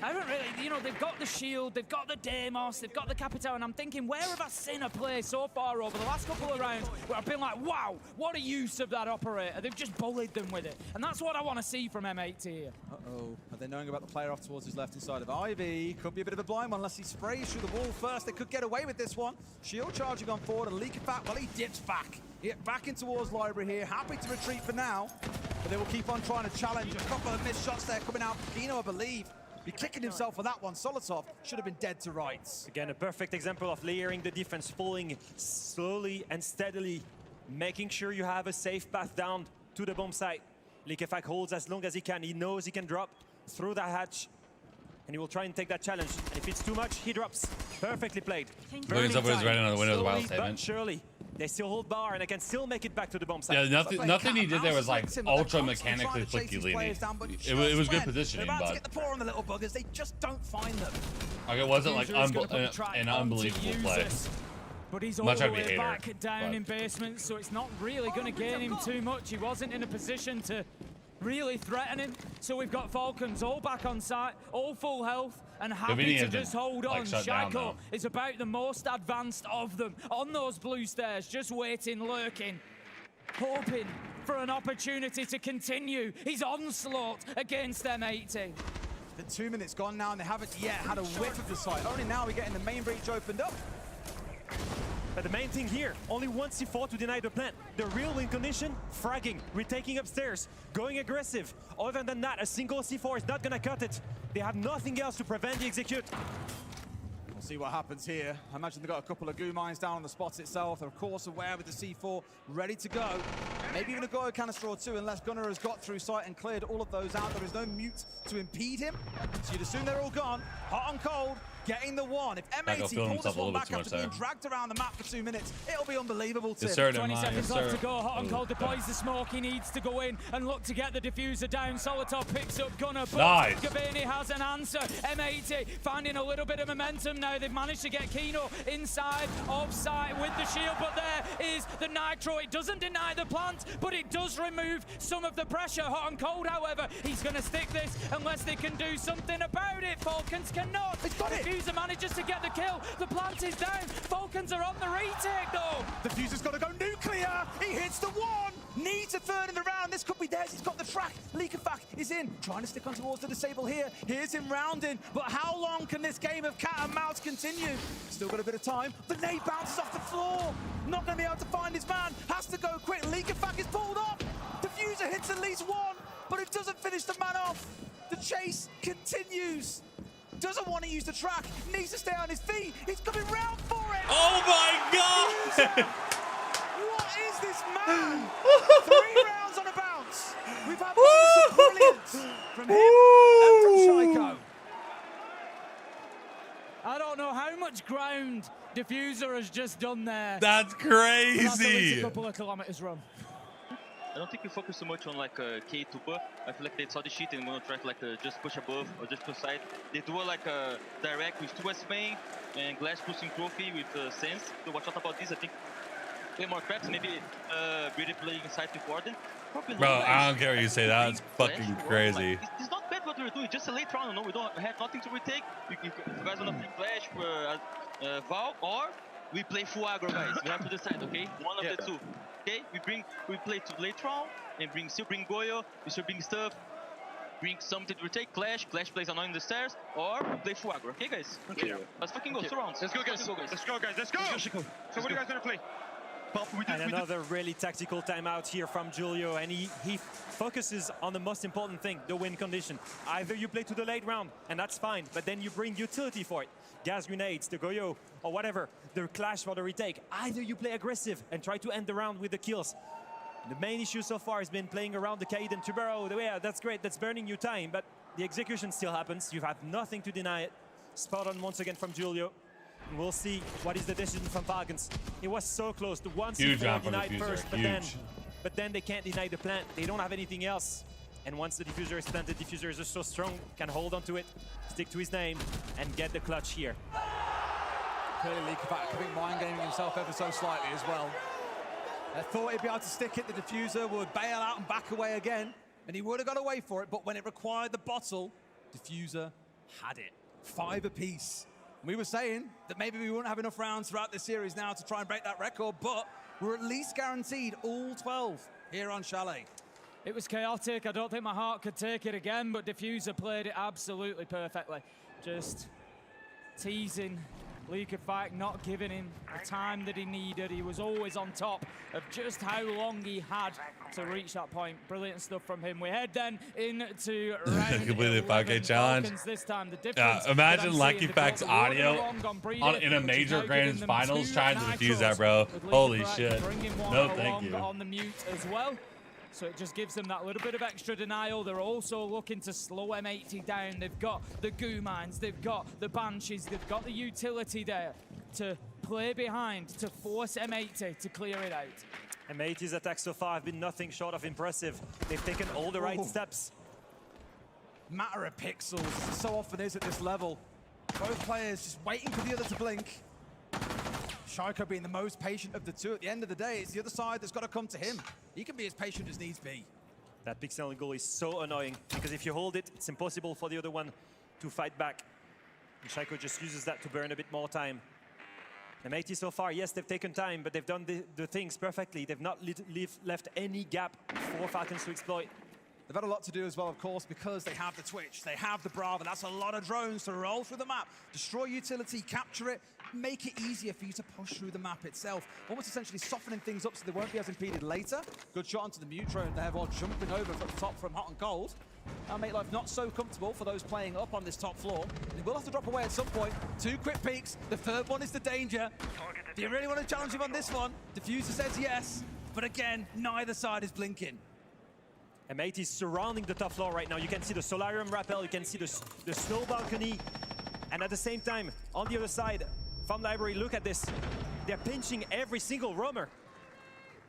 haven't really, you know, they've got the shield, they've got the Deimos, they've got the Capital, and I'm thinking, where have I seen a play so far over the last couple of rounds where I've been like, wow, what a use of that operator. They've just bullied them with it. And that's what I want to see from M80 here. Uh-oh. Are they knowing about the player off towards his left inside of Ivy? Could be a bit of a blind one unless he sprays through the wall first. They could get away with this one. Shield charging on forward, and Leaky Fat, well, he dips back. He hit back in towards Library here. Happy to retreat for now, but they will keep on trying to challenge. A couple of missed shots there coming out from Kino, I believe. Be kicking himself for that one. Solotov should have been dead to rights. Again, a perfect example of layering the defense, pulling slowly and steadily, making sure you have a safe path down to the bomb site. Likefak holds as long as he can. He knows he can drop through that hatch, and he will try and take that challenge. And if it's too much, he drops. Perfectly played. Looking somebody's right on the window of the wild statement. But surely, they still hold bar, and they can still make it back to the bomb site. Yeah, nothing he did there was like ultra mechanically flicky leany. It was good positioning, about to but get the paw on the little buggers. They just don't find them. like it wasn't like an unbelievable play. But he's all Much the I'd be a way hater, back down in basement, so it's not really going to gain him too much. He wasn't in a position to really threaten him. So we've got Falcons all back on site, all full health, and happy to just hold on. Shaiko is about the most advanced of them on those blue stairs, just waiting, lurking, hoping for an opportunity to continue his onslaught against M80. The 2 minutes gone now, and they haven't yet had a whiff of the site. Only now we're getting the main breach opened up. But the main thing here, only one C4 to deny the plant. The real win condition, fragging, retaking upstairs, going aggressive. Other than that, a single C4 is not gonna cut it. They have nothing else to prevent the execute. We'll see what happens here. I imagine they've got a couple of goo mines down on the spots itself. They're of course aware with the C4 ready to go. Maybe even a go canister or two, unless Gunnar has got through sight and cleared all of those out. There is no mute to impede him. So you'd assume they're all gone. Hot and cold. Getting the one. If M80 pulls this one back after being dragged around the map for 2 minutes, it'll be unbelievable, Tim. 20 seconds left to go. Hot and cold deploys the smoke. He needs to go in and look to get the diffuser down. Solotov picks up Gunnar, but nice. Gabini has an answer. M80 finding a little bit of momentum now. They've managed to get Kino inside of sight with the shield, but there is the nitro. It doesn't deny the plant, but it does remove some of the pressure. Hot and cold, however, he's going to stick this unless they can do something about it. Falcons cannot. It's got it. Diffuser manages to get the kill. The plant is down. Falcons are on the retake though. Diffuser's got to go nuclear. He hits the one. Needs a third in the round. This could be theirs. He's got the track. Leakafak is in. Trying to stick on towards the disable here. Here's him rounding. But how long can this game of cat and mouse continue? Still got a bit of time. The nade bounces off the floor. Not going to be able to find his man. Has to go quick. Leakafak is pulled off. Diffuser hits at least one, but it doesn't finish the man off. The chase continues. Doesn't want to use the track, needs to stay on his feet. He's coming round for it. Oh my God! What is this man? 3 rounds on a bounce. We've had moments of brilliance from him and from Shaiko. I don't know how much ground Diffuser has just done there. That's crazy. That's at least a couple of kilometers run. I don't think we focus so much on like K Tupa. I feel like they saw the shit and want to try to like just push above or just push side. They do like a direct with 2S main and Glass pushing trophy with Sens. So watch out about this. I think play more traps, maybe really playing inside with Warden. Bro, I don't care what you say. That's fucking crazy. Like, it's not bad what we're doing. Just a late round. No, we don't have nothing to retake. You guys wanna play Flash for Val, or we play full aggro, guys. We have to decide, okay? One of the two. Okay, we play to late round and still bring Goyo, we still bring stuff, bring something to retake, Clash plays annoying the stairs, or we play full aggro, okay guys? Okay, let's fucking go, 2 rounds. Let's go guys, let's go guys, let's go! So what are you guys gonna play? And another really tactical timeout here from Julio, and he focuses on the most important thing, the win condition. Either you play to the late round, and that's fine, but then you bring utility for it. Gas grenades, the Goyo, or whatever, the Clash for the retake. Either you play aggressive and try to end the round with the kills. The main issue so far has been playing around the Kaid and Tubero. Yeah, that's great, that's burning you time, but the execution still happens. You have nothing to deny it. Spot on once again from Julio. And we'll see what is the decision from Falcons. It was so close. The one C4 denied first, but then they can't deny the plant. They don't have anything else. And once the diffuser is planted, diffuser is just so strong, can hold on to it, stick to his name, and get the clutch here. Clearly, Leakerback, I think mind-gaming himself ever so slightly as well. I thought he'd be able to stick it, the diffuser would bail out and back away again, and he would have got away for it, but when it required the bottle, diffuser had it. 5 apiece. We were saying that maybe we wouldn't have enough rounds throughout this series now to try and break that record, but we're at least guaranteed all 12 here on Chalet. It was chaotic. I don't think my heart could take it again, but diffuser played it absolutely perfectly. Just teasing Leakerback, not giving him the time that he needed. He was always on top of just how long he had to reach that point. Brilliant stuff from him. We head then into round completely 5K challenge. This time, the difference imagine Leakerback's audio in a major grand finals trying to defuse that, bro. Holy shit. No, thank you. On the mute as well. So it just gives them that little bit of extra denial. They're also looking to slow M80 down. They've got the goo mines, they've got the banshees, they've got the utility there to play behind, to force M80 to clear it out. M80's attacks so far have been nothing short of impressive. They've taken all the right steps. Matter of pixels, so often is at this level. Both players just waiting for the other to blink. Shaiko being the most patient of the two. At the end of the day, it's the other side that's got to come to him. He can be as patient as needs be. That pixel goal is so annoying, because if you hold it, it's impossible for the other one to fight back. And Shaiko just uses that to burn a bit more time. M80 so far, yes, they've taken time, but they've done the things perfectly. They've not left any gap for Falcons to exploit. They've had a lot to do as well, of course, because they have the Twitch, they have the Brava. That's a lot of drones to roll through the map, destroy utility, capture it, make it easier for you to push through the map itself. Almost essentially softening things up so they won't be as impeded later. Good shot onto the mute drone there while jumping over from the top from hot and cold. That'll make life not so comfortable for those playing up on this top floor. They will have to drop away at some point. 2 quick peeks. The third one is the danger. Do you really want to challenge him on this one? Diffuser says yes, but again, neither side is blinking. M80 is surrounding the top floor right now. You can see the Solarium rappel, you can see the snow balcony. And at the same time, on the other side, from Library, look at this. They're pinching every single roamer.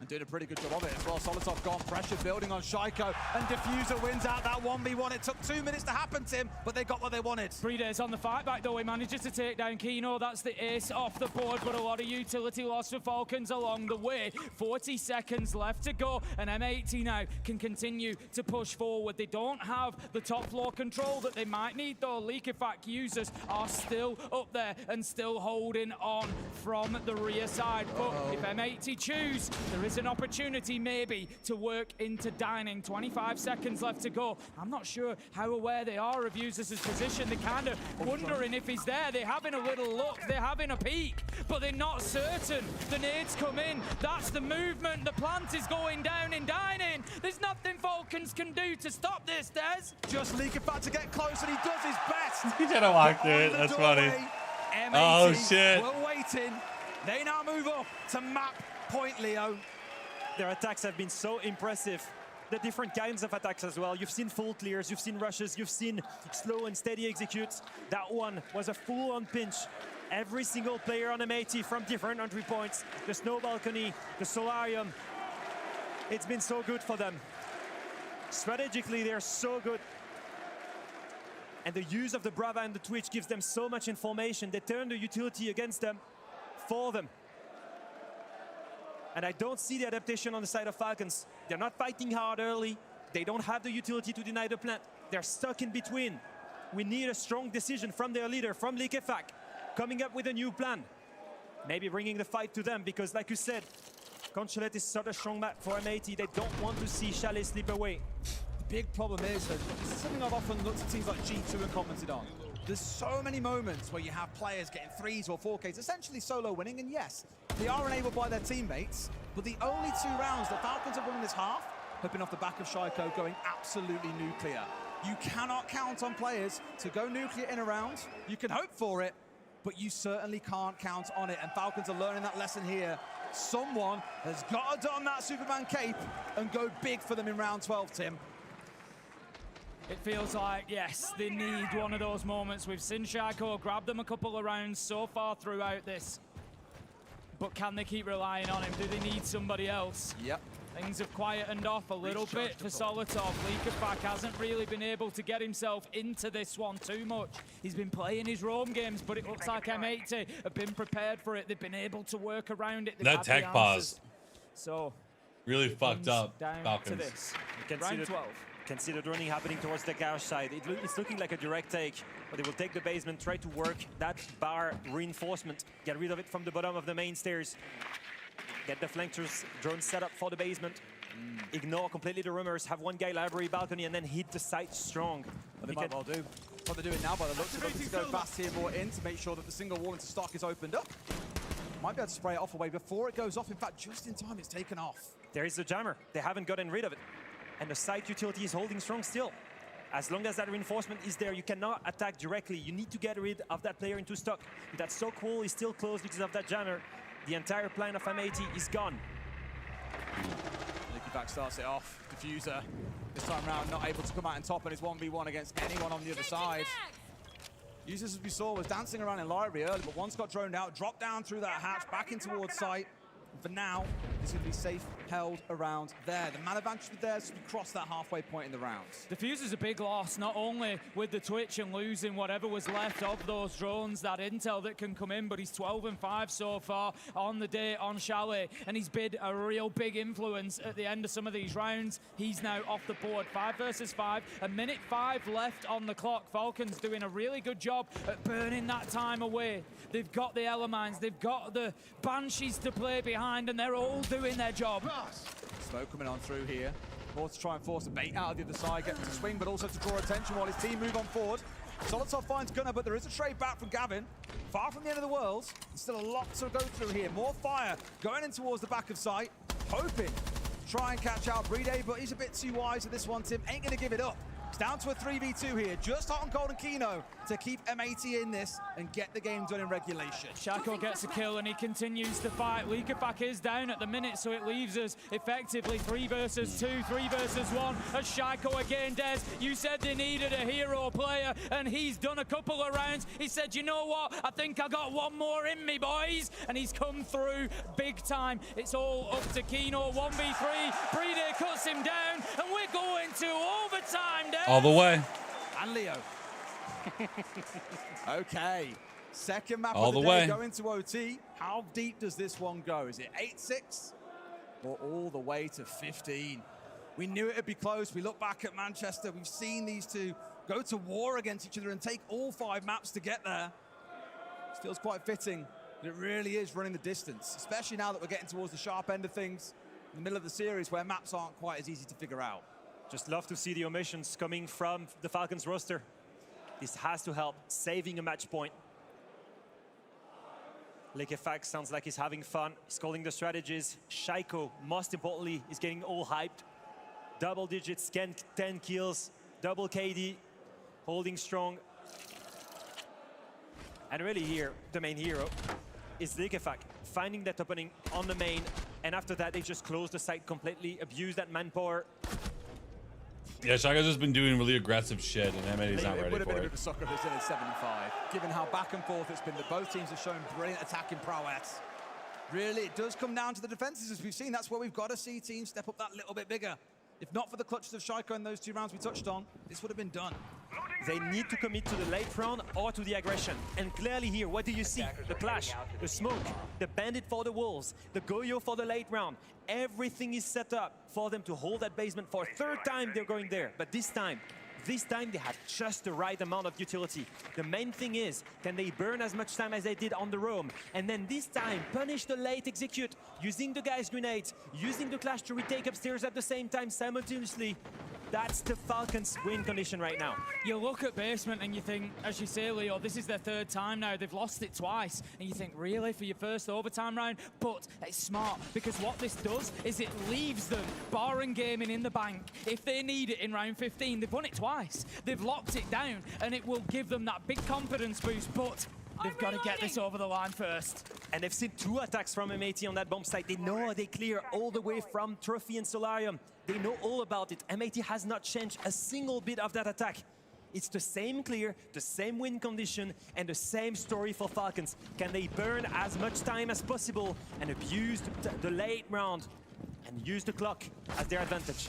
And doing a pretty good job of it as well. Solitov gone, pressure building on Shaiko, and Diffuser wins out that 1v1. It took 2 minutes to happen, Tim, but they got what they wanted. 3 days on the fight back, though. He manages to take down Kino. That's the ace off the board, but a lot of utility loss for Falcons along the way. 40 seconds left to go, and M80 now can continue to push forward. They don't have the top floor control that they might need, though. Leakerback users are still up there and still holding on from the rear side. But if M80 choose, there is an opportunity maybe to work into dining. 25 seconds left to go. I'm not sure how aware they are of users' position. They're kind of wondering if he's there. They're having a little look. They're having a peek, but they're not certain. The nades come in. That's the movement. The plant is going down in dining. There's nothing Falcons can do to stop this, Des. Just Leakerback to get close, and he does his best. He tried to walk through it. That's funny. M80 oh, shit. We're waiting. They now move up to map point, Leo. Their attacks have been so impressive. The different kinds of attacks as well. You've seen full clears, you've seen rushes, you've seen slow and steady executes. That one was a full-on pinch. Every single player on M80 from different entry points. The snow balcony, the solarium. It's been so good for them. Strategically, they're so good. And the use of the Brava and the Twitch gives them so much information. They turn the utility against them, for them. And I don't see the adaptation on the side of Falcons. They're not fighting hard early. They don't have the utility to deny the plant. They're stuck in between. We need a strong decision from their leader, from Leakerback, coming up with a new plan. Maybe bringing the fight to them, because like you said, Consulate is such a strong map for M80. They don't want to see Chalet slip away. The big problem is that this is something I've often looked at teams like G2 and commented on. There's so many moments where you have players getting 3s or 4Ks, essentially solo winning, and yes, they are enabled by their teammates, but the only 2 rounds that Falcons have won in this half have been off the back of Shaiko going absolutely nuclear. You cannot count on players to go nuclear in a round. You can hope for it, but you certainly can't count on it, and Falcons are learning that lesson here. Someone has got to don that Superman cape and go big for them in round 12, Tim. It feels like, yes, they need one of those moments. We've seen Shaiko grab them a couple of rounds so far throughout this. but can they keep relying on him? Do they need somebody else? Yep. Things have quietened off a little bit for Solotov. Likafak hasn't really been able to get himself into this one too much. He's been playing his roam games, but it looks like M80 have been prepared for it. They've been able to work around it. That tech pause. So really fucked up down Falcons. to this. You can Round 12. Can see the running happening towards the garage side. It's looking like a direct take, but they will take the basement, try to work that bar reinforcement, get rid of it from the bottom of the main stairs, get the flankers drone set up for the basement, ignore completely the rumors, have one guy library balcony, and then hit the site strong. Well, they might well do. What they're doing now by the looks of it is to go fast here more in to make sure that the single wall into stock is opened up. Might be able to spray it off away before it goes off. In fact, just in time, it's taken off. There is the jammer. They haven't gotten rid of it. And the site utility is holding strong still. As long as that reinforcement is there, you cannot attack directly. You need to get rid of that player into stock. That stock wall is still closed because of that jammer. The entire plan of M80 is gone. Likafak starts it off. Diffuser this time round not able to come out and top on his 1v1 against anyone on the other side. Users, as we saw, was dancing around in library early, but once got droned out, dropped down through that hatch, back in towards site. And for now, it's going to be safe held around there. The man advantage with theirs to cross that halfway point in the rounds. Diffuser's a big loss, not only with the twitch and losing whatever was left of those drones, that intel that can come in, but he's 12-5 so far on the day on Chalet, and he's been a real big influence at the end of some of these rounds. He's now off the board. 5 versus 5, a minute 5 left on the clock. Falcons doing a really good job at burning that time away. They've got the Elemines, they've got the Banshees to play behind, and they're all doing their job. Smoke coming on through here. More to try and force a bait out of the other side, get them to swing, but also to draw attention while his team move on forward. Solotov finds Gunnar, but there is a trade back from Gavin. Far from the end of the world. There's still a lot to go through here. More fire going in towards the back of sight. Hoping to try and catch out Brede, but he's a bit too wise at this one, Tim. Ain't going to give it up. It's down to a 3v2 here. Just hot on Golden Kino to keep M80 in this and get the game done in regulation. Shaco gets a kill and he continues to fight. Likafak is down at the minute, so it leaves us effectively 3 versus 2, 3 versus 1. As Shaco again, Des, you said they needed a hero player, and he's done a couple of rounds. He said, you know what? I think I got one more in me, boys. And he's come through big time. It's all up to Kino. 1v3. Brede cuts him down, and we're going to overtime, Des. All the way. And Leo. Okay. Second map all of the the day way. Going to OT. How deep does this one go? Is it 8-6 or all the way to 15? We knew it would be close. We look back at Manchester. We've seen these two go to war against each other and take all 5 maps to get there. Feels quite fitting. But it really is running the distance, especially now that we're getting towards the sharp end of things in the middle of the series where maps aren't quite as easy to figure out. Just love to see the omissions coming from the Falcons roster. This has to help saving a match point. Likafak sounds like he's having fun. He's calling the strategies. Shaiko, most importantly, is getting all hyped. Double digits, 10 kills, double KD, holding strong. And really here, the main hero is Likafak, finding that opening on the main, and after that, they just close the site completely, abuse that manpower. Yeah, Shaka's just been doing really aggressive shit, and M80's not ready for it. It would have been a bit of a sucker if it's in at 75, given how back and forth it's been, that both teams have shown brilliant attacking prowess. Really, it does come down to the defenses, as we've seen. That's where we've got to see teams step up that little bit bigger. If not for the clutches of Shaiko in those 2 rounds we touched on, this would have been done. They need to commit to the late round or to the aggression. And clearly here, what do you see? The clash, the smoke, the bandit for the walls, the Goyo for the late round. Everything is set up for them to hold that basement for a 3rd time they're going there. But this time they have just the right amount of utility. The main thing is, can they burn as much time as they did on the roam? And then this time, punish the late execute, using the guy's grenades, using the clash to retake upstairs at the same time simultaneously. That's the Falcons' win condition right now. You look at basement and you think, as you say, Leo, this is their 3rd time now. They've lost it twice. And you think, really, for your first overtime round? But it's smart, because what this does is it leaves them bar and gaming in the bank. If they need it in round 15, they've won it twice. They've locked it down, and it will give them that big confidence boost. But they've got to get this over the line first. And they've seen 2 attacks from M80 on that bomb site. They know they clear all the way from Trophy and Solarium. They know all about it. M80 has not changed a single bit of that attack. It's the same clear, the same win condition, and the same story for Falcons. Can they burn as much time as possible and abuse the late round and use the clock as their advantage?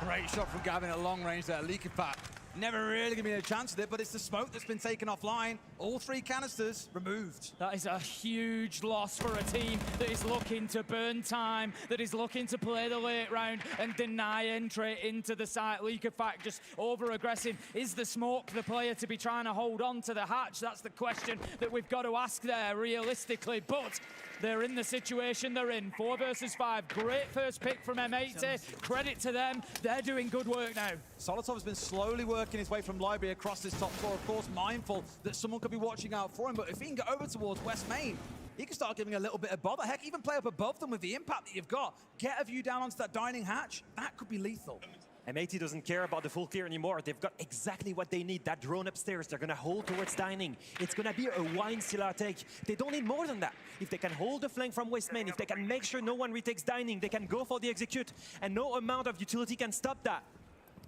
Great shot from Gavin at long range there. Leaky-Fat never really giving me a chance with it, but it's the smoke that's been taken offline. All 3 canisters removed. That is a huge loss for a team that is looking to burn time, that is looking to play the late round and deny entry into the site. Leaky-Fat just over-aggressive. Is the smoke the player to be trying to hold on to the hatch? That's the question that we've got to ask there realistically, but they're in the situation they're in. 4 versus 5. Great first pick from M80. Credit to them. They're doing good work now. Solotov has been slowly working his way from library across this top floor, of course, mindful that someone could be watching out for him, but if he can get over towards West Main, he can start giving a little bit of bother. Heck, even play up above them with the impact that you've got. Get a view down onto that dining hatch. That could be lethal. M80 doesn't care about the full clear anymore. They've got exactly what they need. That drone upstairs, they're gonna hold towards dining. It's gonna be a wine cellar take. They don't need more than that. If they can hold the flank from West Main, if they can make sure no one retakes dining, they can go for the execute, and no amount of utility can stop that.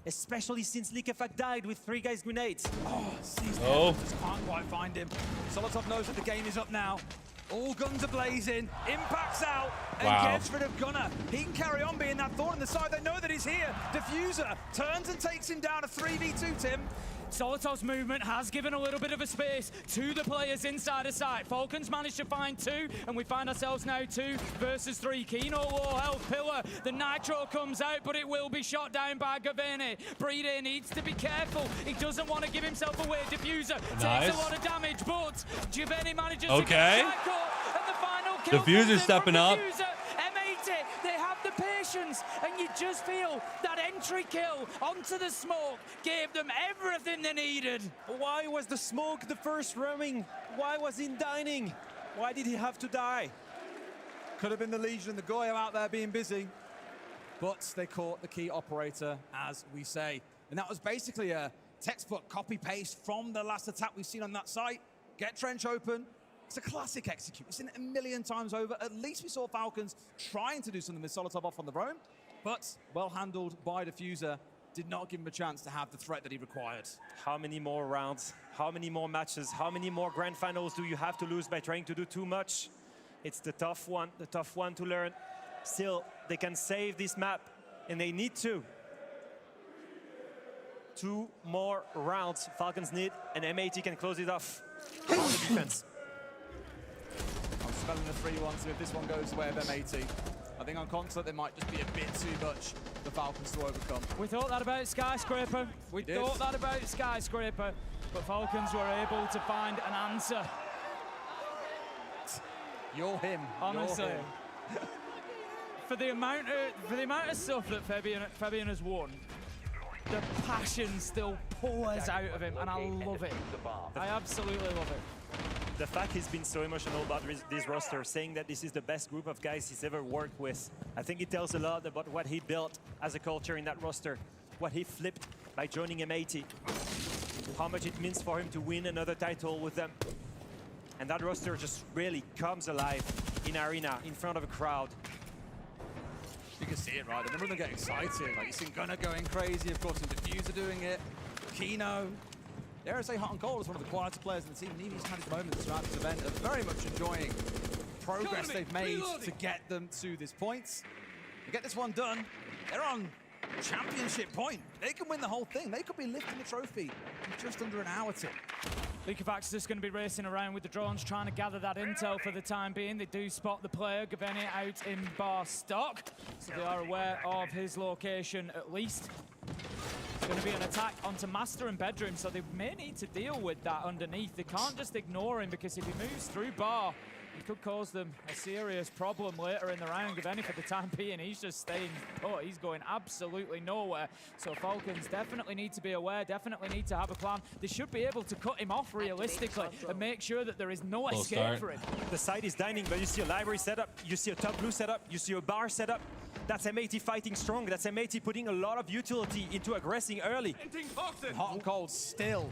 Especially since Leaky-Fat died with 3 guys grenades. Oh, just can't quite find him. Solotov knows that the game is up now. All guns are blazing, impacts out, and gets rid of Gunnar. He can carry on being that thorn in the side. They know that he's here. Diffuser turns and takes him down a 3v2, Tim. Solotov's movement has given a little bit of a space to the players inside the site. Falcons managed to find 2, and we find ourselves now 2 versus 3. Kino low health pillar. The nitro comes out, but it will be shot down by Gavene. Brede needs to be careful. He doesn't want to give himself away. Diffuser takes a lot of damage, but Gavene manages to get a cycle, and the final kill. Diffuser stepping up. M80, they have the patience, and you just feel that entry kill onto the smoke gave them everything they needed. Why was the smoke the first roaming? Why was he dining? Why did he have to die? Could have been the Legion and the Goyo out there being busy, but they caught the key operator, as we say. And that was basically a textbook copy-paste from the last attack we've seen on that site. Get trench open. It's a classic execute. We've seen it a million times over. At least we saw Falcons trying to do something with Solotov off on the roam, but well handled by Diffuser. Did not give him a chance to have the threat that he required. How many more rounds? How many more matches? How many more grand finals do you have to lose by trying to do too much? It's the tough one to learn. Still, they can save this map, and they need to. 2 more rounds Falcons need, and M80 can close it off on the defense. I'm smelling the 3-1, so if this one goes the way of M80, I think on console there might just be a bit too much for the Falcons to overcome. We thought that about Skyscraper. We thought that about Skyscraper, but Falcons were able to find an answer. You're him. Honestly. You're him. For the amount of stuff that Fabian has won, the passion still pours out of him, and I love it. I absolutely love it. The fact he's been so emotional about this roster, saying that this is the best group of guys he's ever worked with, I think it tells a lot about what he built as a culture in that roster, what he flipped by joining M80, how much it means for him to win another title with them. And that roster just really comes alive in arena, in front of a crowd. You can see it, right? The number of them get excited. Like, you see Gunnar going crazy, of course, and Diffuser doing it. Kino. Dare I say Hot and Cold is one of the quieter players in the team. And even he's had his moments throughout this event, are very much enjoying the progress they've made to get them to this point. To get this one done, they're on championship point. They can win the whole thing. They could be lifting the trophy in just under an hour, Tim. Leaky-Fac's just going to be racing around with the drones, trying to gather that intel for the time being. They do spot the player, Gavene, out in bar stock, so they are aware of his location at least. It's going to be an attack onto Master and Bedroom, so they may need to deal with that underneath. They can't just ignore him, because if he moves through bar, it could cause them a serious problem later in the round. Gavene, for the time being, he's just staying put. He's going absolutely nowhere. So Falcons definitely need to be aware, definitely need to have a plan. They should be able to cut him off realistically and make sure that there is no escape for him. The side is dining, but you see a library setup, you see a top blue setup, you see a bar setup. That's M80 fighting strong. That's M80 putting a lot of utility into aggressing early. Hot and Cold still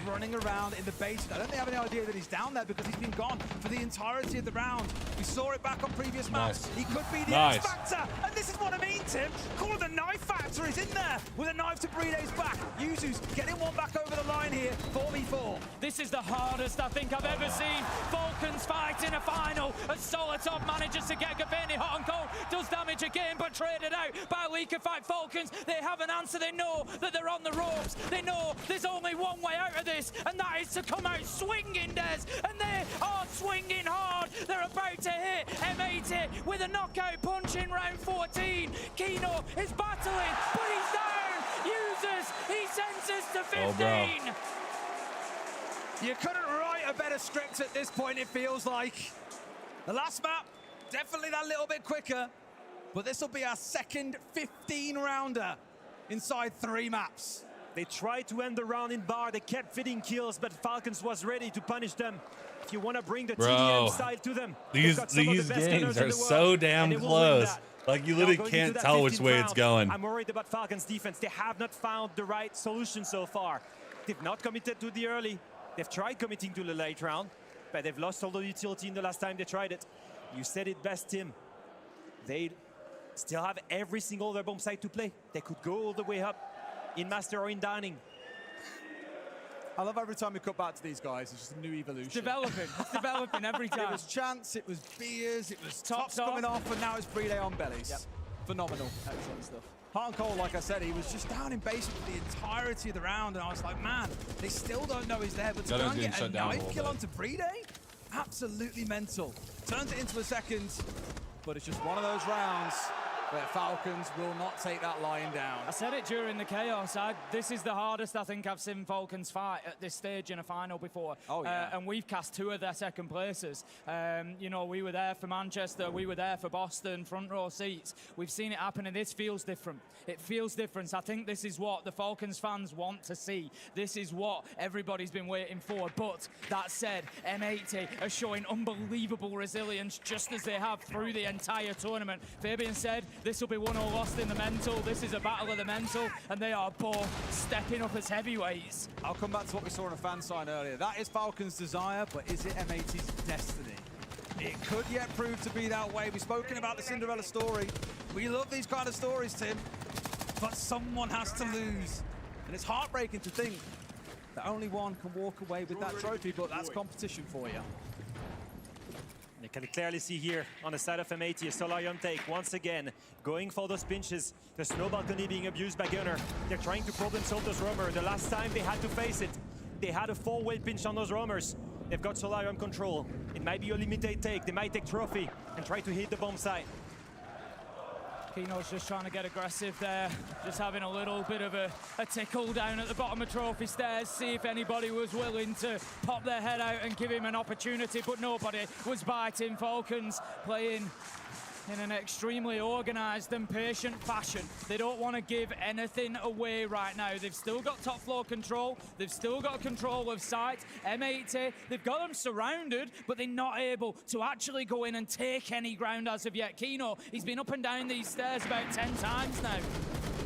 running around in the basement. I don't think they have any idea that he's down there because he's been gone for the entirety of the round. We saw it back on previous maps. He could be the X Factor. And this is what I mean, Tim. Call it the knife factor. He's in there with a knife to Bride's back. Yuzu's getting one back over the line here. 4v4. This is the hardest I think I've ever seen Falcons fight in a final as Solotov manages to get Gavini hot and cold. Does damage again, but traded out by Liquefied Falcons. They have an answer. They know that they're on the ropes. They know there's only one way out of this, and that is to come out swinging, Des. And they are swinging hard. They're about to hit M80 with a knockout punch in round 14. Kino is battling, but he's down. Uses, he sends us to 15. You couldn't write a better script at this point, it feels like. The last map, definitely that little bit quicker, but this will be our second 15-rounder inside 3 maps. They tried to end the round in bar, they kept fitting kills, but Falcons was ready to punish them. If you want to bring the TDM style to them, these games are so damn close. Like, you literally can't tell which way it's going. I'm worried about Falcons' defense. They have not found the right solution so far. They've not committed to the early. They've tried committing to the late round, but they've lost all the utility in the last time they tried it. You said it best, Tim. They still have every single other bomb site to play. They could go all the way up in Master or in Downing. I love every time we cut back to these guys, it's just a new evolution. It's developing every time. It was Chance, it was Beers, it was Tops coming off, and now it's Bride on bellies. Yep. Phenomenal. Excellent stuff. Hart and Cole, like I said, he was just down in base for the entirety of the round, and I was like, man, they still don't know he's there, but to go and get a knife kill onto Bride? Absolutely mental. Turns it into a second, but it's just one of those rounds where Falcons will not take that lying down. I said it during the chaos. This is the hardest I think I've seen Falcons fight at this stage in a final before. Oh, yeah. And we've cast 2 of their second places. You know, we were there for Manchester, we were there for Boston, front row seats. We've seen it happen, and this feels different. It feels different. I think this is what the Falcons fans want to see. This is what everybody's been waiting for. But that said, M80 are showing unbelievable resilience just as they have through the entire tournament. Fabian said, this will be won or lost in the mental. This is a battle of the mental, and they are both stepping up as heavyweights. I'll come back to what we saw in a fan sign earlier. That is Falcons' desire, but is it M80's destiny? It could yet prove to be that way. We've spoken about the Cinderella story. We love these kind of stories, Tim, but someone has to lose. And it's heartbreaking to think that only one can walk away with that trophy, but that's competition for you. You can clearly see here on the side of M80, a Solarium take once again, going for those pinches. The snow balcony being abused by Gunner. They're trying to problem solve those roamers. The last time they had to face it, they had a 4-way pinch on those roamers. They've got Solarium control. It might be a limited take. They might take trophy and try to hit the bomb site. Kino's just trying to get aggressive there, just having a little bit of a tickle down at the bottom of trophy stairs, see if anybody was willing to pop their head out and give him an opportunity, but nobody was biting. Falcons playing in an extremely organised and patient fashion. They don't want to give anything away right now. They've still got top floor control. They've still got control of site. M80, they've got them surrounded, but they're not able to actually go in and take any ground as of yet. Kino, he's been up and down these stairs about 10 times now.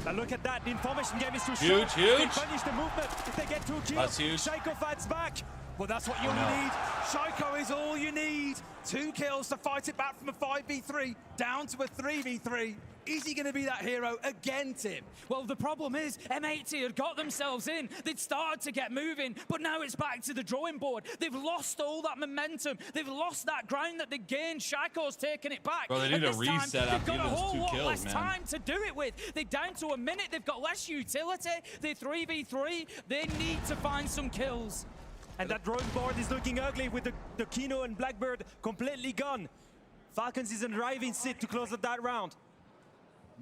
Now look at that, the information game is too short. Huge. They punish the movement if they get 2 kills. That's huge. Shaiko fights back. Well, that's what you need. Shaiko is all you need. 2 kills to fight it back from a 5v3 down to a 3v3. Is he going to be that hero again, Tim? Well, the problem is M80 had got themselves in. They'd started to get moving, but now it's back to the drawing board. They've lost all that momentum. They've lost that ground that they gained. Shaiko's taking it back. Bro, they need a reset after they've got a whole 2 lot kills, less man. time to do it with. They're down to a minute. They've got less utility. They're 3v3. They need to find some kills. And that drawing board is looking ugly with the Kino and Blackbird completely gone. Falcons is in driving seat to close up that round.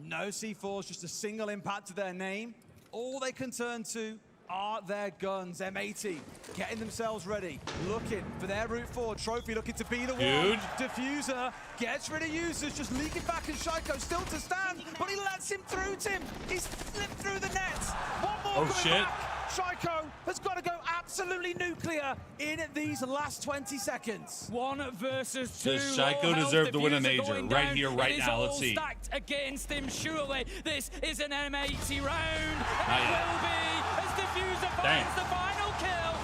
No C4s, just a single impact to their name. All they can turn to are their guns. M80 getting themselves ready, looking for their route forward. Trophy looking to be the one. Diffuser gets rid of users, just leaking back, and Shaiko still to stand, but he lets him through, Tim. He's flipped through the nets. One more coming back. Shaiko has got to go absolutely nuclear in these last 20 seconds. 1 versus 2. Does Shaiko deserve to win a major right here, right now? Let's see. Stacked against him, surely. This is an M80 round. And it will be as Diffuser finds the final kill.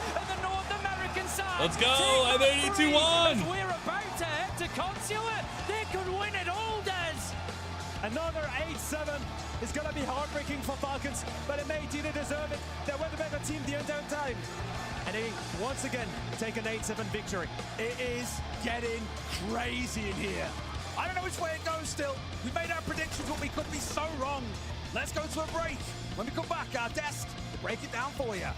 Falcon side. Let's go, M80 2-1. We're about to head to Consulate. They could win it all, Des. Another 8-7 is going to be heartbreaking for Falcons, but M80, they deserve it. They were the better team the entire time. And they, once again, take an 8-7 victory. It is getting crazy in here. I don't know which way it goes still. We made our predictions, but we could be so wrong. Let's go to a break. When we come back, our desk will break it down for you.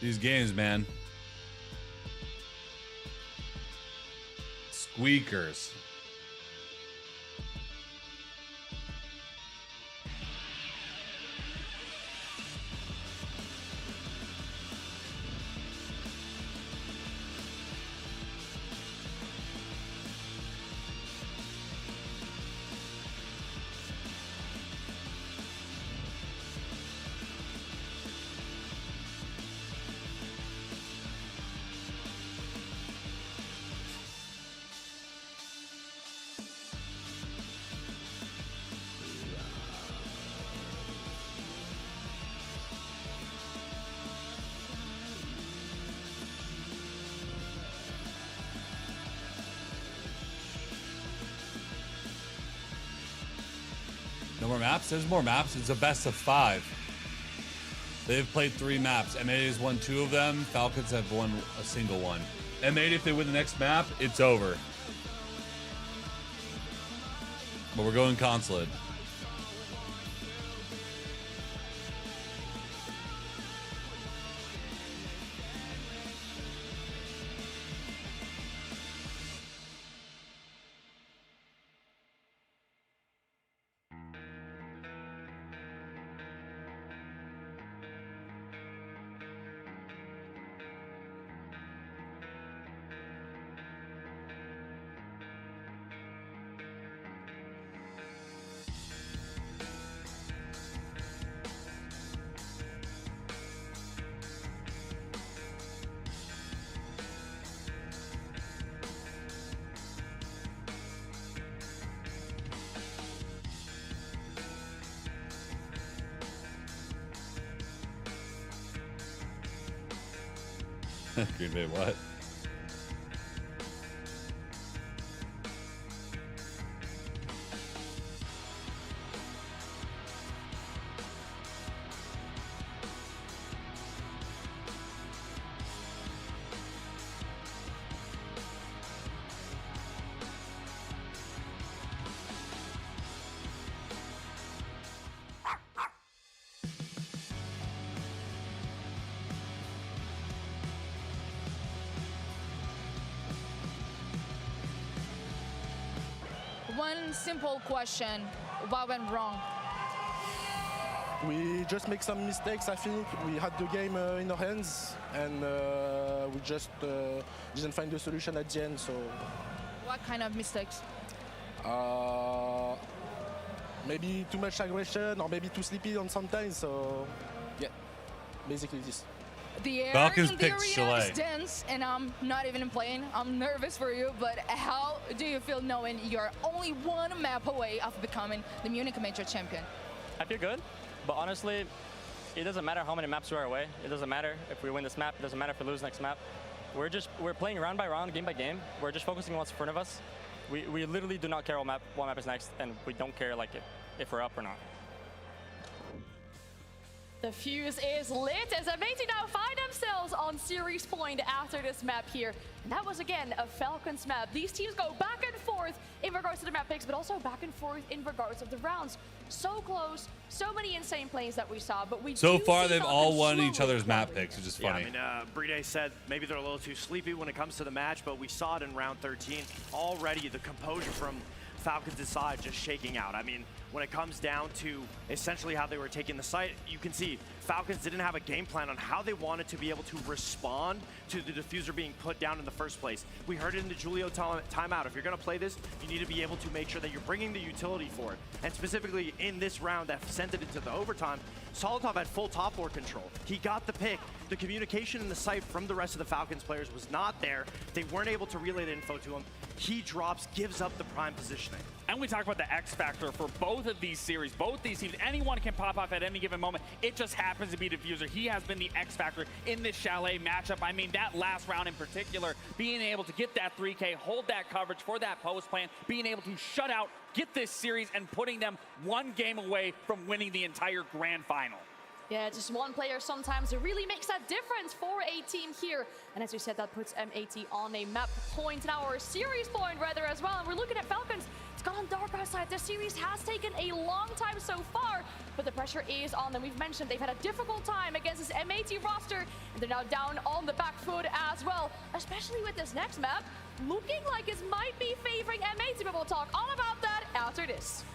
These games, man. Squeakers. No more maps? There's more maps. It's a best of 5. They've played 3 maps. M80 has won 2 of them. Falcons have won a single one. M80, if they win the next map, it's over. But we're going consulate. Green Bay, what? One simple question, what went wrong? We just make some mistakes, I think. We had the game in our hands, and we just didn't find the solution at the end. So, what kind of mistakes? Maybe too much aggression, or maybe too sleepy on sometimes. So, yeah, basically this. The air Falcons in the picked arena Chalet. is dense, and I'm not even playing. I'm nervous for you, but how do you feel knowing you're only one map away of becoming the Munich Major champion? I feel good, but honestly, it doesn't matter how many maps we are away. It doesn't matter if we win this map. It doesn't matter if we lose next map. We're playing round by round, game by game. We're just focusing on what's in front of us. We literally do not care what map is next, and we don't care like if we're up or not. The fuse is lit as M80 now find themselves on series point after this map here. And that was again a Falcons map. These teams go back and forth in regards to the map picks, but also back and forth in regards of the rounds. So close, so many insane plays that we saw, but we So far, they've all won each other's map picks, which is funny. Yeah, I mean, Bride said maybe they're a little too sleepy when it comes to the match, but we saw it in round 13. Already the composure from Falcons' side just shaking out. I mean, when it comes down to essentially how they were taking the site, you can see Falcons didn't have a game plan on how they wanted to be able to respond to the diffuser being put down in the first place. We heard it in the Julio timeout. If you're going to play this, you need to be able to make sure that you're bringing the utility for it. And specifically in this round that sent it into the overtime, Solotov had full top floor control. He got the pick. The communication in the site from the rest of the Falcons players was not there. They weren't able to relay the info to him. He drops, gives up the prime positioning. And we talk about the X factor for both of these series, both these teams. Anyone can pop off at any given moment. It just happens to be Diffuser. He has been the X factor in this Chalet matchup. I mean, that last round in particular, being able to get that 3K, hold that coverage for that post plan, being able to shut out, get this series, and putting them one game away from winning the entire grand final. Yeah, just one player sometimes it really makes that difference for a team here. And as we said, that puts M80 on a map point now, or a series point rather as well. And we're looking at Falcons. It's gone dark outside. This series has taken a long time so far, but the pressure is on them. We've mentioned they've had a difficult time against this M80 roster, and they're now down on the back foot as well, especially with this next map. Looking like it might be favoring M80, but we'll talk all about that after this.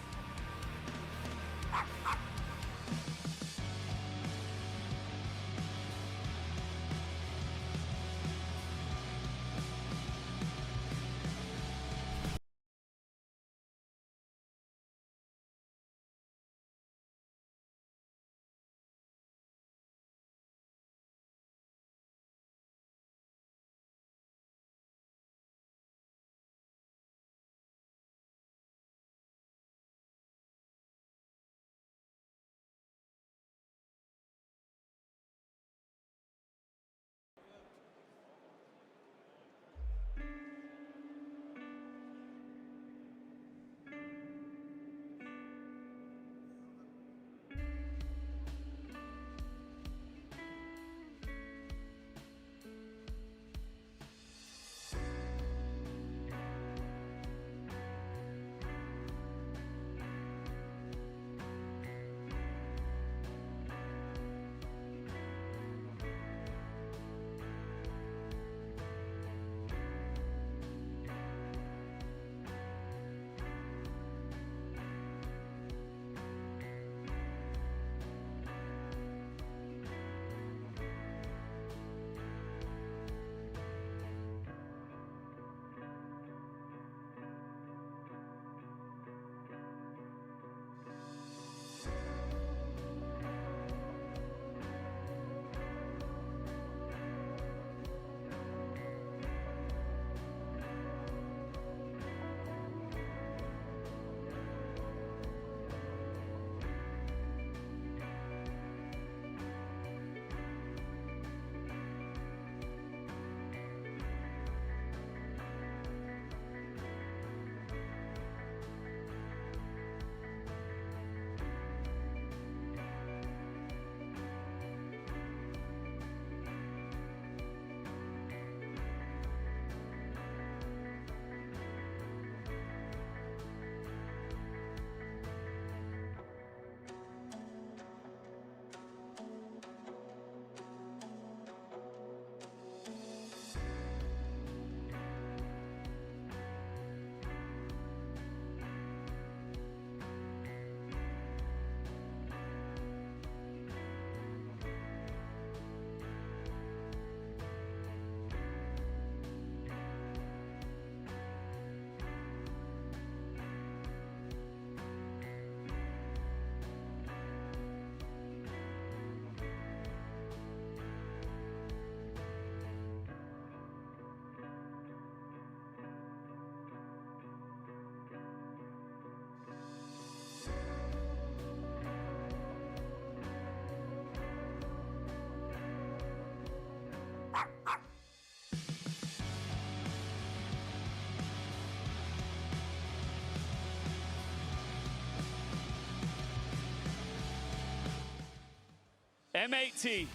M80,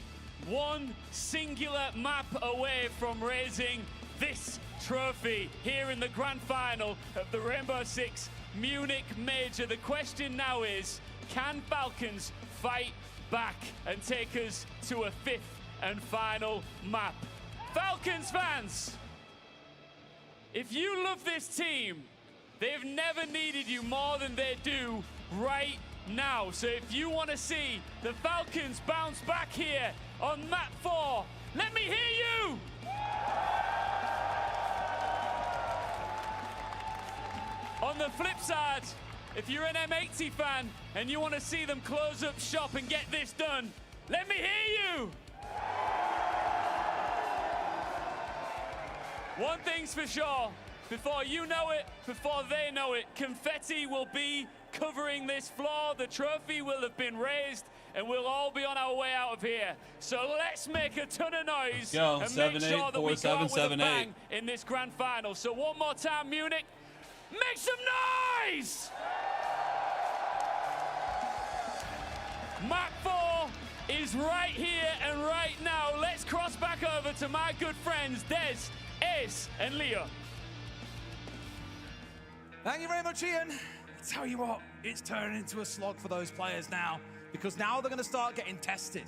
one singular map away from raising this trophy here in the grand final of the Rainbow Six Munich Major. The question now is, can Falcons fight back and take us to a fifth and final map? Falcons fans, if you love this team, they've never needed you more than they do right now. So if you want to see the Falcons bounce back here on map 4, let me hear you! On the flip side, if you're an M80 fan and you want to see them close up shop and get this done, let me hear you! One thing's for sure, before you know it, before they know it, confetti will be covering this floor, the trophy will have been raised, and we'll all be on our way out of here. So let's make a ton of noise and make sure that we go out with a bang in this grand final. So one more time, Munich, make some noise! Map 4 is right here and right now. Let's cross back over to my good friends, Des, Ace, and Leo. Thank you very much, Ian. I tell you what, it's turning into a slog for those players now, because now they're going to start getting tested.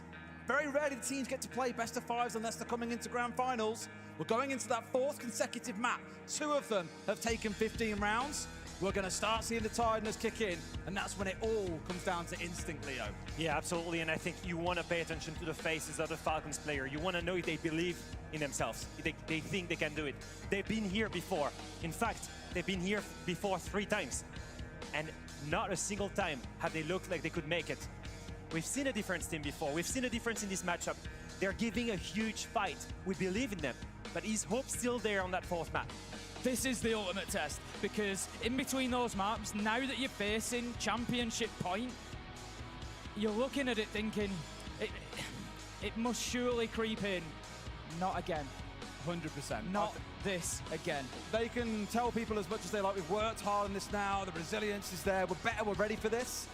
Very rarely the teams get to play best of fives unless they're coming into grand finals. We're going into that 4th consecutive map. 2 of them have taken 15 rounds. We're going to start seeing the tiredness kick in, and that's when it all comes down to instinct, Leo. Yeah, absolutely, and I think you want to pay attention to the faces of the Falcons player. You want to know if they believe in themselves. They think they can do it. They've been here before. In fact, they've been here before 3 times, and not a single time have they looked like they could make it. We've seen a difference team before. We've seen a difference in this matchup. They're giving a huge fight. We believe in them, but is hope still there on that 4th map? This is the ultimate test, because in between those maps, now that you're facing championship point, you're looking at it thinking, it must surely creep in. Not again. 100%. Not this again. They can tell people as much as they like, we've worked hard on this now, the resilience is there, we're better, we're ready for this.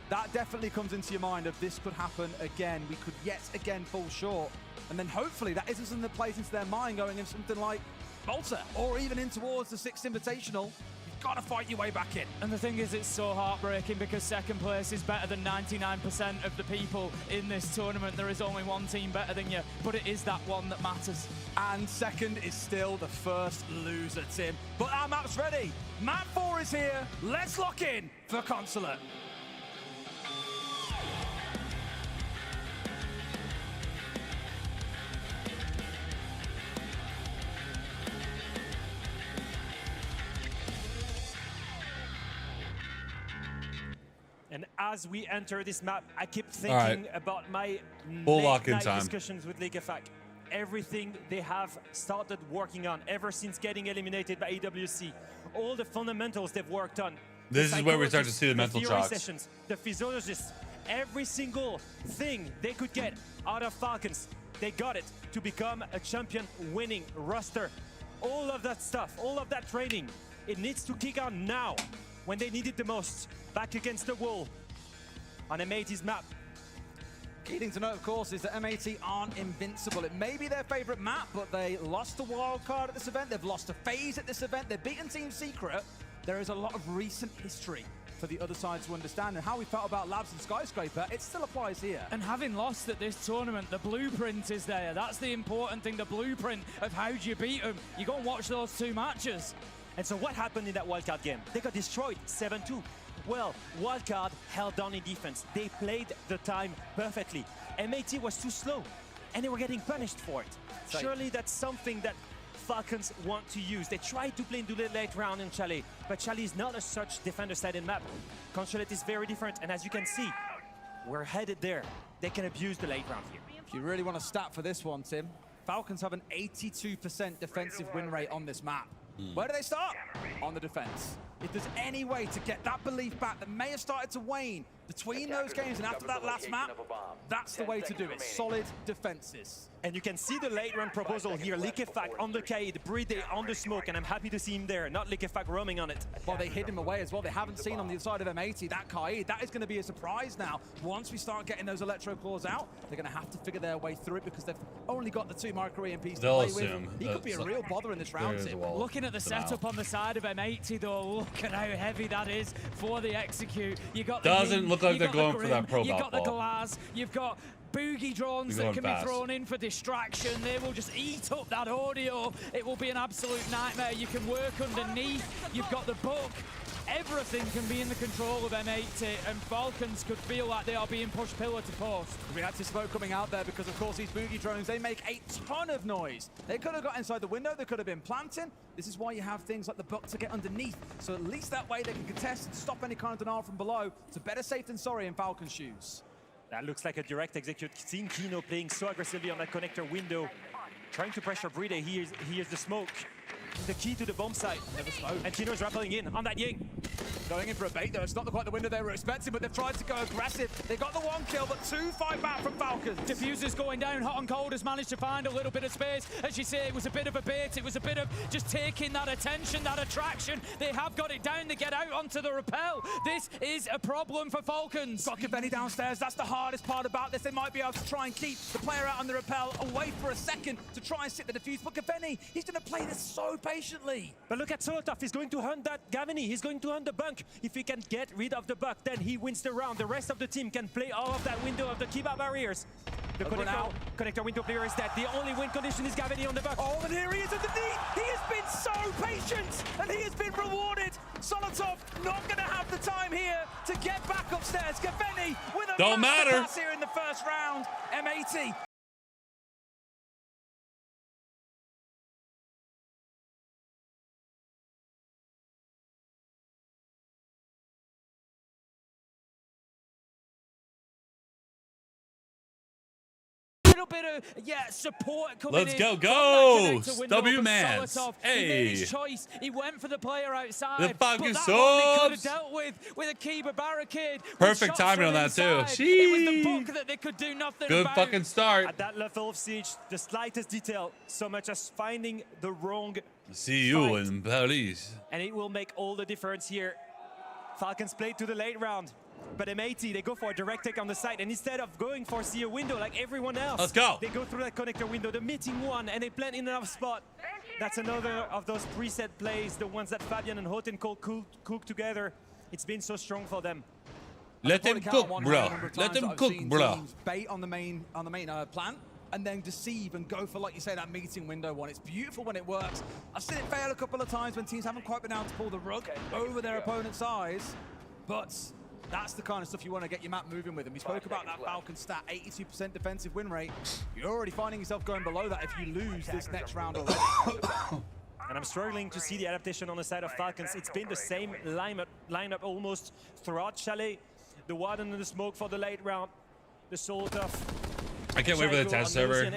That definitely comes into your mind of this could happen again. We could yet again fall short. And then hopefully that isn't something that plays into their mind going in something like Malta or even in towards the 6th Invitational. You've got to fight your way back in. And the thing is, it's so heartbreaking because second place is better than 99% of the people in this tournament. There is only one team better than you, but it is that one that matters. And second is still the first loser, Tim. But our map's ready. Map 4 is here. Let's lock in for Consulate. And as we enter this map, I keep thinking about my late-night discussions with LeagueFAQ. Everything they have started working on ever since getting eliminated by AWC. All the fundamentals they've worked on. This is where we start to see the mental shocks. Sessions, the physiologists, every single thing they could get out of Falcons, they got it to become a champion winning roster. All of that stuff, all of that training, it needs to kick on now when they need it the most. Back against the wall on M80's map. Key thing to note, of course, is that M80 aren't invincible. It may be their favorite map, but they lost a wild card at this event. They've lost a phase at this event. They've beaten Team Secret. There is a lot of recent history for the other side to understand, and how we felt about Labs and Skyscraper, it still applies here. And having lost at this tournament, the blueprint is there. That's the important thing, the blueprint of how do you beat them. You go and watch those 2 matches. And so what happened in that wildcard game? They got destroyed 7-2. Well, wildcard held down in defense. They played the time perfectly. M80 was too slow, and they were getting punished for it. Surely that's something that Falcons want to use. They tried to play into the late round in Chalet, but Chalet is not a such defender-sided map. Consulate is very different, and as you can see, we're headed there. They can abuse the late round here. If you really want a stat for this one, Tim, Falcons have an 82% defensive win rate on this map. Where do they start? On the defense. If there's any way to get that belief back that may have started to wane between those games and after that last map, that's the way to do it. Solid defenses. And you can see the late run proposal here. Liquefact on the Cade, Bride on the smoke, and I'm happy to see him there, not Liquefact roaming on it. Well, they hid him away as well. They haven't seen on the side of M80 that Kaid. That is going to be a surprise now. Once we start getting those electro claws out, they're going to have to figure their way through it because they've only got the 2 micro EMPs to play with. He could be a real bother in this round, Tim. Looking at the setup on the side of M80 though, look at how heavy that is for the execute. You got the Doesn't look like they're going for that probe. You got the glass, you've got boogie drones that can be thrown in for distraction. They will just eat up that audio. It will be an absolute nightmare. You can work underneath. You've got the book. Everything can be in the control of M80, and Falcons could feel like they are being pushed pillar to post. Reactive smoke coming out there because, of course, these boogie drones, they make a ton of noise. They could have got inside the window. They could have been planting. This is why you have things like the buck to get underneath. So at least that way they can contest and stop any kind of denial from below. It's a better safe than sorry in Falcons' shoes. That looks like a direct execute. Seeing Kino playing so aggressively on that connector window, trying to pressure Bride. Here's the smoke. The key to the bomb site. And Kino's rappelling in on that Ying. Going in for a bait though. It's not quite the window they were expecting, but they've tried to go aggressive. They got the 1 kill, but 2 fight back from Falcons. Diffuser's going down. Hot and Cold has managed to find a little bit of space. As you say, it was a bit of a bait. It was a bit of just taking that attention, that attraction. They have got it down. They get out onto the rappel. This is a problem for Falcons. Got Kaveni downstairs. That's the hardest part about this. They might be able to try and keep the player out on the rappel away for a second to try and sit the defuse. But Kaveni, he's going to play this so patiently. But look at Solotov. He's going to hunt that Gavini. He's going to hunt the bunk. If he can get rid of the buck, then he wins the round. The rest of the team can play all of that window of the Kiba barriers. The connector window player is dead. The only win condition is Gavini on the buck. Oh, and here he is underneath. He has been so patient, and he has been rewarded. Solotov not going to have the time here to get back upstairs. Gavini with a masterclass here in the first round. M80. Bit of support coming Let's in. go. W-Mans. Hey. He made his choice. He went for the player outside. The fucking but that one they could subs. have dealt with a Kiba barricade. Perfect timing on that too. It was the book that they could do nothing Good about. fucking start. At that level of siege, the slightest detail, so much as finding the wrong See you in Paris. And it will make all the difference here. Falcons played to the late round. But M80, they go for a direct take on the side, and instead of going for see a window like everyone else, let's go. They go through that connector window, the meeting one, and they plant in enough spot. That's another of those preset plays, the ones that Fabian and Houghton cook together. It's been so strong for them. Let them cook, bro. Let them cook, bro. Bait on the main plant, and then deceive and go for, like you say, that meeting window one. It's beautiful when it works. I've seen it fail a couple of times when teams haven't quite been able to pull the rug over their opponent's eyes, but that's the kind of stuff you want to get your map moving with. And we spoke about that Falcon stat, 82% defensive win rate. You're already finding yourself going below that if you lose this next round already. And I'm struggling to see the adaptation on the side of Falcons. It's been the same lineup almost throughout Chalet. The Warden and the Smoke for the late round. The Solotov. I can't wait for the test server.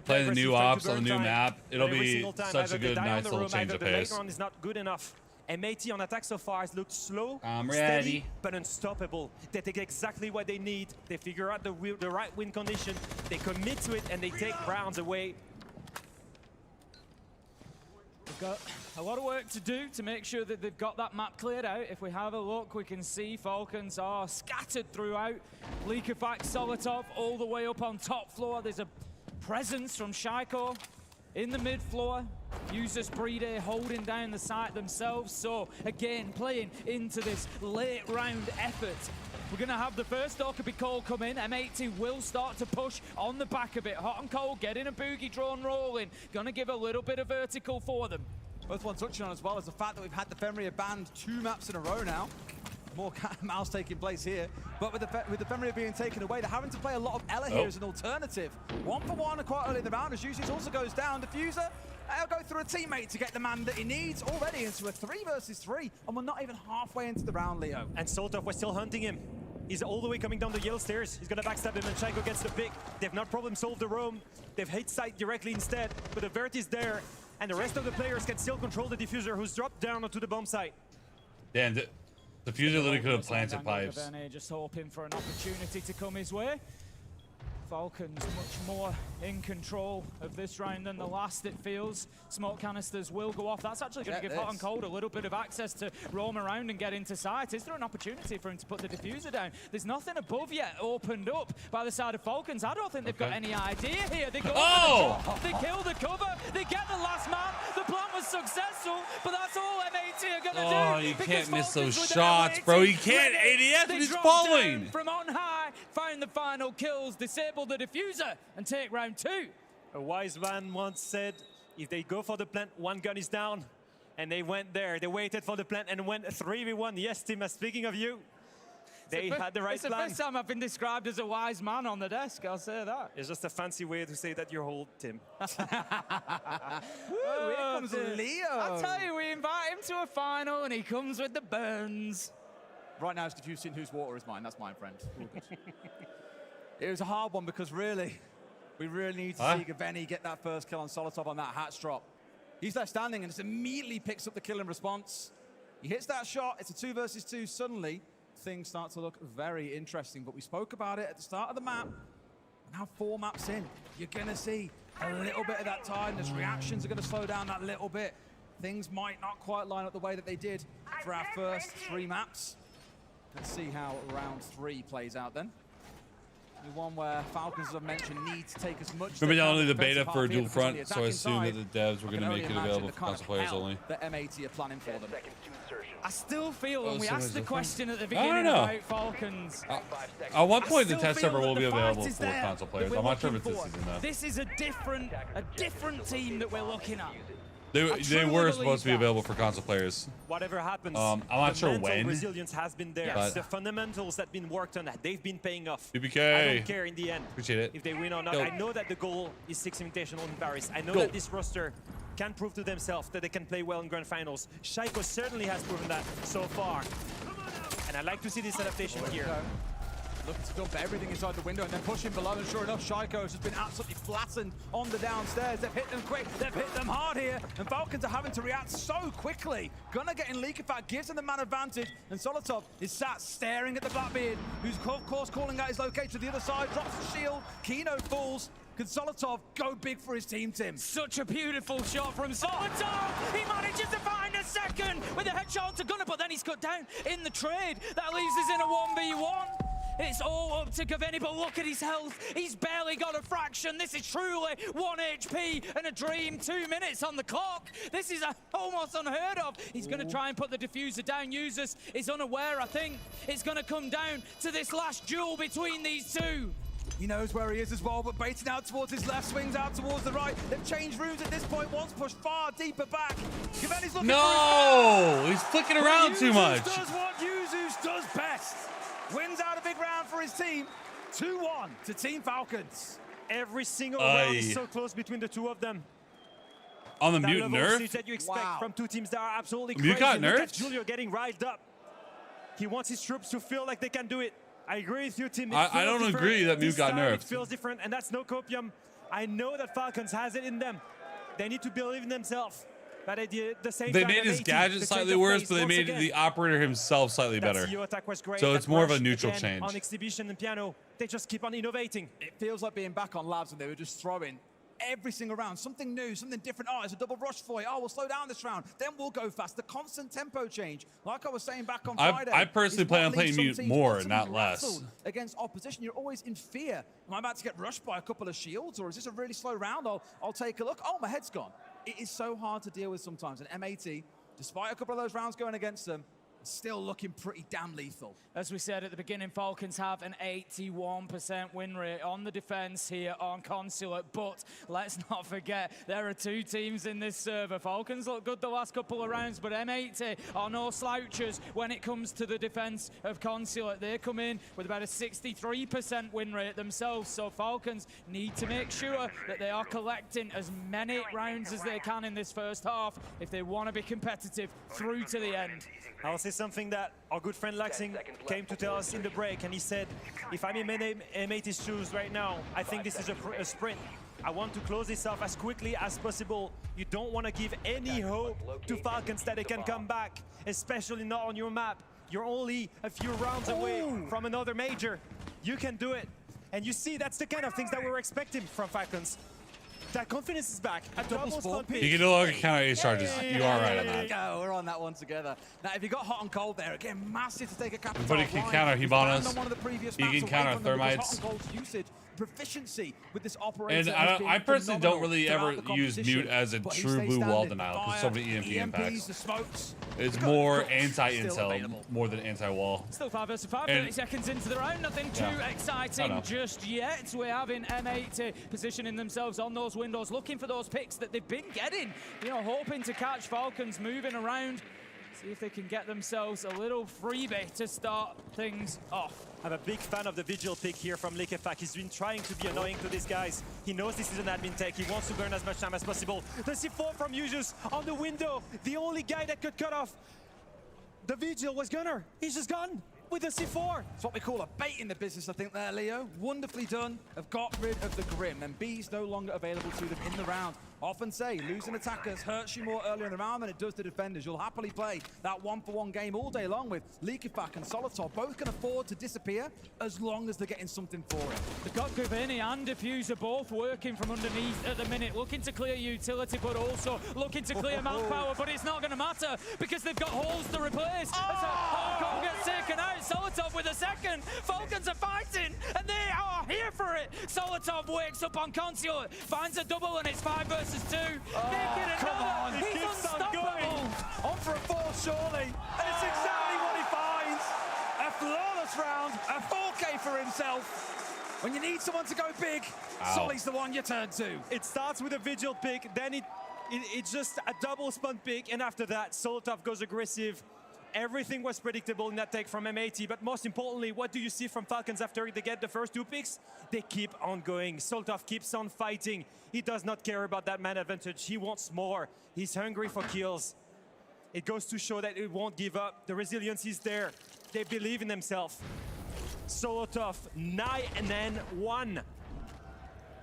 Playing the new ops on the new map. It'll be such a good, nice little change of pace. The late round is not good enough. M80 on attack so far has looked slow, ready. steady, but unstoppable. They take exactly what they need. They figure out the right win condition. They commit to it, and they take rounds away. They've got a lot of work to do to make sure that they've got that map cleared out. If we have a look, we can see Falcons are scattered throughout. Liquefact, Solotov, all the way up on top floor. There's a presence from Shaiko in the mid floor. Users Bride holding down the site themselves. So again, playing into this late round effort. We're going to have the first Okabe call come in. M80 will start to push on the back of it. Hot and Cold getting a boogie drone rolling. Going to give a little bit of vertical for them. Both one touching on as well as the fact that we've had the Fenrir banned 2 maps in a row now. More cat and mouse taking place here. But with the Fenrir being taken away, they're having to play a lot of Ella here as an alternative. 1-for-1 quite early in the round as Uzi's also goes down. Diffuser, he'll go through a teammate to get the man that he needs already into a 3 versus 3. And we're not even halfway into the round, Leo. And Solotov was still hunting him. He's all the way coming down the yellow stairs. He's gonna backstab him and Shaiko gets the pick. They've not problem solved the roam. They've hit site directly instead, but the vert is there. And the rest of the players can still control the diffuser who's dropped down onto the bomb site. Damn, The Fuser literally could have planted pipes. Just hoping for an opportunity to come his way. Falcons much more in control of this round than the last, it feels. Smoke canisters will go off. That's actually going to give Hot and Cold a little bit of access to roam around and get into sight. Is there an opportunity for him to put the diffuser down? There's nothing above yet opened up by the side of Falcons. I don't think they've got any idea here. They go for the top, they kill the cover, they get the last man. The plan was successful, but that's all M80 are going to do. Oh, you can't miss those shots, bro. You can't ADS when he's falling. From on high, find the final kills, disable the diffuser, and take round 2. A wise man once said, if they go for the plant, one gun is down. And they went there. They waited for the plant and went 3v1. Yes, Tim, speaking of you, they had the right plan. It's the first time I've been described as a wise man on the desk, I'll say that. It's just a fancy way to say that you're old, Tim. Here comes Leo. I tell you, we invite him to a final and he comes with the burns. Right now it's diffusing whose water is mine. That's mine, friend. It was a hard one because really, we really need to see Gaveni get that first kill on Solotov on that hatch drop. He's left standing and just immediately picks up the kill in response. He hits that shot. It's a 2 versus 2. Suddenly, things start to look very interesting. But we spoke about it at the start of the map. Now 4 maps in, you're going to see a little bit of that tiredness. Reactions are going to slow down that little bit. Things might not quite line up the way that they did for our first 3 maps. Let's see how round 3 plays out then. One where Falcons, as I mentioned, need to take as much. Remember, only the beta for dual front, so I assume that the devs were going to make it available for console players only. The M80 are planning for them. I still feel when we asked the question at the beginning about Falcons. At one point, the test server will be available for console players. I'm not sure if it's this season though. This is a different team that we're looking at. They were supposed to be available for console players. Whatever happens, I'm not sure when. Resilience has been there. Yes. The fundamentals that have been worked on, they've been paying off. BBK. I don't care in the end. Appreciate it. If they win or not. Go. I know that the goal is 6 Invitational in Paris. I know Go. that this roster can prove to themselves that they can play well in grand finals. Shaiko certainly has proven that so far. And I like to see this adaptation here. Looking to dump everything inside the window and then pushing below, and sure enough, Shaiko has just been absolutely flattened on the downstairs. They've hit them quick, they've hit them hard here, and Falcons are having to react so quickly. Gunnar getting leak effect gives them the man advantage, and Solotov is sat staring at the Blackbeard, who's of course calling out his location to the other side, drops the shield, Kino falls. Can Solotov go big for his team, Tim? Such a beautiful shot from Solotov! He manages to find a second with a headshot to Gunnar, but then he's cut down in the trade. That leaves us in a 1v1. It's all up to Gaveni, but look at his health. He's barely got a fraction. This is truly 1 HP and a dream. 2 minutes on the clock. This is almost unheard of. He's going to try and put the diffuser down. Users is unaware, I think. It's going to come down to this last duel between these two. He knows where he is as well, but baiting out towards his left, swings out towards the right. They've changed rooms at this point. One's pushed far deeper back. Gaveni's looking No! He's flicking around too much. Does what Yuzus does best. Wins out a big round for his team. 2-1 to Team Falcons. Every single round is so close between the two of them. On the mute nerf? That you expect from two teams that are absolutely crazy. Got Look nerfed? at Julio getting riled up. He wants his troops to feel like they can do it. I agree with you, Tim. I don't agree that Mute got nerfed. It feels different, and that's no copium. I know that Falcons has it in them. They need to believe in themselves. But at the same They time, made his gadget slightly worse, but they made the operator himself slightly better. Attack was great. So it's more of a neutral again, change. On exhibition and piano, they just keep on innovating. It feels like being back on labs and they were just throwing every single round, something new, something different. Oh, it's a double rush for you. Oh, we'll slow down this round. Then we'll go fast. The constant tempo change. Like I was saying back on Friday. I personally plan on playing Mute more, not less. Against opposition, you're always in fear. Am I about to get rushed by a couple of shields, or is this a really slow round? I'll take a look. Oh, my head's gone. It is so hard to deal with sometimes. And M80, despite a couple of those rounds going against them, still looking pretty damn lethal. As we said at the beginning, Falcons have an 81% win rate on the defense here on Consulate, but let's not forget there are two teams in this server. Falcons look good the last couple of rounds, but M80 are no slouchers when it comes to the defense of Consulate. They come in with about a 63% win rate themselves, so Falcons need to make sure that they are collecting as many rounds as they can in this first half if they want to be competitive through to the end. I'll say something that our good friend Laxing came to tell us in the break, and he said, if I'm in M80's shoes right now, I think this is a sprint. I want to close this off as quickly as possible. You don't want to give any hope to Falcons that they can come back, especially not on your map. You're only a few rounds away from another major. You can do it. And you see, that's the kind of things that we were expecting from Falcons. That confidence is back. A double spawn pick. You can no longer counter ace charges. You are right on that. Go, we're on that one together. Now, if you got hot and cold there, again, massive to take a capital. But he can counter Hibanas. He can counter Thermites. Usage, proficiency with this operation. And I personally don't really ever use mute as a true blue wall denial because so many EMP impacts. It's more anti-intel more than anti-wall. Still 5 versus 5, 30 seconds into the round. Nothing too exciting just yet. We're having M80 positioning themselves on those windows, looking for those picks that they've been getting. You know, hoping to catch Falcons moving around. See if they can get themselves a little freebie to start things off. I'm a big fan of the Vigil pick here from Lekefak. He's been trying to be annoying to these guys. He knows this is an admin tech. He wants to burn as much time as possible. The C4 from Yujus on the window. The only guy that could cut off the Vigil was Gunnar. He's just gone with the C4. It's what we call a bait in the business, I think, there, Leo. Wonderfully done. Have got rid of the Grim, and B's no longer available to them in the round. Often say, losing attackers hurts you more earlier in the round than it does the defenders. You'll happily play that 1-for-1 game all day long with Lekefak and Solotov. Both can afford to disappear as long as they're getting something for it. They've got Gravini and Diffuser both working from underneath at the minute, looking to clear utility, but also looking to clear manpower, but it's not going to matter because they've got holes to replace. Hardcore gets taken out. Solotov with a second. Falcons are fighting, and they are here for it. Solotov wakes up on Consulate, finds a double, and it's 5 versus 2. Come on, he's unstoppable. On for a fourth, surely. And it's exactly what he finds. A flawless round, a 4K for himself. When you need someone to go big, Solly's the one you turn to. It starts with a Vigil pick, then it's just a double spawn pick, and after that, Solotov goes aggressive. Everything was predictable in that take from M80, but most importantly, what do you see from Falcons after they get the first 2 picks? They keep on going. Solotov keeps on fighting. He does not care about that man advantage. He wants more. He's hungry for kills. It goes to show that it won't give up. The resilience is there. They believe in themselves. Solotov, 9-1.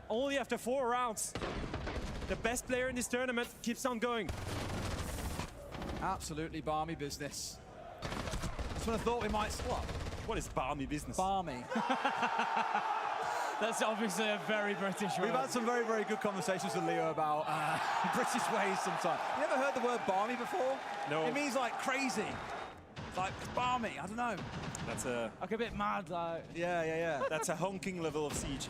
Only after 4 rounds. The best player in this tournament keeps on going. Absolutely balmy business. That's when I thought we might swap. What is balmy business? Balmy. That's obviously a very British word. We've had some very, very good conversations with Leo about British ways sometimes. You ever heard the word balmy before? No. It means like crazy. Like balmy, I don't know. That's a... Like a bit mad, like... Yeah. That's a honking level of siege.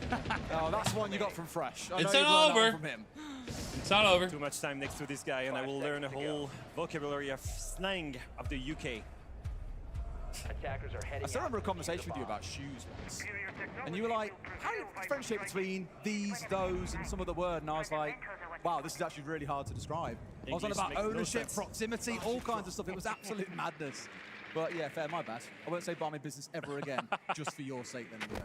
Oh, that's one you got from Fresh. It's not over. From him. It's not over. Too much time next to this guy, and I will learn a whole vocabulary of slang of the UK. Attackers are heading I still remember a conversation with you about shoes once. And you were like, how do you differentiate between these, those, and some other word? And I was like, wow, this is actually really hard to describe. I was on about ownership, proximity, all kinds of stuff. It was absolute madness. But yeah, fair, my bad. I won't say balmy business ever again, just for your sake then, Leo.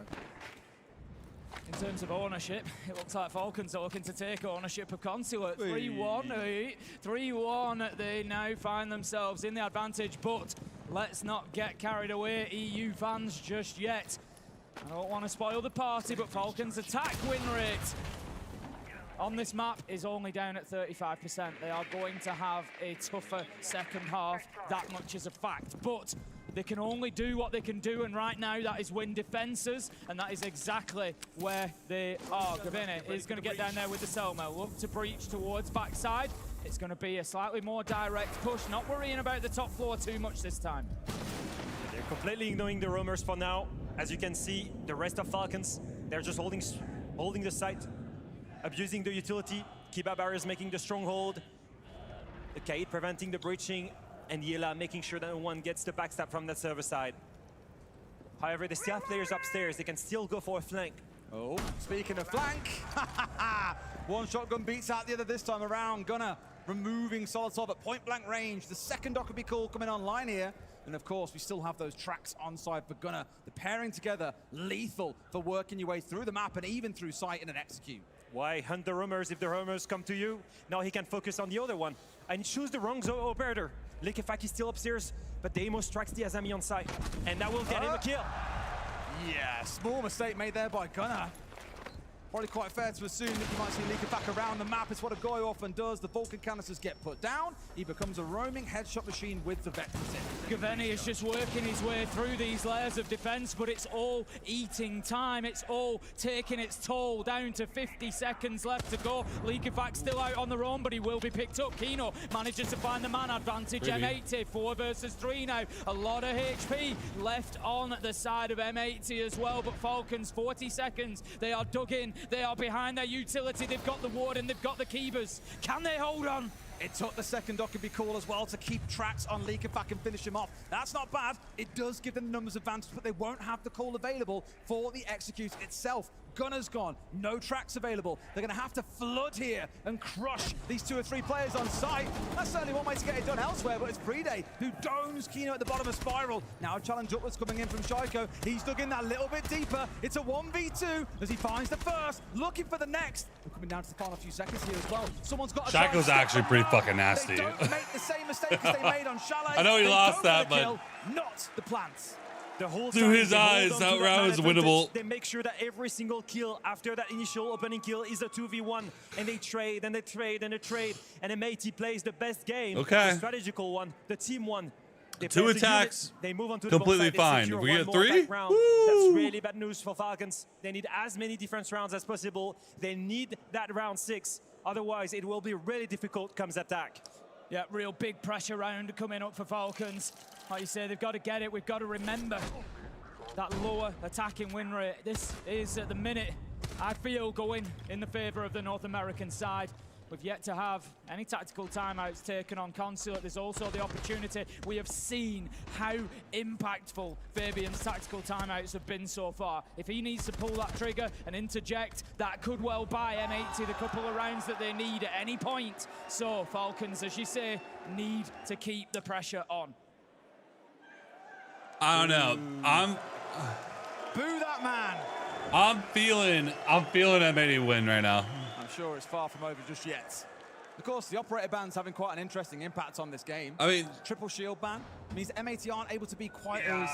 In terms of ownership, it looks like Falcons are looking to take ownership of Consulate. 3-1. 3-1. They now find themselves in the advantage, but let's not get carried away, EU fans, just yet. I don't want to spoil the party, but Falcons' attack win rate on this map is only down at 35%. They are going to have a tougher second half, that much is a fact. But they can only do what they can do, and right now that is win defenses, and that is exactly where they are. Gravini is going to get down there with the Selma, look to breach towards backside. It's going to be a slightly more direct push, not worrying about the top floor too much this time. They're completely ignoring the roamers for now. As you can see, the rest of Falcons, they're just holding the site, abusing the utility, Kiba barriers making the stronghold, the Kaid preventing the breaching, and Yela making sure that no one gets the backstab from that server side. However, the stealth players upstairs, they can still go for a flank. Oh, speaking of flank, one shotgun beats out the other this time around. Gunnar removing Solotov at point-blank range. The second dock would be cool coming online here. And of course, we still have those tracks on side for Gunnar. The pairing together, lethal for working your way through the map and even through sight and an execute. Why hunt the roamers if the roamers come to you? Now he can focus on the other one and choose the wrong operator. Lekefak is still upstairs, but Deimos tracks the Azami on site, and that will get him a kill. Yeah, small mistake made there by Gunnar. Probably quite fair to assume that you might see Leaker back around the map. It's what a Goy often does. The Vulcan canisters get put down. He becomes a roaming headshot machine with the Vector tip. Gaveni is just working his way through these layers of defense, but it's all eating time. It's all taking its toll. Down to 50 seconds left to go. Leaker still out on their own, but he will be picked up. Kino manages to find the man advantage. M80, 4 versus 3 now. A lot of HP left on the side of M80 as well, but Falcons, 40 seconds. They are dug in. They are behind their utility. They've got the Warden. They've got the Keepers. Can they hold on? It took the second Dockerby call as well to keep tracks on Leakerback and finish him off. That's not bad. It does give them the numbers advantage, but they won't have the call available for the execute itself. Gunner's gone, no tracks available. They're going to have to flood here and crush these 2 or 3 players on site. That's certainly one way to get it done elsewhere, but it's Freeday who domes Kino at the bottom of Spiral. Now a challenge upwards coming in from Shaiko. He's dug in that little bit deeper. It's a 1v2 as he finds the first, looking for the next. We're coming down to the final few seconds here as well. Someone's got to Shaiko's actually pretty fucking nasty. They don't make the same mistake as they made on Chalet. I know he lost that, but kill, not the plants. The whole through his eyes, that round was winnable. They make sure that every single kill after that initial opening kill is a 2v1, and they trade and they trade and they trade, and M80 plays the best game, the strategical one, the team one. They 2 attacks, they move on to completely the fine. If we get 3, that's really bad news for Falcons. They need as many defense rounds as possible. They need that round 6, otherwise it will be really difficult comes attack. Yeah, real big pressure round coming up for Falcons. Like you say, they've got to get it. We've got to remember that lower attacking win rate. This is, at the minute, I feel, going in the favor of the North American side. We've yet to have any tactical timeouts taken on Consulate. There's also the opportunity. We have seen how impactful Fabian's tactical timeouts have been so far. If he needs to pull that trigger and interject, that could well buy M80 the couple of rounds that they need at any point. So Falcons, as you say, need to keep the pressure on. I don't know. Boo that man. I'm feeling M80 win right now. I'm sure it's far from over just yet. Of course, the operator ban's having quite an interesting impact on this game. I mean, triple shield ban means M80 aren't able to be quite as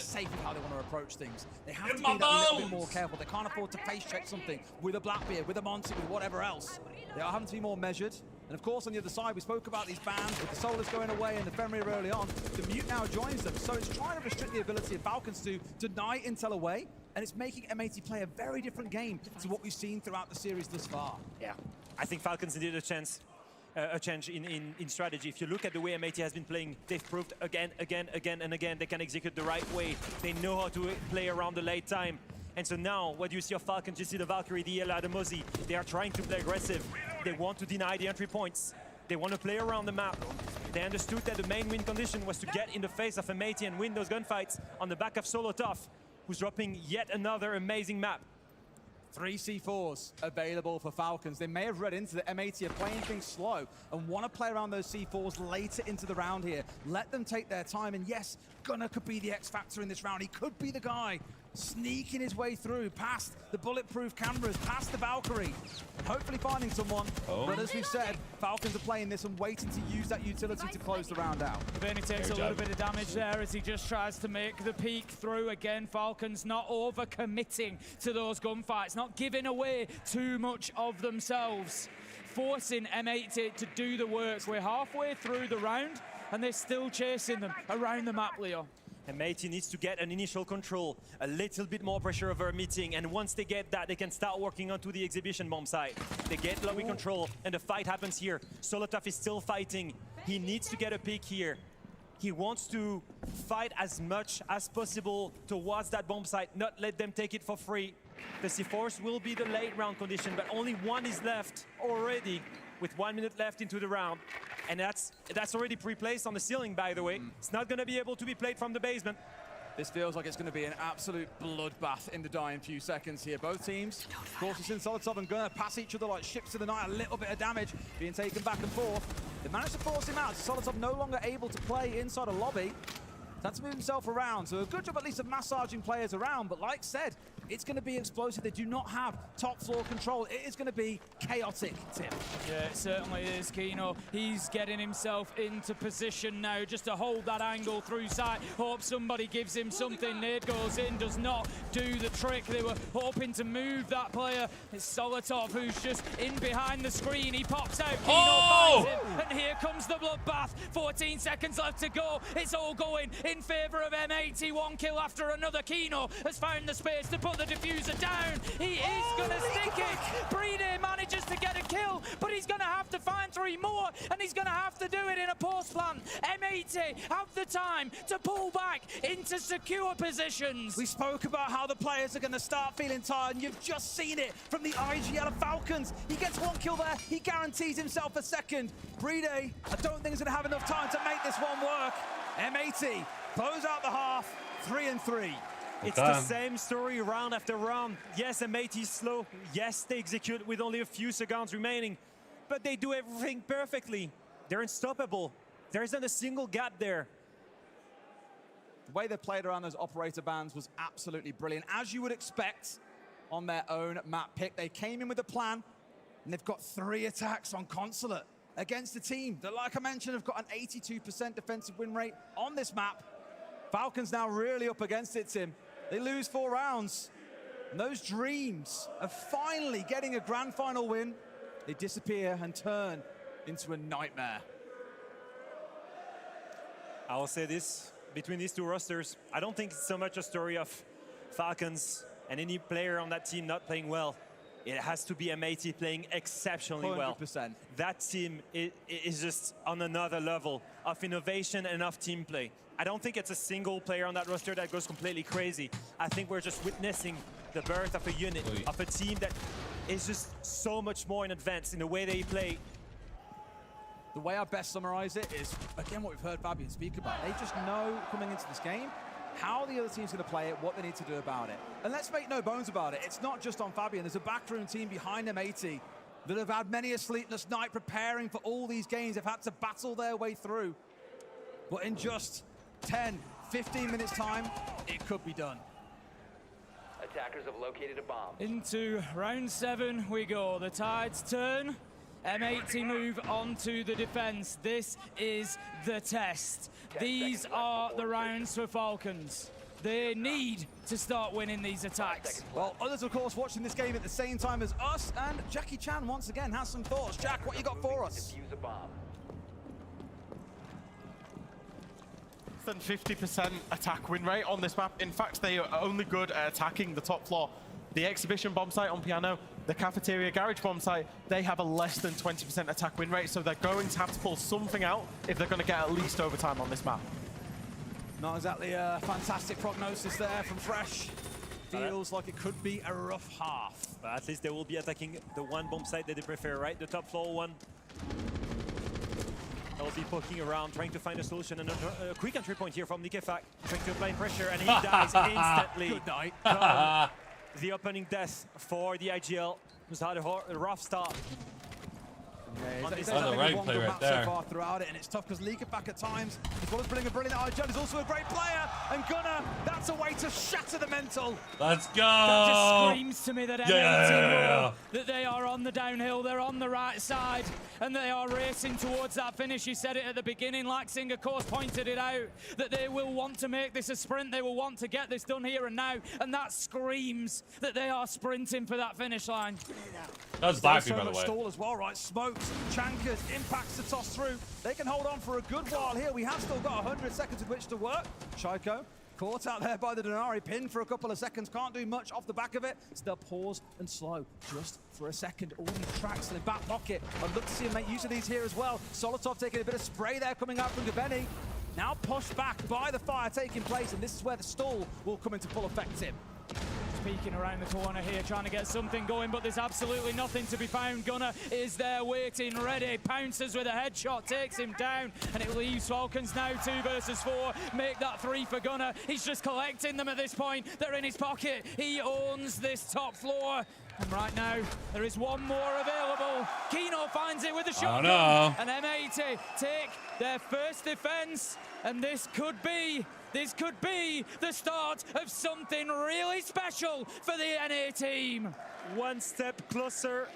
safe with how they want to approach things. They have to be that little bit more careful. They can't afford to face check something with a Blackbeard, with a Monty, with whatever else. They are having to be more measured. And of course, on the other side, we spoke about these bans with the Solars going away and the Fenrir early on. The Mute now joins them, so it's trying to restrict the ability of Falcons to deny intel away, and it's making M80 play a very different game to what we've seen throughout the series thus far. Yeah, I think Falcons needed a change in strategy. If you look at the way M80 has been playing, they've proved again and again they can execute the right way. They know how to play around the late time. And so now, what do you see of Falcons? You see the Valkyrie, the Ela, the Mozzie. They are trying to play aggressive. They want to deny the entry points. They want to play around the map. They understood that the main win condition was to get in the face of M80 and win those gunfights on the back of Solotov, who's dropping yet another amazing map. 3 C4s available for Falcons. They may have read into the M80 are playing things slow and want to play around those C4s later into the round here. Let them take their time, and yes, Gunner could be the X factor in this round. He could be the guy sneaking his way through past the bulletproof cameras, past the Valkyrie, and hopefully finding someone. But as we've said, Falcons are playing this and waiting to use that utility to close the round out. Benny takes a little bit of damage there as he just tries to make the peek through again. Falcons not over-committing to those gunfights, not giving away too much of themselves, forcing M80 to do the work. We're halfway through the round, and they're still chasing them around the map, Leo. M80 needs to get an initial control, a little bit more pressure over a meeting, and once they get that, they can start working onto the exhibition bomb site. They get lobby control, and the fight happens here. Solotov is still fighting. He needs to get a pick here. He wants to fight as much as possible towards that bomb site, not let them take it for free. The C4s will be the late round condition, but only one is left already with 1 minute left into the round. And that's already pre-placed on the ceiling, by the way. It's not going to be able to be played from the basement. This feels like it's going to be an absolute bloodbath in the dying few seconds here. Both teams, of course, we've seen Solotov and Gunner pass each other like ships in the night. A little bit of damage being taken back and forth. They managed to force him out. Solotov no longer able to play inside a lobby. Had to move himself around. So a good job at least of massaging players around. But like said, It's going to be explosive. They do not have top floor control. It is going to be chaotic, Tim. Yeah, it certainly is, Kino. He's getting himself into position now just to hold that angle through sight. Hope somebody gives him something. Nade goes in, does not do the trick. They were hoping to move that player. It's Solotov who's just in behind the screen. He pops out. Kino finds him, and here comes the bloodbath. 14 seconds left to go. It's all going in favor of M80. One kill after another. Kino has found the space to put the diffuser down. He is going to stick it. Brede manages to get a kill, but he's going to have to find 3 more, and he's going to have to do it in a post plant. M80 have the time to pull back into secure positions. We spoke about how the players are going to start feeling tired, and you've just seen it from the IGL of Falcons. He gets 1 kill there. He guarantees himself a second. Brede, I don't think he's going to have enough time to make this one work. M80 close out the half, 3-3. It's the same story round after round. Yes, M80 is slow. Yes, they execute with only a few seconds remaining, but they do everything perfectly. They're unstoppable. There isn't a single gap there. The way they played around those operator bands was absolutely brilliant. As you would expect on their own map pick, they came in with a plan, and they've got 3 attacks on Consulate against a team that, like I mentioned, have got an 82% defensive win rate on this map. Falcons now really up against it, Tim. They lose 4 rounds. And those dreams of finally getting a grand final win, they disappear and turn into a nightmare. I will say this, between these 2 rosters, I don't think it's so much a story of Falcons and any player on that team not playing well. It has to be M80 playing exceptionally 100%. well. That team is just on another level of innovation and of team play. I don't think it's a single player on that roster that goes completely crazy. I think we're just witnessing the birth of a unit, of a team that is just so much more in advance in the way they play. The way I best summarize it is, again, what we've heard Fabian speak about. They just know coming into this game how the other team's going to play it, what they need to do about it. And let's make no bones about it. It's not just on Fabian. There's a backroom team behind M80 that have had many a sleepless night preparing for all these games. They've had to battle their way through. But in just 10, 15 minutes time, it could be done. Attackers have located a bomb. Into round 7 we go. The tides turn. M80 move on to the defense. This is the test. These are the rounds for Falcons. They need to start winning these attacks. Well, others, of course, watching this game at the same time as us, and Jackie Chan once again has some thoughts. Jack, what you got for us? Defuse a bomb. Than 50% attack win rate on this map. In fact, they are only good at attacking the top floor. The exhibition bomb site on Piano, the cafeteria garage bomb site, they have a less than 20% attack win rate, so they're going to have to pull something out if they're going to get at least overtime on this map. Not exactly a fantastic prognosis there from Fresh. Feels like it could be a rough half. But at least they will be attacking the one bomb site that they prefer, right? The top floor one. They'll be poking around, trying to find a solution, and a quick entry point here from Nikefak, trying to apply pressure, and he dies instantly. Good night. The opening death for the IGL, who's had a rough start. Yeah, the right play right there. So far throughout it, and it's tough because Nikefak at times, as well as bringing a brilliant IGL, is also a great player. And Gunnar, that's a way to shatter the mental. Let's go. That just screams to me that M80 that they are on the downhill, they're on the right side, and they are racing towards that finish. You said it at the beginning, Laxing, of course, pointed it out, that they will want to make this a sprint. They will want to get this done here and now, and that screams that they are sprinting for that finish line. That's Blackby, so by the way. Stall as well, right? Smokes, Chankers, impacts to toss through. They can hold on for a good while here. We have still got 100 seconds with which to work. Shaiko caught out there by the Denari, pinned for a couple of seconds. Can't do much off the back of it. Still pause and slow just for a second. All these tracks in the back pocket. I'd love to see him make use of these here as well. Solotov taking a bit of spray there coming out from Gaveni. Now pushed back by the fire taking place, and this is where the stall will come into full effect, Tim. Peeking around the corner here, trying to get something going, but there's absolutely nothing to be found. Gunnar is there waiting, ready, pounces with a headshot, takes him down, and it leaves Falcons now 2 versus 4. Make that 3 for Gunnar. He's just collecting them at this point. They're in his pocket. He owns this top floor. And right now, there is one more available. Kino finds it with a shotgun. And M80 take their first defense, and this could be This could be the start of something really special for the NA team. One step closer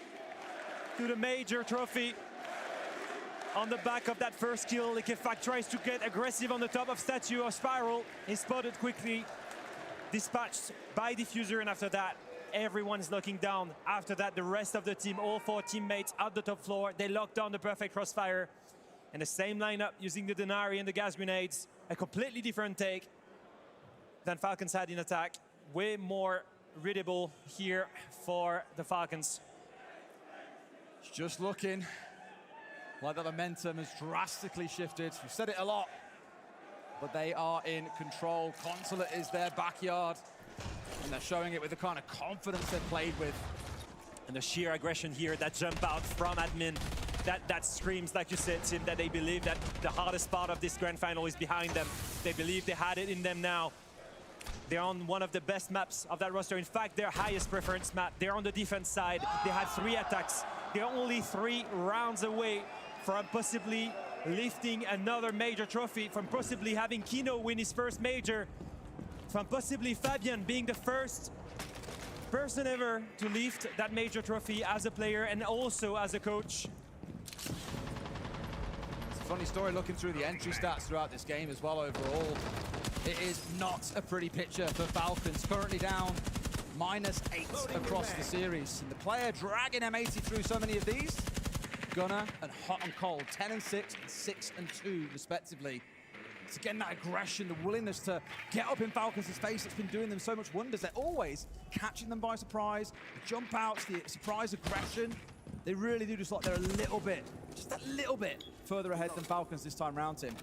to the major trophy. On the back of that first kill, Liquefact tries to get aggressive on the top of statue or spiral. He's spotted quickly, dispatched by Diffuser, and after that, everyone's locking down. After that, the rest of the team, all 4 teammates at the top floor, they lock down the perfect crossfire. And the same lineup using the Denari and the gas grenades. A completely different take than Falcons had in attack. Way more readable here for the Falcons. Just looking like the momentum has drastically shifted. We've said it a lot, but they are in control. Consulate is their backyard, and they're showing it with the kind of confidence they've played with. And the sheer aggression here, that jump out from admin, that screams, like you said, Tim, that they believe that the hardest part of this grand final is behind them. They believe they had it in them now. They're on one of the best maps of that roster. In fact, their highest preference map. They're on the defense side. They had 3 attacks. They're only 3 rounds away from possibly lifting another major trophy, from possibly having Kino win his first major, from possibly Fabian being the first person ever to lift that major trophy as a player and also as a coach. It's a funny story looking through the entry stats throughout this game as well overall. It is not a pretty picture for Falcons, currently down -8 across the series. And the player dragging M80 through so many of these, Gunnar and Hot and Cold, 10 and 6 and 6 and 2 respectively. It's again that aggression, the willingness to get up in Falcons' face that's been doing them so much wonders. They're always catching them by surprise, the jump outs, the surprise aggression. They really do just like they're a little bit, just a little bit further ahead than Falcons this time round, Tim.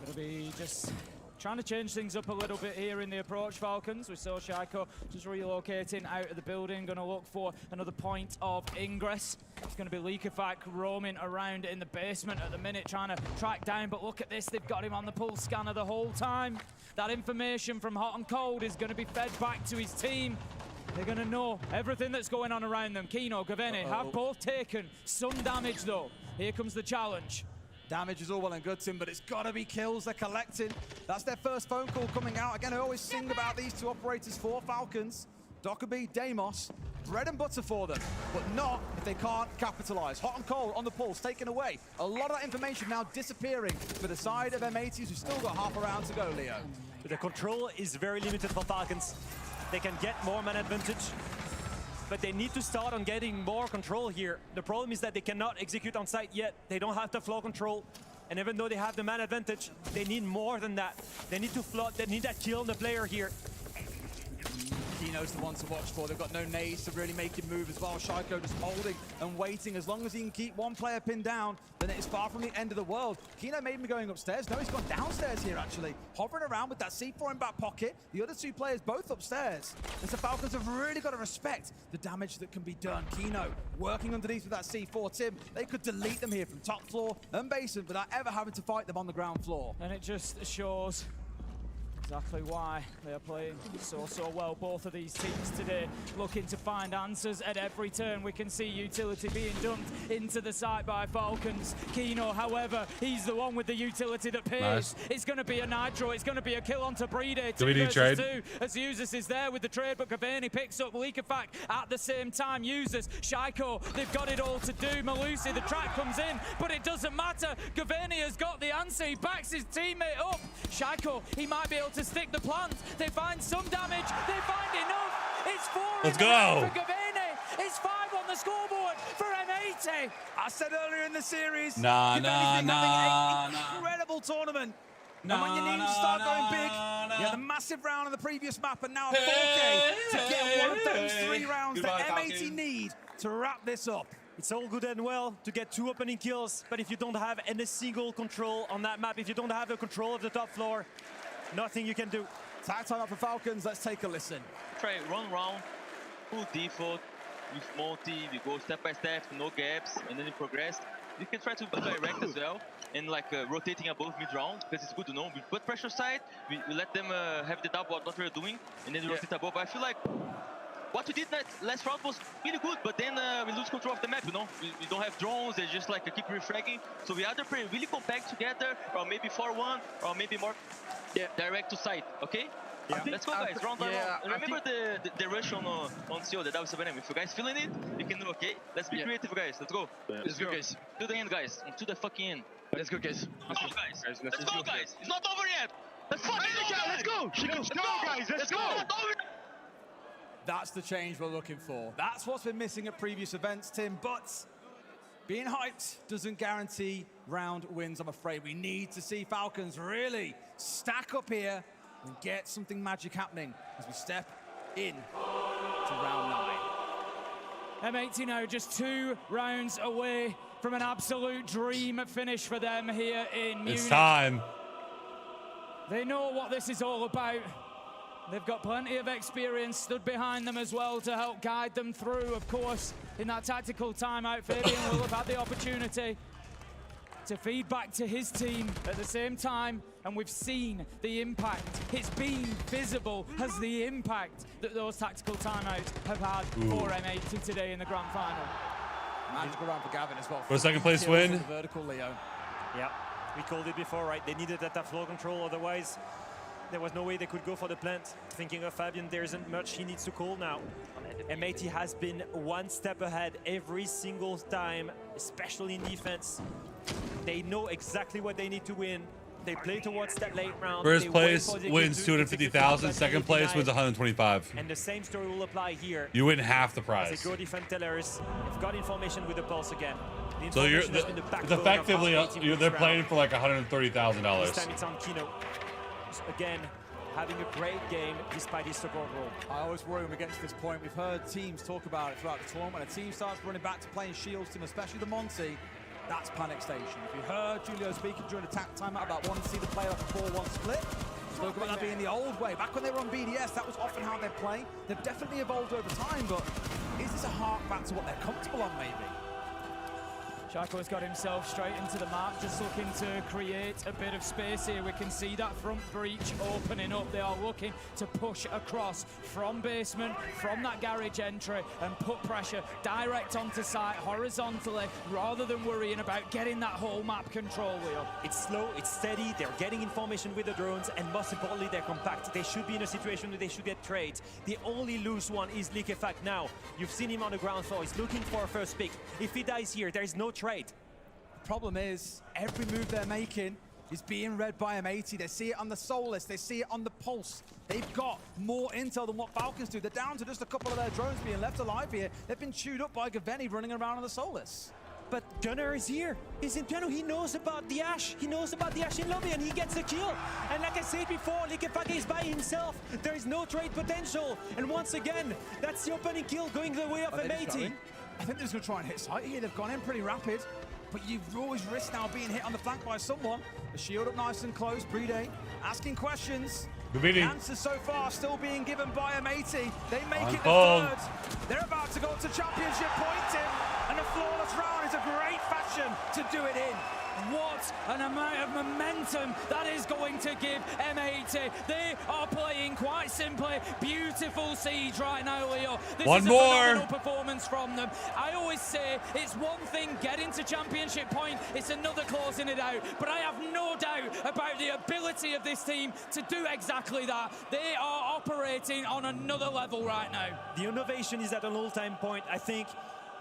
Gonna be just trying to change things up a little bit here in the approach, Falcons. We saw Shaiko just relocating out of the building, gonna look for another point of ingress. It's gonna be Liquefact roaming around in the basement at the minute, trying to track down, but look at this, they've got him on the pulse scanner the whole time. That information from Hot and Cold is gonna be fed back to his team. They're gonna know everything that's going on around them. Kino, Gaveni have both taken some damage though. Here comes the challenge. Damage is all well and good, Tim, but it's got to be kills they're collecting. That's their first phone call coming out. Again, I always sing about these 2 operators for Falcons. Dockerby, Deimos, bread and butter for them, but not if they can't capitalize. Hot and Cold on the pulse, taken away. A lot of that information now disappearing for the side of M80s, who've still got half a round to go, Leo. But the control is very limited for Falcons. They can get more man advantage, but they need to start on getting more control here. The problem is that they cannot execute on site yet. They don't have the floor control. And even though they have the man advantage, they need more than that. They need to flood, they need that kill on the player here. Kino's the one to watch for. They've got no nades to really make him move as well. Shaiko just holding and waiting. As long as he can keep one player pinned down, then it is far from the end of the world. Kino made him going upstairs. No, he's gone downstairs here, actually. Hovering around with that C4 in back pocket. The other 2 players both upstairs. And so Falcons have really got to respect the damage that can be done. Kino working underneath with that C4. Tim, they could delete them here from top floor and basement without ever having to fight them on the ground floor. And it just shows exactly why they are playing so well, both of these teams today, looking to find answers at every turn. We can see utility being dumped into the site by Falcons. Kino, however, he's the one with the utility that pays. Nice. It's going to be a nitro, it's going to be a kill onto Brede. Do we need trade? 2 as Usus is there with the trade, but Gaveni picks up Liquefact at the same time. Usus, Shaiko, they've got it all to do. Malusi, the track comes in, but it doesn't matter. Gaveni has got the answer, he backs his teammate up. Shaiko, he might be able to stick the plant. They find some damage, they find enough. It's 4 Let's in the go. for Gaveni. It's 5 on the scoreboard for M80. I said earlier in the series, Nah, having an incredible tournament. And when your needs start going big, you had a massive round on the previous map and now a 4K to get one of those 3 rounds that M80 need to wrap this up. It's all good and well to get 2 opening kills, but if you don't have any single control on that map, if you don't have the control of the top floor, nothing you can do. Tag time up for Falcons, let's take a listen. Try run round, full default, with multi, we go step by step, no gaps, and then you progress. You can try to direct as well, and like rotating above mid-round, because it's good to know. We put pressure side, we let them have the doubt about what we're doing, and then we rotate above. I feel like what we did last round was really good, but then we lose control of the map, you know? We don't have drones, they just like keep refragging. So we either play really compact together, or maybe 4-1, or maybe more direct to site, okay? Yeah. Let's go, guys, round by round. And remember the rush on CO, the W7M. If you guys feeling it, you can do okay. Let's be creative, guys. Let's go. Let's go, guys. To the end, guys. To the fucking end. Let's go, guys. Let's go, guys. Let's go, guys. It's not over yet. Let's fucking go, guys. Let's go. Let's go, guys. Let's go. That's the change we're looking for. That's what's been missing at previous events, Tim. But being hyped doesn't guarantee round wins, I'm afraid. We need to see Falcons really stack up here and get something magic happening as we step in to round 9. M80 now just 2 rounds away from an absolute dream finish for them here in Munich. It's time. They know what this is all about. They've got plenty of experience stood behind them as well to help guide them through. Of course, in that tactical timeout, Fabian will have had the opportunity to feed back to his team at the same time, and we've seen the impact. It's been visible as the impact that those tactical timeouts have had for M80 today in the grand final. Magical round for Gavin as well. For a second place win. Vertical Leo. Yeah, we called it before, right? They needed that flow control, otherwise there was no way they could go for the plant. Thinking of Fabian, there isn't much he needs to call now. M80 has been one step ahead every single time, especially in defense. They know exactly what they need to win. They play towards that late round. First place wins 250,000. Second place wins 125. And the same story will apply here. You win half the prize. They go defend tellers. They've got information with the pulse again. So it's effectively they're playing for like $130,000. This time it's on Kino. Again, having a great game despite his support role. I always worry when we get to this point. We've heard teams talk about it throughout the tournament. When a team starts running back to playing Shields team, especially the Monty, that's panic station. If you heard Julio speaking during the timeout about wanting to see the play off a 4-1 split, spoke about that being the old way. Back when they were on BDS, that was often how they play. They've definitely evolved over time, but is this a hark back to what they're comfortable on, maybe? Shaco's got himself straight into the map, just looking to create a bit of space here. We can see that front breach opening up. They are looking to push across from basement, from that garage entry, and put pressure direct onto site, horizontally, rather than worrying about getting that whole map control wheel. It's slow, it's steady, they're getting information with the drones, and most importantly, they're compact. They should be in a situation where they should get trades. The only loose one is Liquefact now. You've seen him on the ground floor. He's looking for a first pick. If he dies here, there is no trade. The problem is, every move they're making is being read by M80. They see it on the Solus, they see it on the Pulse. They've got more intel than what Falcons do. They're down to just a couple of their drones being left alive here. They've been chewed up by Gaveni running around on the Solus. But Gunnar is here. He's in piano. He knows about the Ash. He knows about the Ash in lobby, and he gets a kill. And like I said before, Liquefact is by himself. There is no trade potential. And once again, that's the opening kill going the way of M80. I think they're just going to try and hit site here. They've gone in pretty rapid, but you've always risked now being hit on the flank by someone. The shield up nice and close. Brede asking questions. The answers so far still being given by M80. They make it the third. They're about to go to championship point, Tim, and a flawless round is a great fashion to do it in. What an amount of momentum that is going to give M80. They are playing quite simply beautiful siege right now, Leo. This is a phenomenal performance from them. I always say it's one thing getting to championship point, it's another closing it out. But I have no doubt about the ability of this team to do exactly that. They are operating on another level right now. The innovation is at an all-time point. I think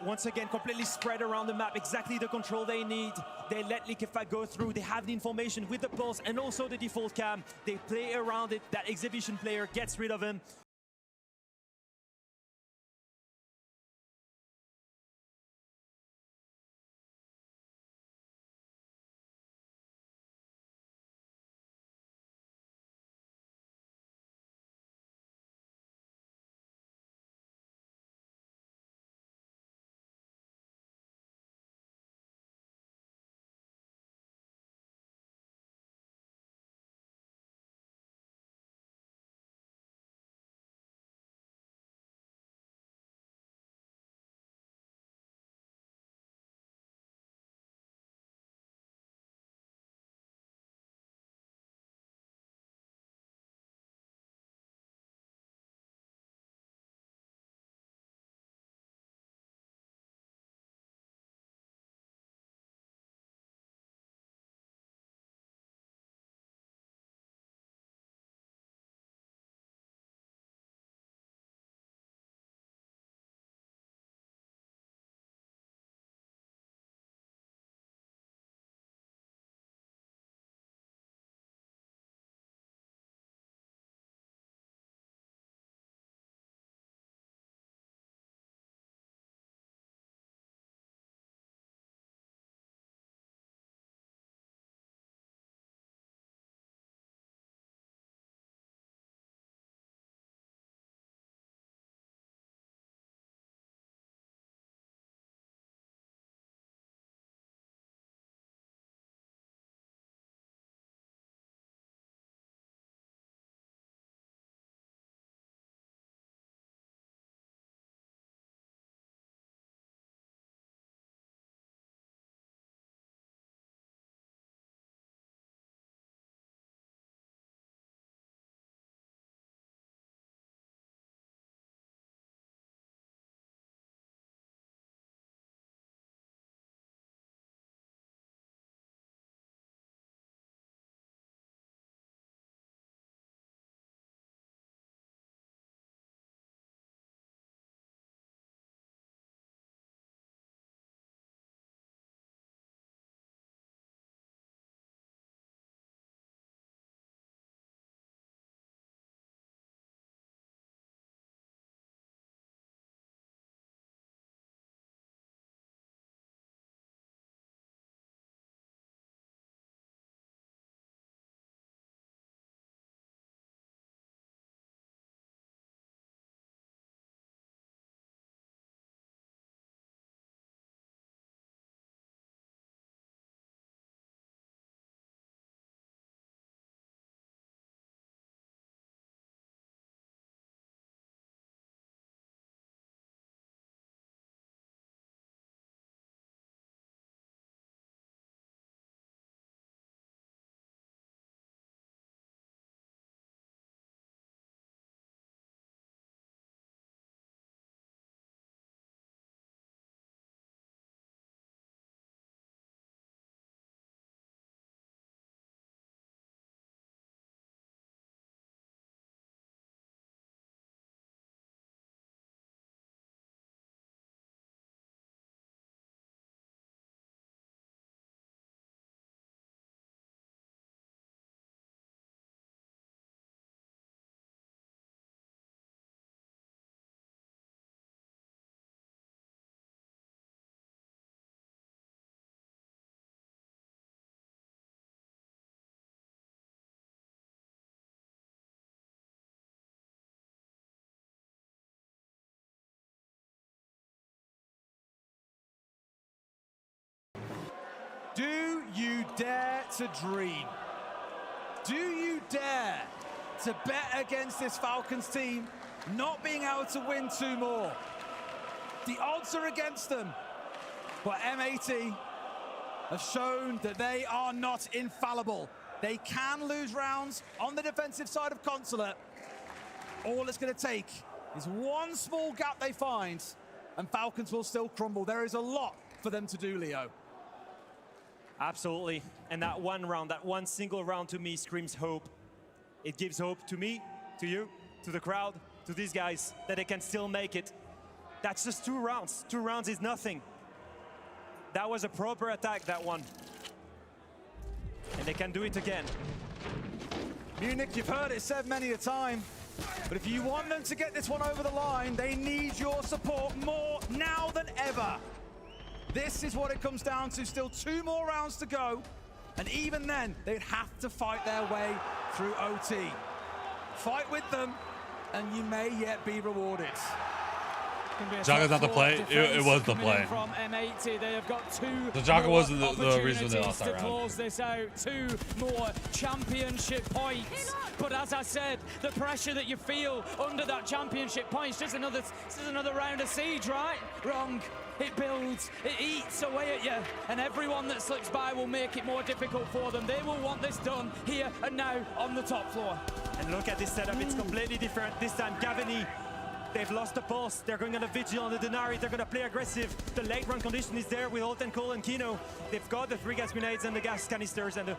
once again, completely spread around the map, exactly the control they need. They let Liquefact go through. They have the information with the pulse and also the default cam. They play around it. That exhibition player gets rid of him. Do you dare to dream? Do you dare to bet against this Falcons team not being able to win 2 more? The odds are against them, but M80 have shown that they are not infallible. They can lose rounds on the defensive side of Consulate. All it's going to take is one small gap they find, and Falcons will still crumble. There is a lot for them to do, Leo. Absolutely. And that one round, that one single round to me screams hope. It gives hope to me, to you, to the crowd, to these guys, that they can still make it. That's just 2 rounds. 2 rounds is nothing. That was a proper attack, that one. And they can do it again. Munich, you've heard it said many a time, but if you want them to get this one over the line, they need your support more now than ever. This is what it comes down to. Still 2 more rounds to go. And even then, they'd have to fight their way through OT. Fight with them, and you may yet be rewarded. Jaga's not the play. It was the play. From M80, they have got 2 So Jaga wasn't the reason they lost that round. To close this out, 2 more championship points. But as I said, the pressure that you feel under that championship point is just another round of siege, right? Wrong. It builds, it eats away at you, and everyone that slips by will make it more difficult for them. They will want this done here and now on the top floor. And look at this setup, it's completely different. This time, Gavini, they've lost the pulse. They're going on the Vigil on the Denari. They're going to play aggressive. The late run condition is there with Holten, Cole, and Kino. They've got the 3 gas grenades and the gas canisters and the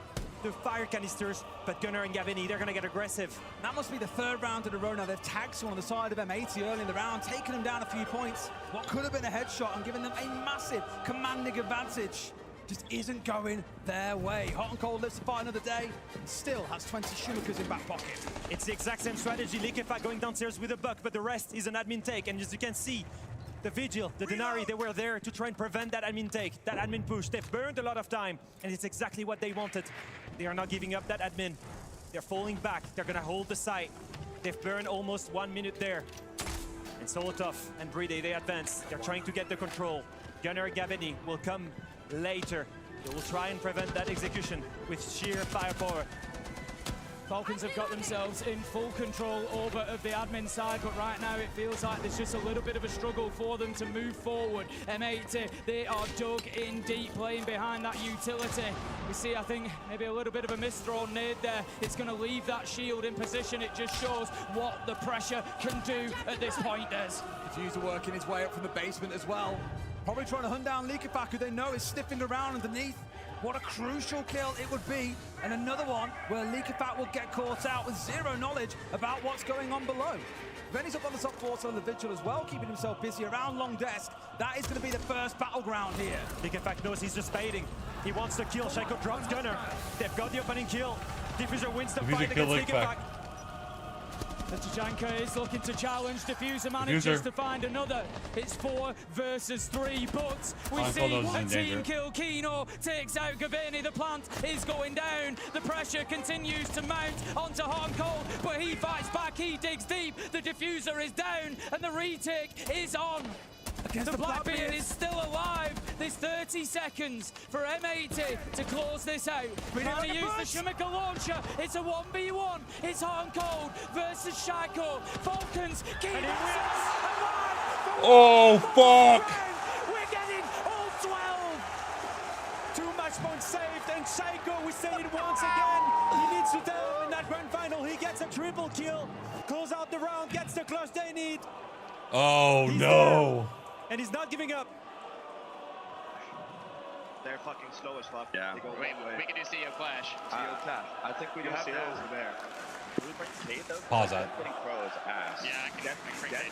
fire canisters, but Gunnar and Gavini, they're going to get aggressive. That must be the 3rd round in a row now. They've tagged someone on the side of M80 early in the round, taking them down a few points. What could have been a headshot and giving them a massive commanding advantage just isn't going their way. Hot and Cold lives to fight another day and still has 20 Schumachers in back pocket. It's the exact same strategy. Liquefact going downstairs with a buck, but the rest is an admin take. And as you can see, the Vigil, the Denari, they were there to try and prevent that admin take, that admin push. They've burned a lot of time, and it's exactly what they wanted. They are not giving up that admin. They're falling back. They're going to hold the site. They've burned almost 1 minute there. And Solotov and Bride, they advance. They're trying to get the control. Gunnar Gavini will come later. They will try and prevent that execution with sheer firepower. Falcons have got themselves in full control over of the admin side, but right now it feels like there's just a little bit of a struggle for them to move forward. M80, they are dug in deep, playing behind that utility. We see, I think, maybe a little bit of a misthrown nade there. It's going to leave that shield in position. It just shows what the pressure can do at this point, Des. Diffuser working his way up from the basement as well. Probably trying to hunt down Liquefact, who they know is sniffing around underneath. What a crucial kill it would be, and another one where Liquefact will get caught out with 0 knowledge about what's going on below. Benny's up on the top quarter on the Vigil as well, keeping himself busy around long desk. That is going to be the first battleground here. Liquefact knows he's just baiting. He wants to kill. Shaiko drops Gunnar. They've got the opening kill. Diffuser wins the fight against Liquefact. Tachanka is looking to challenge. Diffuser manages to find another. It's 4 versus 3, but we see a team kill. Kino takes out Gavini. The plant is going down. The pressure continues to mount onto Hot and Cold, but he fights back. He digs deep. The diffuser is down, and the retake is on. The Blackbeard is still alive. There's 30 seconds for M80 to close this out. Trying to use the Schumacher launcher. It's a 1v1. It's Hot and Cold versus Shaiko. Falcons keep alive. Oh, fuck. We're getting all 12. 2 match points saved, and Shaiko, we say it once again. He needs to tell in that grand final. He gets a triple kill. Close out the round, gets the clutch they need. Oh, no. And he's not giving up. They're fucking slow as fuck. Yeah. Wait, we can do CEO Clash. CEO Clash. I think we do have that over there. Pause that. Crow's ass. Yeah, I can get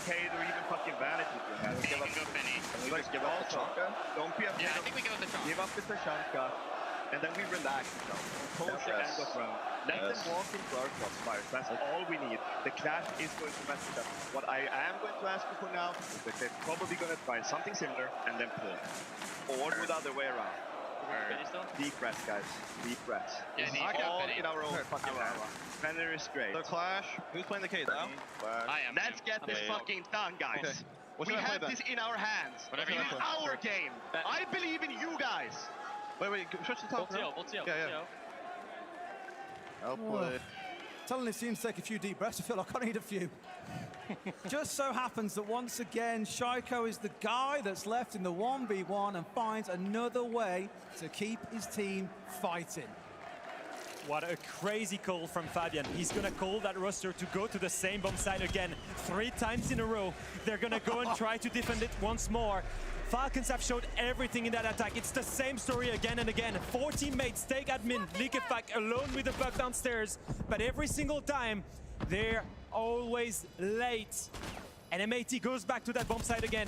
Cade or even fucking Vanity if you have. We can go Benny. Let's give up the Tachanka. Don't be afraid. Yeah, I think we go with the Tachanka. Give up the Tachanka. And then we relax. Push the end of round. Let them walk into our crossfires. That's all we need. The Clash is going to mess with them. What I am going to ask you for now is that they're probably going to try something similar and then pull. Or do the other way around. Deep breaths, guys. Deep breaths. Yeah, all in our own fucking hands. Fenrir is great. The Clash. Who's playing the Cade now? I am. Let's get this fucking done, guys. Okay. We have this in our hands. Whatever This you is want. our game. I believe in you guys. Wait, shut the top. Yeah. Oh boy. Telling his team to take a few deep breaths. I feel like I need a few. Just so happens that once again, Shaiko is the guy that's left in the 1v1 and finds another way to keep his team fighting. What a crazy call from Fabian. He's going to call that roster to go to the same bomb site again 3 times in a row. They're going to go and try to defend it once more. Falcons have showed everything in that attack. It's the same story again and again. 4 teammates take admin, Likefak alone with the buff downstairs. But every single time, they're always late. And M80 goes back to that bomb site again.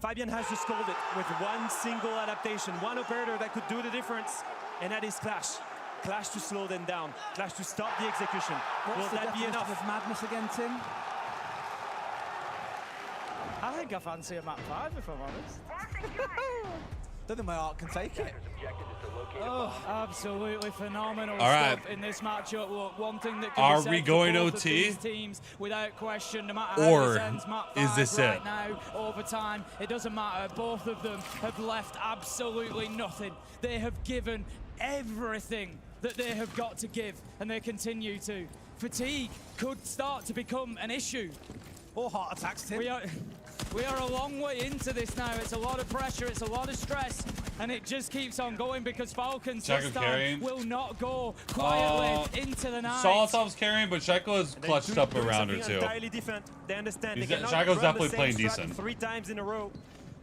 Fabian has just called it with one single adaptation, one operator that could do the difference, and that is Clash. Clash to slow them down, Clash to stop the execution. What's Will that be enough? Of madness again, Tim? I think I fancy a map 5, if I'm honest. Don't think my art can take it. Oh, absolutely phenomenal stuff in this matchup. Look, one thing that are can be we said going for both of OT? these teams without question, no matter Or how it ends, map 5 is this right it? now, overtime, it doesn't matter. Both of them have left absolutely nothing. They have given everything that they have got to give, and they continue to. Fatigue could start to become an issue. Or heart attacks, Tim. We are a long way into this now. It's a lot of pressure, it's a lot of stress, and it just keeps on going because Falcons this time will not go quietly into the night. Solotov's carrying, but Shaiko has clutched up a round or two. Entirely different. They understand. Shaiko's definitely playing decent. 3 times in a row.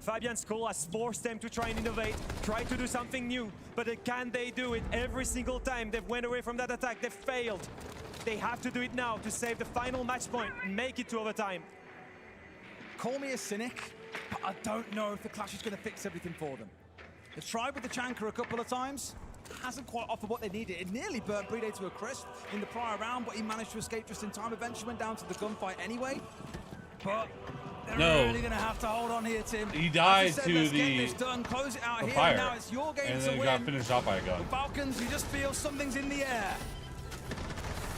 Fabian's call has forced them to try and innovate, try to do something new. But can they do it every single time? They've went away from that attack. They've failed. They have to do it now to save the final match point and make it to overtime. Call me a cynic, but I don't know if the Clash is going to fix everything for them. They've tried with the Chanker a couple of times. Hasn't quite offered what they needed. It nearly burnt Brede to a crisp in the prior round, but he managed to escape just in time. Eventually went down to the gunfight anyway. But they're really going to have to hold on here, Tim. He died said, to let's the get this done, close it out here. fire. Now it's your game and to then win. got finished off by a gun. The Falcons, you just feel something's in the air.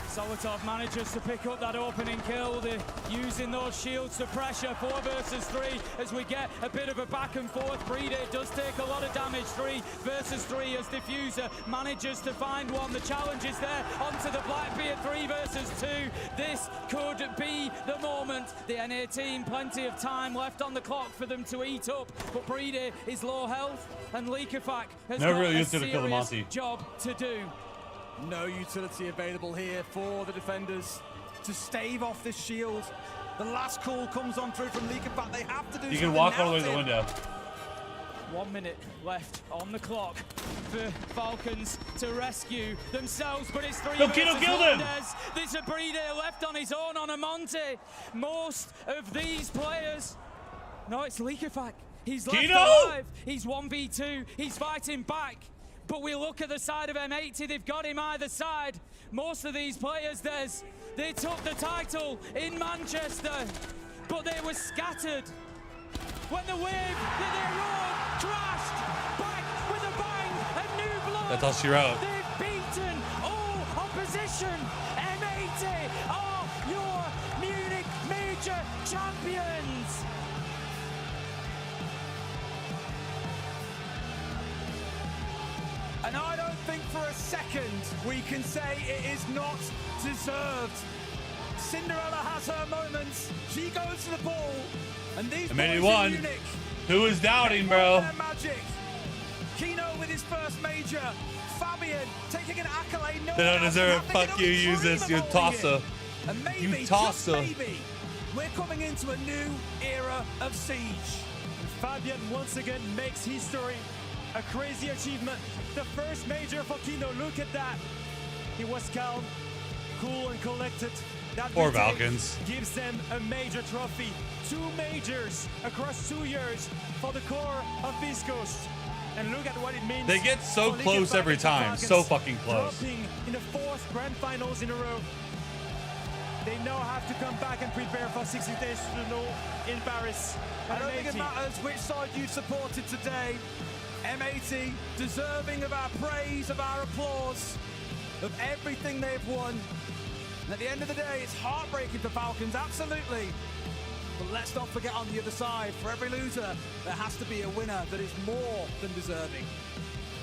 Solotov manages to pick up that opening kill. They're using those shields to pressure 4 versus 3 as we get a bit of a back and forth. Brede does take a lot of damage. 3 versus 3 as Diffuser manages to find one. The challenge is there onto the Blackbeard. 3 versus 2. This could be the moment. The NA team, plenty of time left on the clock for them to eat up. But Brede is low health and Likefak has got a serious job to do. No utility available here for the defenders to stave off this shield. The last call comes on through from Likefak. They have to do You can walk all the way to the window. 1 minute left on the clock for Falcons to rescue themselves, but it's 3 No, Kino killed him! There's a Brede left on his own on a Monte. Most of these players... No, it's Likefak. He's left alive. He's 1v2. He's fighting back. But we look at the side of M80, they've got him either side. Most of these players, they took the title in Manchester, but they were scattered. When the wave that they rode crashed back with a bang, a new blood. That's all she wrote. They've beaten all opposition. M80 are your Munich Major champions. And I don't think for a second we can say it is not deserved. Cinderella has her moments. She goes to the ball. And these boys in Munich, who is doubting, bro? Magic. Kino with his first major. Fabian taking an accolade. No, they don't deserve it. Fuck you, use this. You tosser. And maybe, you tosser. Just maybe, we're coming into a new era of Siege. And Fabian once again makes history. A crazy achievement. The first major for Kino. Look at that. He was calm, cool, and collected. That Poor Falcons. Gives them a major trophy. 2 majors across 2 years for the core of East Coast. And look at what it means. They get so close every time. So fucking close. Dropping in the 4th grand finals in a row. They now have to come back and prepare for 6 International in Paris. I don't think it matters which side you supported today. M80 deserving of our praise, of our applause, of everything they've won. And at the end of the day, it's heartbreaking for Falcons, absolutely. But let's not forget on the other side, for every loser, there has to be a winner that is more than deserving.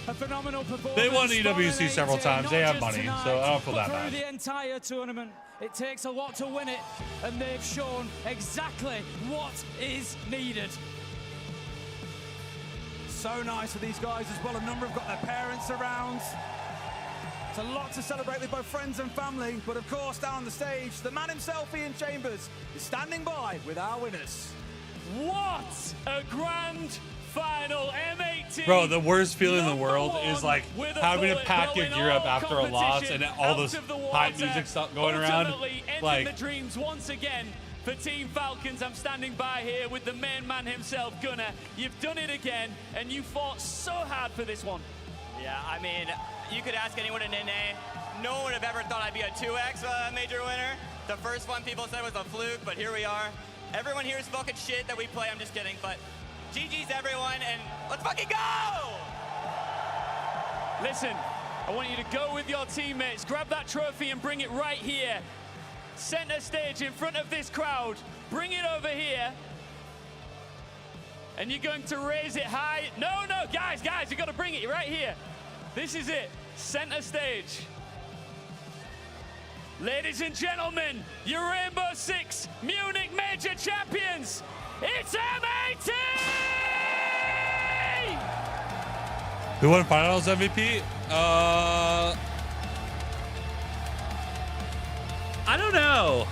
a phenomenal performance. They won EWC several times. They have money, so I don't feel that bad. Through the entire tournament, it takes a lot to win it, and they've shown exactly what is needed. So nice for these guys as well. A number have got their parents around. It's a lot to celebrate with both friends and family, but of course, down on the stage, the man himself, Ian Chambers, is standing by with our winners. What a grand final. M80. Bro, the worst feeling in the world is like having to pack your gear up after a loss and all this hype music stuff going around. Like the dreams once again for Team Falcons. I'm standing by here with the main man himself, Gunnar. You've done it again, and you fought so hard for this one. Yeah, I mean, you could ask anyone in NA. No one would have ever thought I'd be a 2x major winner. The first one people said was a fluke, but here we are. Everyone here is fucking shit that we play. I'm just kidding, but GG's everyone, and let's fucking go! Listen, I want you to go with your teammates, grab that trophy and bring it right here. Center stage in front of this crowd. Bring it over here. And you're going to raise it high. No, guys, you got to bring it right here. This is it, center stage. Ladies and gentlemen, your Rainbow Six Munich Major Champions, it's M80! Who won Finals MVP? I don't know.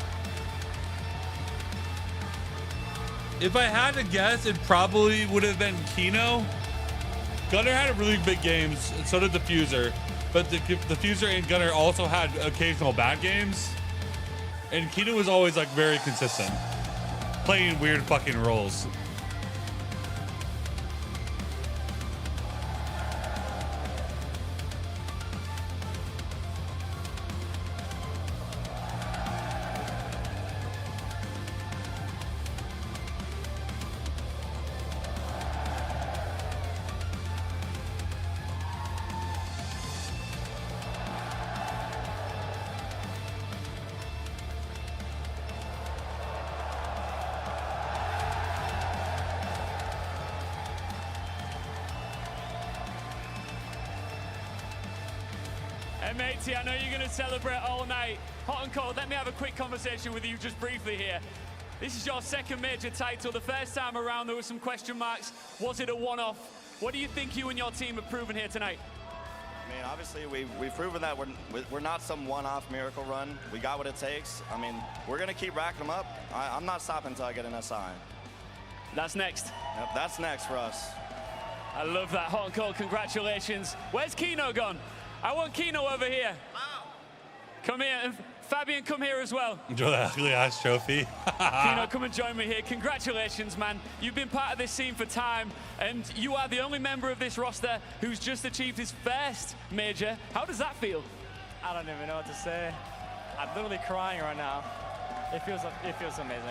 If I had to guess, it probably would have been Kino. Gunnar had really big games, and so did Diffuser. But the Diffuser and Gunnar also had occasional bad games. And Kino was always like very consistent, playing weird fucking roles. M80, I know you're going to celebrate all night. Hot and cold, let me have a quick conversation with you just briefly here. This is your second major title. The first time around, there were some question marks. Was it a one-off? What do you think you and your team have proven here tonight? I mean, obviously, we've proven that we're not some one-off miracle run. We got what it takes. I mean, we're going to keep racking them up. I'm not stopping until I get an SI. That's next. Yep, that's next for us. I love that. Hot and cold, congratulations. Where's Kino gone? I want Kino over here. Come here. Fabian, come here as well. Enjoy that ugly ass trophy. Kino, come and join me here. Congratulations, man. You've been part of this scene for time, and you are the only member of this roster who's just achieved his first major. How does that feel? I don't even know what to say. I'm literally crying right now. It feels amazing.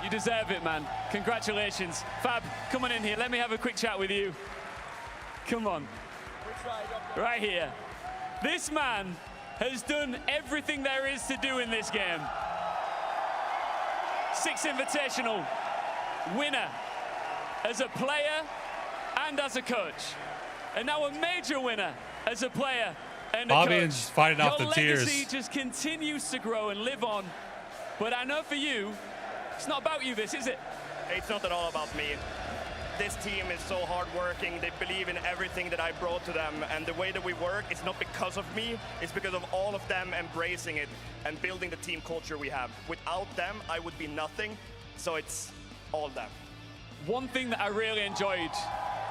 You deserve it, man. Congratulations. Fab, come on in here. Let me have a quick chat with you. Come on. Right here. This man has done everything there is to do in this game. 6 Invitational, winner as a player and as a coach. And now a major winner as a player and a coach. Fabian's fighting off the tears. Your legacy just continues to grow and live on. But I know for you, it's not about you, this, is it? It's not at all about me. This team is so hardworking. They believe in everything that I brought to them. And the way that we work, it's not because of me. It's because of all of them embracing it and building the team culture we have. Without them, I would be nothing. So it's all them. One thing that I really enjoyed,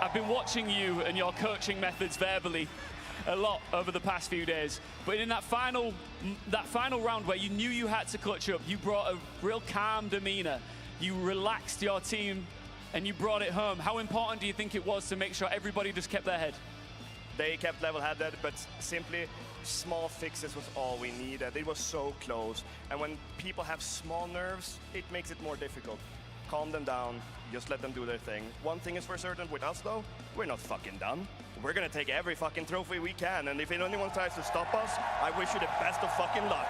I've been watching you and your coaching methods verbally a lot over the past few days. But in that final round where you knew you had to clutch up, you brought a real calm demeanor. You relaxed your team and you brought it home. How important do you think it was to make sure everybody just kept their head? They kept level-headed, but simply small fixes was all we needed. It was so close. And when people have small nerves, it makes it more difficult. Calm them down, just let them do their thing. One thing is for certain with us though, we're not fucking done. We're gonna take every fucking trophy we can, and if anyone tries to stop us, I wish you the best of fucking luck.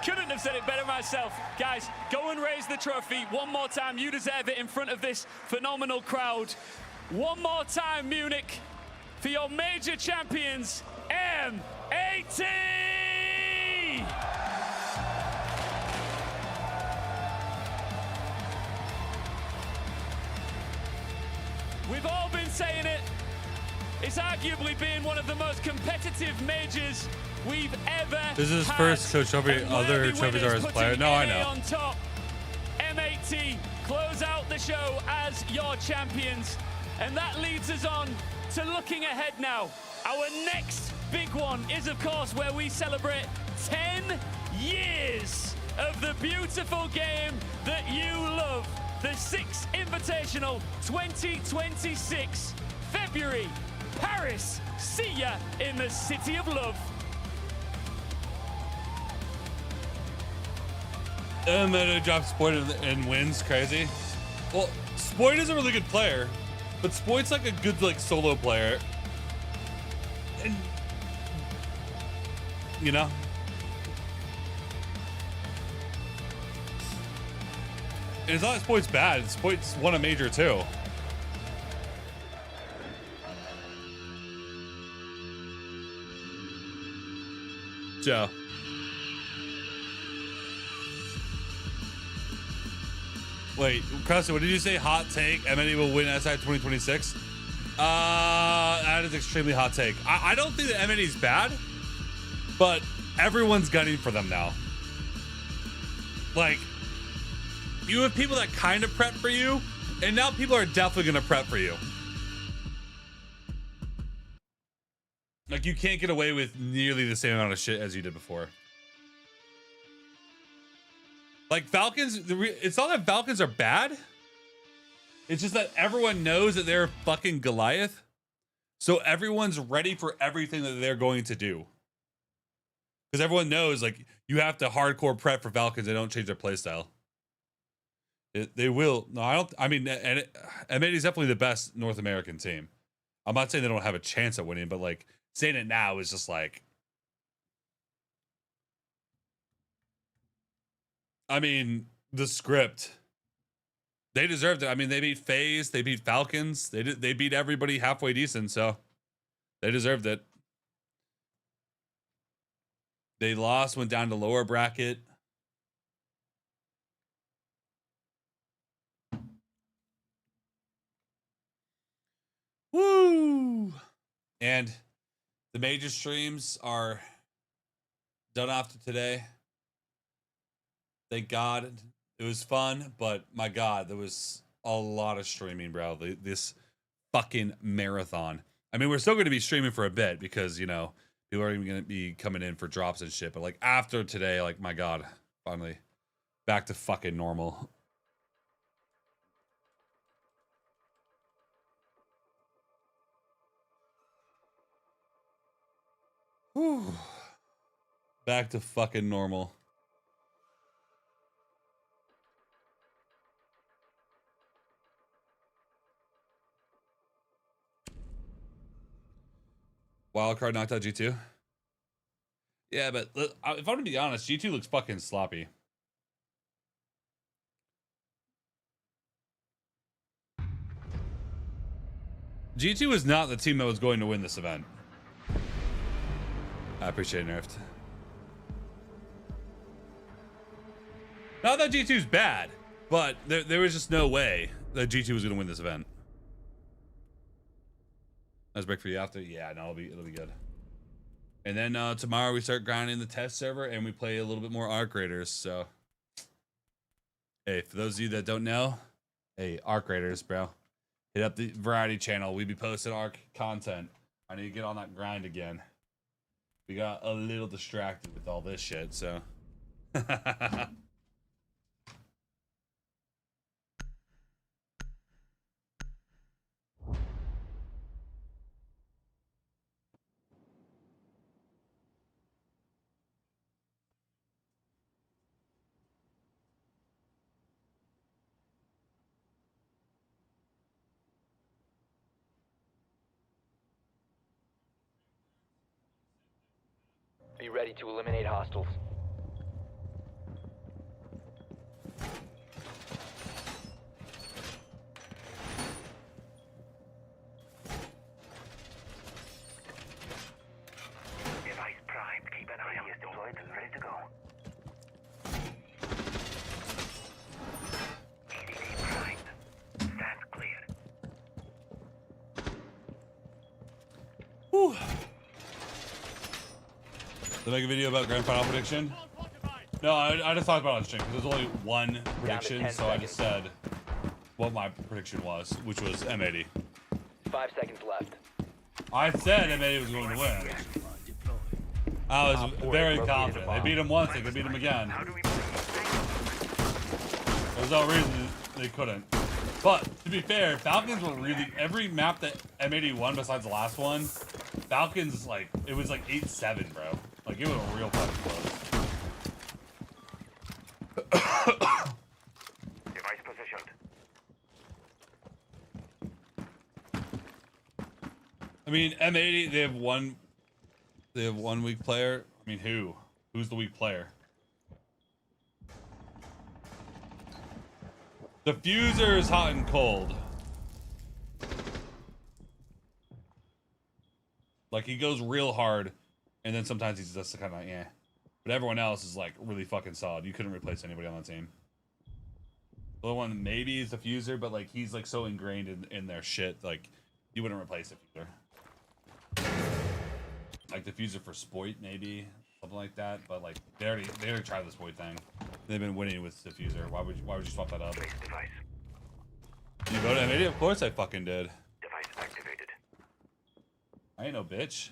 Couldn't have said it better myself. Guys, go and raise the trophy one more time. You deserve it in front of this phenomenal crowd. One more time, Munich. for your major champions, M80! We've all been saying it. It's arguably been one of the most competitive majors we've ever This is his had. first coach trophy. Other trophies are his player. No, I know. On top, M80 close out the show as your champions. And that leads us on to looking ahead now. Our next big one is, of course, where we celebrate 10 years of the beautiful game that you love. The Six Invitational 2026, February, Paris. See ya in the City of Love. And then it drops Spoit and wins. Crazy. Well, Spoit is a really good player, but Spoit's like a good solo player. And you know. And it's not that Spoit's bad. Spoit's won a major too. Joe. Wait, Krusty, what did you say? Hot take? M80 will win SI 2026? That is extremely hot take. I don't think that M80 is bad, but everyone's gunning for them now. Like, you have people that kind of prep for you, and now people are definitely going to prep for you. Like, you can't get away with nearly the same amount of shit as you did before. Like, Falcons, it's not that Falcons are bad. It's just that everyone knows that they're fucking Goliath. So everyone's ready for everything that they're going to do. Because everyone knows, like, you have to hardcore prep for Falcons. They don't change their playstyle. They will. No, I don't. I mean, M80 is definitely the best North American team. I'm not saying they don't have a chance at winning, but like saying it now is just like. I mean, the script. They deserved it. I mean, they beat FaZe, they beat Falcons, they beat everybody halfway decent, so they deserved it. They lost, went down to lower bracket. Woo! And the major streams are done after today. Thank God. It was fun, but my God, there was a lot of streaming, bro. This fucking marathon. I mean, we're still going to be streaming for a bit because, you know, people are even going to be coming in for drops and shit. But like after today, like, my God, finally back to fucking normal. Whew. Back to fucking normal. Wildcard knocked out G2. Yeah, but if I'm gonna be honest, G2 looks fucking sloppy. G2 is not the team that was going to win this event. I appreciate Nerfed. Not that G2's bad, but there was just no way that G2 was going to win this event. Nice break for you after. Yeah, no, it'll be good. And then tomorrow we start grinding the test server and we play a little bit more Arc Raiders. So, hey, for those of you that don't know, hey, Arc Raiders, bro, hit up the variety channel. We be posting Arc content. I need to get on that grind again. We got a little distracted with all this shit, so. Be ready to eliminate hostiles. To make a video about grand final prediction? No, I just talked about it on stream because there's only one prediction, so I just said what my prediction was, which was M80. 5 seconds left. I said M80 was going to win. I was very confident. They beat him once, they could beat him again. There's no reason they couldn't. But, to be fair, Falcons were really... Every map that M80 won besides the last one, Falcons, like, it was like 8-7, bro. Like, it was a real fucking close. Device positioned. I mean, M80, they have one weak player. I mean, who? Who's the weak player? The Fuser is hot and cold. Like, he goes real hard, and then sometimes he's just kind of like, yeah. But everyone else is, like, really fucking solid. You couldn't replace anybody on that team. The only one maybe is the Fuser, but, like, he's, like, so ingrained in their shit, like, you wouldn't replace the Fuser. Like, the Fuser for Spoit, maybe. Something like that. But, like, they already tried the Spoit thing. They've been winning with the Fuser. Why would you swap that up? You voted M80? Of course I fucking did. Device activated. I ain't no bitch.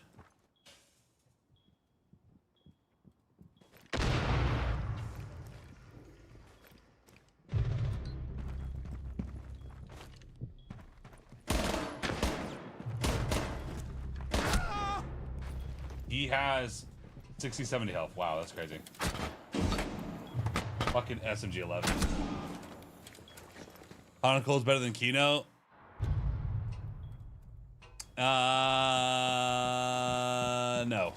He has 60, 70 health. Wow, that's crazy. Fucking SMG 11. Cole's better than Kino. No.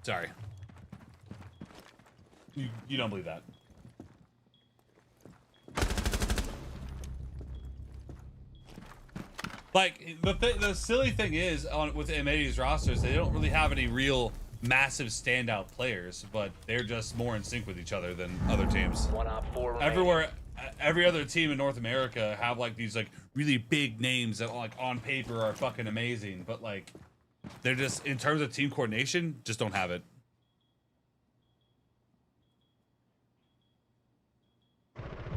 Sorry. You don't believe that. Like, the silly thing is, with M80's rosters, they don't really have any real massive standout players, but they're just more in sync with each other than other teams. Everywhere, every other team in North America have, like, these, like, really big names that, like, on paper are fucking amazing, but, like, they're just, in terms of team coordination, just don't have it.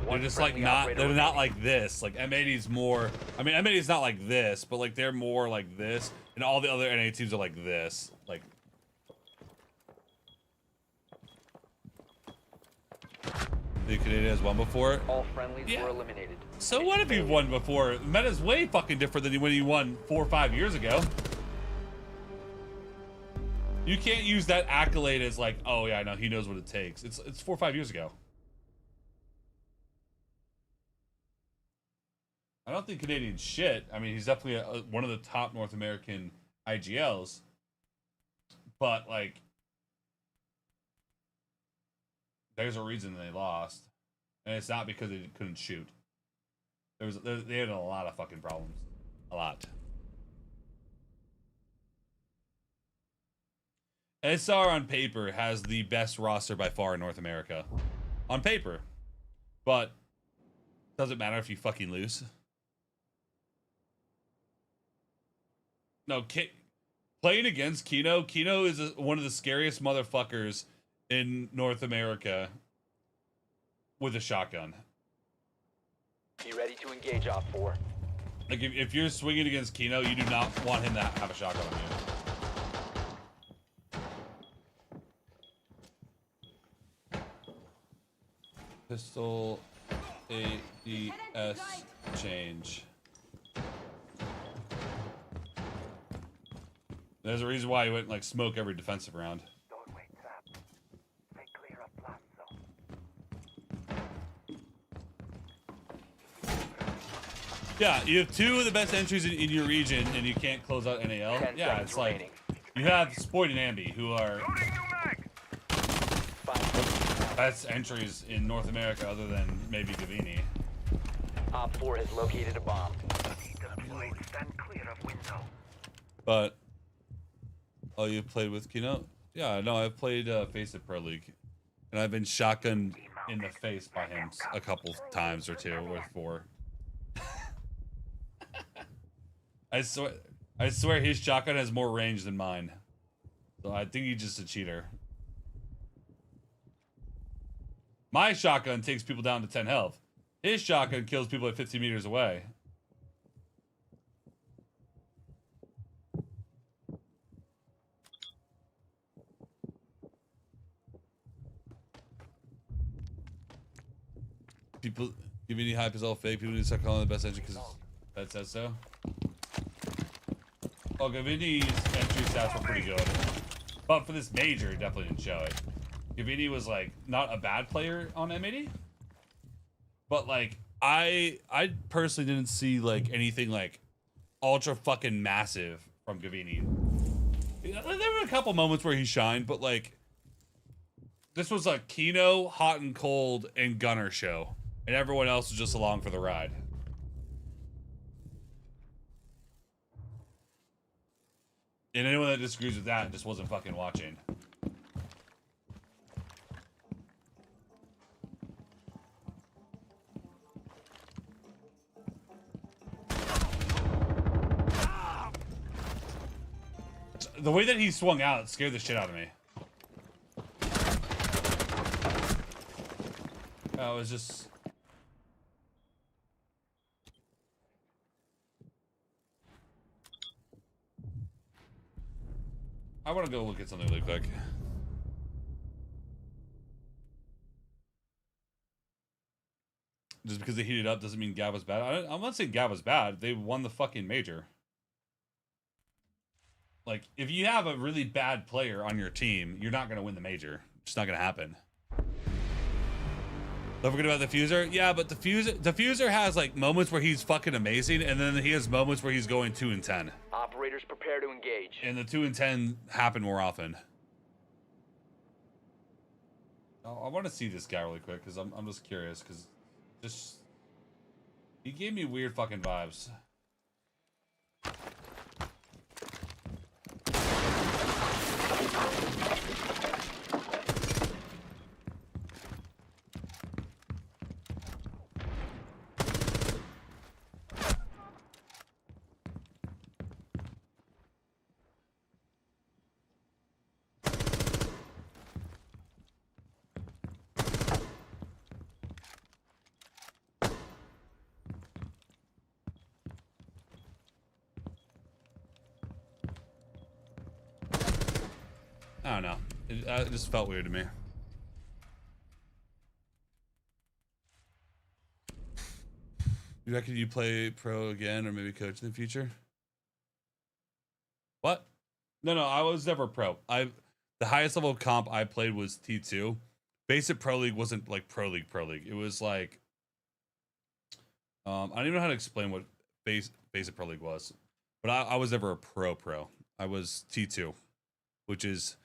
They're just like they're not like this. Like M80's more, I mean M80's not like this, but like they're more like this, and all the other NA teams are like this. Like, the Canadian has won before. All friendlies were eliminated. So what if you've won before? Meta's way fucking different than when you won 4 or 5 years ago. You can't use that accolade as like, oh yeah, I know he knows what it takes. It's 4 or 5 years ago. I don't think Canadian's shit. I mean, he's definitely one of the top North American IGLs. But, like, there's a reason they lost. And it's not because they couldn't shoot. They had a lot of fucking problems. A lot. SR on paper has the best roster by far in North America. On paper. But doesn't matter if you fucking lose. No, playing against Kino is one of the scariest motherfuckers in North America with a shotgun. Be ready to engage Op 4. Like, if you're swinging against Kino, you do not want him to have a shotgun on you. Pistol ADS change. There's a reason why he wouldn't, like, smoke every defensive round. Yeah, you have 2 of the best entries in your region, and you can't close out NAL. Yeah, it's like, you have Spoit and Ambi, who are best entries in North America other than maybe Gavini. Op 4 has located a bomb. Stand clear of window. But, oh, you played with Kino? Yeah, no, I've played Face It Pro League. And I've been shotgunned in the face by him a couple times or 2 or 4. I swear his shotgun has more range than mine. So I think he's just a cheater. My shotgun takes people down to 10 health. His shotgun kills people at 50 meters away. People give any hype is all fake. People need to start calling the best entry because that says so. Oh, Gavini's entry stats were pretty good. But for this major, it definitely didn't show it. Gavini was like not a bad player on M80. But like I personally didn't see like anything like ultra fucking massive from Gavini. There were a couple moments where he shined, but like this was like Kino, Hot and Cold, and Gunner show. And everyone else was just along for the ride. And anyone that disagrees with that just wasn't fucking watching. The way that he swung out scared the shit out of me. It was just... I want to go look at something really quick. Just because they heated up doesn't mean Gav was bad. I'm not saying Gav was bad. They won the fucking major. Like, if you have a really bad player on your team, you're not going to win the major. It's not going to happen. Don't forget about the Fuser. Yeah, but the Fuser has like moments where he's fucking amazing, and then he has moments where he's going 2 and 10. Operators prepare to engage. And the 2 and 10 happen more often. I want to see this guy really quick because I'm just curious because just he gave me weird fucking vibes. I don't know. It just felt weird to me. You reckon you play pro again or maybe coach in the future? What? No, I was never pro. The highest level of comp I played was T2. Basic Pro League wasn't like Pro League. It was like I don't even know how to explain what Basic Pro League was. But I was never a pro. I was T2, which is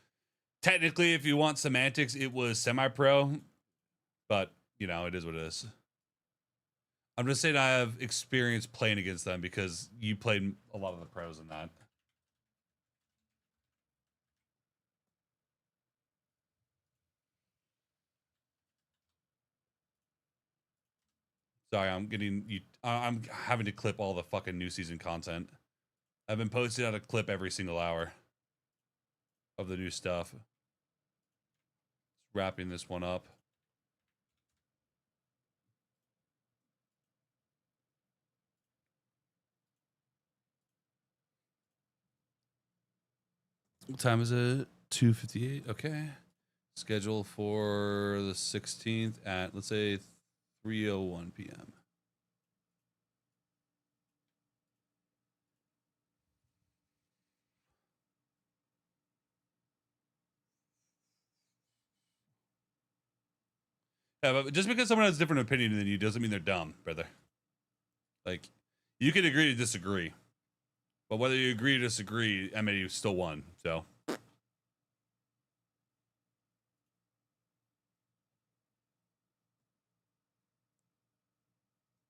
technically, if you want semantics, it was semi-pro, but, you know, it is what it is. I'm just saying I have experience playing against them because you played a lot of the pros in that. Sorry, I'm having to clip all the fucking new season content. I've been posting out a clip every single hour of the new stuff. Wrapping this one up. What time is it? 2:58. Okay. Schedule for the 16th at, let's say, 3:01 p.m. Yeah, but just because someone has a different opinion than you doesn't mean they're dumb, brother. Like, you can agree to disagree. But whether you agree or disagree, M80 still won, so.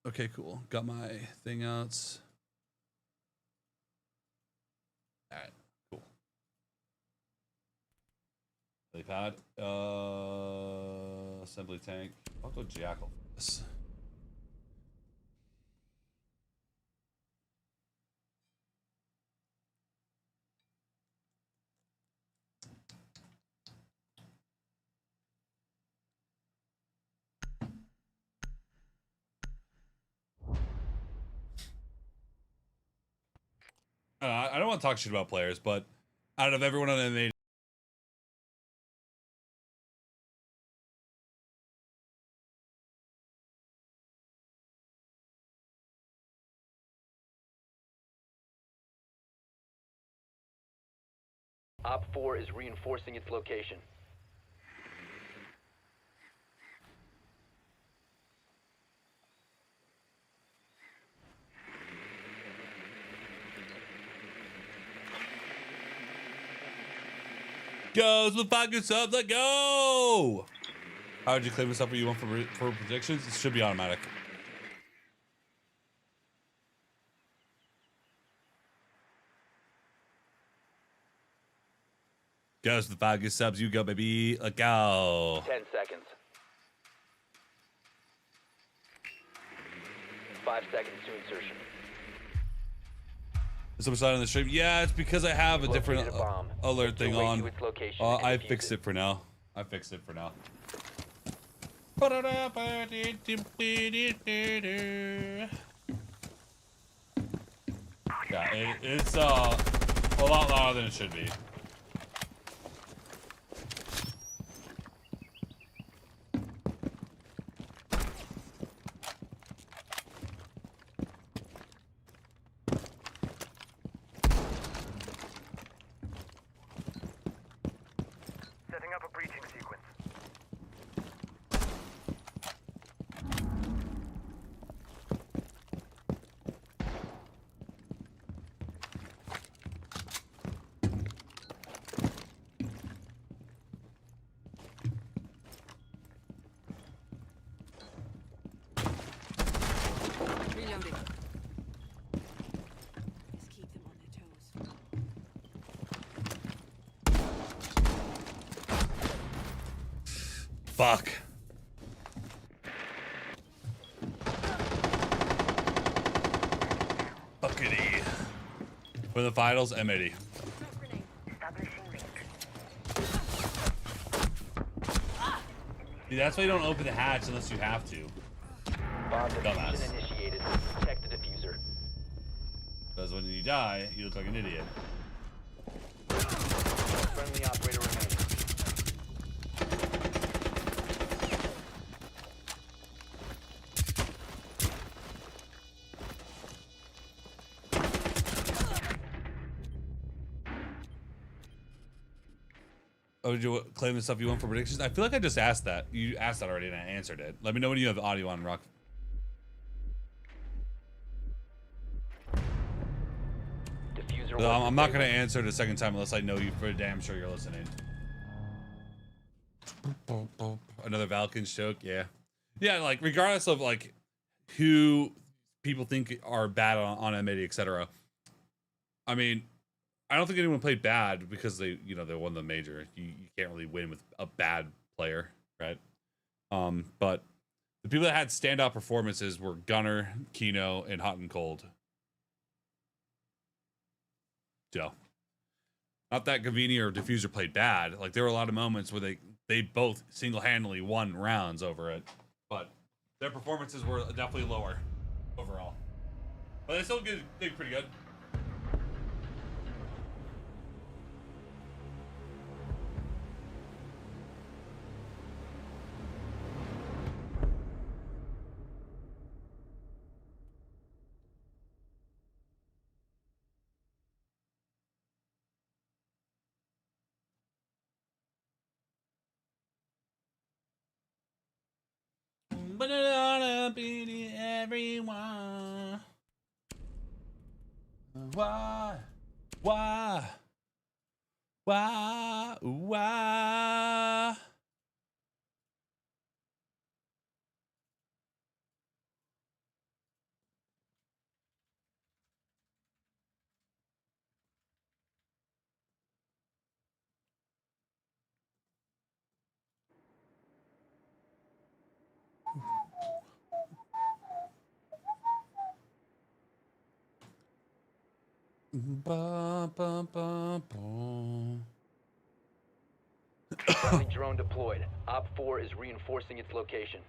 Okay, cool. Got my thing out. Alright, cool. Lily pad. Assembly tank. I'll go Jackal for this. I don't want to talk shit about players, but out of everyone on M80, Op 4 is reinforcing its location. goes with Falcons subs. Let go. How would you claim this up? What you want for predictions? It should be automatic. Goes with the Falcons subs. You go, baby. Let go. 10 seconds. 5 seconds to insertion. Someone saw it on the stream. Yeah, it's because I have a different alert thing on. I fixed it for now. I fixed it for now. Yeah, it's a lot louder than it should be. Setting up a breaching sequence. Reloading. Just keep them on their toes. Fuck. Fuckity. For the finals, M80. See, that's why you don't open the hatch unless you have to. Dumbass. Initiated. Protect the diffuser. Because when you die, you look like an idiot. Friendly operator remaining. Oh, did you claim the stuff you want for predictions? I feel like I just asked that. You asked that already and I answered it. Let me know when you have audio on, Rock. I'm not going to answer it a second time unless I know you for damn sure you're listening. Another Falcons joke, yeah. Yeah, like, regardless of, like, who people think are bad on M80, etc. I mean, I don't think anyone played bad because they won the major. You can't really win with a bad player, right? But the people that had standout performances were Gunner, Kino, and Hot and Cold. So, not that Gavini or Diffuser played bad. Like, there were a lot of moments where they both single-handedly won rounds over it, but their performances were definitely lower overall. But they still did pretty good. But I wanna be everyone. Why? Friendly drone deployed. Op 4 is reinforcing its location.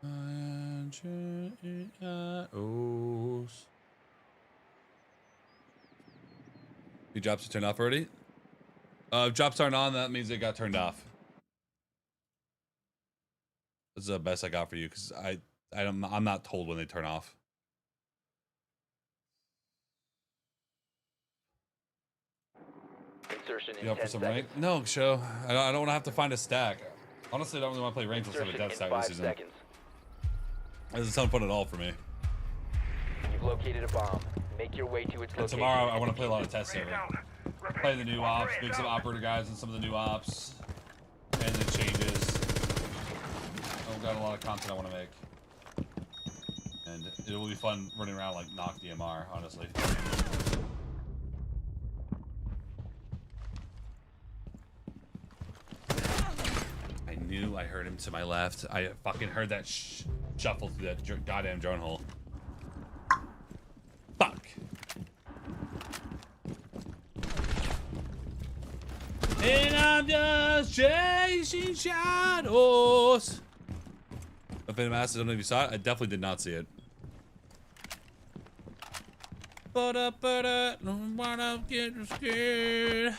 Your drops are turned off already? If drops aren't on, that means they got turned off. This is the best I got for you because I'm not told when they turn off. Insertion in You up 10 for some seconds. rank? No, show. I don't want to have to find a stack. Honestly, I don't really want to play ranked instead of a death stack this season. Seconds. That doesn't sound fun at all for me. You've located a bomb. Make your way to its And location. tomorrow, I want to play a lot of test server. Play the new ops, make some operator guys and some of the new ops, and the changes. I've got a lot of content I want to make. And it will be fun running around like knock DMR, honestly. I knew I heard him to my left. I fucking heard that shuffle through that goddamn drone hole. Fuck. And I'm just chasing shadows. A Phantom Ass, I don't know if you saw it. I definitely did not see it. Don't wanna get scared.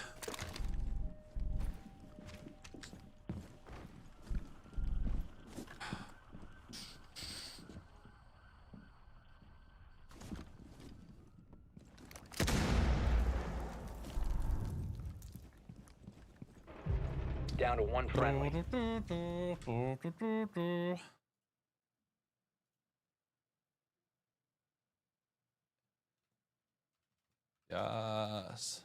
Down to one friendly. Yes.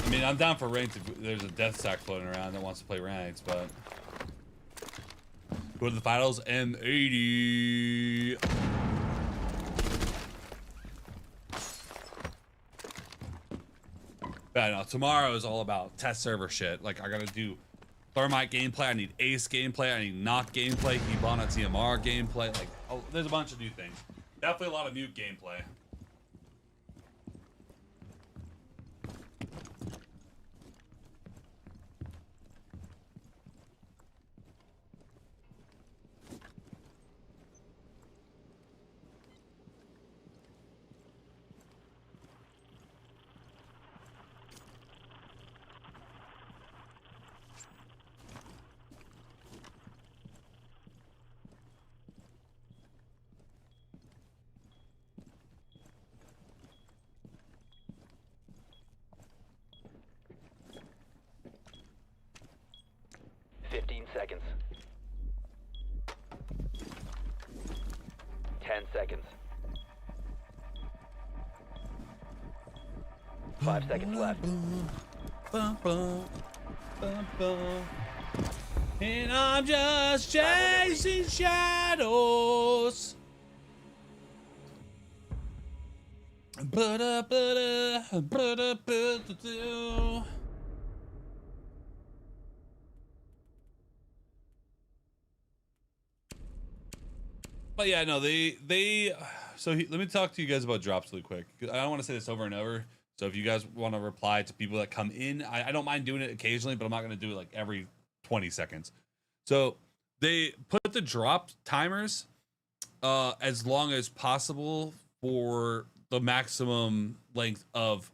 I mean, I'm down for ranked if there's a death stack floating around that wants to play ranked, but go to the finals, M80. Yeah, no, tomorrow is all about test server shit. Like, I gotta do Thermite gameplay, I need Ace gameplay, I need Knock gameplay, Ebana TMR gameplay. Like, oh, there's a bunch of new things. Definitely a lot of new gameplay. Seconds. 10 seconds. 5 seconds left. And I'm just chasing shadows. But yeah, no, so let me talk to you guys about drops really quick. I don't want to say this over and over. So if you guys want to reply to people that come in, I don't mind doing it occasionally, but I'm not going to do it like every 20 seconds. So they put the drop timers as long as possible for the maximum length of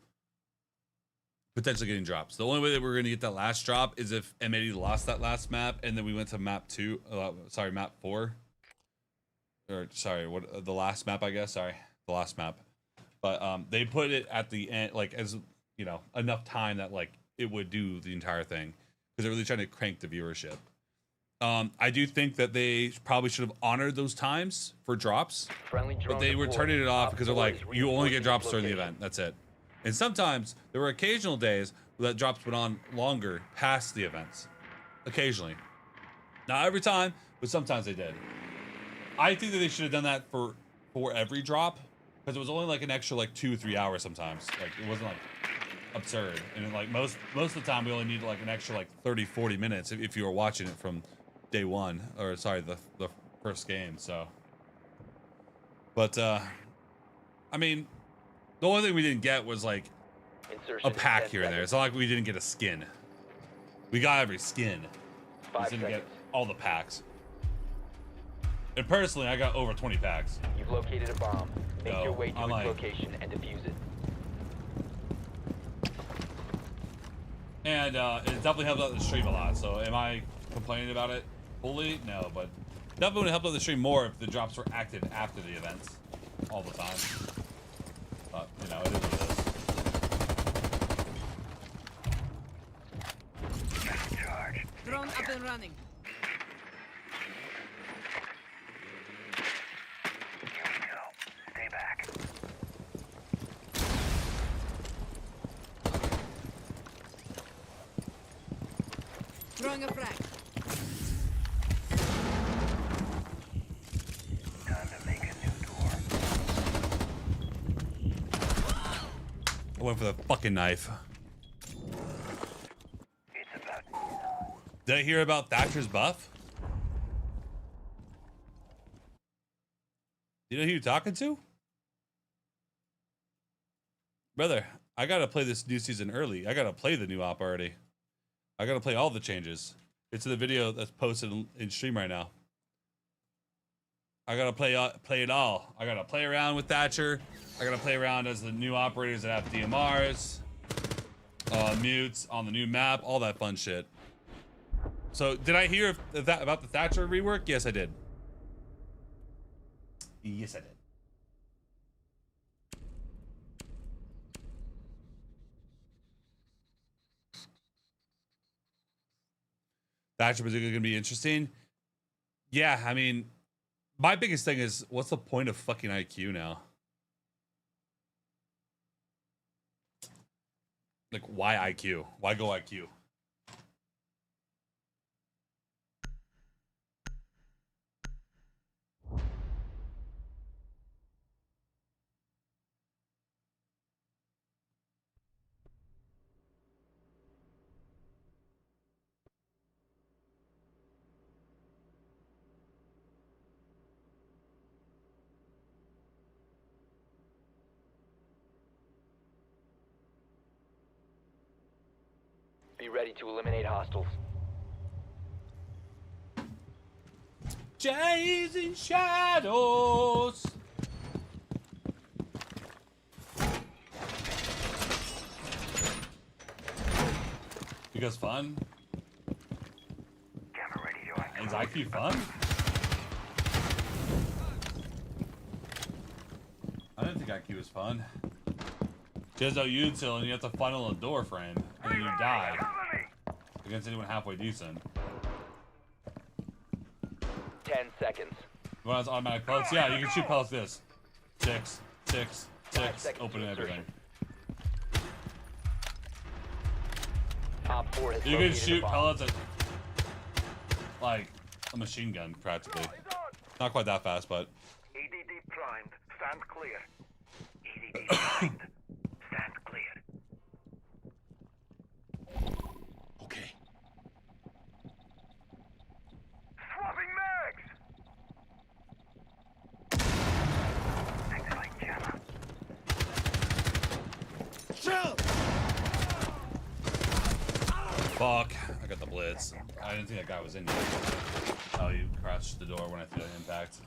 potentially getting drops. The only way that we're going to get that last drop is if M80 lost that last map and then we went to map 4. Or sorry, what the last map, I guess. Sorry, the last map. But they put it at the end, like, as you know, enough time that like it would do the entire thing because they're really trying to crank the viewership. I do think that they probably should have honored those times for drops, but they were turning it off because they're like, you only get drops during the event. That's it. And sometimes there were occasional days where that drops went on longer past the events. Occasionally, not every time, but sometimes they did. I think that they should have done that for every drop, because it was only like an extra like 2-3 hours sometimes. Like it wasn't like absurd. And like most of the time we only need like an extra like 30-40 minutes if you were watching it from day one, or sorry, the first game. So but I mean, the only thing we didn't get was like a pack here and there. It's not like we didn't get a skin. We got every skin. We didn't get all the packs. And personally, I got over 20 packs. You've located a bomb. Make your way to its location and defuse it. And it definitely helped out the stream a lot. So am I complaining about it fully? No, but definitely would help out the stream more if the drops were active after the events all the time. But, you know, it is what it is. Drone up and running. Stay back. Throwing a frag. Time to make a new door. I went for the fucking knife. Did I hear about Thatcher's buff? You know who you're talking to? Brother, I gotta play this new season early. I gotta play the new op already. I gotta play all the changes. It's in the video that's posted in stream right now. I gotta play it all. I gotta play around with Thatcher. I gotta play around as the new operators that have DMRs, mutes on the new map, all that fun shit. So, did I hear about the Thatcher rework? Yes, I did. Yes, I did. Thatcher was going to be interesting. Yeah, I mean, my biggest thing is, what's the point of fucking IQ now? Like, why IQ? Why go IQ? Be ready to eliminate hostiles. Chasing shadows. Because fun? Camera ready to act. Is IQ fun? I didn't think IQ was fun. There's no util and you have to funnel a door frame and then you die against anyone halfway decent. 10 seconds. You want automatic pellets? Yeah, you can shoot pellets this. 6, 6, 6, open everything. Op 4 has You can shoot pellets at like a machine gun practically. Not quite that fast, but EDD primed. Stand clear. EDD primed. Stand clear. okay. Swapping mags. Excellent jammer. Fuck. I got the blitz. I didn't think that guy was in here. Oh, you crashed the door when I threw the impact.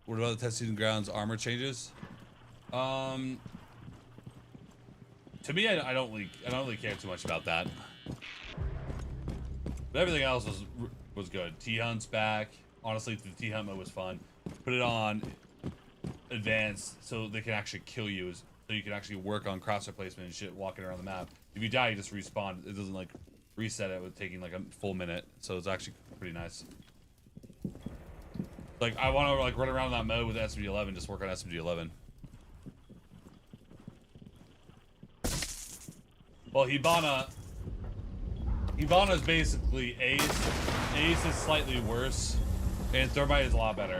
What about the testing grounds armor changes? To me, I don't really care too much about that. But everything else was good. T-Hunt's back. Honestly, the T-Hunt mode was fun. Put it on advanced so they can actually kill you. So you can actually work on crosshair placement and shit walking around the map. If you die, you just respawn. It doesn't like reset it with taking like a full minute. So it's actually pretty nice. Like I want to like run around that mode with SMG-11, just work on SMG-11. Well, Hibana's basically Ace. Ace is slightly worse, and Thermite is a lot better.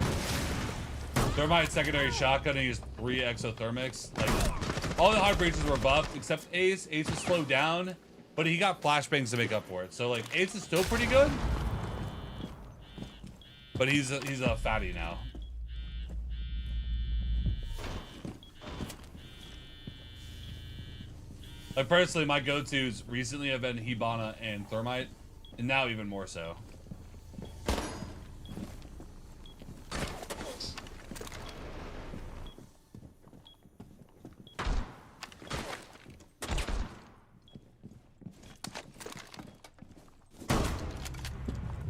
Thermite secondary shotgun, and he has 3 exothermics. Like, all the hard breaches were buffed except Ace. Ace was slowed down, but he got flashbangs to make up for it. So like Ace is still pretty good, but he's a fatty now. Like personally, my go-tos recently have been Hibana and Thermite, and now even more so.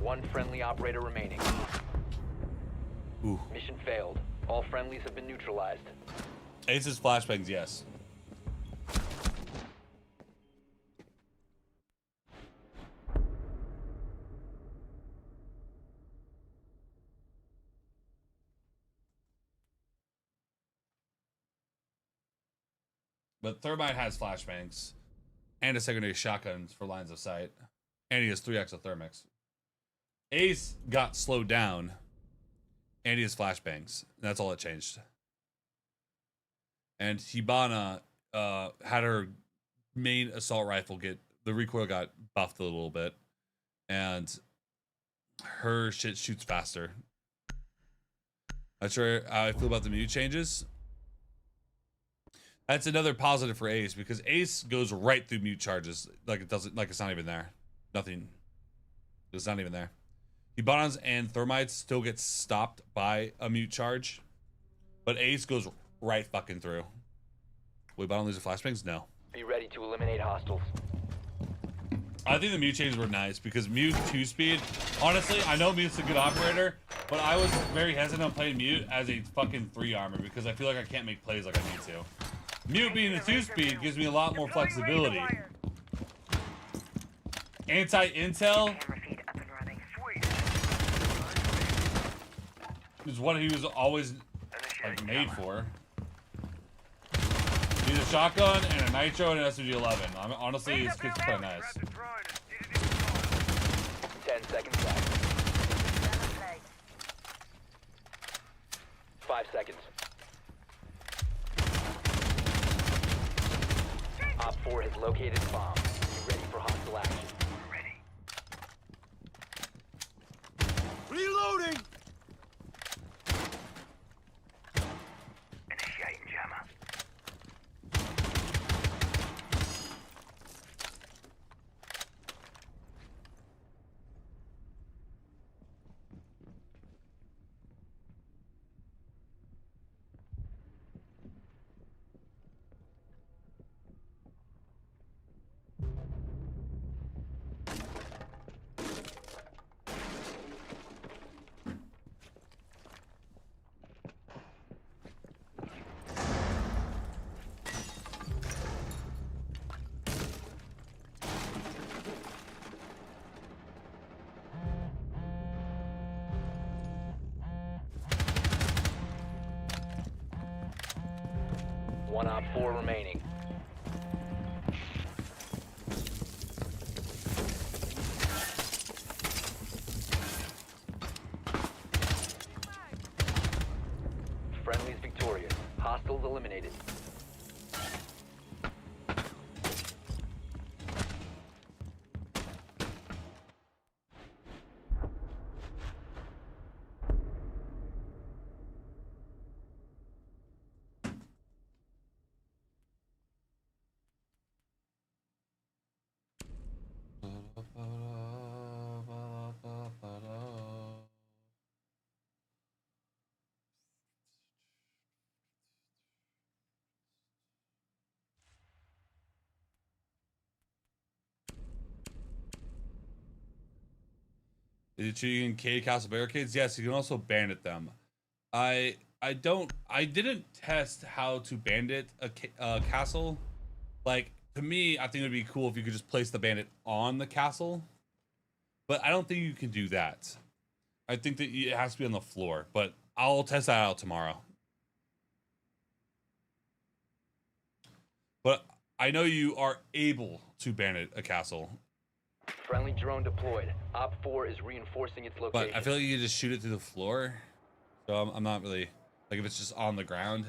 One friendly operator remaining. Ooh. Mission failed. All friendlies have been neutralized. Ace's flashbangs, yes. But Thermite has flashbangs and a secondary shotgun for lines of sight. And he has 3 exothermics. Ace got slowed down and he has flashbangs. That's all that changed. And Hibana had her main assault rifle get, the recoil got buffed a little bit. And her shit shoots faster. Not sure how I feel about the mute changes. That's another positive for Ace because Ace goes right through mute charges like it doesn't, like it's not even there. Nothing. It's not even there. Hibanas and Thermites still get stopped by a mute charge, but Ace goes right fucking through. Will Hibana lose the flashbangs? No. Be ready to eliminate hostiles. I think the mute changes were nice because mute 2-speed. Honestly, I know mute's a good operator, but I was very hesitant on playing mute as a fucking 3 armor because I feel like I can't make plays like I need to. Mute being a 2-speed gives me a lot more flexibility. Anti-intel is what he was always like made for. He's a shotgun and a nitro and an SMG-11. Honestly, his kit's quite nice. 10 seconds left. 5 seconds. Op 4 has located a bomb. Be ready for hostile action. Reloading! Initiating jammer. One Op 4 remaining. Friendly's victorious. Hostiles eliminated. You can K castle barricades? Yes, you can also bandit them. I didn't test how to bandit a castle. Like, to me, I think it would be cool if you could just place the bandit on the castle. But I don't think you can do that. I think that it has to be on the floor. But I'll test that out tomorrow. But I know you are able to bandit a castle. Friendly drone deployed. Op 4 is reinforcing its location. But I feel like you can just shoot it through the floor. So I'm not really... Like if it's just on the ground.